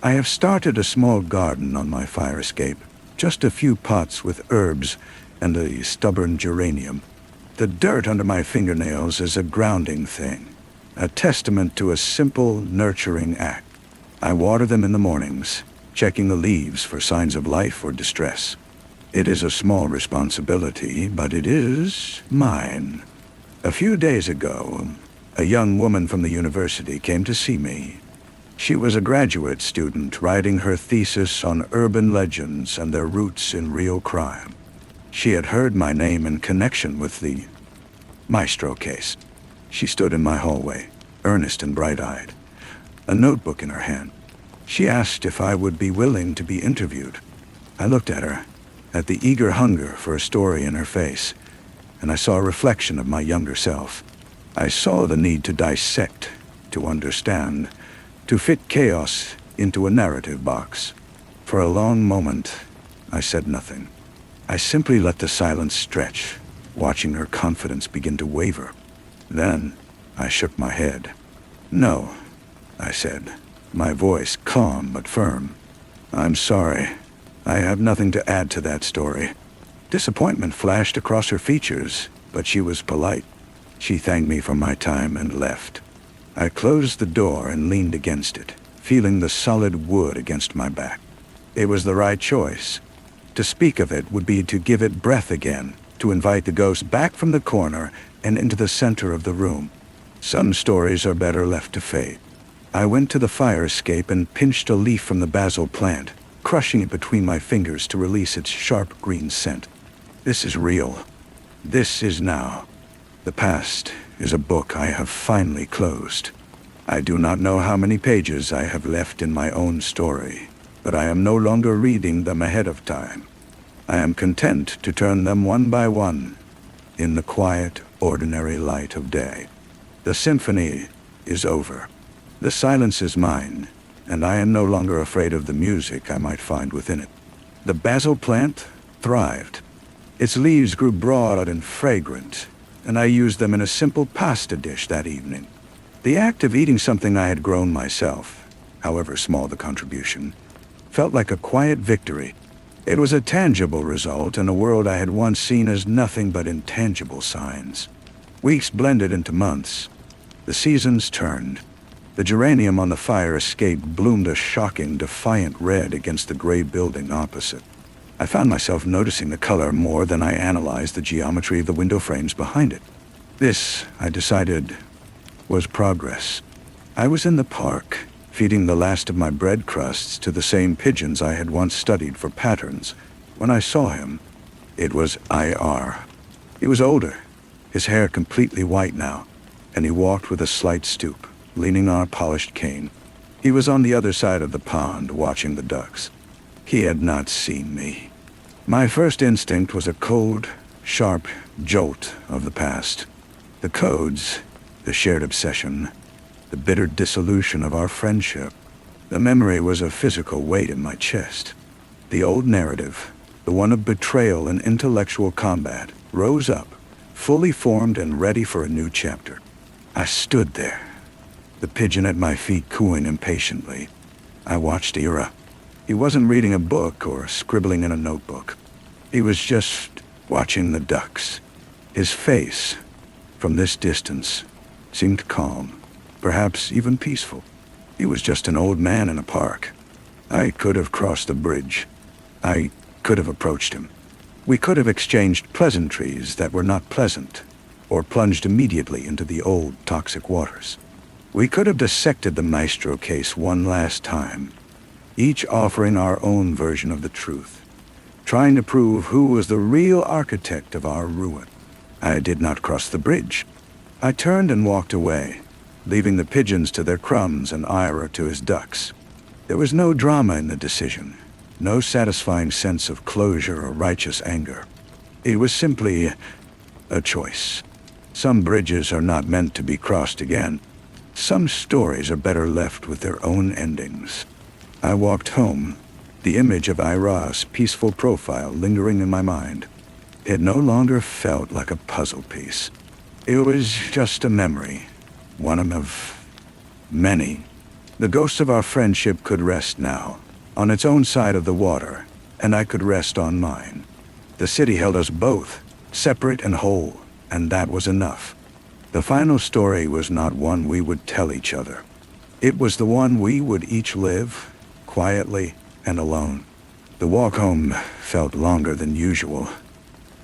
I have started a small garden on my fire escape, just a few pots with herbs and a stubborn geranium. The dirt under my fingernails is a grounding thing, a testament to a simple, nurturing act. I water them in the mornings, checking the leaves for signs of life or distress. It is a small responsibility, but it is mine. A few days ago, a young woman from the university came to see me. She was a graduate student writing her thesis on urban legends and their roots in real crime. She had heard my name in connection with the Maestro case. She stood in my hallway, earnest and bright-eyed, a notebook in her hand. She asked if I would be willing to be interviewed. I looked at her, at the eager hunger for a story in her face, and I saw a reflection of my younger self. I saw the need to dissect, to understand, to fit chaos into a narrative box. For a long moment, I said nothing. I simply let the silence stretch, watching her confidence begin to waver. Then, I shook my head. "No," I said, my voice calm but firm. "I'm sorry. I have nothing to add to that story." Disappointment flashed across her features, but she was polite. She thanked me for my time and left. I closed the door and leaned against it, feeling the solid wood against my back. It was the right choice. To speak of it would be to give it breath again, to invite the ghost back from the corner and into the center of the room. Some stories are better left to fate. I went to the fire escape and pinched a leaf from the basil plant, crushing it between my fingers to release its sharp green scent. This is real. This is now. The past is a book I have finally closed. I do not know how many pages I have left in my own story, but I am no longer reading them ahead of time. I am content to turn them one by one in the quiet, ordinary light of day. The symphony is over. The silence is mine, and I am no longer afraid of the music I might find within it. The basil plant thrived. Its leaves grew broad and fragrant, and I used them in a simple pasta dish that evening. The act of eating something I had grown myself, however small the contribution, felt like a quiet victory. It was a tangible result in a world I had once seen as nothing but intangible signs. Weeks blended into months. The seasons turned. The geranium on the fire escape bloomed a shocking, defiant red against the gray building opposite. I found myself noticing the color more than I analyzed the geometry of the window frames behind it. This, I decided, was progress. I was in the park, feeding the last of my bread crusts to the same pigeons I had once studied for patterns, when I saw him. It was I.R. He was older, his hair completely white now, and he walked with a slight stoop, leaning on a polished cane. He was on the other side of the pond, watching the ducks. He had not seen me. My first instinct was a cold, sharp jolt of the past. The codes, the shared obsession, the bitter dissolution of our friendship. The memory was a physical weight in my chest. The old narrative, the one of betrayal and intellectual combat, rose up, fully formed and ready for a new chapter. I stood there, the pigeon at my feet cooing impatiently. I watched Ira. He wasn't reading a book or scribbling in a notebook. He was just watching the ducks. His face, from this distance, seemed calm, perhaps even peaceful. He was just an old man in a park. I could have crossed the bridge. I could have approached him. We could have exchanged pleasantries that were not pleasant, or plunged immediately into the old toxic waters. We could have dissected the Maestro case one last time, each offering our own version of the truth, trying to prove who was the real architect of our ruin. I did not cross the bridge. I turned and walked away, leaving the pigeons to their crumbs and Ira to his ducks. There was no drama in the decision, no satisfying sense of closure or righteous anger. It was simply a choice. Some bridges are not meant to be crossed again. Some stories are better left with their own endings. I walked home, the image of Ira's peaceful profile lingering in my mind. It no longer felt like a puzzle piece. It was just a memory, one of many. The ghost of our friendship could rest now, on its own side of the water, and I could rest on mine. The city held us both, separate and whole, and that was enough. The final story was not one we would tell each other. It was the one we would each live, quietly and alone. The walk home felt longer than usual,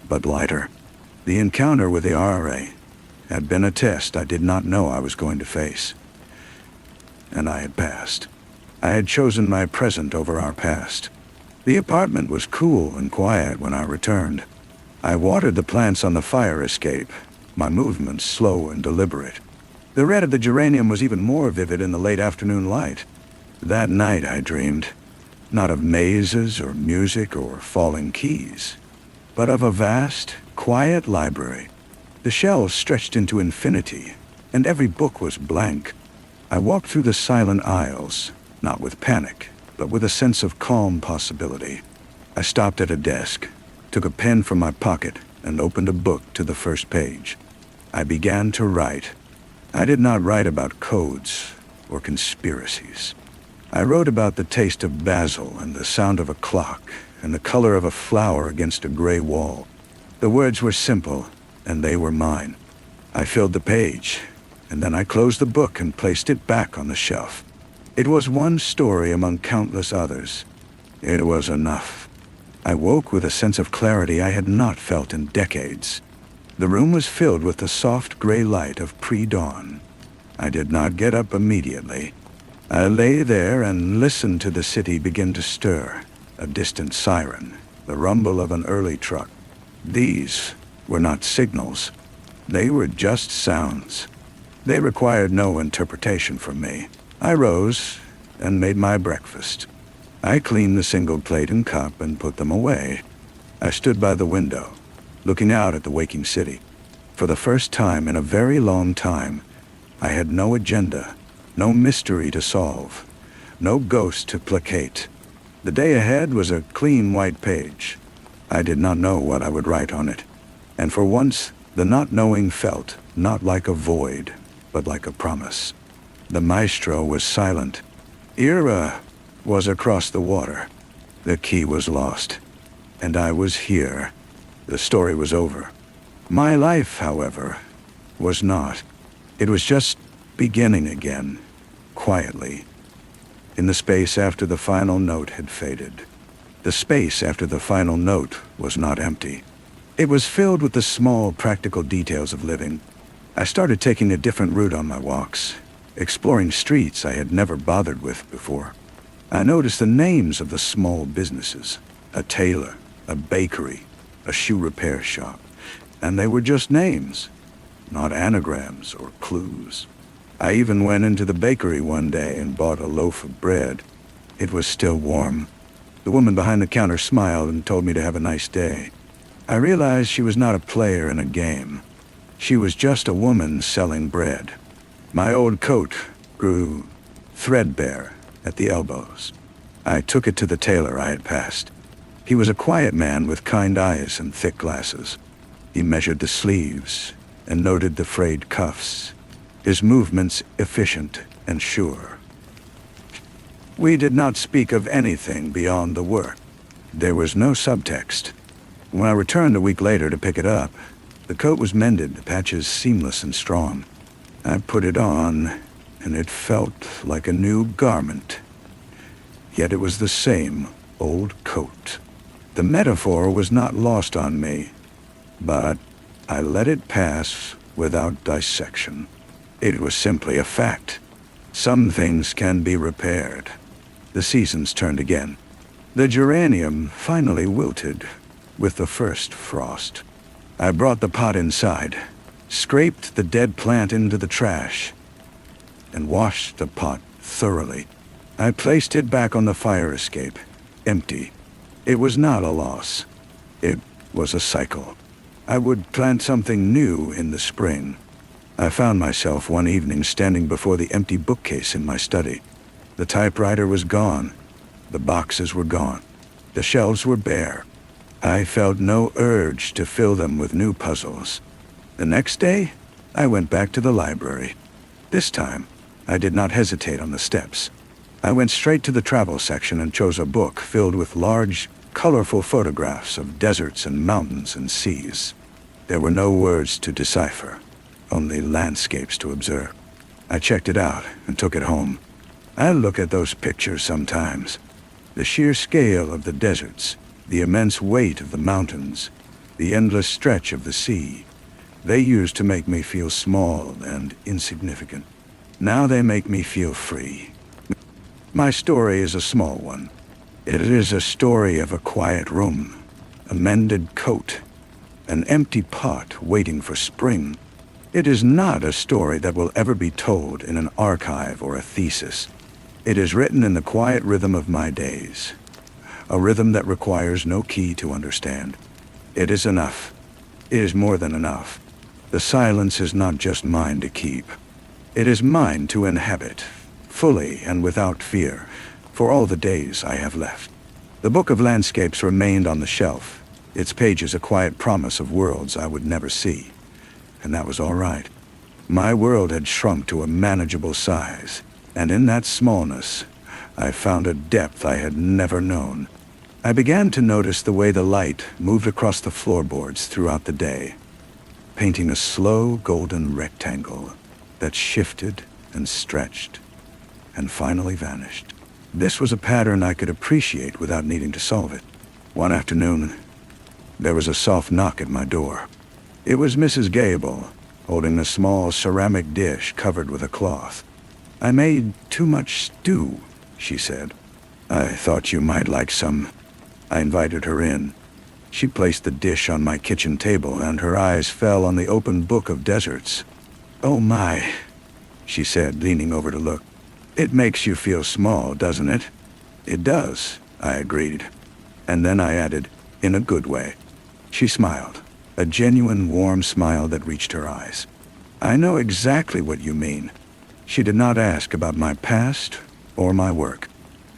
but lighter. The encounter with the RA had been a test I did not know I was going to face. And I had passed. I had chosen my present over our past. The apartment was cool and quiet when I returned. I watered the plants on the fire escape, my movements slow and deliberate. The red of the geranium was even more vivid in the late afternoon light. That night I dreamed, not of mazes or music or falling keys, but of a vast, quiet library. The shelves stretched into infinity, and every book was blank. I walked through the silent aisles, not with panic, but with a sense of calm possibility. I stopped at a desk, took a pen from my pocket, and opened a book to the first page. I began to write. I did not write about codes or conspiracies. I wrote about the taste of basil and the sound of a clock and the color of a flower against a gray wall. The words were simple, and they were mine. I filled the page, and then I closed the book and placed it back on the shelf. It was one story among countless others. It was enough. I woke with a sense of clarity I had not felt in decades. The room was filled with the soft gray light of pre-dawn. I did not get up immediately. I lay there and listened to the city begin to stir, a distant siren, the rumble of an early truck. These were not signals. They were just sounds. They required no interpretation from me. I rose and made my breakfast. I cleaned the single plate and cup and put them away. I stood by the window, looking out at the waking city. For the first time in a very long time, I had no agenda, no mystery to solve, no ghost to placate. The day ahead was a clean white page. I did not know what I would write on it, and for once, the not knowing felt not like a void, but like a promise. The maestro was silent. Ira was across the water. The key was lost, and I was here. The story was over. My life, however, was not. It was just beginning again, quietly, in the space after the final note had faded. The space after the final note was not empty. It was filled with the small, practical details of living. I started taking a different route on my walks, exploring streets I had never bothered with before. I noticed the names of the small businesses, a tailor, a bakery, a shoe repair shop, and they were just names, not anagrams or clues. I even went into the bakery one day and bought a loaf of bread. It was still warm, The woman behind the counter smiled and told me to have a nice day. I realized she was not a player in a game. She was just a woman selling bread. My old coat grew threadbare at the elbows. I took it to the tailor I had passed. He was a quiet man with kind eyes and thick glasses. He measured the sleeves and noted the frayed cuffs, his movements efficient and sure. We did not speak of anything beyond the work. There was no subtext. When I returned a week later to pick it up, the coat was mended, the patches seamless and strong. I put it on, and it felt like a new garment. Yet it was the same old coat. The metaphor was not lost on me, but I let it pass without dissection. It was simply a fact. Some things can be repaired. The seasons turned again. The geranium finally wilted with the first frost. I brought the pot inside, scraped the dead plant into the trash, and washed the pot thoroughly. I placed it back on the fire escape, empty. It was not a loss. It was a cycle. I would plant something new in the spring. I found myself one evening standing before the empty bookcase in my study. The typewriter was gone. The boxes were gone. The shelves were bare. I felt no urge to fill them with new puzzles. The next day, I went back to the library. This time, I did not hesitate on the steps. I went straight to the travel section and chose a book filled with large, colorful photographs of deserts and mountains and seas. There were no words to decipher, only landscapes to observe. I checked it out and took it home. I look at those pictures sometimes. The sheer scale of the deserts, the immense weight of the mountains, the endless stretch of the sea. They used to make me feel small and insignificant. Now they make me feel free. My story is a small one. It is a story of a quiet room, a mended coat, an empty pot waiting for spring. It is not a story that will ever be told in an archive or a thesis. It is written in the quiet rhythm of my days, a rhythm that requires no key to understand. It is enough. It is more than enough. The silence is not just mine to keep. It is mine to inhabit, fully and without fear, for all the days I have left. The book of landscapes remained on the shelf, its pages a quiet promise of worlds I would never see. And that was all right. My world had shrunk to a manageable size, and in that smallness, I found a depth I had never known. I began to notice the way the light moved across the floorboards throughout the day, painting a slow golden rectangle that shifted and stretched and finally vanished. This was a pattern I could appreciate without needing to solve it. One afternoon, there was a soft knock at my door. It was Mrs. Gable, holding a small ceramic dish covered with a cloth. "I made too much stew," she said. "I thought you might like some." I invited her in. She placed the dish on my kitchen table, and her eyes fell on the open book of deserts. "Oh my," she said, leaning over to look. "It makes you feel small, doesn't it?" "It does," I agreed. And then I added, "in a good way." She smiled, a genuine warm smile that reached her eyes. "I know exactly what you mean." She did not ask about my past or my work.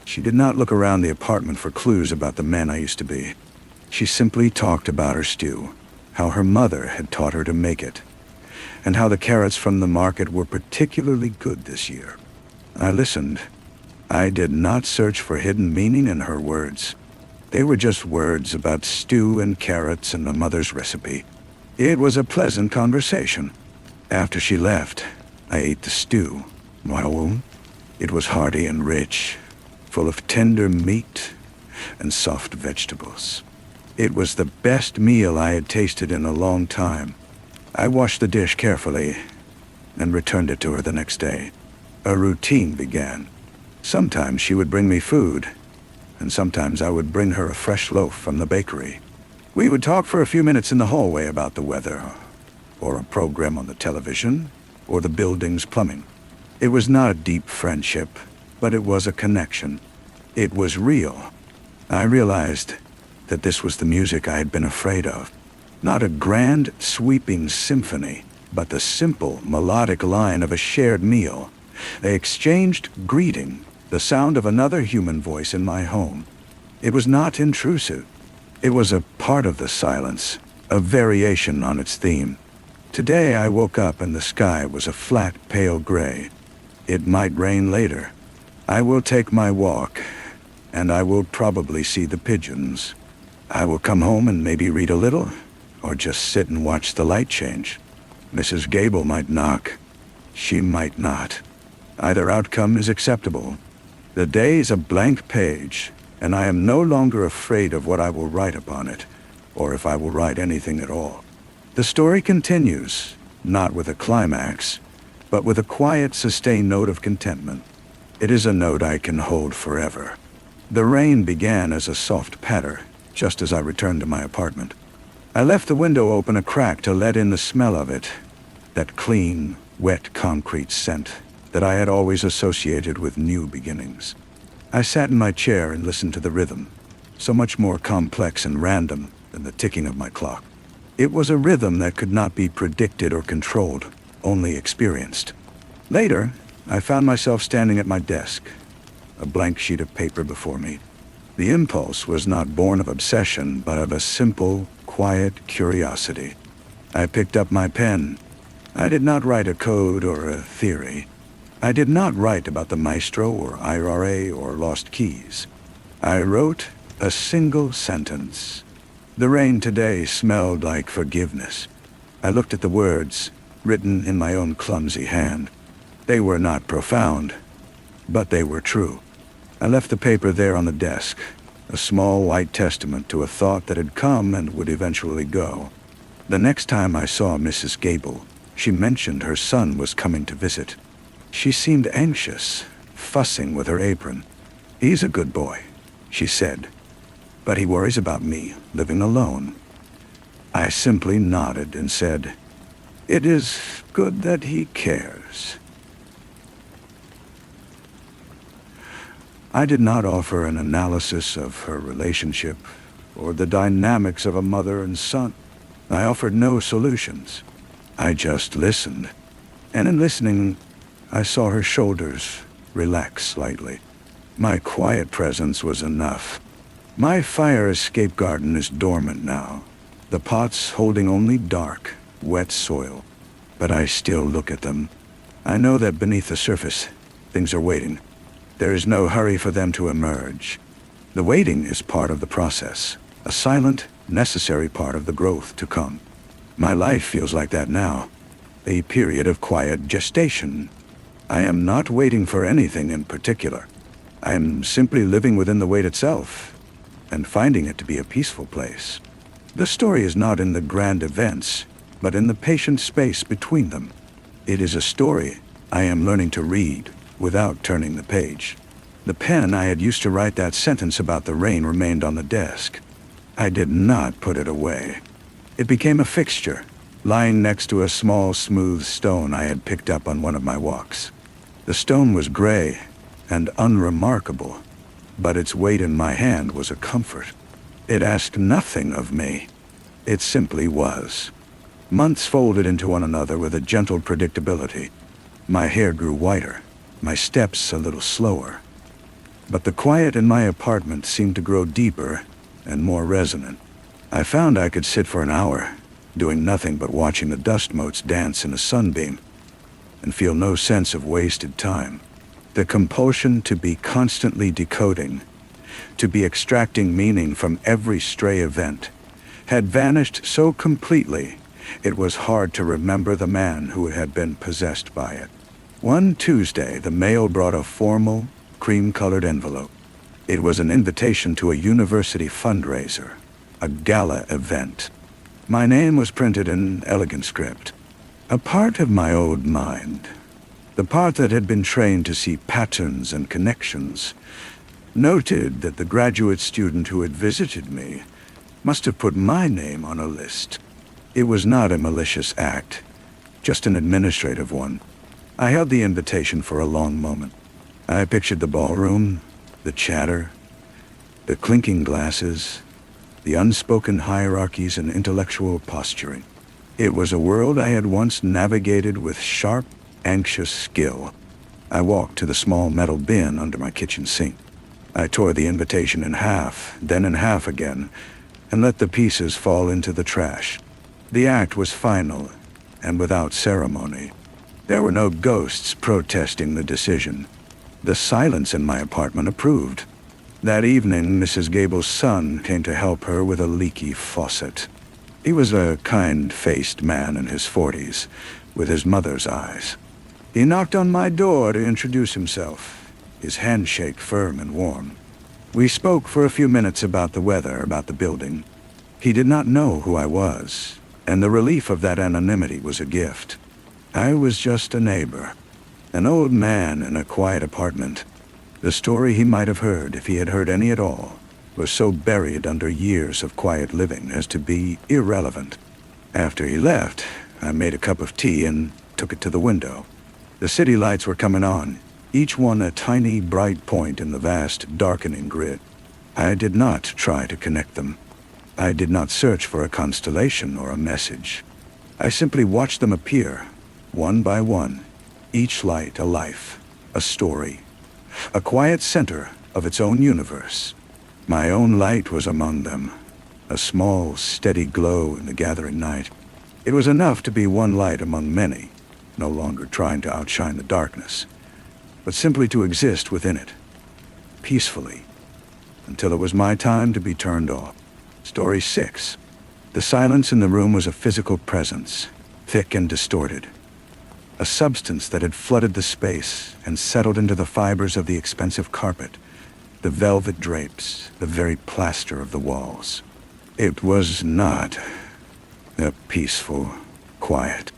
She did not look around the apartment for clues about the man I used to be. She simply talked about her stew, how her mother had taught her to make it, and how the carrots from the market were particularly good this year. I listened. I did not search for hidden meaning in her words. They were just words about stew and carrots and a mother's recipe. It was a pleasant conversation. After she left, I ate the stew. Well, it was hearty and rich, full of tender meat and soft vegetables. It was the best meal I had tasted in a long time. I washed the dish carefully and returned it to her the next day. A routine began. Sometimes she would bring me food, and sometimes I would bring her a fresh loaf from the bakery. We would talk for a few minutes in the hallway about the weather, or a program on the television, or the building's plumbing. It was not a deep friendship, but it was a connection. It was real. I realized that this was the music I had been afraid of. Not a grand, sweeping symphony, but the simple, melodic line of a shared meal. They exchanged greeting, the sound of another human voice in my home. It was not intrusive. It was a part of the silence, a variation on its theme. Today I woke up and the sky was a flat, pale gray. It might rain later. I will take my walk, and I will probably see the pigeons. I will come home and maybe read a little, or just sit and watch the light change. Mrs. Gable might knock. She might not. Either outcome is acceptable. The day is a blank page, and I am no longer afraid of what I will write upon it, or if I will write anything at all. The story continues, not with a climax, but with a quiet, sustained note of contentment. It is a note I can hold forever. The rain began as a soft patter, just as I returned to my apartment. I left the window open a crack to let in the smell of it, that clean, wet concrete scent that I had always associated with new beginnings. I sat in my chair and listened to the rhythm, so much more complex and random than the ticking of my clock. It was a rhythm that could not be predicted or controlled, only experienced. Later, I found myself standing at my desk, a blank sheet of paper before me. The impulse was not born of obsession, but of a simple, quiet curiosity. I picked up my pen. I did not write a code or a theory. I did not write about the maestro or IRA or lost keys. I wrote a single sentence. The rain today smelled like forgiveness. I looked at the words, written in my own clumsy hand. They were not profound, but they were true. I left the paper there on the desk, a small white testament to a thought that had come and would eventually go. The next time I saw Mrs. Gable, she mentioned her son was coming to visit. She seemed anxious, fussing with her apron. "He's a good boy," she said, "but he worries about me living alone." I simply nodded and said, "It is good that he cares." I did not offer an analysis of her relationship or the dynamics of a mother and son. I offered no solutions. I just listened. And in listening, I saw her shoulders relax slightly. My quiet presence was enough. My fire escape garden is dormant now, the pots holding only dark, wet soil. But I still look at them. I know that beneath the surface, things are waiting. There is no hurry for them to emerge. The waiting is part of the process, a silent, necessary part of the growth to come. My life feels like that now, a period of quiet gestation. I am not waiting for anything in particular. I am simply living within the wait itself, and finding it to be a peaceful place. The story is not in the grand events, but in the patient space between them. It is a story I am learning to read without turning the page. The pen I had used to write that sentence about the rain remained on the desk. I did not put it away. It became a fixture, lying next to a small, smooth stone I had picked up on one of my walks. The stone was gray and unremarkable, but its weight in my hand was a comfort. It asked nothing of me. It simply was. Months folded into one another with a gentle predictability. My hair grew whiter, my steps a little slower. But the quiet in my apartment seemed to grow deeper and more resonant. I found I could sit for an hour, doing nothing but watching the dust motes dance in a sunbeam, and feel no sense of wasted time. The compulsion to be constantly decoding, to be extracting meaning from every stray event, had vanished so completely it was hard to remember the man who had been possessed by it. One Tuesday, the mail brought a formal, cream-colored envelope. It was an invitation to a university fundraiser, a gala event. My name was printed in elegant script. A part of my old mind, the part that had been trained to see patterns and connections, noted that the graduate student who had visited me must have put my name on a list. It was not a malicious act, just an administrative one. I held the invitation for a long moment. I pictured the ballroom, the chatter, The clinking glasses, the unspoken hierarchies and intellectual posturing. It was a world I had once navigated with sharp, anxious skill. I walked to the small metal bin under my kitchen sink. I tore the invitation in half, then in half again, and let the pieces fall into the trash. The act was final, and without ceremony. There were no ghosts protesting the decision. The silence in my apartment approved. That evening, Mrs. Gable's son came to help her with a leaky faucet. He was a kind-faced man in his 40s, with his mother's eyes. He knocked on my door to introduce himself, his handshake firm and warm. We spoke for a few minutes about the weather, about the building. He did not know who I was, and the relief of that anonymity was a gift. I was just a neighbor, an old man in a quiet apartment. The story he might have heard, if he had heard any at all, was so buried under years of quiet living as to be irrelevant. After he left, I made a cup of tea and took it to the window. The city lights were coming on, each one a tiny, bright point in the vast, darkening grid. I did not try to connect them. I did not search for a constellation or a message. I simply watched them appear, one by one, each light a life, a story, a quiet center of its own universe. My own light was among them, a small, steady glow in the gathering night. It was enough to be one light among many, no longer trying to outshine the darkness, but simply to exist within it, peacefully, until it was my time to be turned off. Story 6. The silence in the room was a physical presence, thick and distorted. A substance that had flooded the space and settled into the fibers of the expensive carpet, the velvet drapes, the very plaster of the walls. It was not a peaceful quiet.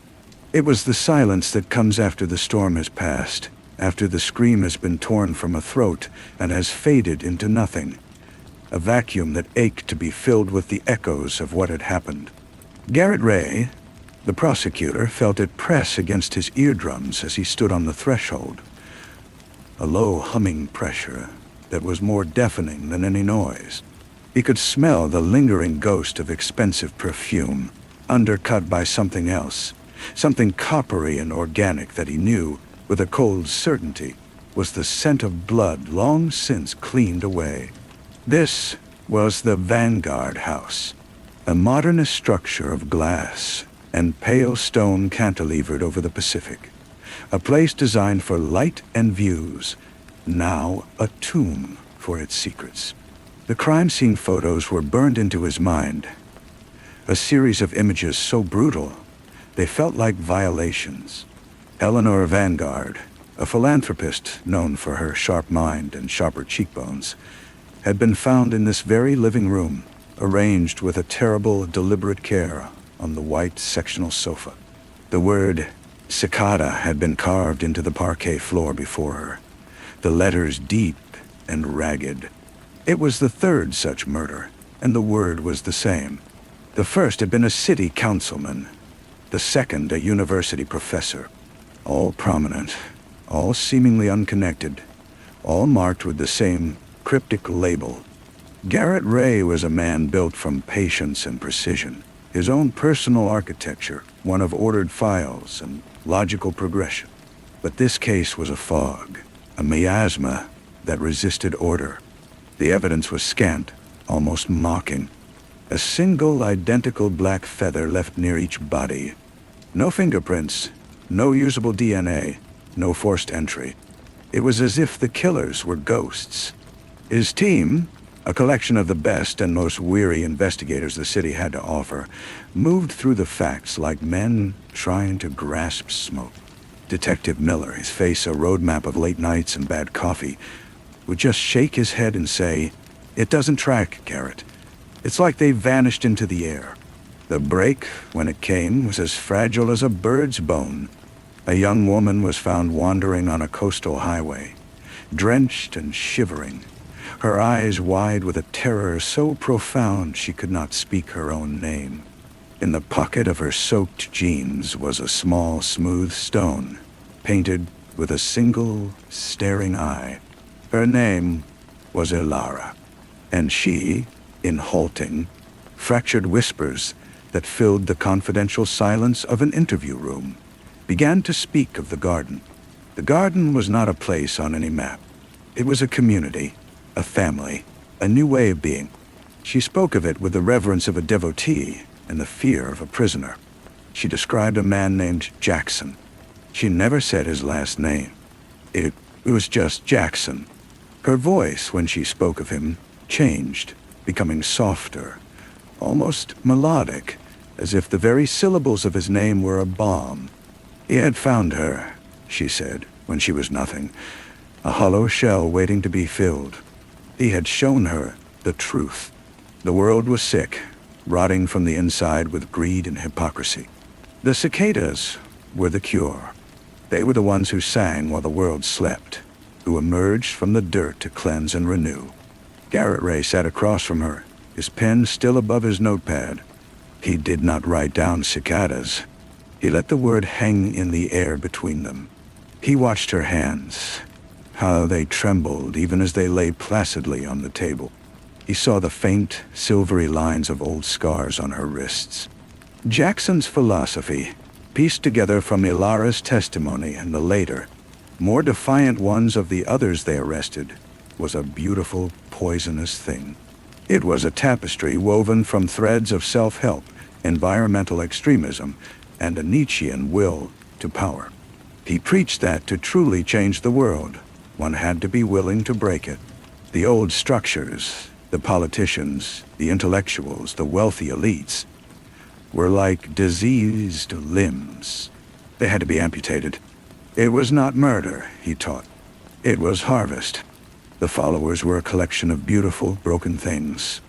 It was the silence that comes after the storm has passed, after the scream has been torn from a throat and has faded into nothing. A vacuum that ached to be filled with the echoes of what had happened. Garrett Ray, the prosecutor, felt it press against his eardrums as he stood on the threshold. A low humming pressure that was more deafening than any noise. He could smell the lingering ghost of expensive perfume, undercut by something else, something coppery and organic that he knew, with a cold certainty, was the scent of blood long since cleaned away. This was the Vanguard House, a modernist structure of glass and pale stone cantilevered over the Pacific, a place designed for light and views, now a tomb for its secrets. The crime scene photos were burned into his mind, a series of images so brutal they felt like violations. Eleanor Vanguard, a philanthropist known for her sharp mind and sharper cheekbones, had been found in this very living room, arranged with a terrible, deliberate care on the white sectional sofa. The word cicada had been carved into the parquet floor before her, the letters deep and ragged. It was the third such murder, and the word was the same. The first had been a city councilman, the second a university professor. All prominent, all seemingly unconnected, all marked with the same cryptic label. Garrett Ray was a man built from patience and precision, his own personal architecture, one of ordered files and logical progression. But this case was a fog, a miasma that resisted order. The evidence was scant, almost mocking. A single identical black feather left near each body. No fingerprints, no usable DNA, no forced entry. It was as if the killers were ghosts. His team, a collection of the best and most weary investigators the city had to offer, moved through the facts like men trying to grasp smoke. Detective Miller, his face a roadmap of late nights and bad coffee, would just shake his head and say, "It doesn't track, Garrett. It's like they vanished into the air." The break, when it came, was as fragile as a bird's bone. A young woman was found wandering on a coastal highway, drenched and shivering, her eyes wide with a terror so profound she could not speak her own name. In the pocket of her soaked jeans was a small, smooth stone, painted with a single, staring eye. Her name was Ilara. And she, in halting, fractured whispers that filled the confidential silence of an interview room, began to speak of the garden. The garden was not a place on any map. It was a community, a family, a new way of being. She spoke of it with the reverence of a devotee and the fear of a prisoner. She described a man named Jackson. She never said his last name. It was just Jackson. Her voice, when she spoke of him, changed, becoming softer, almost melodic, as if the very syllables of his name were a balm. He had found her, she said, when she was nothing, a hollow shell waiting to be filled. He had shown her the truth. The world was sick, rotting from the inside with greed and hypocrisy. The cicadas were the cure. They were the ones who sang while the world slept, who emerged from the dirt to cleanse and renew. Garrett Ray sat across from her, his pen still above his notepad. He did not write down cicadas. He let the word hang in the air between them. He watched her hands, how they trembled even as they lay placidly on the table. He saw the faint, silvery lines of old scars on her wrists. Jackson's philosophy, pieced together from Ilara's testimony and the later, more defiant ones of the others they arrested, was a beautiful, poisonous thing. It was a tapestry woven from threads of self-help, environmental extremism, and a Nietzschean will to power. He preached that to truly change the world, one had to be willing to break it. The old structures, the politicians, the intellectuals, the wealthy elites, were like diseased limbs. They had to be amputated. It was not murder, he taught. It was harvest. The followers were a collection of beautiful, broken things.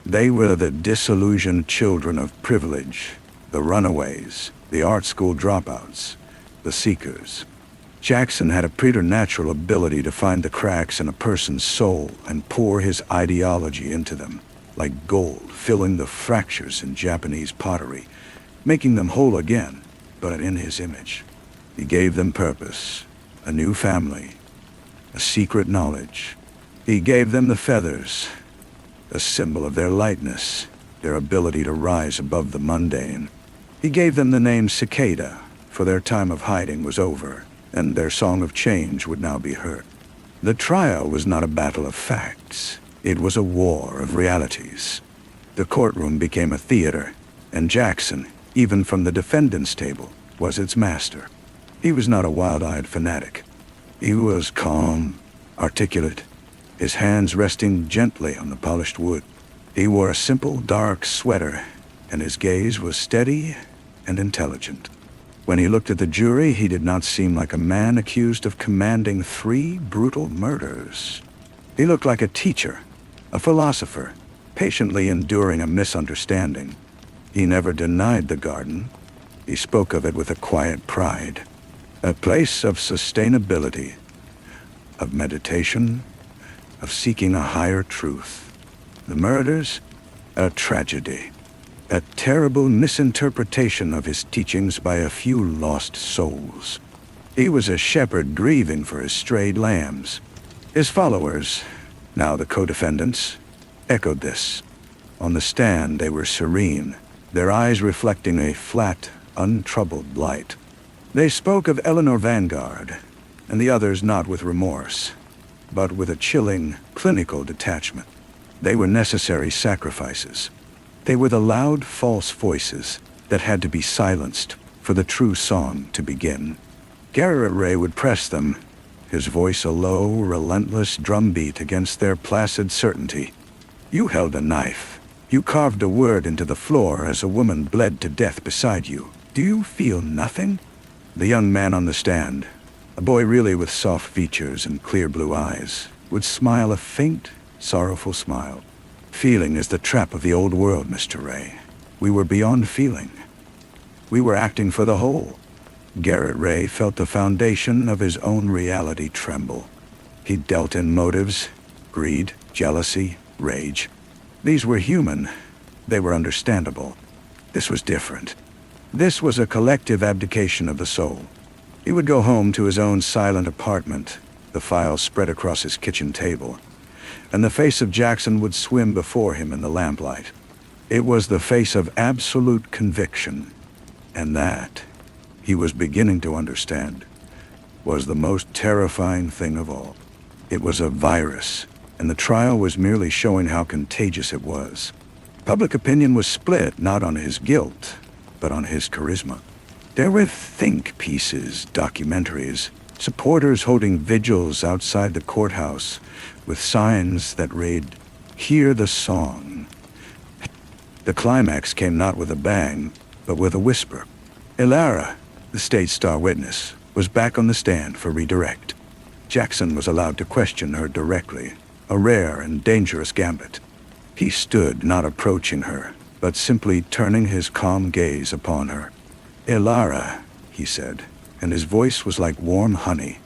They were the disillusioned children of privilege, the runaways, the art school dropouts, the seekers. Jackson had a preternatural ability to find the cracks in a person's soul and pour his ideology into them, like gold filling the fractures in Japanese pottery, making them whole again, but in his image. He gave them purpose, a new family, a secret knowledge. He gave them the feathers, a symbol of their lightness, their ability to rise above the mundane. He gave them the name Cicada, for their time of hiding was over, and their song of change would now be heard. The trial was not a battle of facts. It was a war of realities. The courtroom became a theater, and Jackson, even from the defendant's table, was its master. He was not a wild-eyed fanatic. He was calm, articulate, his hands resting gently on the polished wood. He wore a simple, dark sweater, and his gaze was steady and intelligent. When he looked at the jury, he did not seem like a man accused of commanding 3 brutal murders. He looked like a teacher, a philosopher, patiently enduring a misunderstanding. He never denied the garden. He spoke of it with a quiet pride. A place of sustainability, of meditation, of seeking a higher truth. The murders, a tragedy. A terrible misinterpretation of his teachings by a few lost souls. He was a shepherd grieving for his strayed lambs. His followers, now the co-defendants, echoed this. On the stand they were serene, their eyes reflecting a flat, untroubled light. They spoke of Eleanor Vanguard, and the others not with remorse, but with a chilling, clinical detachment. They were necessary sacrifices. They were the loud, false voices that had to be silenced for the true song to begin. Garrett Ray would press them, his voice a low, relentless drumbeat against their placid certainty. You held a knife. You carved a word into the floor as a woman bled to death beside you. Do you feel nothing? The young man on the stand, a boy really with soft features and clear blue eyes, would smile a faint, sorrowful smile. Feeling is the trap of the old world, Mr. Ray. We were beyond feeling. We were acting for the whole. Garrett Ray felt the foundation of his own reality tremble. He dealt in motives, greed, jealousy, rage. These were human. They were understandable. This was different. This was a collective abdication of the soul. He would go home to his own silent apartment, the files spread across his kitchen table, and the face of Jackson would swim before him in the lamplight. It was the face of absolute conviction, and that, he was beginning to understand, was the most terrifying thing of all. It was a virus, and the trial was merely showing how contagious it was. Public opinion was split not on his guilt, but on his charisma. There were think pieces, documentaries, supporters holding vigils outside the courthouse with signs that read, "Hear the song." The climax came not with a bang, but with a whisper. Elara, the state's star witness, was back on the stand for redirect. Jackson was allowed to question her directly, a rare and dangerous gambit. He stood not approaching her, but simply turning his calm gaze upon her. "Elara," he said, and his voice was like warm honey,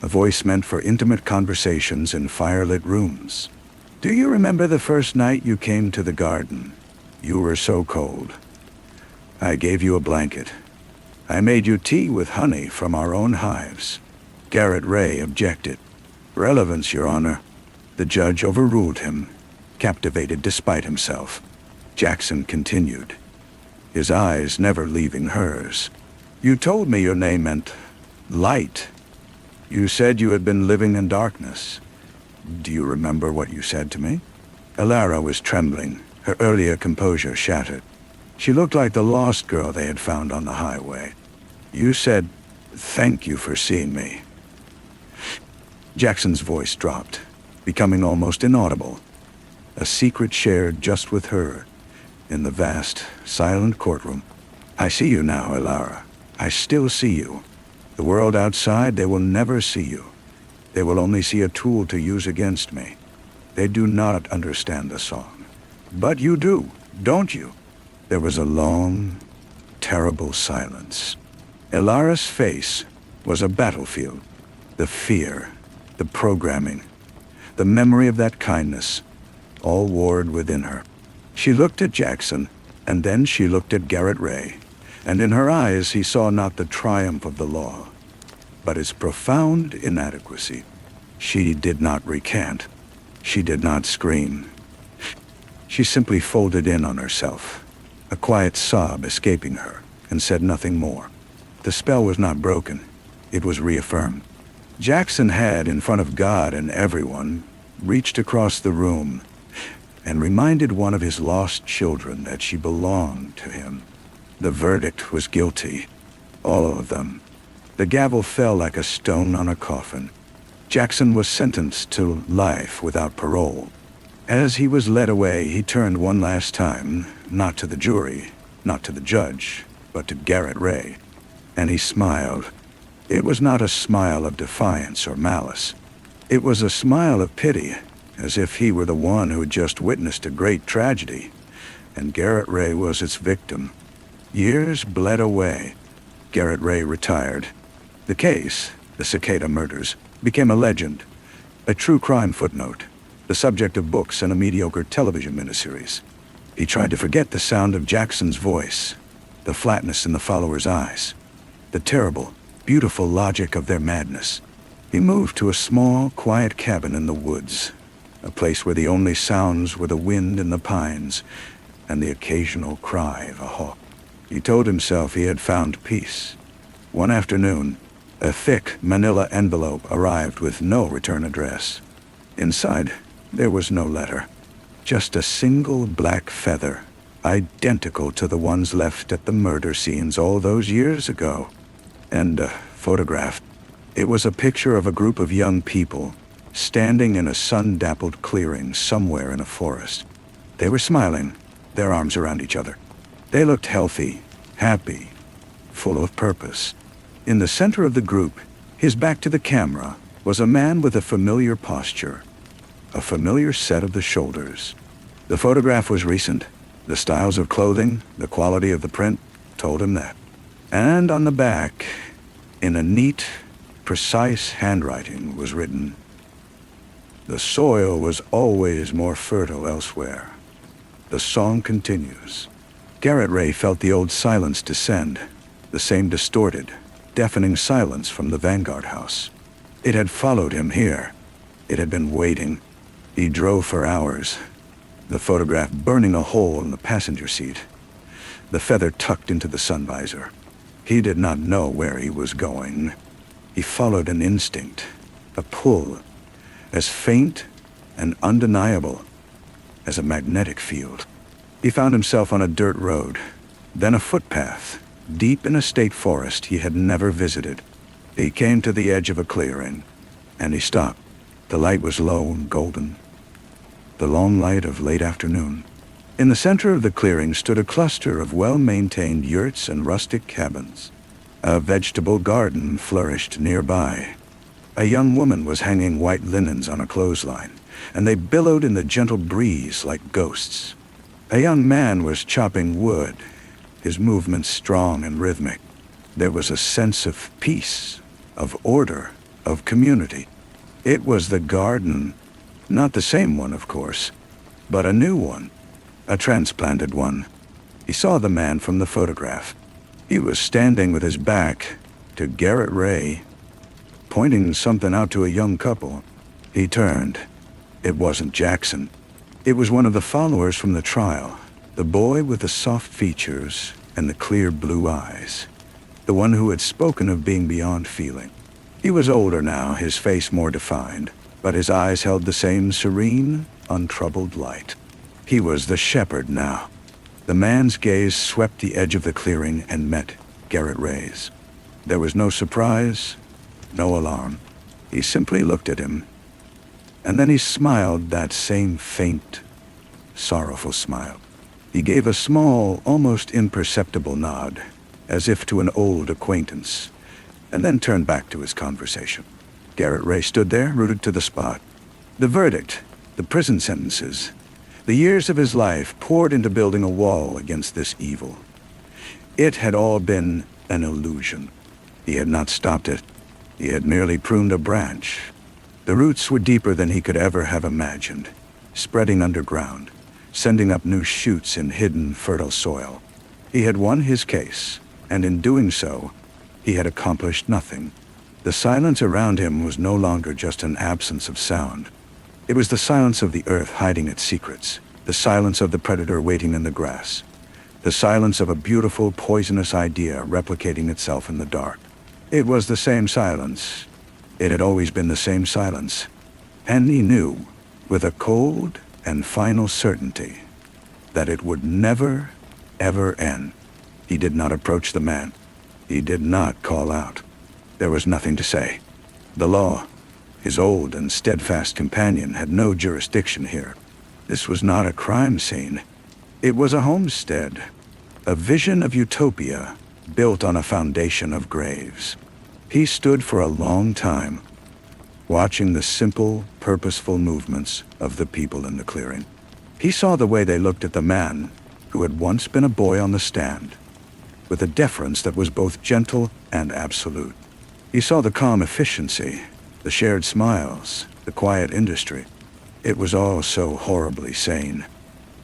a voice meant for intimate conversations in firelit rooms. "Do you remember the first night you came to the garden? You were so cold. I gave you a blanket. I made you tea with honey from our own hives." Garrett Ray objected. "Relevance, Your Honor." The judge overruled him, captivated despite himself. Jackson continued, his eyes never leaving hers. "You told me your name meant light. You said you had been living in darkness. Do you remember what you said to me?" Elara was trembling, her earlier composure shattered. She looked like the lost girl they had found on the highway. "You said, 'Thank you for seeing me.'" Jackson's voice dropped, becoming almost inaudible. A secret shared just with her, in the vast, silent courtroom. "I see you now, Elara. I still see you. The world outside, they will never see you. They will only see a tool to use against me. They do not understand the song. But you do, don't you?" There was a long, terrible silence. Elara's face was a battlefield. The fear, the programming, the memory of that kindness, all warred within her. She looked at Jackson, and then she looked at Garrett Ray, and in her eyes he saw not the triumph of the law, but its profound inadequacy. She did not recant. She did not scream. She simply folded in on herself, a quiet sob escaping her, and said nothing more. The spell was not broken. It was reaffirmed. Jackson had, in front of God and everyone, reached across the room and reminded one of his lost children that she belonged to him. The verdict was guilty. All of them. The gavel fell like a stone on a coffin. Jackson was sentenced to life without parole. As he was led away, he turned one last time, not to the jury, not to the judge, but to Garrett Ray. And he smiled. It was not a smile of defiance or malice. It was a smile of pity, as if he were the one who had just witnessed a great tragedy, and Garrett Ray was its victim. Years bled away. Garrett Ray retired. The case, the Cicada murders, became a legend, a true crime footnote, the subject of books and a mediocre television miniseries. He tried to forget the sound of Jackson's voice, the flatness in the followers' eyes, the terrible, beautiful logic of their madness. He moved to a small, quiet cabin in the woods, a place where the only sounds were the wind in the pines and the occasional cry of a hawk. He told himself he had found peace. One afternoon, a thick manila envelope arrived with no return address. Inside, there was no letter, just a single black feather, identical to the ones left at the murder scenes all those years ago. And a photograph. It was a picture of a group of young people standing in a sun-dappled clearing somewhere in a forest. They were smiling, their arms around each other. They looked healthy, happy, full of purpose. In the center of the group, his back to the camera, was a man with a familiar posture, a familiar set of the shoulders. The photograph was recent. The styles of clothing, the quality of the print, told him that. And on the back, in a neat, precise handwriting, was written, "The soil was always more fertile elsewhere. The song continues." Garrett Ray felt the old silence descend, the same distorted, deafening silence from the Vanguard house. It had followed him here. It had been waiting. He drove for hours, the photograph burning a hole in the passenger seat, the feather tucked into the sun visor. He did not know where he was going. He followed an instinct, a pull, as faint and undeniable as a magnetic field. He found himself on a dirt road, then a footpath, deep in a state forest he had never visited. He came to the edge of a clearing, and he stopped. The light was low and golden, the long light of late afternoon. In the center of the clearing stood a cluster of well-maintained yurts and rustic cabins. A vegetable garden flourished nearby. A young woman was hanging white linens on a clothesline, and they billowed in the gentle breeze like ghosts. A young man was chopping wood, his movements strong and rhythmic. There was a sense of peace, of order, of community. It was the garden, not the same one, of course, but a new one, a transplanted one. He saw the man from the photograph. He was standing with his back to Garrett Ray, pointing something out to a young couple. He turned. It wasn't Jackson. It was one of the followers from the trial, the boy with the soft features and the clear blue eyes, the one who had spoken of being beyond feeling. He was older now, his face more defined, but his eyes held the same serene, untroubled light. He was the shepherd now. The man's gaze swept the edge of the clearing and met Garrett Ray's. There was no surprise, no alarm. He simply looked at him, and then he smiled that same faint, sorrowful smile. He gave a small, almost imperceptible nod, as if to an old acquaintance, and then turned back to his conversation. Garrett Ray stood there, rooted to the spot. The verdict, the prison sentences, the years of his life poured into building a wall against this evil. It had all been an illusion. He had not stopped it. He had merely pruned a branch. The roots were deeper than he could ever have imagined, spreading underground, sending up new shoots in hidden, fertile soil. He had won his case, and in doing so, he had accomplished nothing. The silence around him was no longer just an absence of sound. It was the silence of the earth hiding its secrets, the silence of the predator waiting in the grass, the silence of a beautiful, poisonous idea replicating itself in the dark. It was the same silence. It had always been the same silence. And he knew, with a cold and final certainty, that it would never, ever end. He did not approach the man. He did not call out. There was nothing to say. The law, his old and steadfast companion, had no jurisdiction here. This was not a crime scene. It was a homestead, a vision of utopia built on a foundation of graves. He stood for a long time, watching the simple, purposeful movements of the people in the clearing. He saw the way they looked at the man who had once been a boy on the stand, with a deference that was both gentle and absolute. He saw the calm efficiency, the shared smiles, the quiet industry. It was all so horribly sane.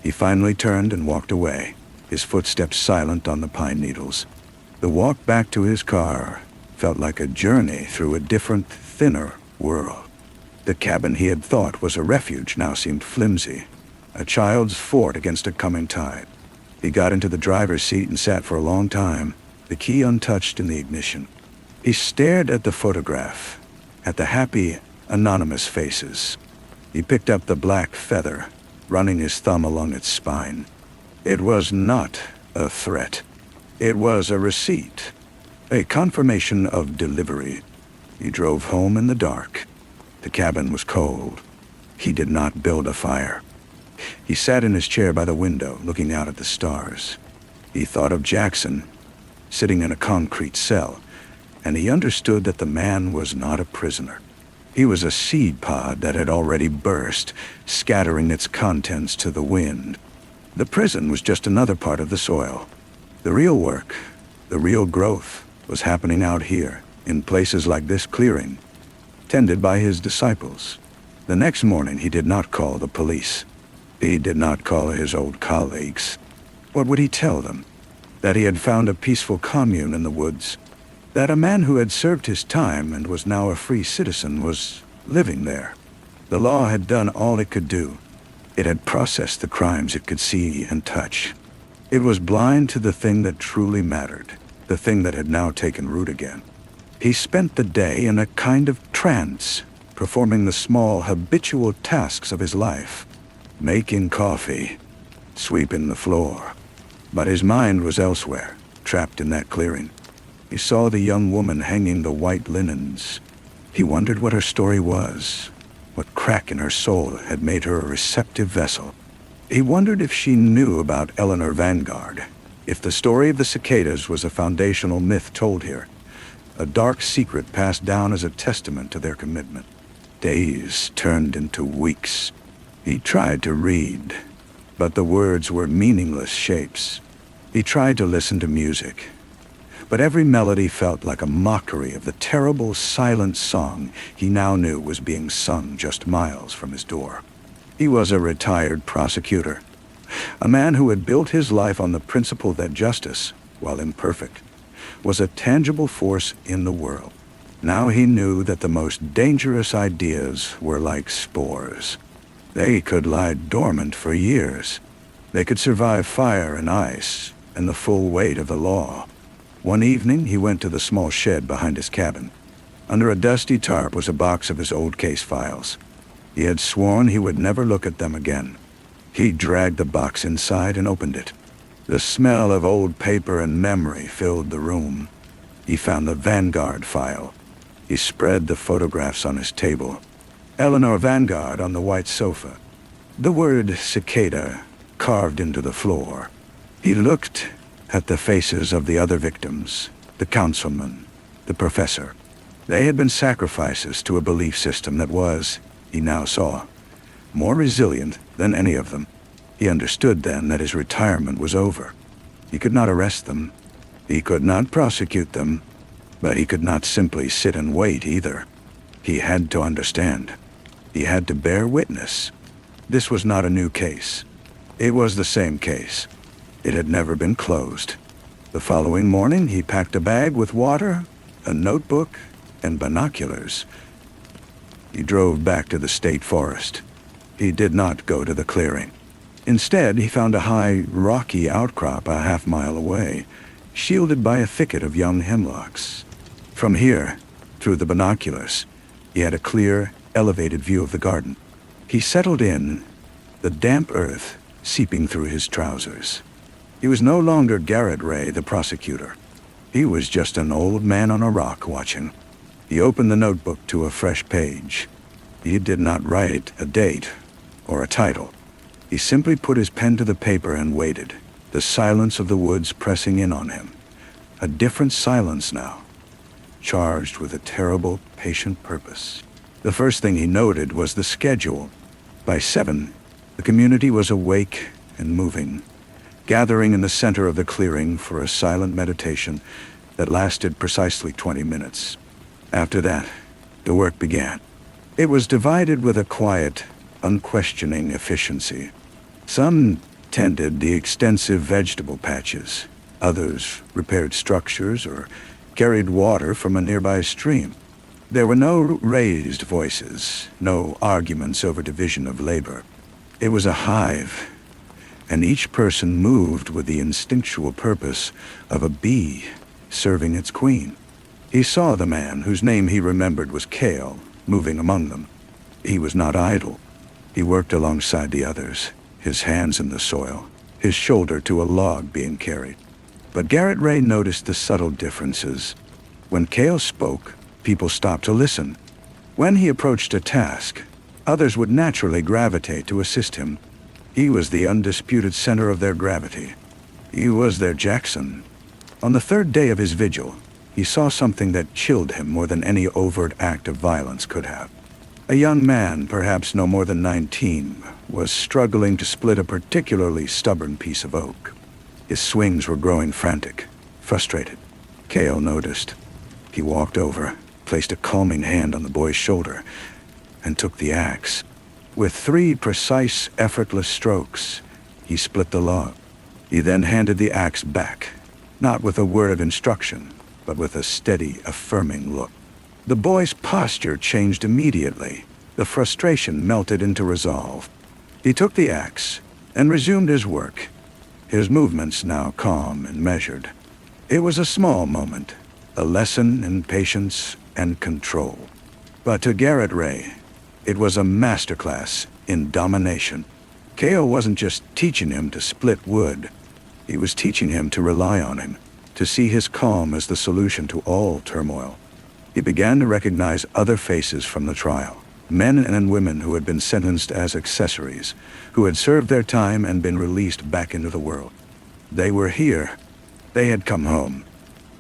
He finally turned and walked away, his footsteps silent on the pine needles. The walk back to his car felt like a journey through a different, thinner world. The cabin he had thought was a refuge now seemed flimsy, a child's fort against a coming tide. He got into the driver's seat and sat for a long time, the key untouched in the ignition. He stared at the photograph, at the happy, anonymous faces. He picked up the black feather, running his thumb along its spine. It was not a threat. It was a receipt, a confirmation of delivery. He drove home in the dark. The cabin was cold. He did not build a fire. He sat in his chair by the window, looking out at the stars. He thought of Jackson, sitting in a concrete cell, and he understood that the man was not a prisoner. He was a seed pod that had already burst, scattering its contents to the wind. The prison was just another part of the soil. The real work, the real growth, was happening out here, in places like this clearing, tended by his disciples. The next morning he did not call the police. He did not call his old colleagues. What would he tell them? That he had found a peaceful commune in the woods, that a man who had served his time and was now a free citizen was living there. The law had done all it could do. It had processed the crimes it could see and touch. It was blind to the thing that truly mattered, the thing that had now taken root again. He spent the day in a kind of trance, performing the small, habitual tasks of his life. Making coffee, sweeping the floor. But his mind was elsewhere, trapped in that clearing. He saw the young woman hanging the white linens. He wondered what her story was, what crack in her soul had made her a receptive vessel. He wondered if she knew about Eleanor Vanguard, if the story of the cicadas was a foundational myth told here, a dark secret passed down as a testament to their commitment. Days turned into weeks. He tried to read, but the words were meaningless shapes. He tried to listen to music, but every melody felt like a mockery of the terrible silent song he now knew was being sung just miles from his door. He was a retired prosecutor, a man who had built his life on the principle that justice, while imperfect, was a tangible force in the world. Now he knew that the most dangerous ideas were like spores. They could lie dormant for years. They could survive fire and ice and the full weight of the law. One evening, he went to the small shed behind his cabin. Under a dusty tarp was a box of his old case files. He had sworn he would never look at them again. He dragged the box inside and opened it. The smell of old paper and memory filled the room. He found the Vanguard file. He spread the photographs on his table. Eleanor Vanguard on the white sofa. The word cicada carved into the floor. He looked at the faces of the other victims, the councilman, the professor. They had been sacrifices to a belief system that was, he now saw, more resilient than any of them. He understood then that his retirement was over. He could not arrest them. He could not prosecute them. But he could not simply sit and wait either. He had to understand. He had to bear witness. This was not a new case. It was the same case. It had never been closed. The following morning, he packed a bag with water, a notebook, and binoculars. He drove back to the state forest. He did not go to the clearing. Instead, he found a high, rocky outcrop a half-mile away, shielded by a thicket of young hemlocks. From here, through the binoculars, he had a clear, elevated view of the garden. He settled in, the damp earth seeping through his trousers. He was no longer Garrett Ray, the prosecutor. He was just an old man on a rock watching. He opened the notebook to a fresh page. He did not write a date or a title. He simply put his pen to the paper and waited, the silence of the woods pressing in on him. A different silence now, charged with a terrible, patient purpose. The first thing he noted was the schedule. By 7, the community was awake and moving, gathering in the center of the clearing for a silent meditation that lasted precisely 20 minutes. After that, the work began. It was divided with a quiet, unquestioning efficiency. Some tended the extensive vegetable patches. Others repaired structures or carried water from a nearby stream. There were no raised voices, no arguments over division of labor. It was a hive, and each person moved with the instinctual purpose of a bee serving its queen. He saw the man, whose name he remembered was Cale, moving among them. He was not idle. He worked alongside the others, his hands in the soil, his shoulder to a log being carried. But Garrett Ray noticed the subtle differences. When Cale spoke, people stopped to listen. When he approached a task, others would naturally gravitate to assist him. He was the undisputed center of their gravity. He was their Jackson. On the third day of his vigil, he saw something that chilled him more than any overt act of violence could have. A young man, perhaps no more than 19, was struggling to split a particularly stubborn piece of oak. His swings were growing frantic, frustrated. Cale noticed. He walked over, placed a calming hand on the boy's shoulder, and took the axe. With 3 precise, effortless strokes, he split the log. He then handed the axe back, not with a word of instruction, but with a steady, affirming look. The boy's posture changed immediately. The frustration melted into resolve. He took the axe and resumed his work, his movements now calm and measured. It was a small moment, a lesson in patience and control. But to Garrett Ray, it was a masterclass in domination. Kale wasn't just teaching him to split wood. He was teaching him to rely on him, to see his calm as the solution to all turmoil. He began to recognize other faces from the trial, men and women who had been sentenced as accessories, who had served their time and been released back into the world. They were here. They had come home.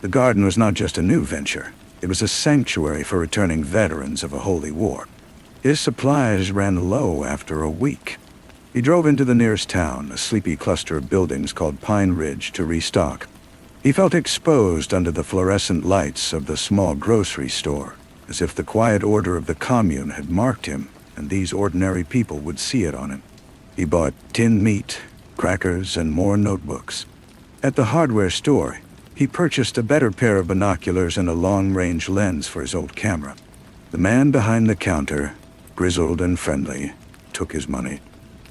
The garden was not just a new venture. It was a sanctuary for returning veterans of a holy war. His supplies ran low after a week. He drove into the nearest town, a sleepy cluster of buildings called Pine Ridge, to restock. He felt exposed under the fluorescent lights of the small grocery store, as if the quiet order of the commune had marked him, and these ordinary people would see it on him. He bought tinned meat, crackers, and more notebooks. At the hardware store, he purchased a better pair of binoculars and a long-range lens for his old camera. The man behind the counter, grizzled and friendly, took his money.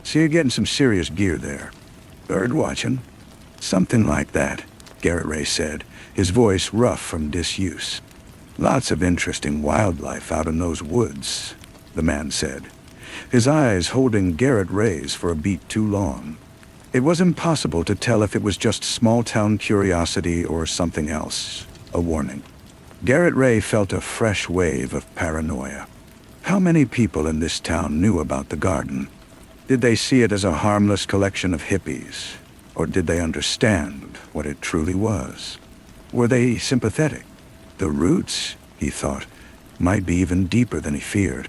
"So you're getting some serious gear there. Bird watching?" "Something like that," Garrett Ray said, his voice rough from disuse. "Lots of interesting wildlife out in those woods," the man said, his eyes holding Garrett Ray's for a beat too long. It was impossible to tell if it was just small-town curiosity or something else, a warning. Garrett Ray felt a fresh wave of paranoia. How many people in this town knew about the garden? Did they see it as a harmless collection of hippies, or did they understand what it truly was? Were they sympathetic? The roots, he thought, might be even deeper than he feared.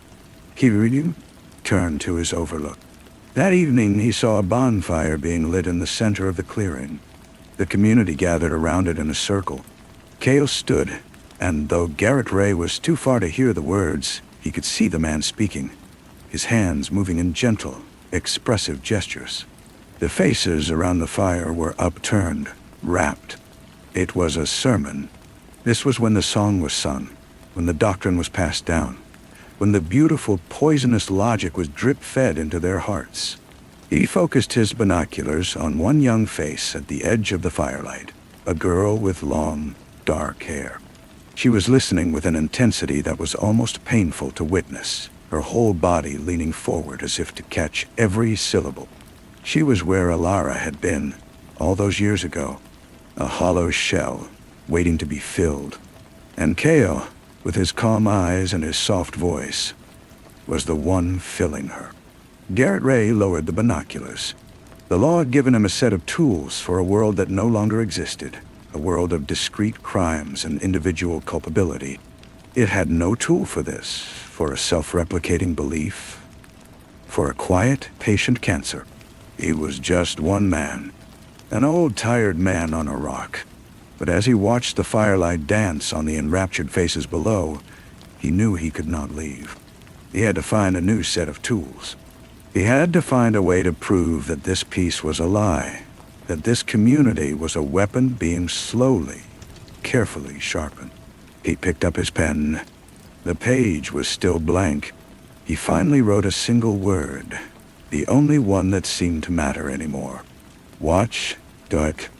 He turned to his overlook. That evening he saw a bonfire being lit in the center of the clearing. The community gathered around it in a circle. Cale stood, and though Garrett Ray was too far to hear the words, he could see the man speaking, his hands moving in gentle, expressive gestures. The faces around the fire were upturned, rapt. It was a sermon. This was when the song was sung, when the doctrine was passed down, when the beautiful, poisonous logic was drip-fed into their hearts. He focused his binoculars on one young face at the edge of the firelight, a girl with long, dark hair. She was listening with an intensity that was almost painful to witness, her whole body leaning forward as if to catch every syllable. She was where Alara had been, all those years ago, a hollow shell, waiting to be filled. And Kale, with his calm eyes and his soft voice, was the one filling her. Garrett Ray lowered the binoculars. The law had given him a set of tools for a world that no longer existed, a world of discrete crimes and individual culpability. It had no tool for this, for a self-replicating belief, for a quiet, patient cancer. He was just one man, an old, tired man on a rock. But as he watched the firelight dance on the enraptured faces below, he knew he could not leave. He had to find a new set of tools. He had to find a way to prove that this piece was a lie, that this community was a weapon being slowly, carefully sharpened. He picked up his pen. The page was still blank. He finally wrote a single word, the only one that seemed to matter anymore. Watch, dark.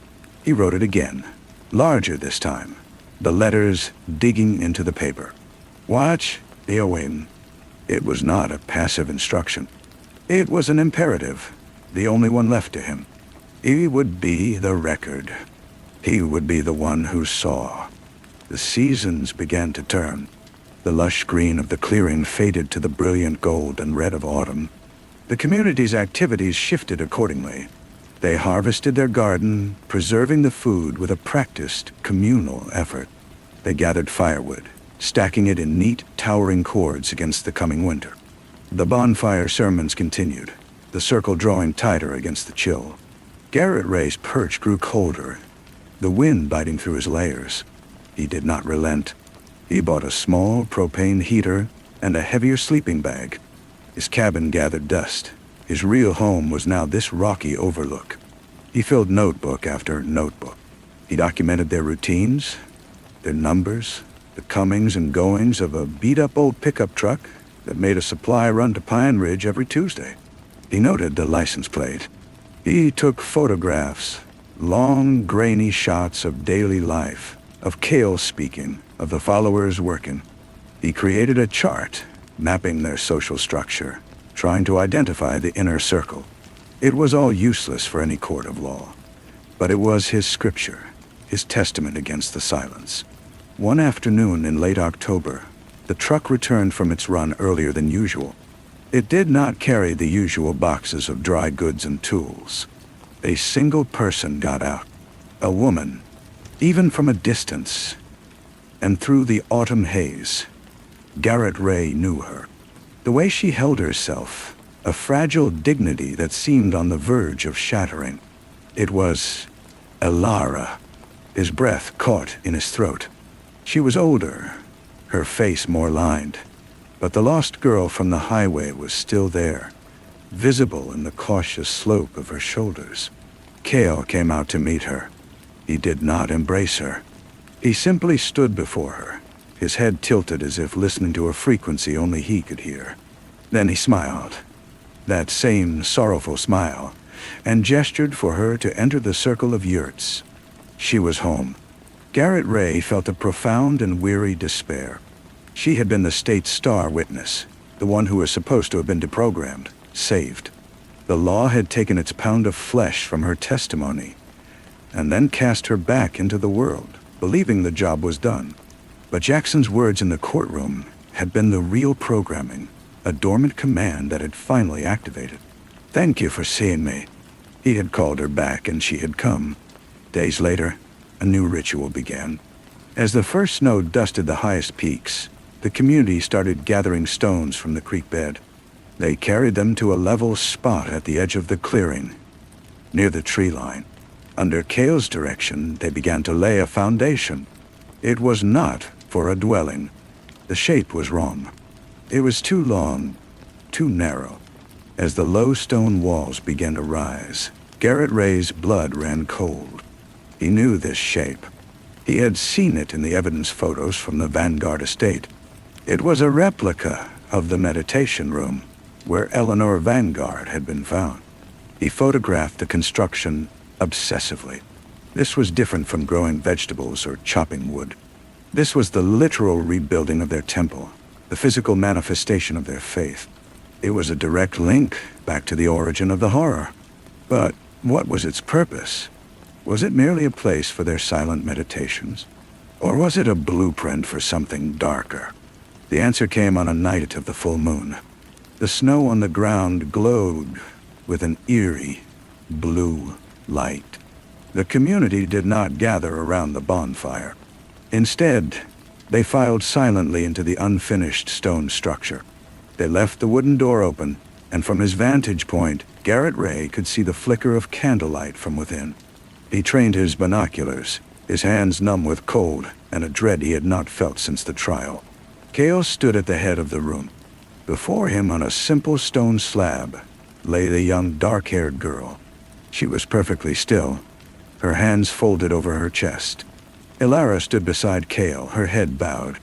He wrote it again, larger this time, the letters digging into the paper. Watch, Eowyn. It was not a passive instruction. It was an imperative, the only one left to him. He would be the record. He would be the one who saw. The seasons began to turn. The lush green of the clearing faded to the brilliant gold and red of autumn. The community's activities shifted accordingly. They harvested their garden, preserving the food with a practiced, communal effort. They gathered firewood, stacking it in neat, towering cords against the coming winter. The bonfire sermons continued, the circle drawing tighter against the chill. Garrett Ray's perch grew colder, the wind biting through his layers. He did not relent. He bought a small propane heater and a heavier sleeping bag. His cabin gathered dust. His real home was now this rocky overlook. He filled notebook after notebook. He documented their routines, their numbers, the comings and goings of a beat-up old pickup truck, that made a supply run to Pine Ridge every Tuesday. He noted the license plate. He took photographs, long, grainy shots of daily life, of Cale speaking, of the followers working. He created a chart, mapping their social structure, trying to identify the inner circle. It was all useless for any court of law, but it was his scripture, his testament against the silence. One afternoon in late October, the truck returned from its run earlier than usual. It did not carry the usual boxes of dry goods and tools. A single person got out, a woman, even from a distance, and through the autumn haze, Garrett Ray knew her. The way she held herself, a fragile dignity that seemed on the verge of shattering. It was Elara. His breath caught in his throat. She was older, her face more lined, but the lost girl from the highway was still there, visible in the cautious slope of her shoulders. Cale came out to meet her. He did not embrace her. He simply stood before her, his head tilted as if listening to a frequency only he could hear. Then he smiled, that same sorrowful smile, and gestured for her to enter the circle of yurts. She was home. Garrett Ray felt a profound and weary despair. She had been the state's star witness, the one who was supposed to have been deprogrammed, saved. The law had taken its pound of flesh from her testimony, and then cast her back into the world, believing the job was done. But Jackson's words in the courtroom had been the real programming, a dormant command that had finally activated. "Thank you for seeing me." He had called her back, and she had come. Days later, a new ritual began. As the first snow dusted the highest peaks, the community started gathering stones from the creek bed. They carried them to a level spot at the edge of the clearing, near the tree line. Under Cale's direction, they began to lay a foundation. It was not for a dwelling. The shape was wrong. It was too long, too narrow. As the low stone walls began to rise, Garrett Ray's blood ran cold. He knew this shape. He had seen it in the evidence photos from the Vanguard estate. It was a replica of the meditation room, where Eleanor Vanguard had been found. He photographed the construction obsessively. This was different from growing vegetables or chopping wood. This was the literal rebuilding of their temple, the physical manifestation of their faith. It was a direct link back to the origin of the horror. But what was its purpose? Was it merely a place for their silent meditations? Or was it a blueprint for something darker? The answer came on a night of the full moon. The snow on the ground glowed with an eerie blue light. The community did not gather around the bonfire. Instead, they filed silently into the unfinished stone structure. They left the wooden door open, and from his vantage point, Garrett Ray could see the flicker of candlelight from within. He trained his binoculars, his hands numb with cold and a dread he had not felt since the trial. Cale stood at the head of the room. Before him, on a simple stone slab, lay the young dark-haired girl. She was perfectly still, her hands folded over her chest. Elara stood beside Cale, her head bowed.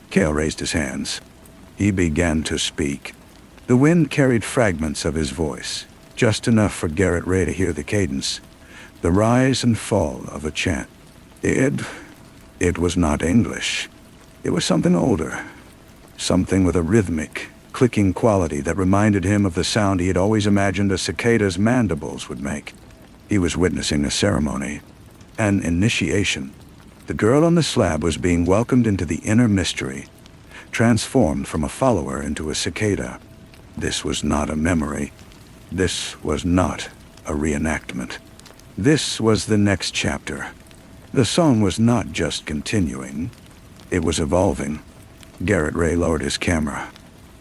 Cale raised his hands. He began to speak. The wind carried fragments of his voice, just enough for Garrett Ray to hear the cadence, the rise and fall of a chant. It was not English. It was something older, something with a rhythmic, clicking quality that reminded him of the sound he had always imagined a cicada's mandibles would make. He was witnessing a ceremony, an initiation. The girl on the slab was being welcomed into the inner mystery, transformed from a follower into a cicada. This was not a memory. This was not a reenactment. This was the next chapter. The song was not just continuing, it was evolving. Garrett Ray lowered his camera.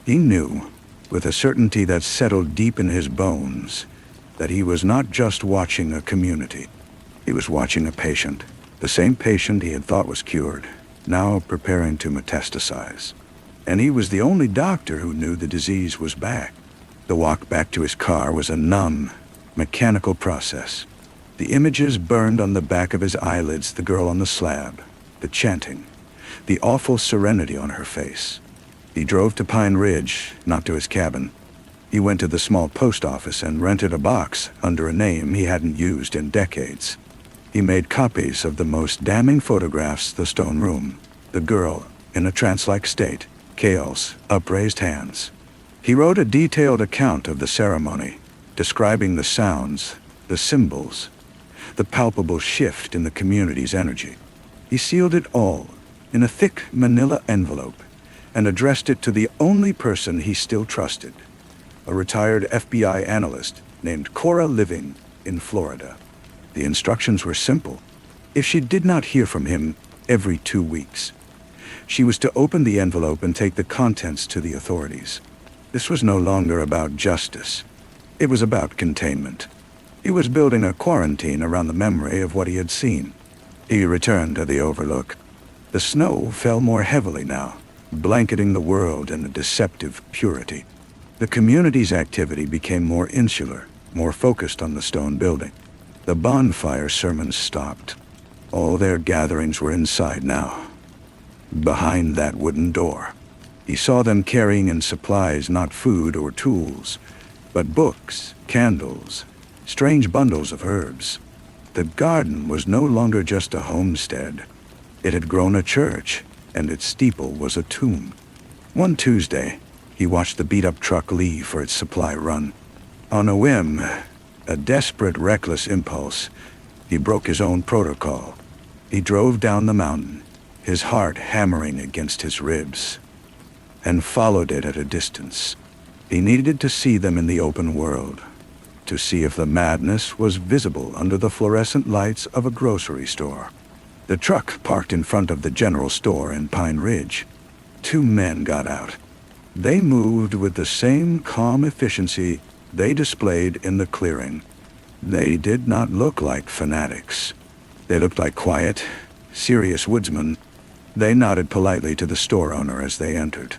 He knew, with a certainty that settled deep in his bones, that he was not just watching a community. He was watching a patient, the same patient he had thought was cured, now preparing to metastasize. And he was the only doctor who knew the disease was back. The walk back to his car was a numb, mechanical process. The images burned on the back of his eyelids, the girl on the slab, the chanting, the awful serenity on her face. He drove to Pine Ridge, not to his cabin. He went to the small post office and rented a box under a name he hadn't used in decades. He made copies of the most damning photographs: the stone room, the girl in a trance-like state, Cale's upraised hands. He wrote a detailed account of the ceremony, describing the sounds, the symbols, the palpable shift in the community's energy. He sealed it all in a thick manila envelope and addressed it to the only person he still trusted, a retired FBI analyst named Cora living in Florida. The instructions were simple. If she did not hear from him every 2 weeks, she was to open the envelope and take the contents to the authorities. This was no longer about justice. It was about containment. He was building a quarantine around the memory of what he had seen. He returned to the overlook. The snow fell more heavily now, blanketing the world in a deceptive purity. The community's activity became more insular, more focused on the stone building. The bonfire sermons stopped. All their gatherings were inside now, behind that wooden door. He saw them carrying in supplies, not food or tools, but books, candles, strange bundles of herbs. The garden was no longer just a homestead. It had grown a church, and its steeple was a tomb. One Tuesday, he watched the beat-up truck leave for its supply run. On a whim, a desperate, reckless impulse, he broke his own protocol. He drove down the mountain, his heart hammering against his ribs, and followed it at a distance. He needed to see them in the open world, to see if the madness was visible under the fluorescent lights of a grocery store. The truck parked in front of the general store in Pine Ridge. 2 men got out. They moved with the same calm efficiency they displayed in the clearing. They did not look like fanatics. They looked like quiet, serious woodsmen. They nodded politely to the store owner as they entered.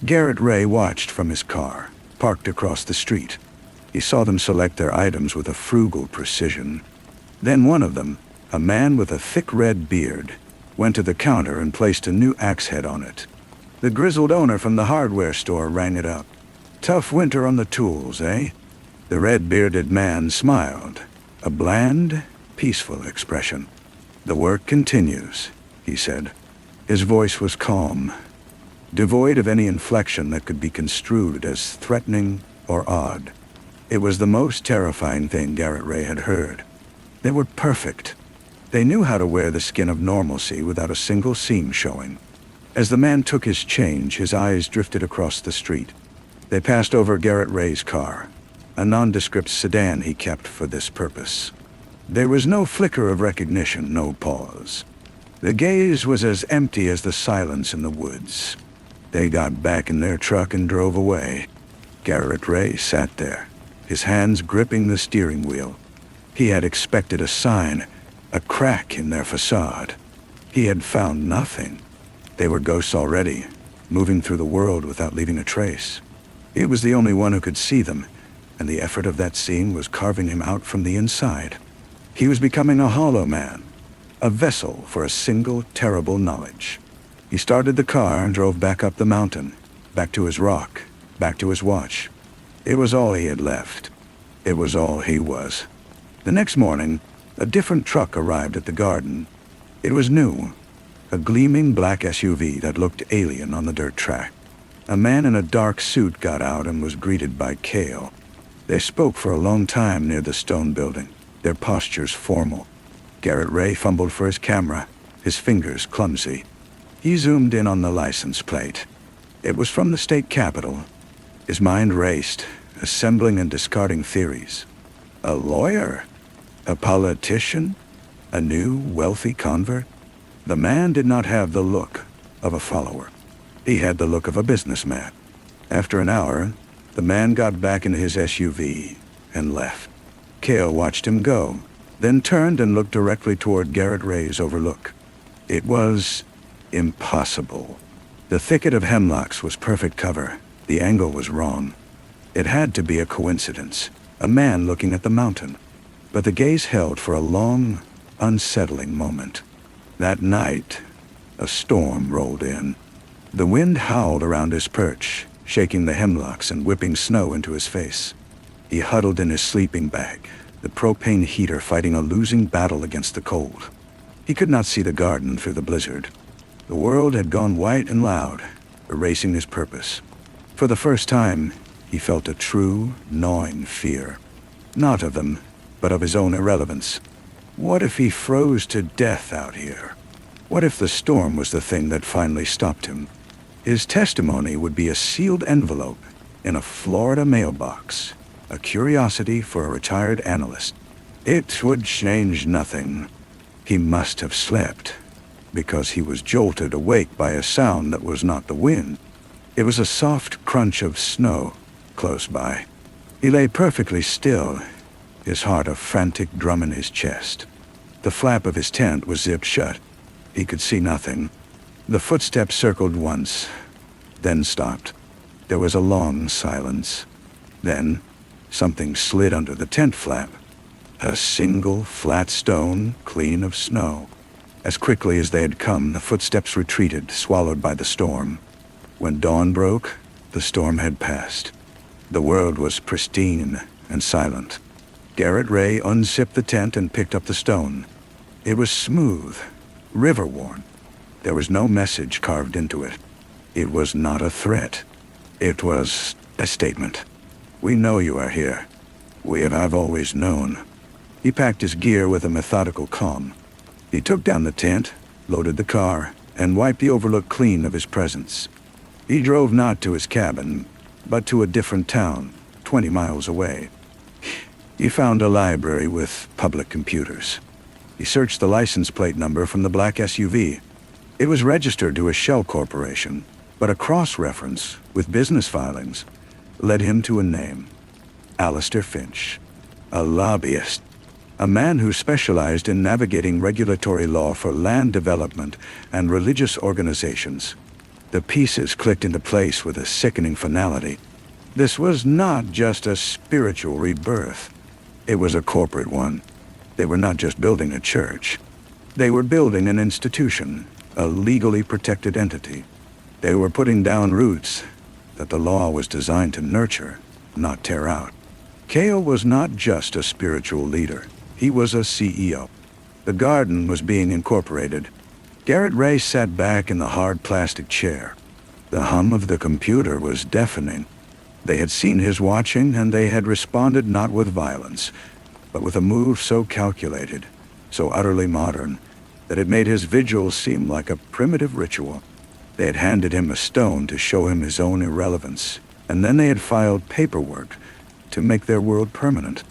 Garrett Ray watched from his car, parked across the street. He saw them select their items with a frugal precision. Then one of them, a man with a thick red beard, went to the counter and placed a new axe head on it. The grizzled owner from the hardware store rang it up. "Tough winter on the tools, eh?" The red-bearded man smiled, a bland, peaceful expression. "The work continues," he said. His voice was calm, devoid of any inflection that could be construed as threatening or odd. It was the most terrifying thing Garrett Ray had heard. They were perfect. They knew how to wear the skin of normalcy without a single seam showing. As the man took his change, his eyes drifted across the street. They passed over Garrett Ray's car, a nondescript sedan he kept for this purpose. There was no flicker of recognition, no pause. The gaze was as empty as the silence in the woods. They got back in their truck and drove away. Garrett Ray sat there, his hands gripping the steering wheel. He had expected a sign, a crack in their facade. He had found nothing. They were ghosts already, moving through the world without leaving a trace. He was the only one who could see them, and the effort of that seeing was carving him out from the inside. He was becoming a hollow man, a vessel for a single terrible knowledge. He started the car and drove back up the mountain, back to his rock, back to his watch. It was all he had left. It was all he was. The next morning, a different truck arrived at the garden. It was new, a gleaming black SUV that looked alien on the dirt track. A man in a dark suit got out and was greeted by Cale. They spoke for a long time near the stone building, their postures formal. Garrett Ray fumbled for his camera, his fingers clumsy. He zoomed in on the license plate. It was from the state capitol. His mind raced, assembling and discarding theories. A lawyer? A politician? A new, wealthy convert? The man did not have the look of a follower. He had the look of a businessman. After an hour, the man got back into his SUV and left. Cale watched him go, then turned and looked directly toward Garrett Ray's overlook. It was impossible. The thicket of hemlocks was perfect cover. The angle was wrong. It had to be a coincidence, a man looking at the mountain. But the gaze held for a long, unsettling moment. That night, a storm rolled in. The wind howled around his perch, shaking the hemlocks and whipping snow into his face. He huddled in his sleeping bag, the propane heater fighting a losing battle against the cold. He could not see the garden through the blizzard. The world had gone white and loud, erasing his purpose. For the first time, he felt a true, gnawing fear. Not of them, but of his own irrelevance. What if he froze to death out here? What if the storm was the thing that finally stopped him? His testimony would be a sealed envelope in a Florida mailbox, a curiosity for a retired analyst. It would change nothing. He must have slept, because he was jolted awake by a sound that was not the wind. It was a soft crunch of snow close by. He lay perfectly still, his heart a frantic drum in his chest. The flap of his tent was zipped shut. He could see nothing. The footsteps circled once, then stopped. There was a long silence. Then, something slid under the tent flap. A single flat stone, clean of snow. As quickly as they had come, the footsteps retreated, swallowed by the storm. When dawn broke, the storm had passed. The world was pristine and silent. Garrett Ray unzipped the tent and picked up the stone. It was smooth, river-worn. There was no message carved into it. It was not a threat. It was a statement. We know you are here. We have always known. He packed his gear with a methodical calm. He took down the tent, loaded the car, and wiped the overlook clean of his presence. He drove not to his cabin, but to a different town, 20 miles away. He found a library with public computers. He searched the license plate number from the black SUV. It was registered to a shell corporation, but a cross-reference with business filings led him to a name: Alistair Finch, a lobbyist. A man who specialized in navigating regulatory law for land development and religious organizations. The pieces clicked into place with a sickening finality. This was not just a spiritual rebirth. It was a corporate one. They were not just building a church. They were building an institution, a legally protected entity. They were putting down roots that the law was designed to nurture, not tear out. Cale was not just a spiritual leader. He was a CEO. The garden was being incorporated. Garrett Ray sat back in the hard plastic chair. The hum of the computer was deafening. They had seen his watching, and they had responded not with violence, but with a move so calculated, so utterly modern, that it made his vigil seem like a primitive ritual. They had handed him a stone to show him his own irrelevance, and then they had filed paperwork to make their world permanent.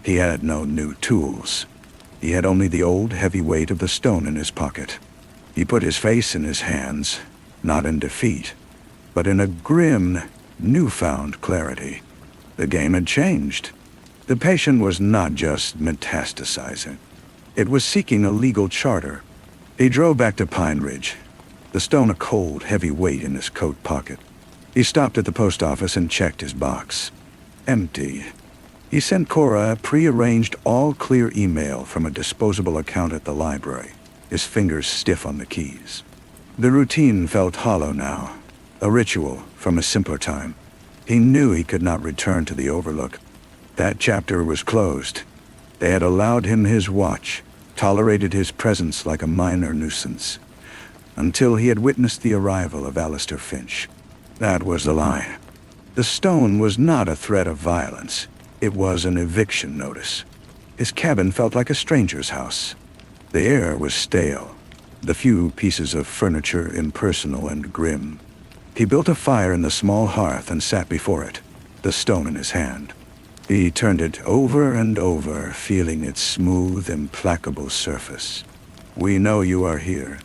He had no new tools. He had only the old heavy weight of the stone in his pocket. He put his face in his hands, not in defeat, but in a grim, newfound clarity. The game had changed. The patient was not just metastasizing. It was seeking a legal charter. He drove back to Pine Ridge, the stone a cold, heavy weight in his coat pocket. He stopped at the post office and checked his box. Empty. He sent Cora a pre-arranged all-clear email from a disposable account at the library, his fingers stiff on the keys. The routine felt hollow now, a ritual from a simpler time. He knew he could not return to the Overlook. That chapter was closed. They had allowed him his watch, tolerated his presence like a minor nuisance, until he had witnessed the arrival of Alistair Finch. That was the lie. The stone was not a threat of violence. It was an eviction notice. His cabin felt like a stranger's house. The air was stale, the few pieces of furniture impersonal and grim. He built a fire in the small hearth and sat before it, the stone in his hand. He turned it over and over, feeling its smooth, implacable surface. We know you are here.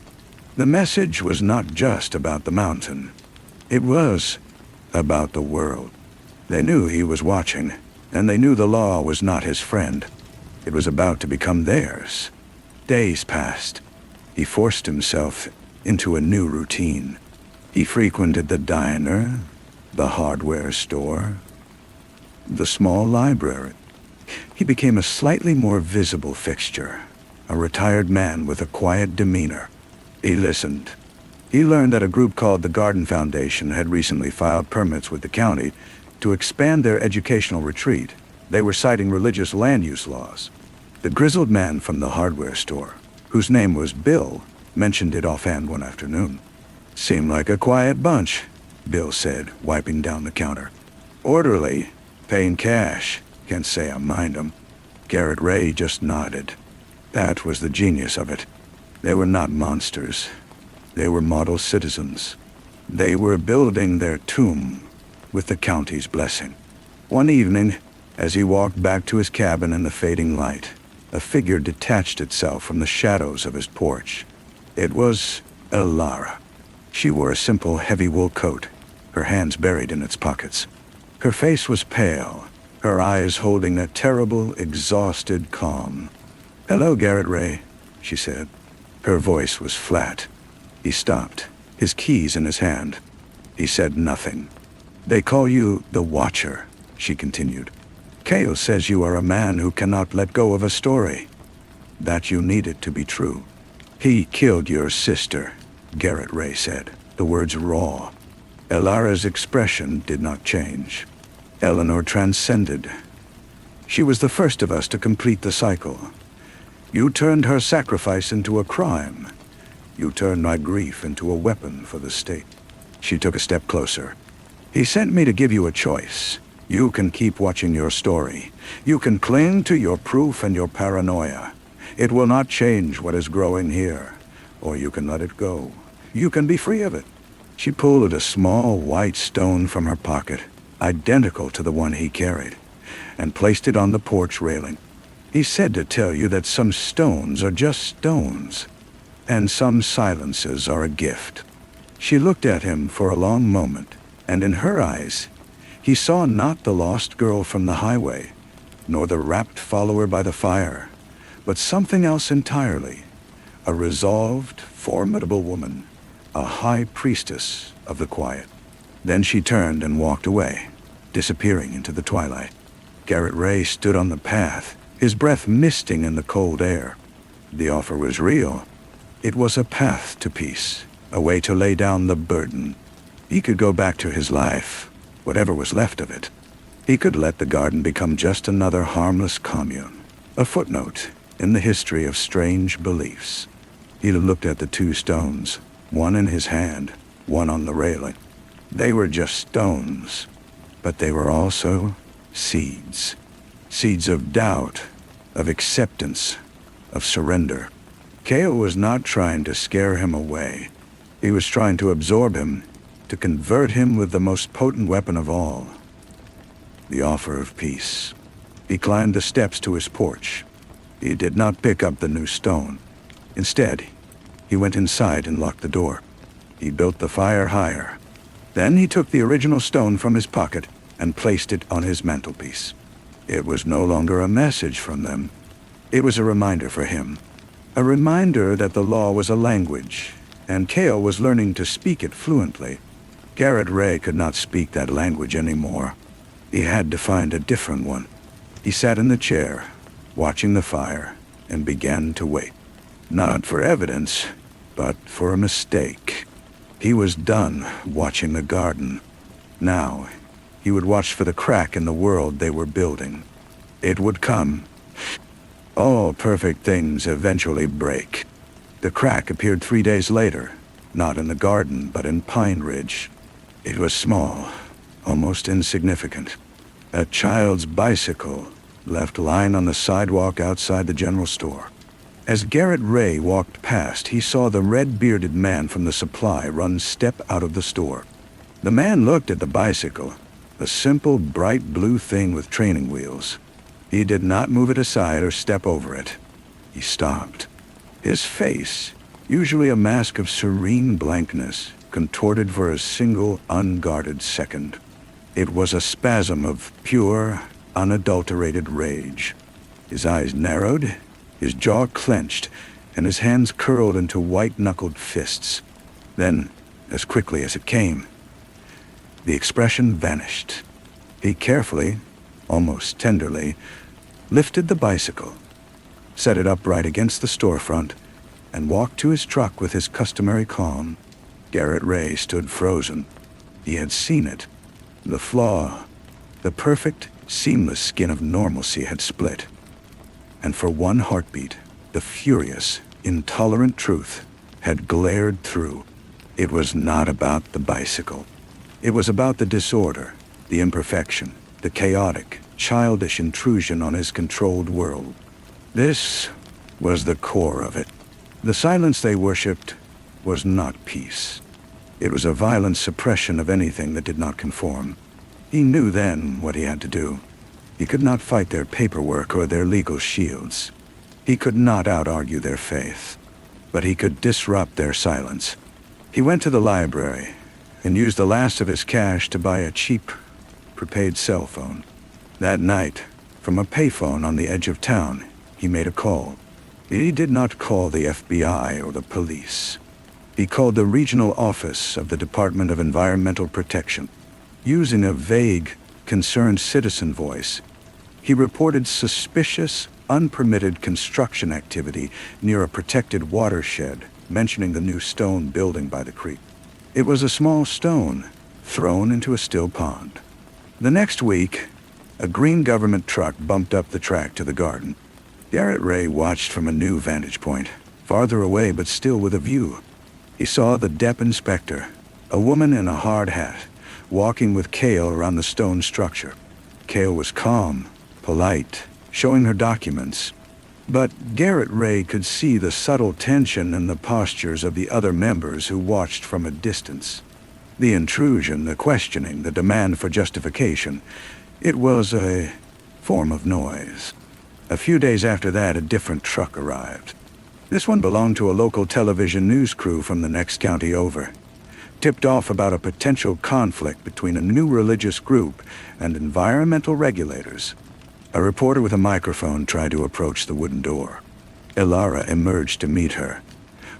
The message was not just about the mountain. It was about the world. They knew he was watching, and they knew the law was not his friend. It was about to become theirs. Days passed. He forced himself into a new routine. He frequented the diner, the hardware store, the small library. He became a slightly more visible fixture, a retired man with a quiet demeanor. He listened. He learned that a group called the Garden Foundation had recently filed permits with the county to expand their educational retreat. They were citing religious land use laws. The grizzled man from the hardware store, whose name was Bill, mentioned it offhand one afternoon. "Seemed like a quiet bunch," Bill said, wiping down the counter. "Orderly, paying cash. Can't say I mind 'em." Garrett Ray just nodded. That was the genius of it. They were not monsters. They were model citizens. They were building their tomb with the county's blessing. One evening, as he walked back to his cabin in the fading light, a figure detached itself from the shadows of his porch. It was Elara. She wore a simple, heavy wool coat, her hands buried in its pockets. Her face was pale, her eyes holding a terrible, exhausted calm. "Hello, Garrett Ray," she said. Her voice was flat. He stopped, his keys in his hand. He said nothing. "They call you the Watcher," she continued. "Kale says you are a man who cannot let go of a story. That you need it to be true." "He killed your sister," Garrett Ray said, the words raw. Elara's expression did not change. Eleanor transcended. "She was the first of us to complete the cycle. You turned her sacrifice into a crime. You turned my grief into a weapon for the state." She took a step closer. "He sent me to give you a choice. You can keep watching your story. You can cling to your proof and your paranoia. It will not change what is growing here. Or you can let it go. You can be free of it." She pulled a small white stone from her pocket, identical to the one he carried, and placed it on the porch railing. "He said to tell you that some stones are just stones, and some silences are a gift." She looked at him for a long moment, and in her eyes, he saw not the lost girl from the highway, nor the rapt follower by the fire, but something else entirely. A resolved, formidable woman, a high priestess of the quiet. Then she turned and walked away, disappearing into the twilight. Garrett Ray stood on the path, his breath misting in the cold air. The offer was real. It was a path to peace, a way to lay down the burden. He could go back to his life, whatever was left of it. He could let the garden become just another harmless commune, a footnote in the history of strange beliefs. He looked at the two stones, one in his hand, one on the railing. They were just stones, but they were also seeds. Seeds of doubt, of acceptance, of surrender. Kale was not trying to scare him away. He was trying to absorb him, to convert him with the most potent weapon of all, the offer of peace. He climbed the steps to his porch. He did not pick up the new stone. Instead, he went inside and locked the door. He built the fire higher. Then he took the original stone from his pocket and placed it on his mantelpiece. It was no longer a message from them. It was a reminder for him. A reminder that the law was a language, and Kale was learning to speak it fluently. Garrett Ray could not speak that language anymore. He had to find a different one. He sat in the chair, watching the fire, and began to wait. Not for evidence, but for a mistake. He was done watching the garden. Now, he would watch for the crack in the world they were building. It would come. All perfect things eventually break. The crack appeared 3 days later, not in the garden, but in Pine Ridge. It was small, almost insignificant. A child's bicycle left lying on the sidewalk outside the general store. As Garrett Ray walked past, he saw the red-bearded man from the supply run step out of the store. The man looked at the bicycle, a simple, bright blue thing with training wheels. He did not move it aside or step over it. He stopped. His face, usually a mask of serene blankness, contorted for a single, unguarded second. It was a spasm of pure, unadulterated rage. His eyes narrowed, his jaw clenched, and his hands curled into white-knuckled fists. Then, as quickly as it came, the expression vanished. He carefully, almost tenderly, lifted the bicycle, set it upright against the storefront, and walked to his truck with his customary calm. Garrett Ray stood frozen. He had seen it. The flaw, the perfect, seamless skin of normalcy had split. And for one heartbeat, the furious, intolerant truth had glared through. It was not about the bicycle. It was about the disorder, the imperfection, the chaotic, childish intrusion on his controlled world. This was the core of it. The silence they worshipped was not peace. It was a violent suppression of anything that did not conform. He knew then what he had to do. He could not fight their paperwork or their legal shields. He could not out-argue their faith. But he could disrupt their silence. He went to the library and used the last of his cash to buy a cheap, prepaid cell phone. That night, from a payphone on the edge of town, he made a call. He did not call the FBI or the police. He called the regional office of the Department of Environmental Protection. Using a vague, concerned citizen voice, he reported suspicious, unpermitted construction activity near a protected watershed, mentioning the new stone building by the creek. It was a small stone thrown into a still pond. The next week, a green government truck bumped up the track to the garden. Garrett Ray watched from a new vantage point, farther away but still with a view. He saw the DEP inspector, a woman in a hard hat, walking with Cale around the stone structure. Cale was calm, polite, showing her documents. But Garrett Ray could see the subtle tension in the postures of the other members who watched from a distance. The intrusion, the questioning, the demand for justification. It was a form of noise. A few days after that, a different truck arrived. This one belonged to a local television news crew from the next county over. Tipped off about a potential conflict between a new religious group and environmental regulators. A reporter with a microphone tried to approach the wooden door. Ilara emerged to meet her,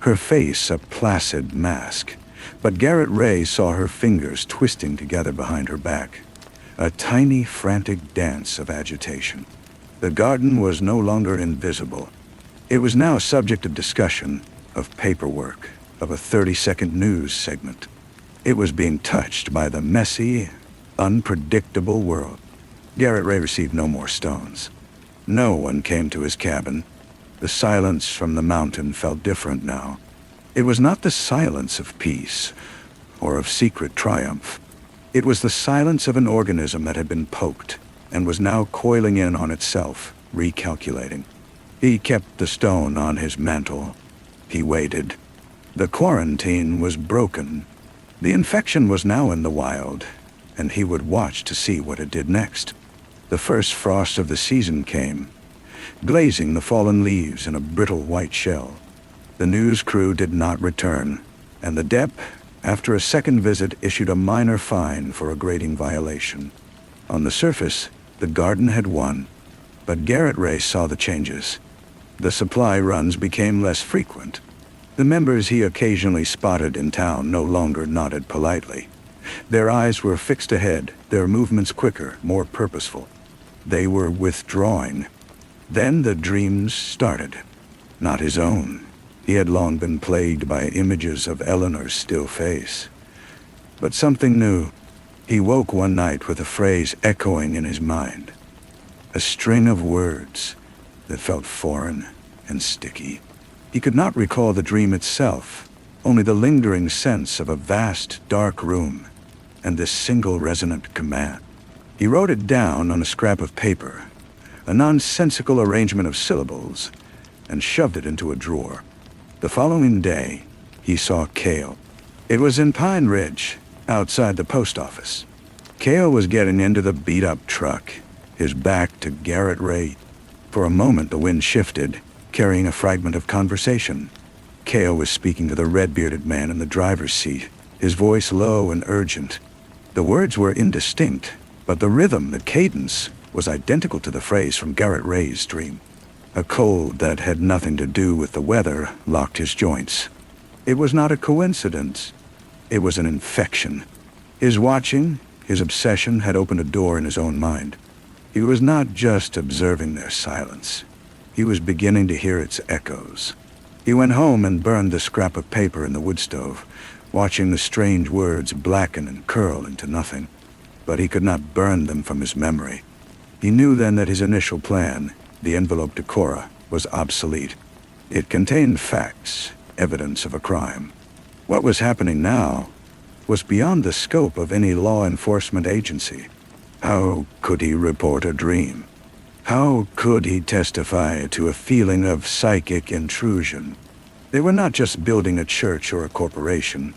her face a placid mask. But Garrett Ray saw her fingers twisting together behind her back. A tiny, frantic dance of agitation. The garden was no longer invisible. It was now subject of discussion, of paperwork, of a 30-second news segment. It was being touched by the messy, unpredictable world. Garrett Ray received no more stones. No one came to his cabin. The silence from the mountain felt different now. It was not the silence of peace or of secret triumph. It was the silence of an organism that had been poked and was now coiling in on itself, recalculating. He kept the stone on his mantle. He waited. The quarantine was broken. The infection was now in the wild, and he would watch to see what it did next. The first frost of the season came, glazing the fallen leaves in a brittle white shell. The news crew did not return, and the DEP, after a second visit, issued a minor fine for a grading violation. On the surface, the garden had won, but Garrett Ray saw the changes. The supply runs became less frequent. The members he occasionally spotted in town no longer nodded politely. Their eyes were fixed ahead, their movements quicker, more purposeful. They were withdrawing. Then the dreams started. Not his own. He had long been plagued by images of Eleanor's still face. But something new. He woke one night with a phrase echoing in his mind. A string of words that felt foreign and sticky. He could not recall the dream itself, only the lingering sense of a vast, dark room and this single resonant command. He wrote it down on a scrap of paper, a nonsensical arrangement of syllables, and shoved it into a drawer. The following day, he saw Cale. It was in Pine Ridge, outside the post office. Cale was getting into the beat-up truck, his back to Garrett Ray. For a moment the wind shifted, carrying a fragment of conversation. Cale was speaking to the red-bearded man in the driver's seat, his voice low and urgent. The words were indistinct, but the rhythm, the cadence, was identical to the phrase from Garrett Ray's dream. A cold that had nothing to do with the weather locked his joints. It was not a coincidence. It was an infection. His watching, his obsession had opened a door in his own mind. He was not just observing their silence. He was beginning to hear its echoes. He went home and burned the scrap of paper in the wood stove, watching the strange words blacken and curl into nothing. But he could not burn them from his memory. He knew then that his initial plan, the envelope to Cora, was obsolete. It contained facts, evidence of a crime. What was happening now was beyond the scope of any law enforcement agency. How could he report a dream? How could he testify to a feeling of psychic intrusion? They were not just building a church or a corporation.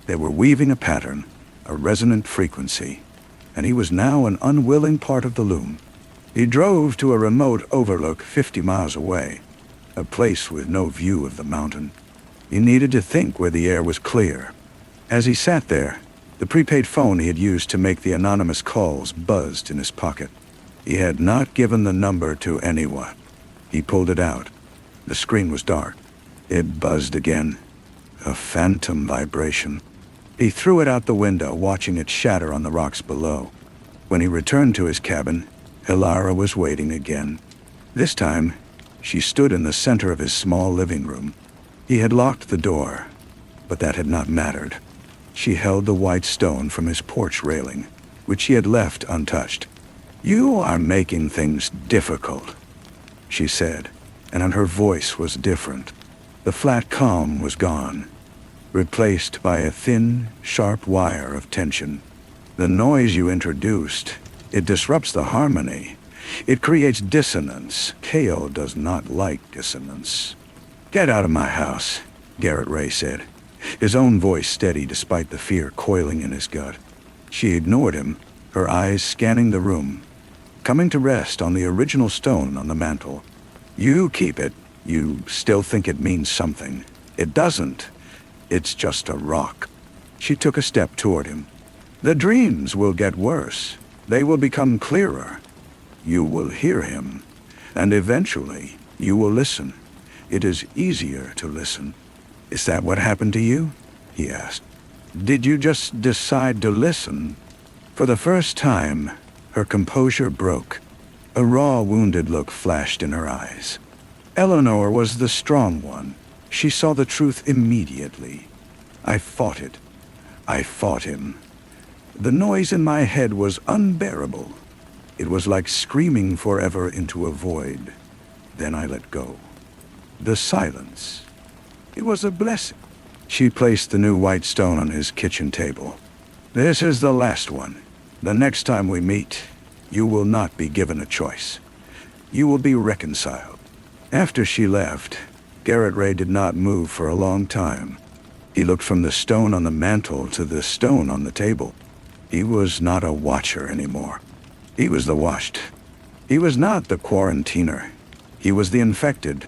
They were weaving a pattern, a resonant frequency, and he was now an unwilling part of the loom. He drove to a remote overlook 50 miles away, a place with no view of the mountain. He needed to think where the air was clear. As he sat there, the prepaid phone he had used to make the anonymous calls buzzed in his pocket. He had not given the number to anyone. He pulled it out. The screen was dark. It buzzed again, a phantom vibration. He threw it out the window, watching it shatter on the rocks below. When he returned to his cabin, Hilara was waiting again. This time, she stood in the center of his small living room. He had locked the door, but that had not mattered. She held the white stone from his porch railing, which she had left untouched. "You are making things difficult," she said, and her voice was different. The flat calm was gone, replaced by a thin, sharp wire of tension. "The noise you introduced, it disrupts the harmony. It creates dissonance. Kale does not like dissonance." "Get out of my house," Garrett Ray said, his own voice steady despite the fear coiling in his gut. She ignored him, her eyes scanning the room, coming to rest on the original stone on the mantel. "You keep it. You still think it means something. It doesn't. It's just a rock." She took a step toward him. "The dreams will get worse. They will become clearer. You will hear him, and eventually you will listen. It is easier to listen." "Is that what happened to you?" he asked. "Did you just decide to listen?" For the first time, her composure broke. A raw, wounded look flashed in her eyes. Eleanor was the strong one. She saw the truth immediately. "I fought it. I fought him. The noise in my head was unbearable. It was like screaming forever into a void. Then I let go. The silence. It was a blessing." She placed the new white stone on his kitchen table. "This is the last one. The next time we meet, you will not be given a choice. You will be reconciled." After she left, Garrett Ray did not move for a long time. He looked from the stone on the mantel to the stone on the table. He was not a watcher anymore. He was the watched. He was not the quarantiner. He was the infected.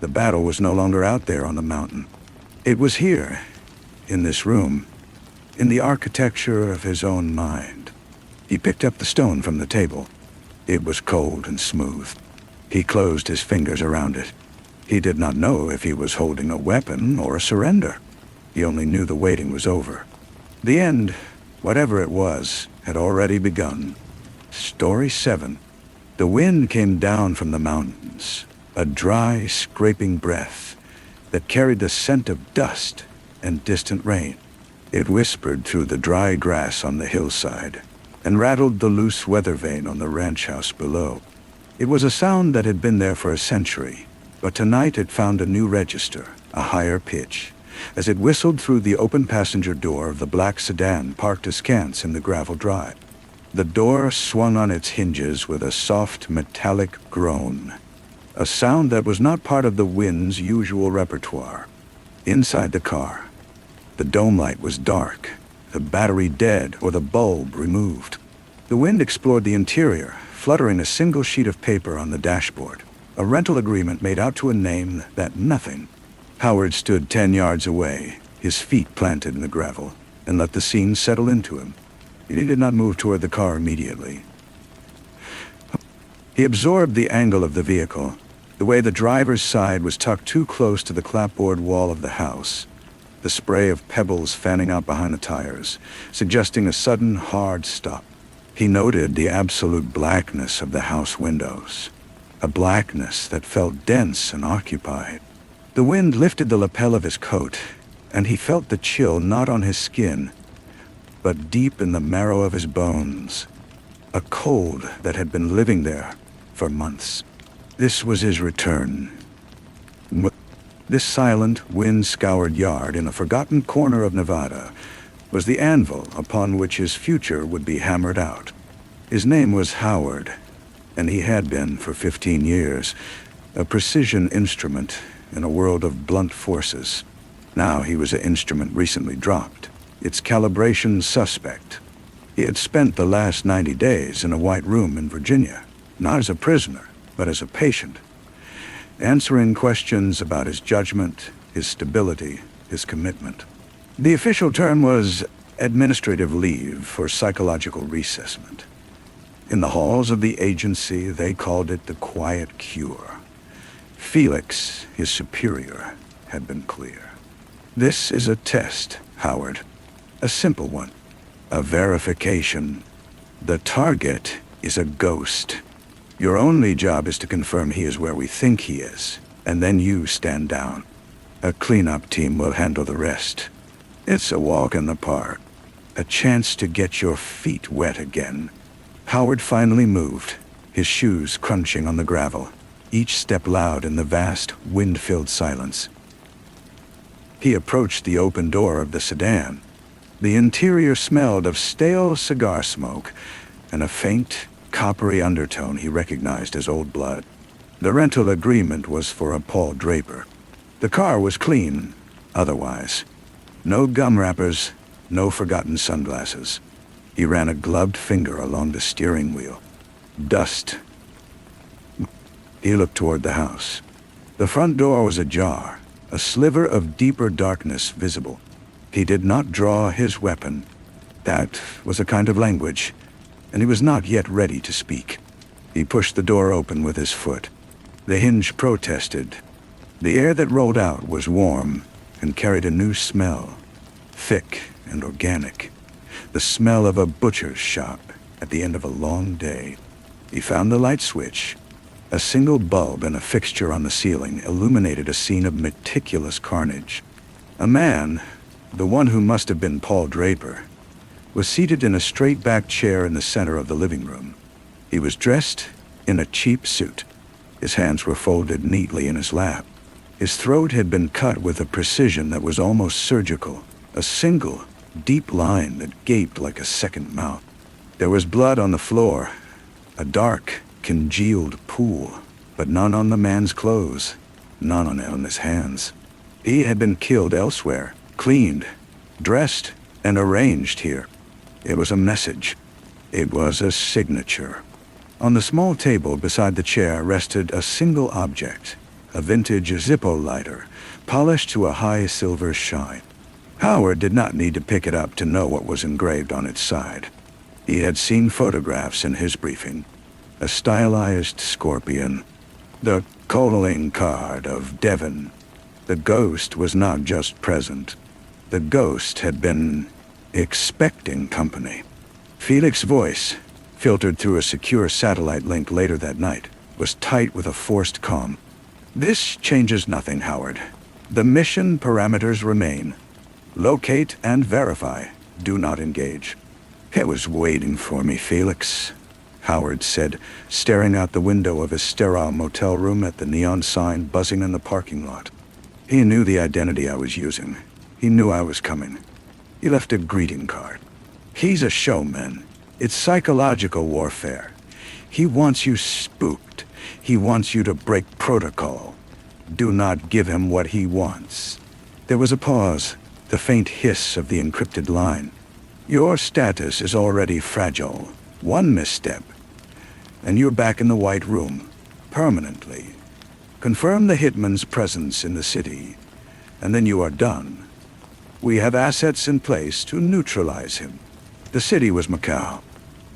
The battle was no longer out there on the mountain. It was here, in this room, in the architecture of his own mind. He picked up the stone from the table. It was cold and smooth. He closed his fingers around it. He did not know if he was holding a weapon or a surrender. He only knew the waiting was over. The end, whatever it was, had already begun. Story 7. The wind came down from the mountains, a dry, scraping breath that carried the scent of dust and distant rain. It whispered through the dry grass on the hillside and rattled the loose weather vane on the ranch house below. It was a sound that had been there for a century, but tonight it found a new register, a higher pitch, as it whistled through the open passenger door of the black sedan parked askance in the gravel drive. The door swung on its hinges with a soft metallic groan, a sound that was not part of the wind's usual repertoire. Inside the car, the dome light was dark, the battery dead or the bulb removed. The wind explored the interior, fluttering a single sheet of paper on the dashboard, a rental agreement made out to a name that nothing. Howard stood 10 yards away, his feet planted in the gravel, and let the scene settle into him. He did not move toward the car immediately. He absorbed the angle of the vehicle, the way the driver's side was tucked too close to the clapboard wall of the house, the spray of pebbles fanning out behind the tires, suggesting a sudden, hard stop. He noted the absolute blackness of the house windows, a blackness that felt dense and occupied. The wind lifted the lapel of his coat, and he felt the chill not on his skin, but deep in the marrow of his bones. A cold that had been living there for months. This was his return. This silent, wind-scoured yard in a forgotten corner of Nevada was the anvil upon which his future would be hammered out. His name was Howard, and he had been for 15 years, a precision instrument in a world of blunt forces. Now he was an instrument recently dropped, its calibration suspect. He had spent the last 90 days in a white room in Virginia, not as a prisoner, but as a patient, answering questions about his judgment, his stability, his commitment. The official term was administrative leave for psychological reassessment. In the halls of the agency, they called it the quiet cure. Felix, his superior, had been clear. This is a test, Howard. A simple one. A verification. The target is a ghost. Your only job is to confirm he is where we think he is, and then you stand down. A cleanup team will handle the rest. It's a walk in the park. A chance to get your feet wet again. Howard finally moved, his shoes crunching on the gravel, each step loud in the vast, wind-filled silence. He approached the open door of the sedan. The interior smelled of stale cigar smoke and a faint, coppery undertone he recognized as old blood. The rental agreement was for a Paul Draper. The car was clean, otherwise. No gum wrappers, no forgotten sunglasses. He ran a gloved finger along the steering wheel. Dust. He looked toward the house. The front door was ajar, a sliver of deeper darkness visible. He did not draw his weapon. That was a kind of language, and he was not yet ready to speak. He pushed the door open with his foot. The hinge protested. The air that rolled out was warm and carried a new smell, thick and organic. The smell of a butcher's shop at the end of a long day. He found the light switch. A single bulb in a fixture on the ceiling illuminated a scene of meticulous carnage. A man, the one who must have been Paul Draper, was seated in a straight-backed chair in the center of the living room. He was dressed in a cheap suit. His hands were folded neatly in his lap. His throat had been cut with a precision that was almost surgical, a single, deep line that gaped like a second mouth. There was blood on the floor, a dark, congealed pool, but none on the man's clothes, none on his hands. He had been killed elsewhere, cleaned, dressed, and arranged here. It was a message. It was a signature. On the small table beside the chair rested a single object, a vintage Zippo lighter, polished to a high silver shine. Howard did not need to pick it up to know what was engraved on its side. He had seen photographs in his briefing. A stylized scorpion. The calling card of Devon. The ghost was not just present. The ghost had been expecting company. Felix's voice, filtered through a secure satellite link later that night, was tight with a forced calm. This changes nothing, Howard. The mission parameters remain. Locate and verify. Do not engage. It was waiting for me, Felix, Howard said, staring out the window of his sterile motel room at the neon sign buzzing in the parking lot. He knew the identity I was using. He knew I was coming. He left a greeting card. He's a showman. It's psychological warfare. He wants you spooked. He wants you to break protocol. Do not give him what he wants. There was a pause, the faint hiss of the encrypted line. Your status is already fragile. One misstep, and you're back in the White Room, permanently. Confirm the hitman's presence in the city, and then you are done. We have assets in place to neutralize him. The city was Macau,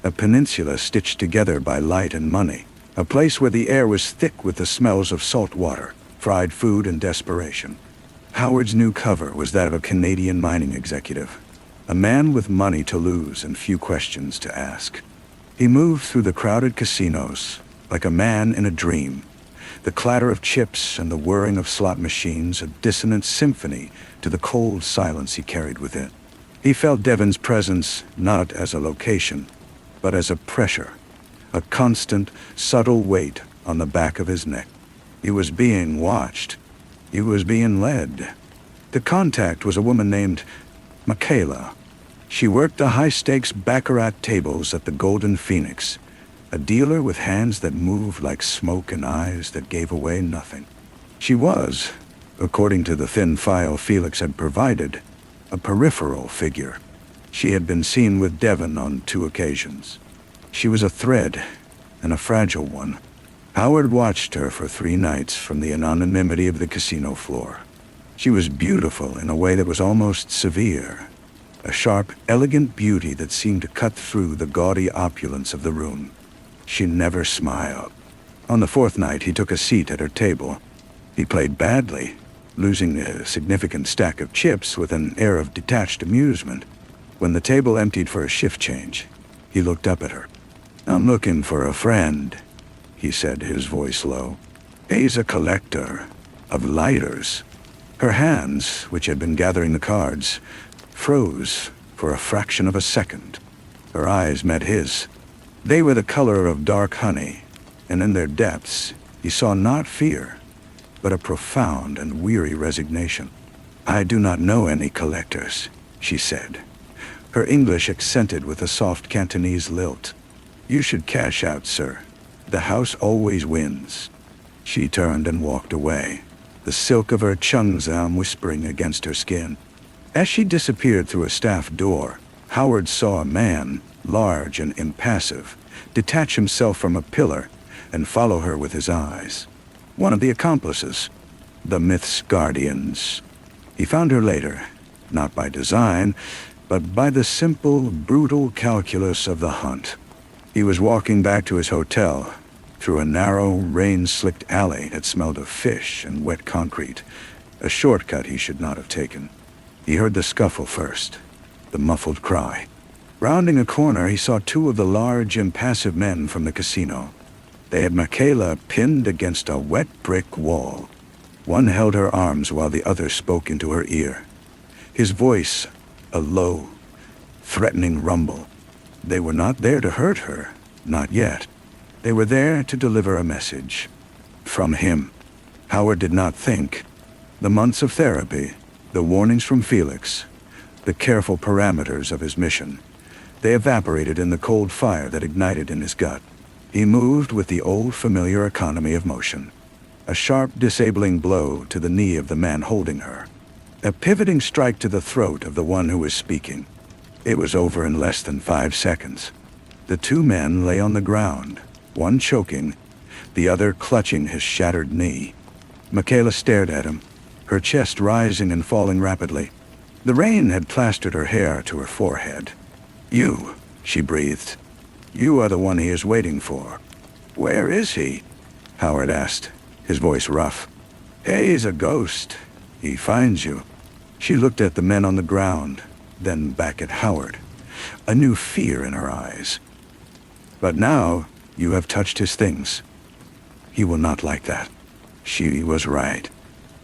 a peninsula stitched together by light and money, a place where the air was thick with the smells of salt water, fried food, and desperation. Howard's new cover was that of a Canadian mining executive, a man with money to lose and few questions to ask. He moved through the crowded casinos like a man in a dream, the clatter of chips and the whirring of slot machines a dissonant symphony to the cold silence he carried within. He felt Devon's presence not as a location, but as a pressure, a constant, subtle weight on the back of his neck. He was being watched. He was being led. The contact was a woman named Michaela. She worked the high-stakes baccarat tables at the Golden Phoenix, a dealer with hands that moved like smoke and eyes that gave away nothing. She was, according to the thin file Felix had provided, a peripheral figure. She had been seen with Devon on 2 occasions. She was a thread, and a fragile one. Howard watched her for 3 nights from the anonymity of the casino floor. She was beautiful in a way that was almost severe, a sharp, elegant beauty that seemed to cut through the gaudy opulence of the room. She never smiled. On the 4th night, he took a seat at her table. He played badly, losing a significant stack of chips with an air of detached amusement. When the table emptied for a shift change, he looked up at her. "I'm looking for a friend," he said, his voice low. "He's a collector of lighters." Her hands, which had been gathering the cards, froze for a fraction of a second. Her eyes met his. They were the color of dark honey, and in their depths he saw not fear, but a profound and weary resignation. "I do not know any collectors," she said, her English accented with a soft Cantonese lilt. "You should cash out, sir. The house always wins." She turned and walked away, the silk of her cheongsam whispering against her skin. As she disappeared through a staff door, Howard saw a man, large and impassive, detach himself from a pillar and follow her with his eyes. One of the accomplices, the myth's guardians. He found her later, not by design, but by the simple, brutal calculus of the hunt. He was walking back to his hotel, through a narrow, rain-slicked alley that smelled of fish and wet concrete, a shortcut he should not have taken. He heard the scuffle first, the muffled cry. Rounding a corner, he saw 2 of the large, impassive men from the casino. They had Michaela pinned against a wet brick wall. One held her arms while the other spoke into her ear. His voice, a low, threatening rumble. They were not there to hurt her, not yet. They were there to deliver a message. From him. Howard did not think. The months of therapy, the warnings from Felix, the careful parameters of his mission, they evaporated in the cold fire that ignited in his gut. He moved with the old familiar economy of motion. A sharp, disabling blow to the knee of the man holding her. A pivoting strike to the throat of the one who was speaking. It was over in less than 5 seconds. The 2 men lay on the ground, one choking, the other clutching his shattered knee. Michaela stared at him, her chest rising and falling rapidly. The rain had plastered her hair to her forehead. "You," she breathed. "You are the one he is waiting for." "Where is he?" Howard asked, his voice rough. "He's a ghost. He finds you." She looked at the men on the ground, then back at Howard, a new fear in her eyes. "But now you have touched his things. He will not like that." She was right.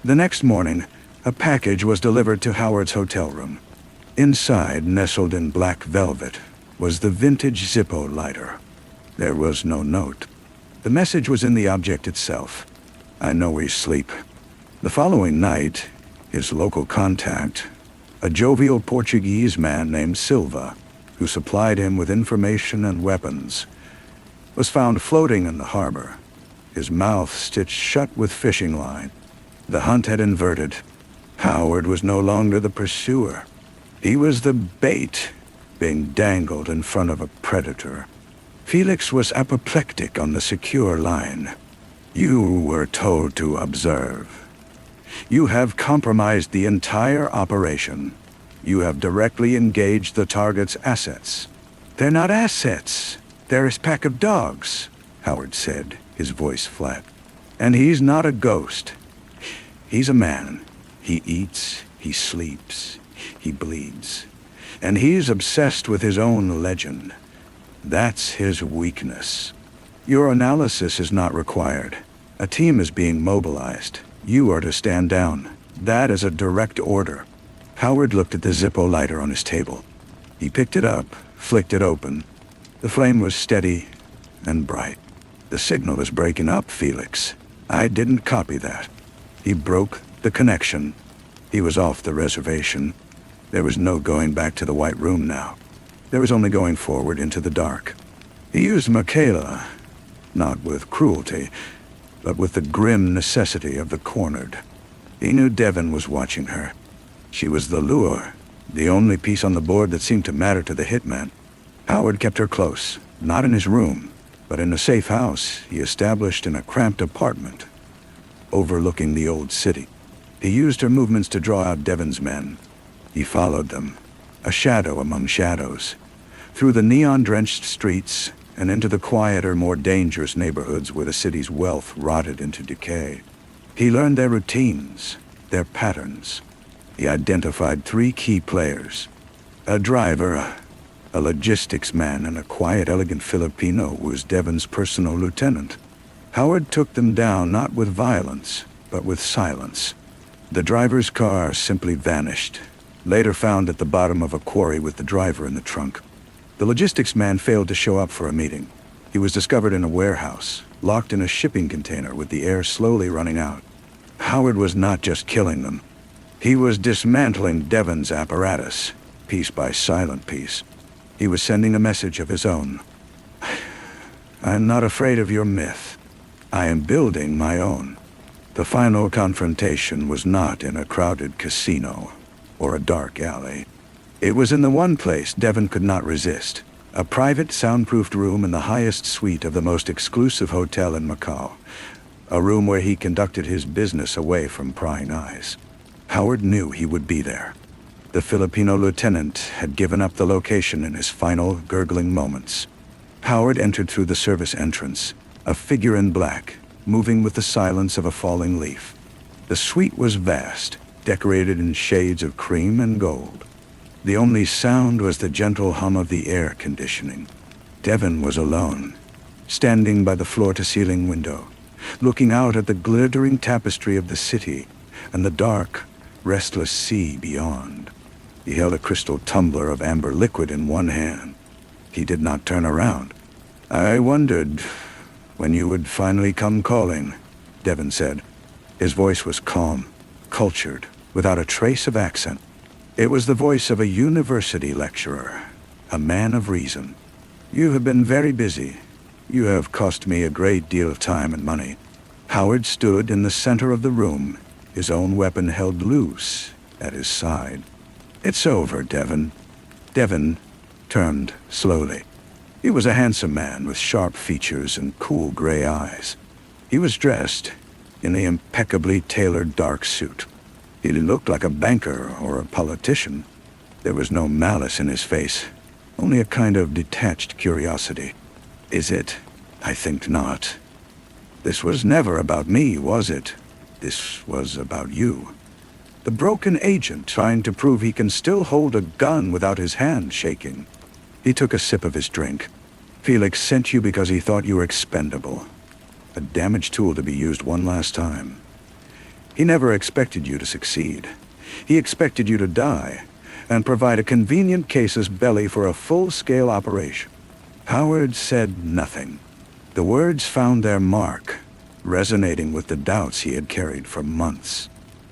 The next morning, a package was delivered to Howard's hotel room. Inside, nestled in black velvet, was the vintage Zippo lighter. There was no note. The message was in the object itself. "I know where you sleep." The following night, his local contact, a jovial Portuguese man named Silva, who supplied him with information and weapons, was found floating in the harbor, his mouth stitched shut with fishing line. The hunt had inverted. Howard was no longer the pursuer. He was the bait, being dangled in front of a predator. Felix was apoplectic on the secure line. "You were told to observe. You have compromised the entire operation. You have directly engaged the target's assets." "They're not assets. They're his pack of dogs," Howard said, his voice flat. "And he's not a ghost. He's a man. He eats, he sleeps, he bleeds. And he's obsessed with his own legend. That's his weakness. Your analysis is not required. A team is being mobilized. You are to stand down. That is a direct order." Howard looked at the Zippo lighter on his table. He picked it up, flicked it open. The flame was steady and bright. "The signal is breaking up, Felix. I didn't copy that." He broke the connection. He was off the reservation. There was no going back to the White Room now. There was only going forward into the dark. He used Michaela, not with cruelty, but with the grim necessity of the cornered. He knew Devon was watching her. She was the lure, the only piece on the board that seemed to matter to the hitman. Howard kept her close, not in his room, but in a safe house he established in a cramped apartment overlooking the old city. He used her movements to draw out Devon's men. He followed them, a shadow among shadows, through the neon-drenched streets and into the quieter, more dangerous neighborhoods where the city's wealth rotted into decay. He learned their routines, their patterns. He identified 3 key players: a driver, a logistics man, and a quiet, elegant Filipino who was Devon's personal lieutenant. Howard took them down not with violence, but with silence. The driver's car simply vanished, later found at the bottom of a quarry with the driver in the trunk. The logistics man failed to show up for a meeting. He was discovered in a warehouse, locked in a shipping container with the air slowly running out. Howard was not just killing them. He was dismantling Devon's apparatus, piece by silent piece. He was sending a message of his own. "I am not afraid of your myth. I am building my own." The final confrontation was not in a crowded casino or a dark alley. It was in the one place Devon could not resist, a private, soundproofed room in the highest suite of the most exclusive hotel in Macau, a room where he conducted his business away from prying eyes. Howard knew he would be there. The Filipino lieutenant had given up the location in his final, gurgling moments. Howard entered through the service entrance, a figure in black, moving with the silence of a falling leaf. The suite was vast, decorated in shades of cream and gold. The only sound was the gentle hum of the air conditioning. Devon was alone, standing by the floor-to-ceiling window, looking out at the glittering tapestry of the city and the dark, restless sea beyond. He held a crystal tumbler of amber liquid in one hand. He did not turn around. "I wondered when you would finally come calling," Devon said. His voice was calm, cultured, without a trace of accent. It was the voice of a university lecturer, a man of reason. "You have been very busy. You have cost me a great deal of time and money." Howard stood in the center of the room, his own weapon held loose at his side. "It's over, Devon." Devon turned slowly. He was a handsome man with sharp features and cool gray eyes. He was dressed in the impeccably tailored dark suit. He looked like a banker or a politician. There was no malice in his face, only a kind of detached curiosity. "Is it? I think not. This was never about me, was it? This was about you. The broken agent trying to prove he can still hold a gun without his hand shaking." He took a sip of his drink. "Felix sent you because he thought you were expendable. A damaged tool to be used one last time. He never expected you to succeed. He expected you to die and provide a convenient casus belli for a full-scale operation." Howard said nothing. The words found their mark, resonating with the doubts he had carried for months.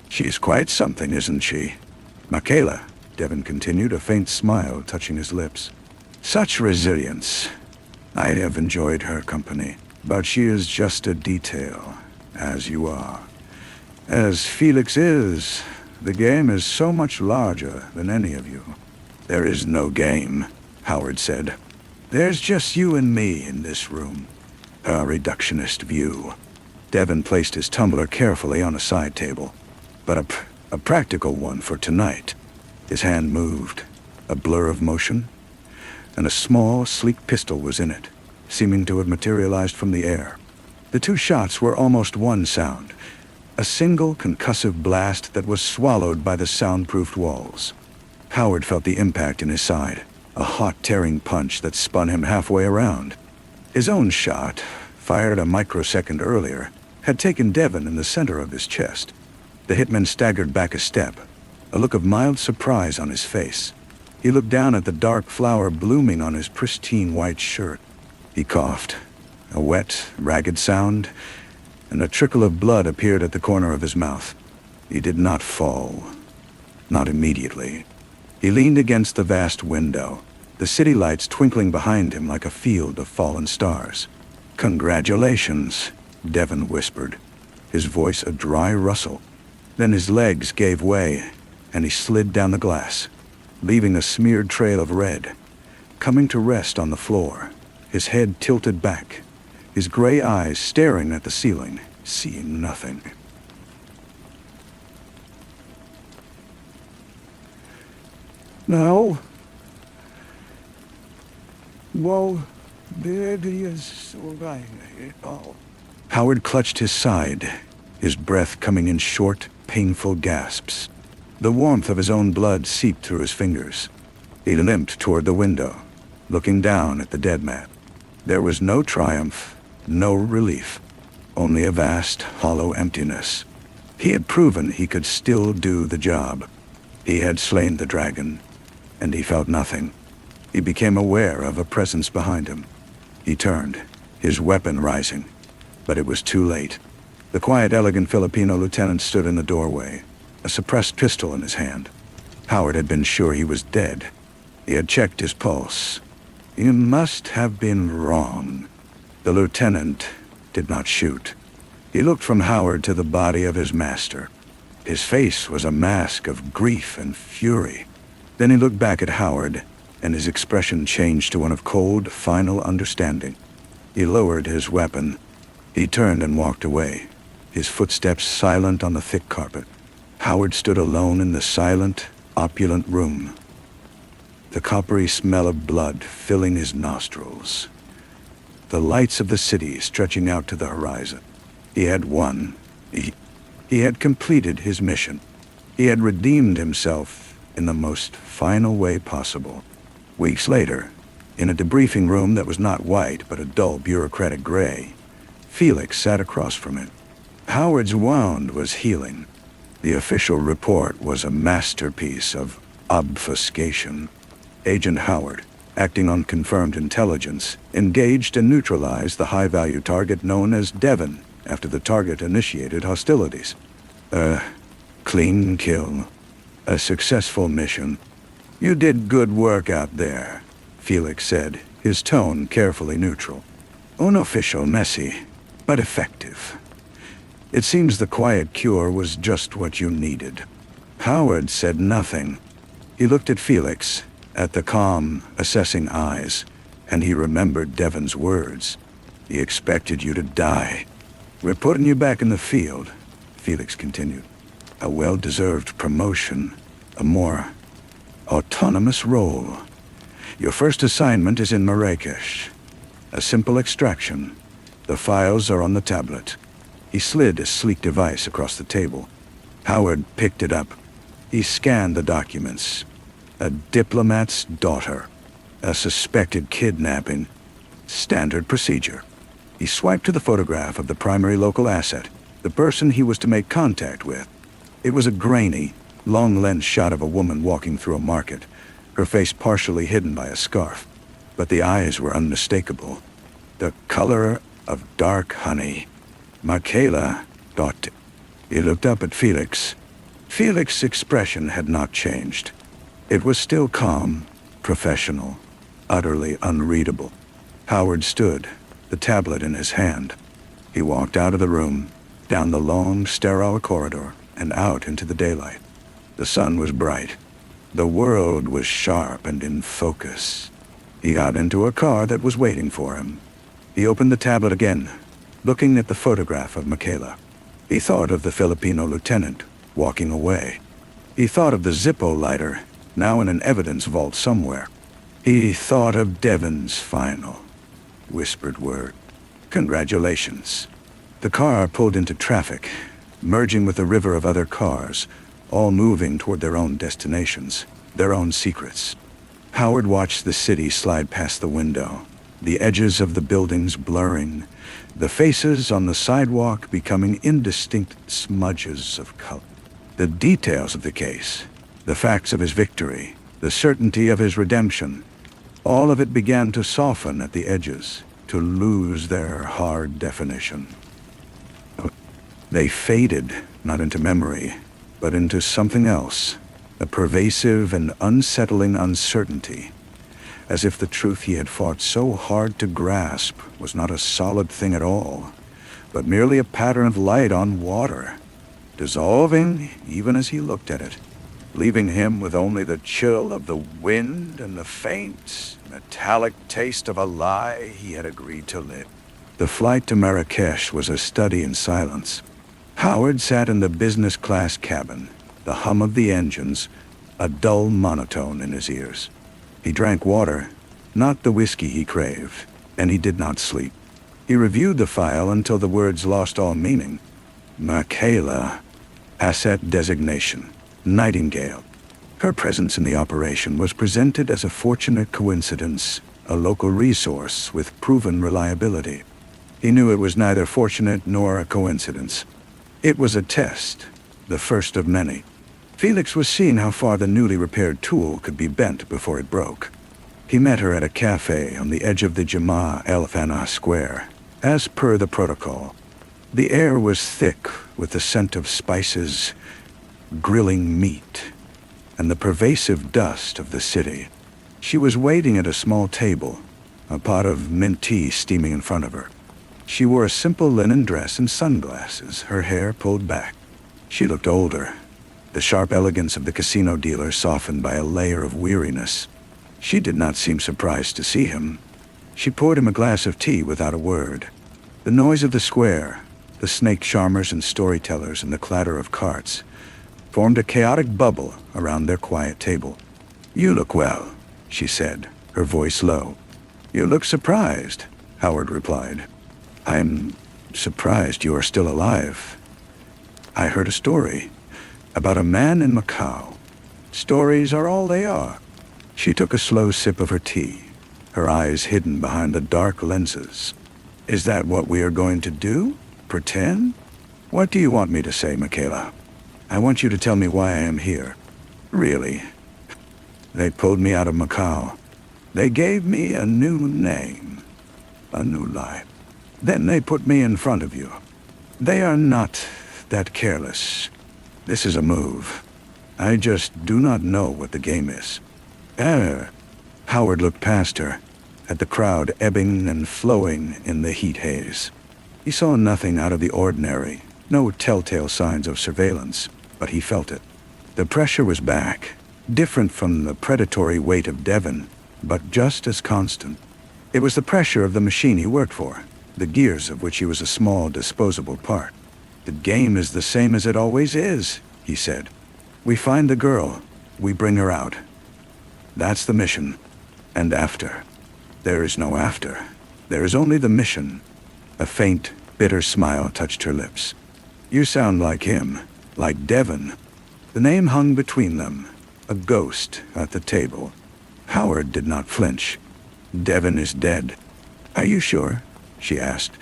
"She's quite something, isn't she? Michaela," Devon continued, a faint smile touching his lips. "Such resilience. I have enjoyed her company, but she is just a detail, as you are. As Felix is, the game is so much larger than any of you." "There is no game," Howard said. "There's just you and me in this room." A reductionist view. Devon placed his tumbler carefully on a side table, but a practical one for tonight. His hand moved, a blur of motion, and a small, sleek pistol was in it, seeming to have materialized from the air. The 2 shots were almost one sound, a single concussive blast that was swallowed by the soundproofed walls. Howard felt the impact in his side, a hot, tearing punch that spun him halfway around. His own shot, fired a microsecond earlier, had taken Devon in the center of his chest. The hitman staggered back a step, a look of mild surprise on his face. He looked down at the dark flower blooming on his pristine white shirt. He coughed. A wet, ragged sound, and a trickle of blood appeared at the corner of his mouth. He did not fall. Not immediately. He leaned against the vast window, the city lights twinkling behind him like a field of fallen stars. "Congratulations," Devon whispered, his voice a dry rustle. Then his legs gave way, and he slid down the glass, leaving a smeared trail of red, coming to rest on the floor, his head tilted back, his gray eyes staring at the ceiling, seeing nothing. "Now, well, there it is. Oh." Howard clutched his side, his breath coming in short, painful gasps. The warmth of his own blood seeped through his fingers. He limped toward the window, looking down at the dead man. There was no triumph, no relief, only a vast, hollow emptiness. He had proven he could still do the job. He had slain the dragon, and he felt nothing. He became aware of a presence behind him. He turned, his weapon rising, but it was too late. The quiet, elegant Filipino lieutenant stood in the doorway, a suppressed pistol in his hand. Howard had been sure he was dead. He had checked his pulse. "You must have been wrong." The lieutenant did not shoot. He looked from Howard to the body of his master. His face was a mask of grief and fury. Then he looked back at Howard, and his expression changed to one of cold, final understanding. He lowered his weapon. He turned and walked away, his footsteps silent on the thick carpet. Howard stood alone in the silent, opulent room, the coppery smell of blood filling his nostrils, the lights of the city stretching out to the horizon. He had won. He had completed his mission. He had redeemed himself in the most final way possible. Weeks later, in a debriefing room that was not white but a dull bureaucratic gray, Felix sat across from it. Howard's wound was healing. The official report was a masterpiece of obfuscation. Agent Howard, acting on confirmed intelligence, engaged and neutralized the high-value target known as Devon after the target initiated hostilities. A clean kill. A successful mission. "You did good work out there," Felix said, his tone carefully neutral. "Unofficial, messy, but effective. It seems the quiet cure was just what you needed." Howard said nothing. He looked at Felix, at the calm, assessing eyes, and he remembered Devon's words. "He expected you to die. We're putting you back in the field," Felix continued. "A well-deserved promotion, a more autonomous role. Your first assignment is in Marrakesh. A simple extraction. The files are on the tablet." He slid a sleek device across the table. Howard picked it up. He scanned the documents. A diplomat's daughter. A suspected kidnapping. Standard procedure. He swiped to the photograph of the primary local asset, the person he was to make contact with. It was a grainy, long-lens shot of a woman walking through a market, her face partially hidden by a scarf. But the eyes were unmistakable. The color of dark honey. Michaela, thought. He looked up at Felix. Felix's expression had not changed. It was still calm, professional, utterly unreadable. Howard stood, the tablet in his hand. He walked out of the room, down the long, sterile corridor, and out into the daylight. The sun was bright. The world was sharp and in focus. He got into a car that was waiting for him. He opened the tablet again, looking at the photograph of Michaela. He thought of the Filipino lieutenant, walking away. He thought of the Zippo lighter, now in an evidence vault somewhere. He thought of Devon's final, whispered word. "Congratulations." The car pulled into traffic, merging with a river of other cars, all moving toward their own destinations, their own secrets. Howard watched the city slide past the window, the edges of the buildings blurring, the faces on the sidewalk becoming indistinct smudges of color. The details of the case, the facts of his victory, the certainty of his redemption, all of it began to soften at the edges, to lose their hard definition. They faded, not into memory, but into something else, a pervasive and unsettling uncertainty, as if the truth he had fought so hard to grasp was not a solid thing at all, but merely a pattern of light on water, dissolving even as he looked at it, leaving him with only the chill of the wind and the faint, metallic taste of a lie he had agreed to live. The flight to Marrakesh was a study in silence. Howard sat in the business class cabin, the hum of the engines, a dull monotone in his ears. He drank water, not the whiskey he craved, and he did not sleep. He reviewed the file until the words lost all meaning. Michaela, asset designation, Nightingale. Her presence in the operation was presented as a fortunate coincidence, a local resource with proven reliability. He knew it was neither fortunate nor a coincidence. It was a test, the first of many. Felix was seeing how far the newly repaired tool could be bent before it broke. He met her at a cafe on the edge of the Jama El Fana Square, as per the protocol. The air was thick with the scent of spices, grilling meat, and the pervasive dust of the city. She was waiting at a small table, a pot of mint tea steaming in front of her. She wore a simple linen dress and sunglasses, her hair pulled back. She looked older, the sharp elegance of the casino dealer softened by a layer of weariness. She did not seem surprised to see him. She poured him a glass of tea without a word. The noise of the square, the snake charmers and storytellers and the clatter of carts, formed a chaotic bubble around their quiet table. "You look well," she said, her voice low. "You look surprised," Howard replied. "I'm surprised you are still alive. I heard a story about a man in Macau. Stories are all they are." She took a slow sip of her tea, her eyes hidden behind the dark lenses. "Is that what we are going to do? Pretend? What do you want me to say, Michaela? I want you to tell me why I am here. Really. They pulled me out of Macau. They gave me a new name, a new life. Then they put me in front of you. They are not that careless. This is a move. I just do not know what the game is." Howard looked past her, at the crowd ebbing and flowing in the heat haze. He saw nothing out of the ordinary, no telltale signs of surveillance, but he felt it. The pressure was back, different from the predatory weight of Devon, but just as constant. It was the pressure of the machine he worked for, the gears of which he was a small, disposable part. "The game is the same as it always is," he said. "We find the girl, we bring her out. That's the mission. And after. There is no after. There is only the mission." A faint, bitter smile touched her lips. "You sound like him, like Devon." The name hung between them, a ghost at the table. Howard did not flinch. "Devon is dead." "Are you sure?" she asked,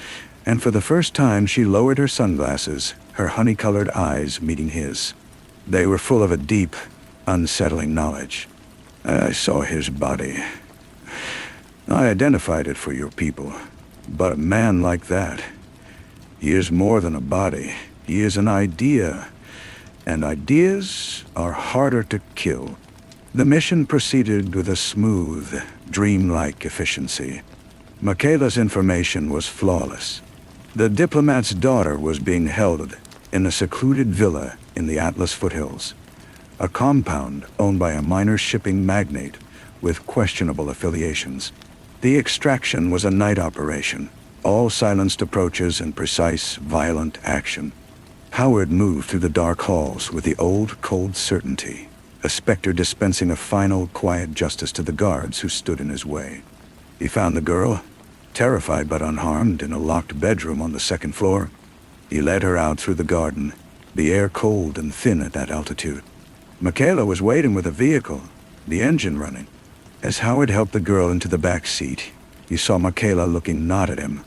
and for the first time she lowered her sunglasses, her honey-colored eyes meeting his. They were full of a deep, unsettling knowledge. "I saw his body. I identified it for your people. But a man like that, he is more than a body. He is an idea, and ideas are harder to kill." The mission proceeded with a smooth, dreamlike efficiency. Michaela's information was flawless. The diplomat's daughter was being held in a secluded villa in the Atlas foothills, a compound owned by a minor shipping magnate with questionable affiliations. The extraction was a night operation, all silenced approaches and precise, violent action. Howard moved through the dark halls with the old, cold certainty, a specter dispensing a final, quiet justice to the guards who stood in his way. He found the girl, terrified but unharmed, in a locked bedroom on the second floor. He led her out through the garden, the air cold and thin at that altitude. Michaela was waiting with a vehicle, the engine running. As Howard helped the girl into the back seat, He saw Michaela looking not at him,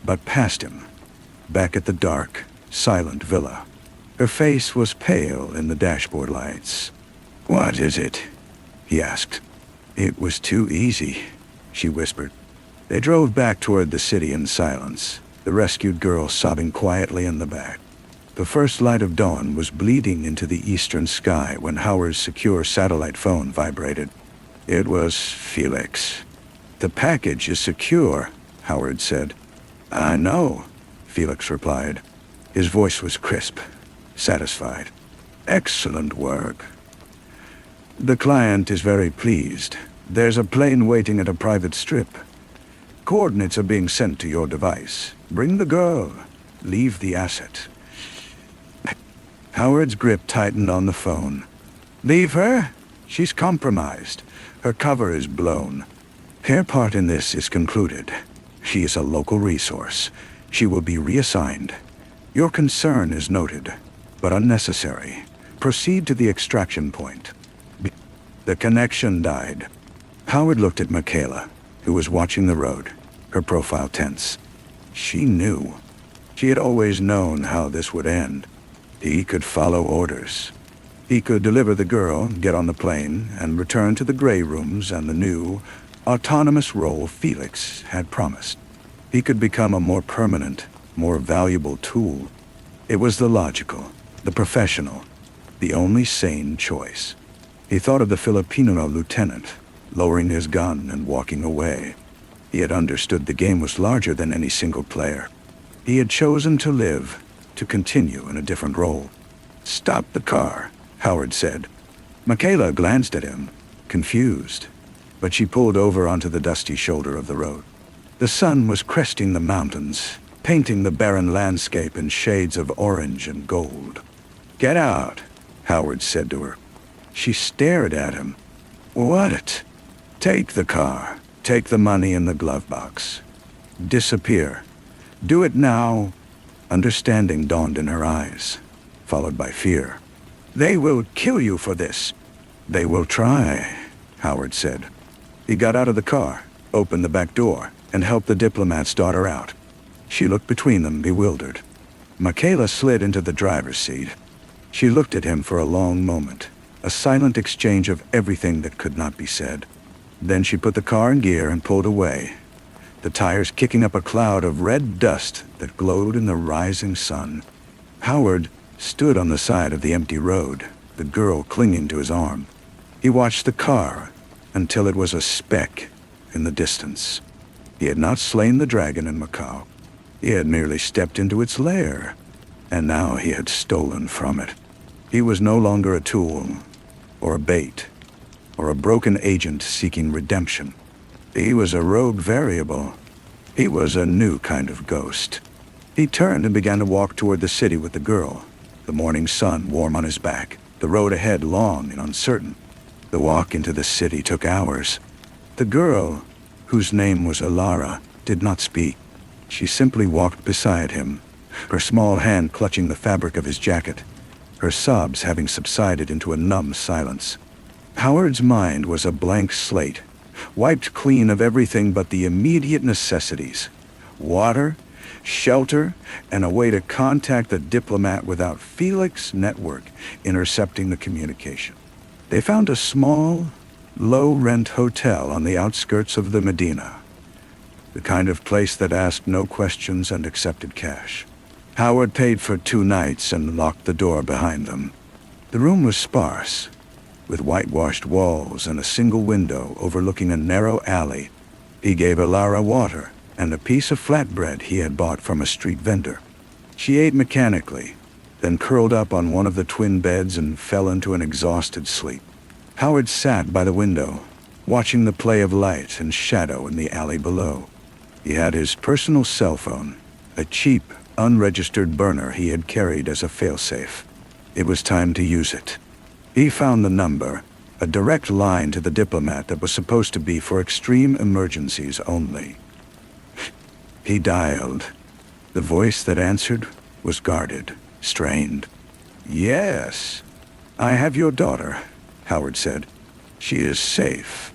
but past him, back at the dark, silent villa. Her face was pale in the dashboard lights. "What is it?" he asked. "It was too easy," she whispered. They drove back toward the city in silence, the rescued girl sobbing quietly in the back. The first light of dawn was bleeding into the eastern sky when Howard's secure satellite phone vibrated. It was Felix. "The package is secure," Howard said. "I know," Felix replied. His voice was crisp, satisfied. "Excellent work. The client is very pleased. There's a plane waiting at a private strip. Coordinates are being sent to your device. Bring the girl. Leave the asset." Howard's grip tightened on the phone. "Leave her? She's compromised. Her cover is blown. Her part in this is concluded. She is a local resource. She will be reassigned. Your concern is noted, but unnecessary. Proceed to the extraction point." The connection died. Howard looked at Michaela, who was watching the road, her profile tense. She knew. She had always known how this would end. He could follow orders. He could deliver the girl, get on the plane, and return to the gray rooms and the new, autonomous role Felix had promised. He could become a more permanent, more valuable tool. It was the logical, the professional, the only sane choice. He thought of the Filipino lieutenant, lowering his gun and walking away. He had understood the game was larger than any single player. He had chosen to live, to continue in a different role. "Stop the car," Howard said. Michaela glanced at him, confused, but she pulled over onto the dusty shoulder of the road. The sun was cresting the mountains, painting the barren landscape in shades of orange and gold. "Get out," Howard said to her. She stared at him. "What?" "Take the car. Take the money in the glove box. Disappear. Do it now." Understanding dawned in her eyes, followed by fear. "They will kill you for this." "They will try," Howard said. He got out of the car, opened the back door, and helped the diplomat's daughter out. She looked between them, bewildered. Michaela slid into the driver's seat. She looked at him for a long moment, a silent exchange of everything that could not be said. Then she put the car in gear and pulled away, the tires kicking up a cloud of red dust that glowed in the rising sun. Howard stood on the side of the empty road, the girl clinging to his arm. He watched the car until it was a speck in the distance. He had not slain the dragon in Macau. He had merely stepped into its lair, and now he had stolen from it. He was no longer a tool, or a bait, or a broken agent seeking redemption. He was a rogue variable. He was a new kind of ghost. He turned and began to walk toward the city with the girl, the morning sun warm on his back, the road ahead long and uncertain. The walk into the city took hours. The girl, whose name was Alara, did not speak. She simply walked beside him, her small hand clutching the fabric of his jacket, her sobs having subsided into a numb silence. Howard's mind was a blank slate, wiped clean of everything but the immediate necessities: water, shelter, and a way to contact the diplomat without Felix's network intercepting the communication. They found a small, low-rent hotel on the outskirts of the Medina, the kind of place that asked no questions and accepted cash. Howard paid for 2 nights and locked the door behind them. The room was sparse, with whitewashed walls and a single window overlooking a narrow alley. He gave Alara water and a piece of flatbread he had bought from a street vendor. She ate mechanically, then curled up on one of the twin beds and fell into an exhausted sleep. Howard sat by the window, watching the play of light and shadow in the alley below. He had his personal cell phone, a cheap, unregistered burner he had carried as a failsafe. It was time to use it. He found the number, a direct line to the diplomat that was supposed to be for extreme emergencies only. He dialed. The voice that answered was guarded, strained. "Yes, I have your daughter," Howard said. "She is safe."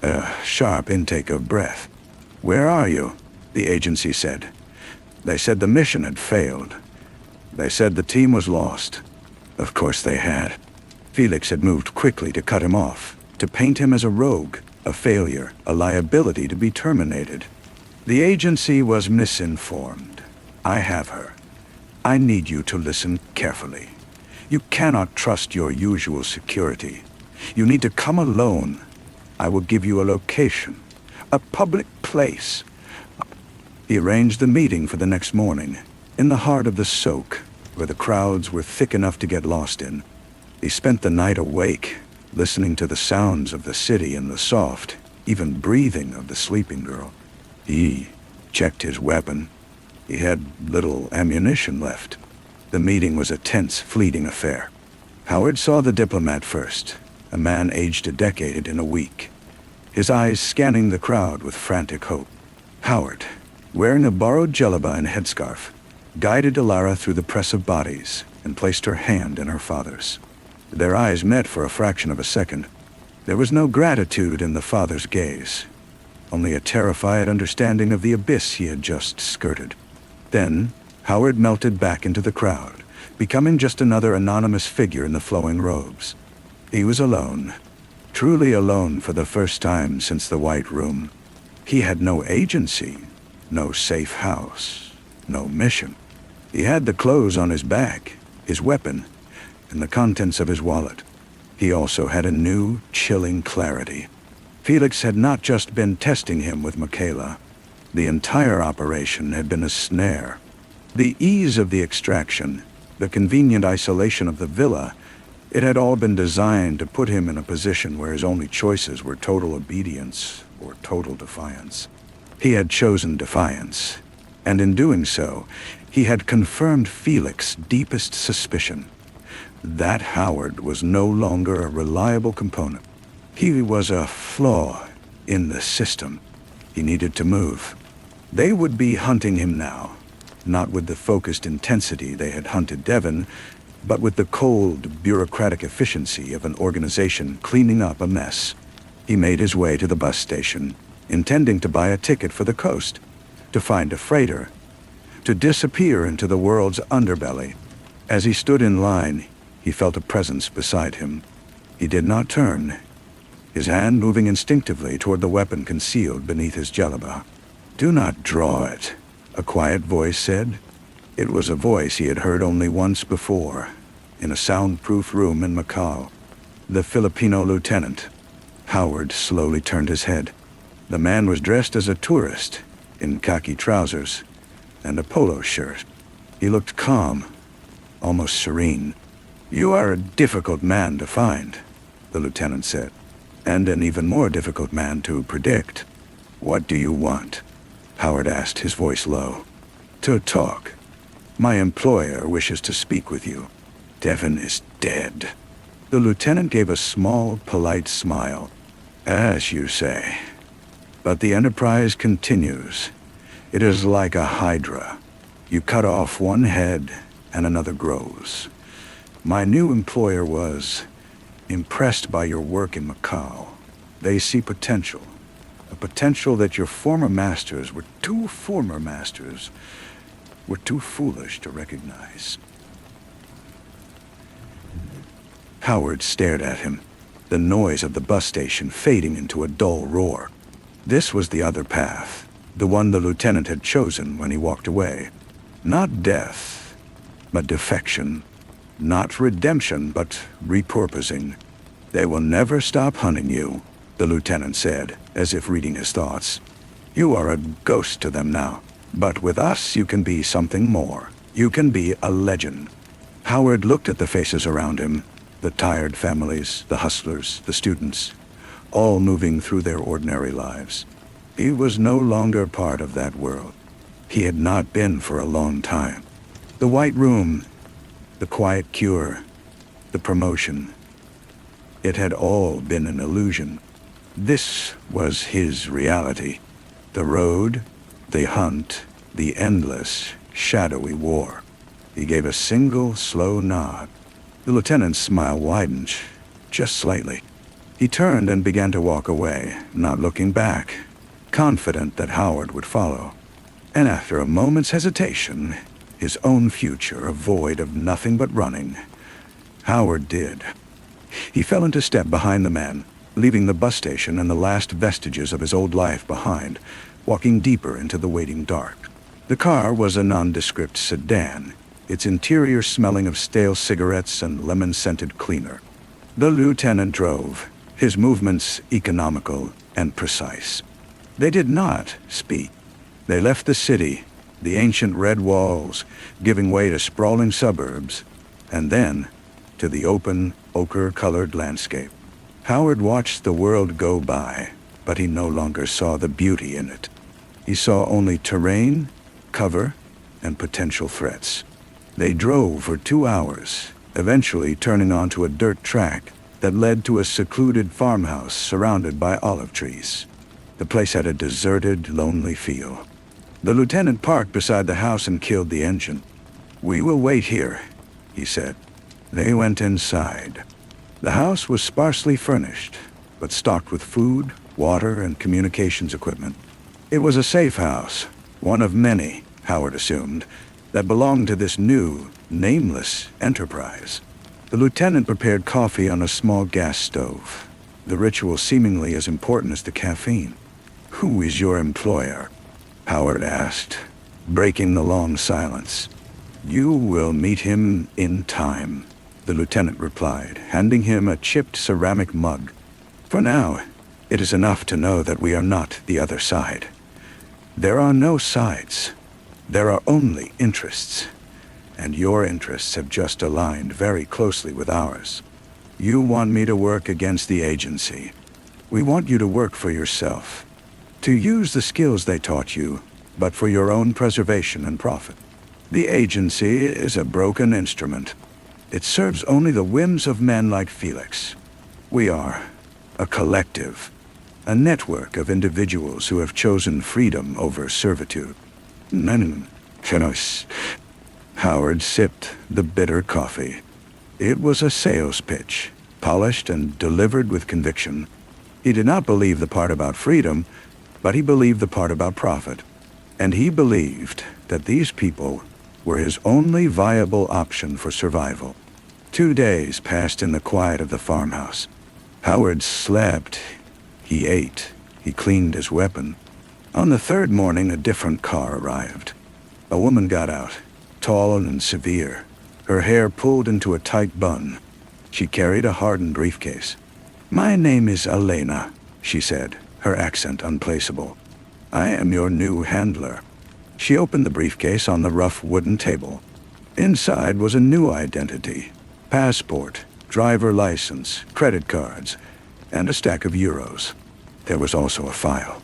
A sharp intake of breath. "Where are you?" the agency said. They said the mission had failed. They said the team was lost. Of course they had. Felix had moved quickly to cut him off, to paint him as a rogue, a failure, a liability to be terminated. The agency was misinformed. I have her. I need you to listen carefully. You cannot trust your usual security. You need to come alone. I will give you a location, a public place. He arranged the meeting for the next morning, in the heart of the soak, where the crowds were thick enough to get lost in. He spent the night awake, listening to the sounds of the city and the soft, even breathing of the sleeping girl. He checked his weapon. He had little ammunition left. The meeting was a tense, fleeting affair. Howard saw the diplomat first, a man aged a decade in a week, his eyes scanning the crowd with frantic hope. Howard, wearing a borrowed jellaba and headscarf, guided Alara through the press of bodies and placed her hand in her father's. Their eyes met for a fraction of a second. There was no gratitude in the father's gaze, only a terrified understanding of the abyss he had just skirted. Then, Howard melted back into the crowd, becoming just another anonymous figure in the flowing robes. He was alone, truly alone for the first time since the White Room. He had no agency, no safe house, no mission. He had the clothes on his back, his weapon, and the contents of his wallet. He also had a new, chilling clarity. Felix had not just been testing him with Michaela. The entire operation had been a snare. The ease of the extraction, the convenient isolation of the villa, it had all been designed to put him in a position where his only choices were total obedience or total defiance. He had chosen defiance, and in doing so, he had confirmed Felix's deepest suspicion, that Howard was no longer a reliable component. He was a flaw in the system. He needed to move. They would be hunting him now, not with the focused intensity they had hunted Devon, but with the cold, bureaucratic efficiency of an organization cleaning up a mess. He made his way to the bus station, intending to buy a ticket for the coast, to find a freighter, to disappear into the world's underbelly. As he stood in line, he felt a presence beside him. He did not turn, his hand moving instinctively toward the weapon concealed beneath his jellaba. "Do not draw it," a quiet voice said. It was a voice he had heard only once before, in a soundproof room in Macau. The Filipino lieutenant. Howard slowly turned his head. The man was dressed as a tourist, in khaki trousers and a polo shirt. He looked calm, almost serene. "You are a difficult man to find," the lieutenant said, "and an even more difficult man to predict." "What do you want?" Howard asked, his voice low. "To talk. My employer wishes to speak with you. Devon is dead." The lieutenant gave a small, polite smile. "As you say. But the enterprise continues. It is like a hydra. You cut off one head and another grows. My new employer was impressed by your work in Macau. They see potential. A potential that your former masters were too foolish to recognize." Howard stared at him, the noise of the bus station fading into a dull roar. This was the other path, the one the lieutenant had chosen when he walked away. Not death, but defection. Not redemption, but repurposing. "They will never stop hunting you," the lieutenant said, as if reading his thoughts. "You are a ghost to them now. But with us, you can be something more. You can be a legend." Howard looked at the faces around him, the tired families, the hustlers, the students, all moving through their ordinary lives. He was no longer part of that world. He had not been for a long time. The White Room, the quiet cure, the promotion, it had all been an illusion. This was his reality. The road, the hunt, the endless, shadowy war. He gave a single, slow nod. The lieutenant's smile widened, just slightly. He turned and began to walk away, not looking back, confident that Howard would follow. And after a moment's hesitation, his own future a void of nothing but running, Howard did. He fell into step behind the man, leaving the bus station and the last vestiges of his old life behind, walking deeper into the waiting dark. The car was a nondescript sedan, its interior smelling of stale cigarettes and lemon-scented cleaner. The lieutenant drove, his movements economical and precise. They did not speak. They left the city, the ancient red walls, giving way to sprawling suburbs, and then to the open, ochre-colored landscape. Howard watched the world go by, but he no longer saw the beauty in it. He saw only terrain, cover, and potential threats. They drove for 2 hours, eventually turning onto a dirt track that led to a secluded farmhouse surrounded by olive trees. The place had a deserted, lonely feel. The lieutenant parked beside the house and killed the engine. "We will wait here," he said. They went inside. The house was sparsely furnished, but stocked with food, water, and communications equipment. It was a safe house, one of many, Howard assumed, that belonged to this new, nameless enterprise. The lieutenant prepared coffee on a small gas stove, the ritual seemingly as important as the caffeine. "Who is your employer?" Howard asked, breaking the long silence. "You will meet him in time," the lieutenant replied, handing him a chipped ceramic mug. "For now, it is enough to know that we are not the other side. There are no sides. There are only interests. And your interests have just aligned very closely with ours. You want me to work against the agency. We want you to work for yourself, to use the skills they taught you, but for your own preservation and profit. The agency is a broken instrument. It serves only the whims of men like Felix. We are a collective, a network of individuals who have chosen freedom over servitude." Howard sipped the bitter coffee. It was a sales pitch, polished and delivered with conviction. He did not believe the part about freedom, but he believed the part about profit. And he believed that these people were his only viable option for survival. 2 days passed in the quiet of the farmhouse. Howard slept. He ate. He cleaned his weapon. On the 3rd morning, a different car arrived. A woman got out, tall and severe, her hair pulled into a tight bun. She carried a hardened briefcase. "My name is Elena," she said, her accent unplaceable. "I am your new handler." She opened the briefcase on the rough wooden table. Inside was a new identity: passport, driver license, credit cards, and a stack of euros. There was also a file.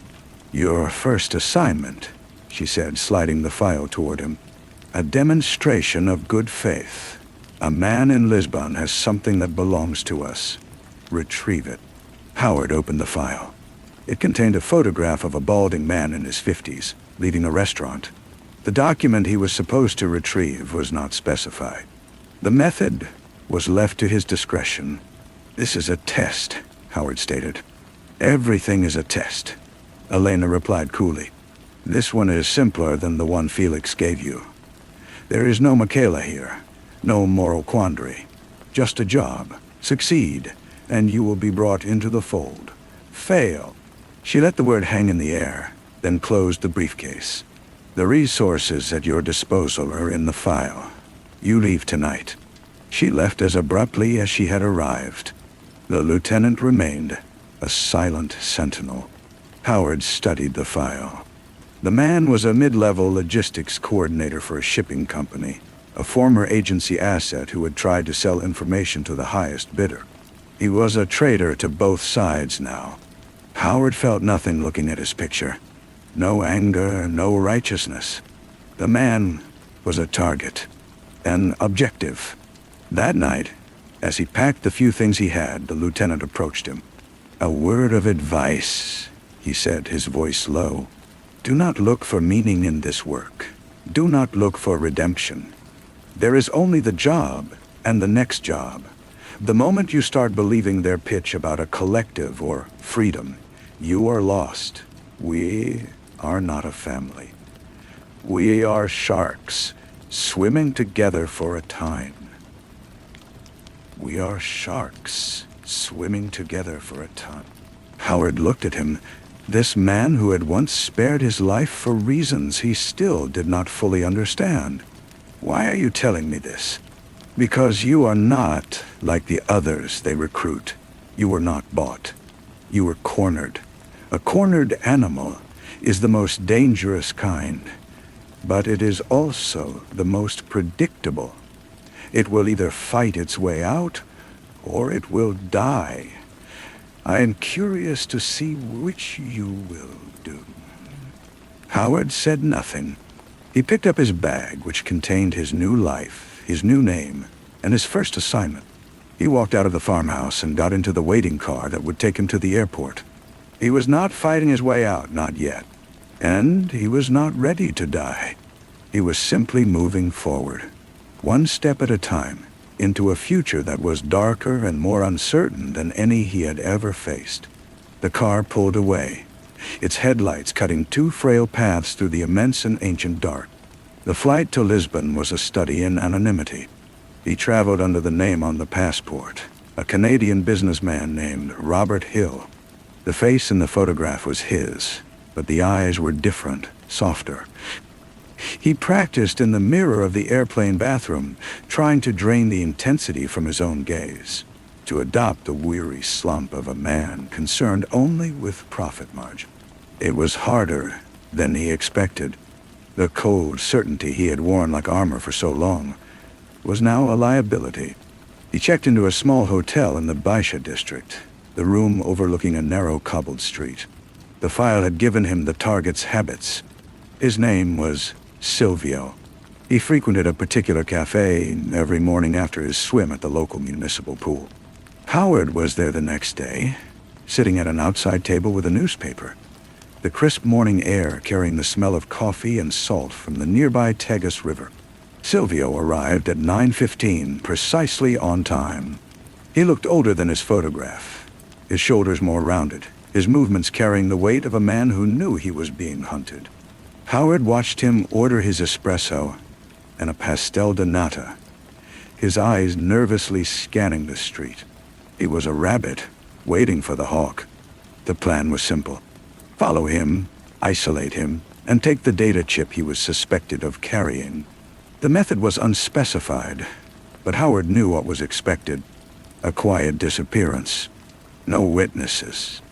"Your first assignment," she said, sliding the file toward him. "A demonstration of good faith. A man in Lisbon has something that belongs to us. Retrieve it." Howard opened the file. It contained a photograph of a balding man in his 50s, leaving a restaurant. The document he was supposed to retrieve was not specified. The method was left to his discretion. "This is a test," Howard stated. "Everything is a test," Elena replied coolly. "This one is simpler than the one Felix gave you. There is no Michaela here, no moral quandary. Just a job. Succeed, and you will be brought into the fold. Fail." She let the word hang in the air, then closed the briefcase. "The resources at your disposal are in the file. You leave tonight." She left as abruptly as she had arrived. The lieutenant remained, a silent sentinel. Howard studied the file. The man was a mid-level logistics coordinator for a shipping company, a former agency asset who had tried to sell information to the highest bidder. He was a traitor to both sides now. Howard felt nothing looking at his picture. No anger, no righteousness. The man was a target, an objective. That night, as he packed the few things he had, the lieutenant approached him. "A word of advice," he said, his voice low. "Do not look for meaning in this work. Do not look for redemption. There is only the job and the next job. The moment you start believing their pitch about a collective or freedom, you are lost. We are not a family. We are sharks, swimming together for a time. We are sharks, swimming together for a time. Howard looked at him, this man who had once spared his life for reasons he still did not fully understand. Why are you telling me this? Because you are not like the others they recruit. You were not bought. You were cornered. A cornered animal is the most dangerous kind, but it is also the most predictable. It will either fight its way out, or it will die. I am curious to see which you will do. Howard said nothing. He picked up his bag, which contained his new life, his new name, and his first assignment. He walked out of the farmhouse and got into the waiting car that would take him to the airport. He was not fighting his way out, not yet. And he was not ready to die. He was simply moving forward, one step at a time, into a future that was darker and more uncertain than any he had ever faced. The car pulled away, its headlights cutting two frail paths through the immense and ancient dark. The flight to Lisbon was a study in anonymity. He traveled under the name on the passport, a Canadian businessman named Robert Hill. The face in the photograph was his, but the eyes were different, softer. He practiced in the mirror of the airplane bathroom, trying to drain the intensity from his own gaze, to adopt the weary slump of a man concerned only with profit margin. It was harder than he expected. The cold certainty he had worn like armor for so long was now a liability. He checked into a small hotel in the Baisha district, the room overlooking a narrow cobbled street. The file had given him the target's habits. His name was Silvio. He frequented a particular cafe every morning after his swim at the local municipal pool. Howard was there the next day, sitting at an outside table with a newspaper, the crisp morning air carrying the smell of coffee and salt from the nearby Tagus River. Silvio arrived at 9:15, precisely on time. He looked older than his photograph, his shoulders more rounded, his movements carrying the weight of a man who knew he was being hunted. Howard watched him order his espresso and a pastel de nata, his eyes nervously scanning the street. He was a rabbit, waiting for the hawk. The plan was simple. Follow him, isolate him, and take the data chip he was suspected of carrying. The method was unspecified, but Howard knew what was expected. A quiet disappearance. No witnesses.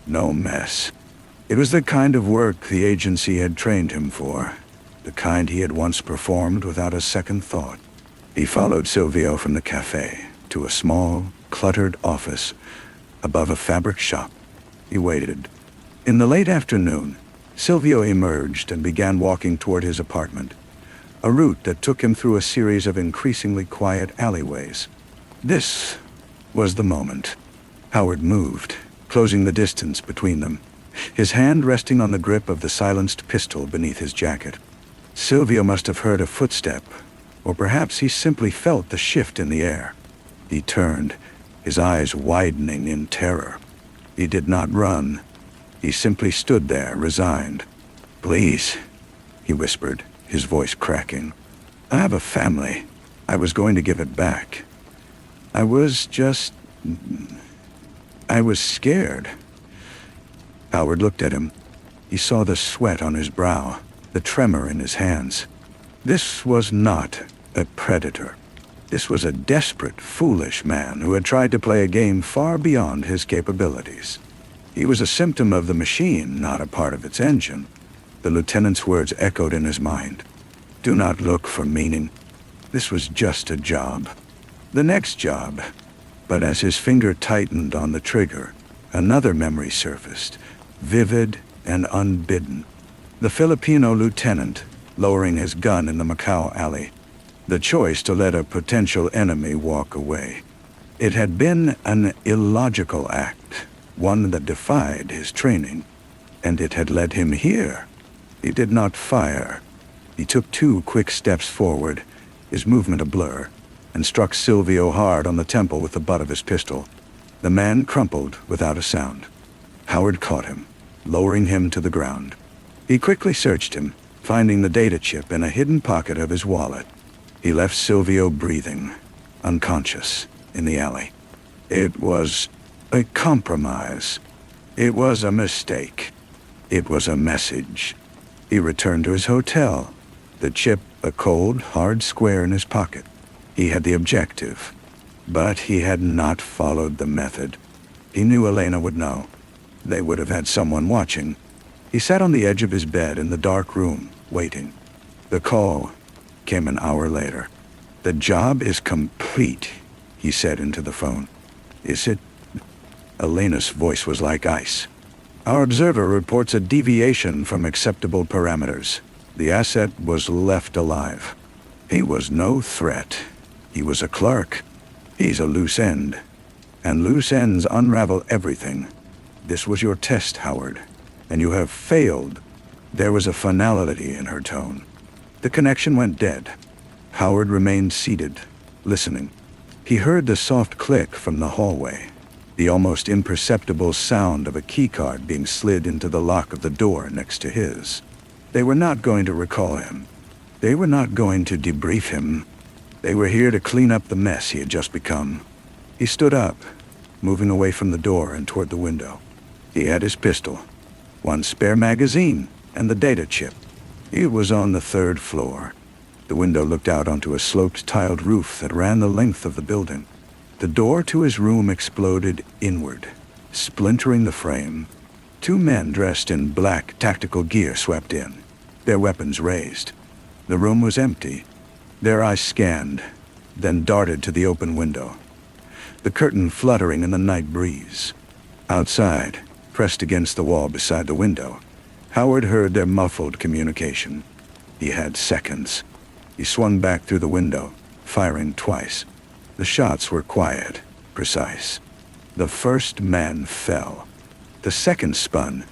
No mess. It was the kind of work the agency had trained him for, the kind he had once performed without a second thought. He followed Silvio from the cafe to a small, cluttered office above a fabric shop. He waited. In the late afternoon, Silvio emerged and began walking toward his apartment, a route that took him through a series of increasingly quiet alleyways. This was the moment. Howard moved, closing the distance between them, his hand resting on the grip of the silenced pistol beneath his jacket. Silvio must have heard a footstep, or perhaps he simply felt the shift in the air. He turned, his eyes widening in terror. He did not run. He simply stood there, resigned. "Please," he whispered, his voice cracking. "I have a family. I was going to give it back. I was scared." Howard looked at him. He saw the sweat on his brow, the tremor in his hands. This was not a predator. This was a desperate, foolish man who had tried to play a game far beyond his capabilities. He was a symptom of the machine, not a part of its engine. The lieutenant's words echoed in his mind. Do not look for meaning. This was just a job. The next job. But as his finger tightened on the trigger, another memory surfaced, vivid and unbidden. The Filipino lieutenant, lowering his gun in the Macau alley. The choice to let a potential enemy walk away. It had been an illogical act, one that defied his training, and it had led him here. He did not fire. He took 2 quick steps forward, his movement a blur, and struck Silvio hard on the temple with the butt of his pistol. The man crumpled without a sound. Howard caught him. lowering him to the ground. He quickly searched him, finding the data chip in a hidden pocket of his wallet. He left Silvio breathing, unconscious, in the alley. It was a compromise. It was a mistake. It was a message. He returned to his hotel, the chip a cold, hard square in his pocket. He had the objective, but he had not followed the method. He knew Elena would know. They would have had someone watching. He sat on the edge of his bed in the dark room, waiting. The call came an hour later. "The job is complete," he said into the phone. "Is it?" Elena's voice was like ice. "Our observer reports a deviation from acceptable parameters. The asset was left alive. He was no threat. He was a clerk. He's a loose end. And loose ends unravel everything. This was your test, Howard, and you have failed." There was a finality in her tone. The connection went dead. Howard remained seated, listening. He heard the soft click from the hallway, the almost imperceptible sound of a keycard being slid into the lock of the door next to his. They were not going to recall him. They were not going to debrief him. They were here to clean up the mess he had just become. He stood up, moving away from the door and toward the window. He had his pistol, one spare magazine, and the data chip. He was on the 3rd floor. The window looked out onto a sloped tiled roof that ran the length of the building. The door to his room exploded inward, splintering the frame. 2 men dressed in black tactical gear swept in, their weapons raised. The room was empty. Their eyes scanned, then darted to the open window, the curtain fluttering in the night breeze. Outside, pressed against the wall beside the window, Howard heard their muffled communication. He had seconds. He swung back through the window, firing twice. The shots were quiet, precise. The first man fell. The second spun,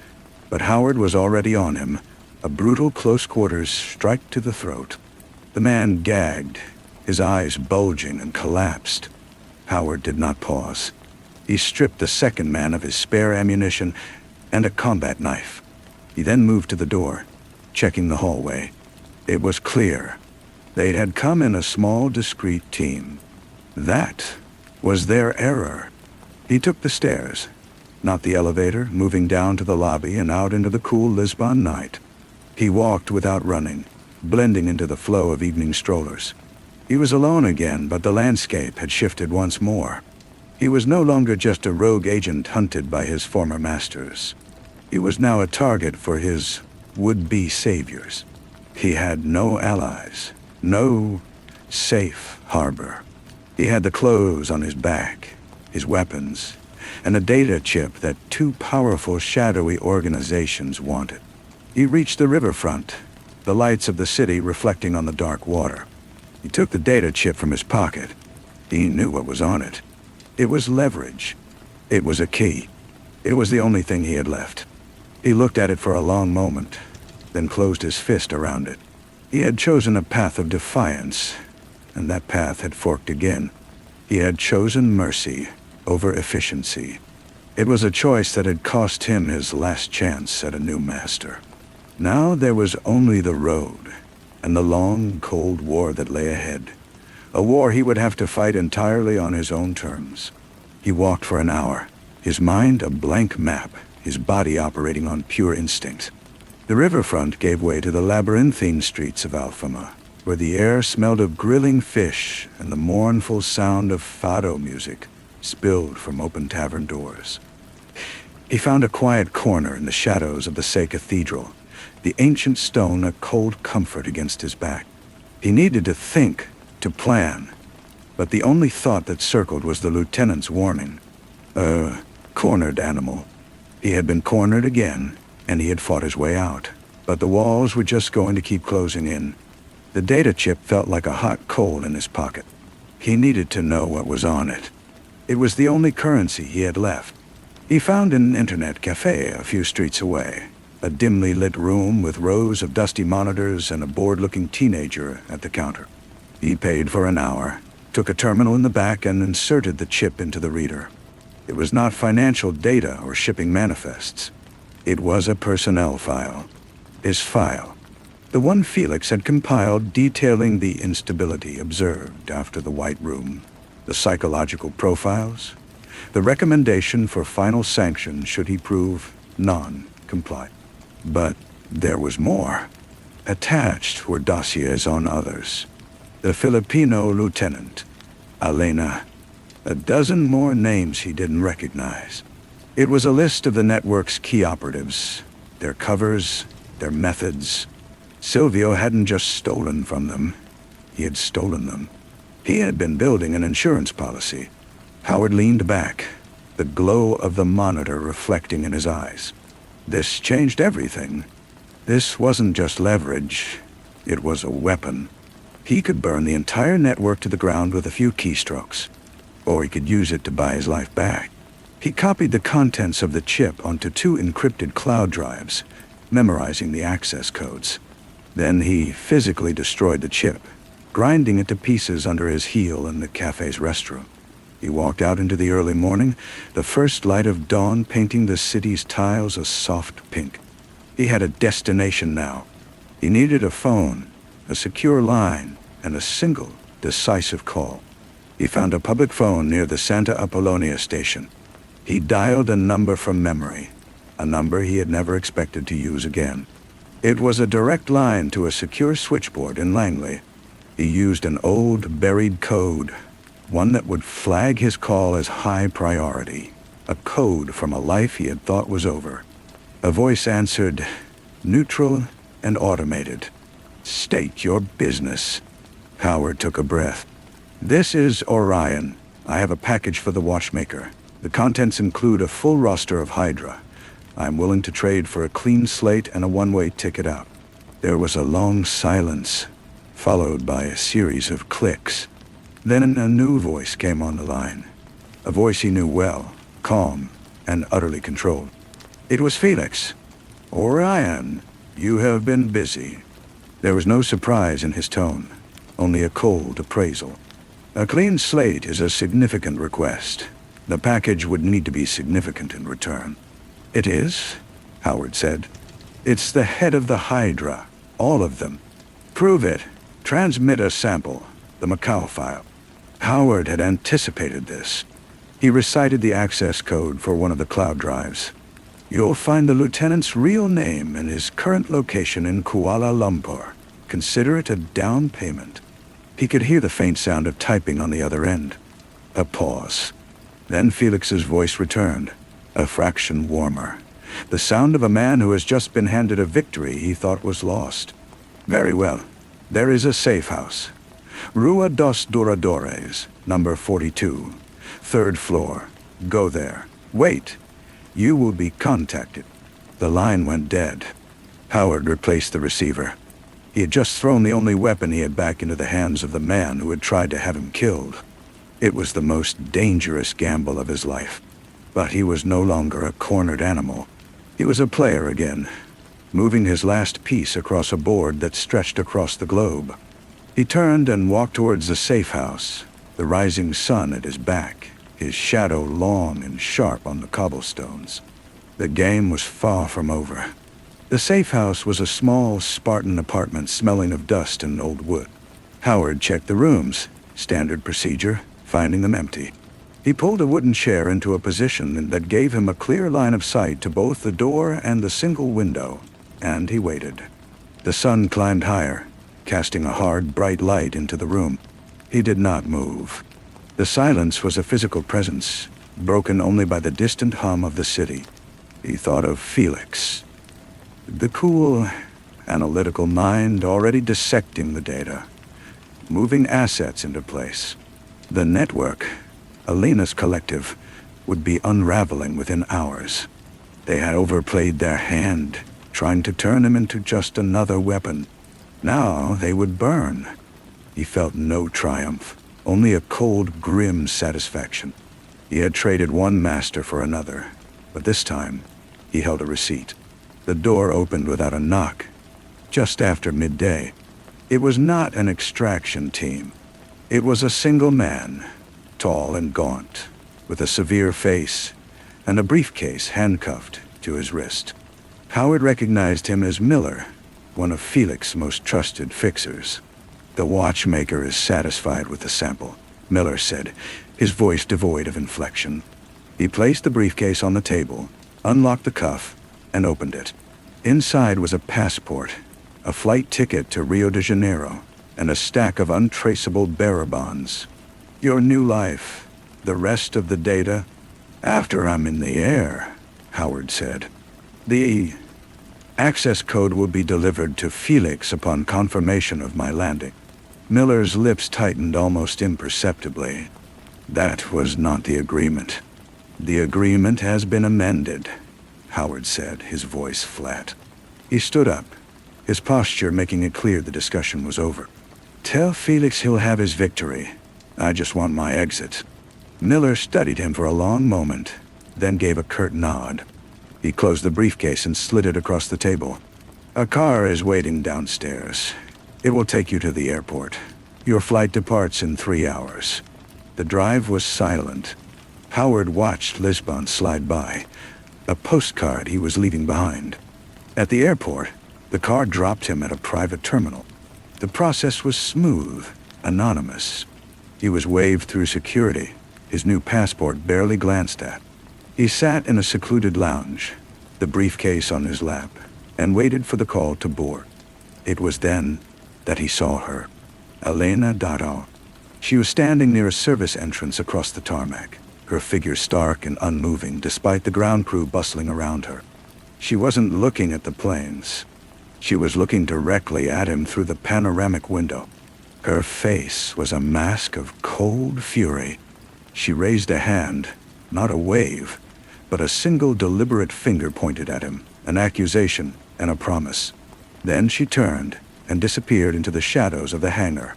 but Howard was already on him, a brutal close-quarters strike to the throat. The man gagged, his eyes bulging, and collapsed. Howard did not pause. He stripped the second man of his spare ammunition and a combat knife. He then moved to the door, checking the hallway. It was clear. They had come in a small, discreet team. That was their error. He took the stairs, not the elevator, moving down to the lobby and out into the cool Lisbon night. He walked without running, blending into the flow of evening strollers. He was alone again, but the landscape had shifted once more. He was no longer just a rogue agent hunted by his former masters. He was now a target for his would-be saviors. He had no allies, no safe harbor. He had the clothes on his back, his weapons, and a data chip that 2 powerful shadowy organizations wanted. He reached the riverfront, the lights of the city reflecting on the dark water. He took the data chip from his pocket. He knew what was on it. It was leverage. It was a key. It was the only thing he had left. He looked at it for a long moment, then closed his fist around it. He had chosen a path of defiance, and that path had forked again. He had chosen mercy over efficiency. It was a choice that had cost him his last chance at a new master. Now there was only the road, and the long, cold war that lay ahead. A war he would have to fight entirely on his own terms. He walked for an hour, his mind a blank map, his body operating on pure instinct. The riverfront gave way to the labyrinthine streets of Alfama, where the air smelled of grilling fish and the mournful sound of fado music spilled from open tavern doors. He found a quiet corner in the shadows of the Say Cathedral, the ancient stone a cold comfort against his back. He needed to think, to plan, but the only thought that circled was the lieutenant's warning. Cornered animal. He had been cornered again, and he had fought his way out, but the walls were just going to keep closing in. The data chip felt like a hot coal in his pocket. He needed to know what was on it. It was the only currency he had left. He found an internet cafe a few streets away, a dimly lit room with rows of dusty monitors and a bored-looking teenager at the counter. He paid for an hour, took a terminal in the back, and inserted the chip into the reader. It was not financial data or shipping manifests. It was a personnel file. His file. The one Felix had compiled detailing the instability observed after the White Room, the psychological profiles, the recommendation for final sanction should he prove non-compliant. But there was more. Attached were dossiers on others. The Filipino lieutenant, Elena, a dozen more names he didn't recognize. It was a list of the network's key operatives, their covers, their methods. Silvio hadn't just stolen from them. He had stolen them. He had been building an insurance policy. Howard leaned back, the glow of the monitor reflecting in his eyes. This changed everything. This wasn't just leverage. It was a weapon. He could burn the entire network to the ground with a few keystrokes. Or he could use it to buy his life back. He copied the contents of the chip onto 2 encrypted cloud drives, memorizing the access codes. Then he physically destroyed the chip, grinding it to pieces under his heel in the cafe's restroom. He walked out into the early morning, the first light of dawn painting the city's tiles a soft pink. He had a destination now. He needed a phone, a secure line, and a single, decisive call. He found a public phone near the Santa Apollonia station. He dialed a number from memory, a number he had never expected to use again. It was a direct line to a secure switchboard in Langley. He used an old, buried code, one that would flag his call as high priority, a code from a life he had thought was over. A voice answered, neutral and automated. "State your business." Howard took a breath. "This is Orion. I have a package for the watchmaker. The contents include a full roster of Hydra. I'm willing to trade for a clean slate and a one-way ticket out." There was a long silence, followed by a series of clicks. Then a new voice came on the line. A voice he knew well, calm, and utterly controlled. It was Felix. "Orion, you have been busy." There was no surprise in his tone, only a cold appraisal. "A clean slate is a significant request. The package would need to be significant in return." "It is?" Howard said. "It's the head of the Hydra, all of them." "Prove it. Transmit a sample, the Macau file." Howard had anticipated this. He recited the access code for one of the cloud drives. "You'll find the lieutenant's real name and his current location in Kuala Lumpur. Consider it a down payment." He could hear the faint sound of typing on the other end. A pause. Then Felix's voice returned, a fraction warmer. The sound of a man who has just been handed a victory he thought was lost. "Very well. There is a safe house. Rua dos Douradores, number 42. 3rd floor. Go there. Wait. You will be contacted." The line went dead. Howard replaced the receiver. He had just thrown the only weapon he had back into the hands of the man who had tried to have him killed. It was the most dangerous gamble of his life. But he was no longer a cornered animal. He was a player again, moving his last piece across a board that stretched across the globe. He turned and walked towards the safe house, the rising sun at his back, his shadow long and sharp on the cobblestones. The game was far from over. The safe house was a small, Spartan apartment smelling of dust and old wood. Howard checked the rooms, standard procedure, finding them empty. He pulled a wooden chair into a position that gave him a clear line of sight to both the door and the single window, and he waited. The sun climbed higher, casting a hard, bright light into the room. He did not move. The silence was a physical presence, broken only by the distant hum of the city. He thought of Felix. The cool, analytical mind already dissecting the data, moving assets into place. The network, Elena's collective, would be unraveling within hours. They had overplayed their hand, trying to turn him into just another weapon. Now they would burn. He felt no triumph, only a cold, grim satisfaction. He had traded one master for another, but this time he held a receipt. The door opened without a knock, just after midday. It was not an extraction team. It was a single man, tall and gaunt, with a severe face and a briefcase handcuffed to his wrist. Howard recognized him as Miller, one of Felix's most trusted fixers. "The watchmaker is satisfied with the sample," Miller said, his voice devoid of inflection. He placed the briefcase on the table, unlocked the cuff, and opened it. Inside was a passport, a flight ticket to Rio de Janeiro, and a stack of untraceable bearer bonds. "Your new life, the rest of the data, after I'm in the air," Howard said. "The access code will be delivered to Felix upon confirmation of my landing." Miller's lips tightened almost imperceptibly. "That was not the agreement." "The agreement has been amended," Howard said, his voice flat. He stood up, his posture making it clear the discussion was over. "Tell Felix he'll have his victory. I just want my exit." Miller studied him for a long moment, then gave a curt nod. He closed the briefcase and slid it across the table. "A car is waiting downstairs. It will take you to the airport. Your flight departs in 3 hours." The drive was silent. Howard watched Lisbon slide by, a postcard he was leaving behind. At the airport, the car dropped him at a private terminal. The process was smooth, anonymous. He was waved through security, his new passport barely glanced at. He sat in a secluded lounge, the briefcase on his lap, and waited for the call to board. It was then that he saw her, Elena Dado. She was standing near a service entrance across the tarmac, her figure stark and unmoving despite the ground crew bustling around her. She wasn't looking at the planes. She was looking directly at him through the panoramic window. Her face was a mask of cold fury. She raised a hand, not a wave, but a single deliberate finger pointed at him, an accusation and a promise. Then she turned and disappeared into the shadows of the hangar.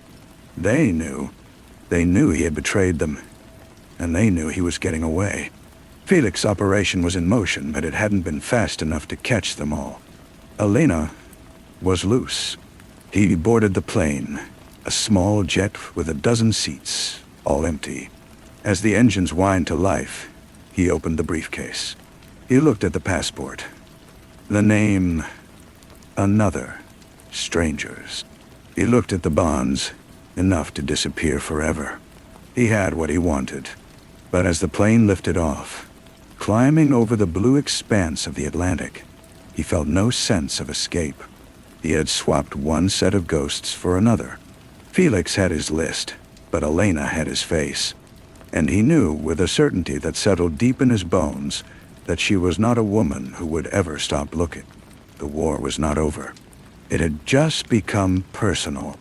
They knew he had betrayed them, and they knew he was getting away. Felix's operation was in motion, but it hadn't been fast enough to catch them all. Elena was loose. He boarded the plane, a small jet with a dozen seats, all empty. As the engines whined to life, he opened the briefcase. He looked at the passport. The name, another, strangers. He looked at the bonds, enough to disappear forever. He had what he wanted. But as the plane lifted off, climbing over the blue expanse of the Atlantic, he felt no sense of escape. He had swapped one set of ghosts for another. Felix had his list, but Elena had his face. And he knew with a certainty that settled deep in his bones that she was not a woman who would ever stop looking. The war was not over. It had just become personal.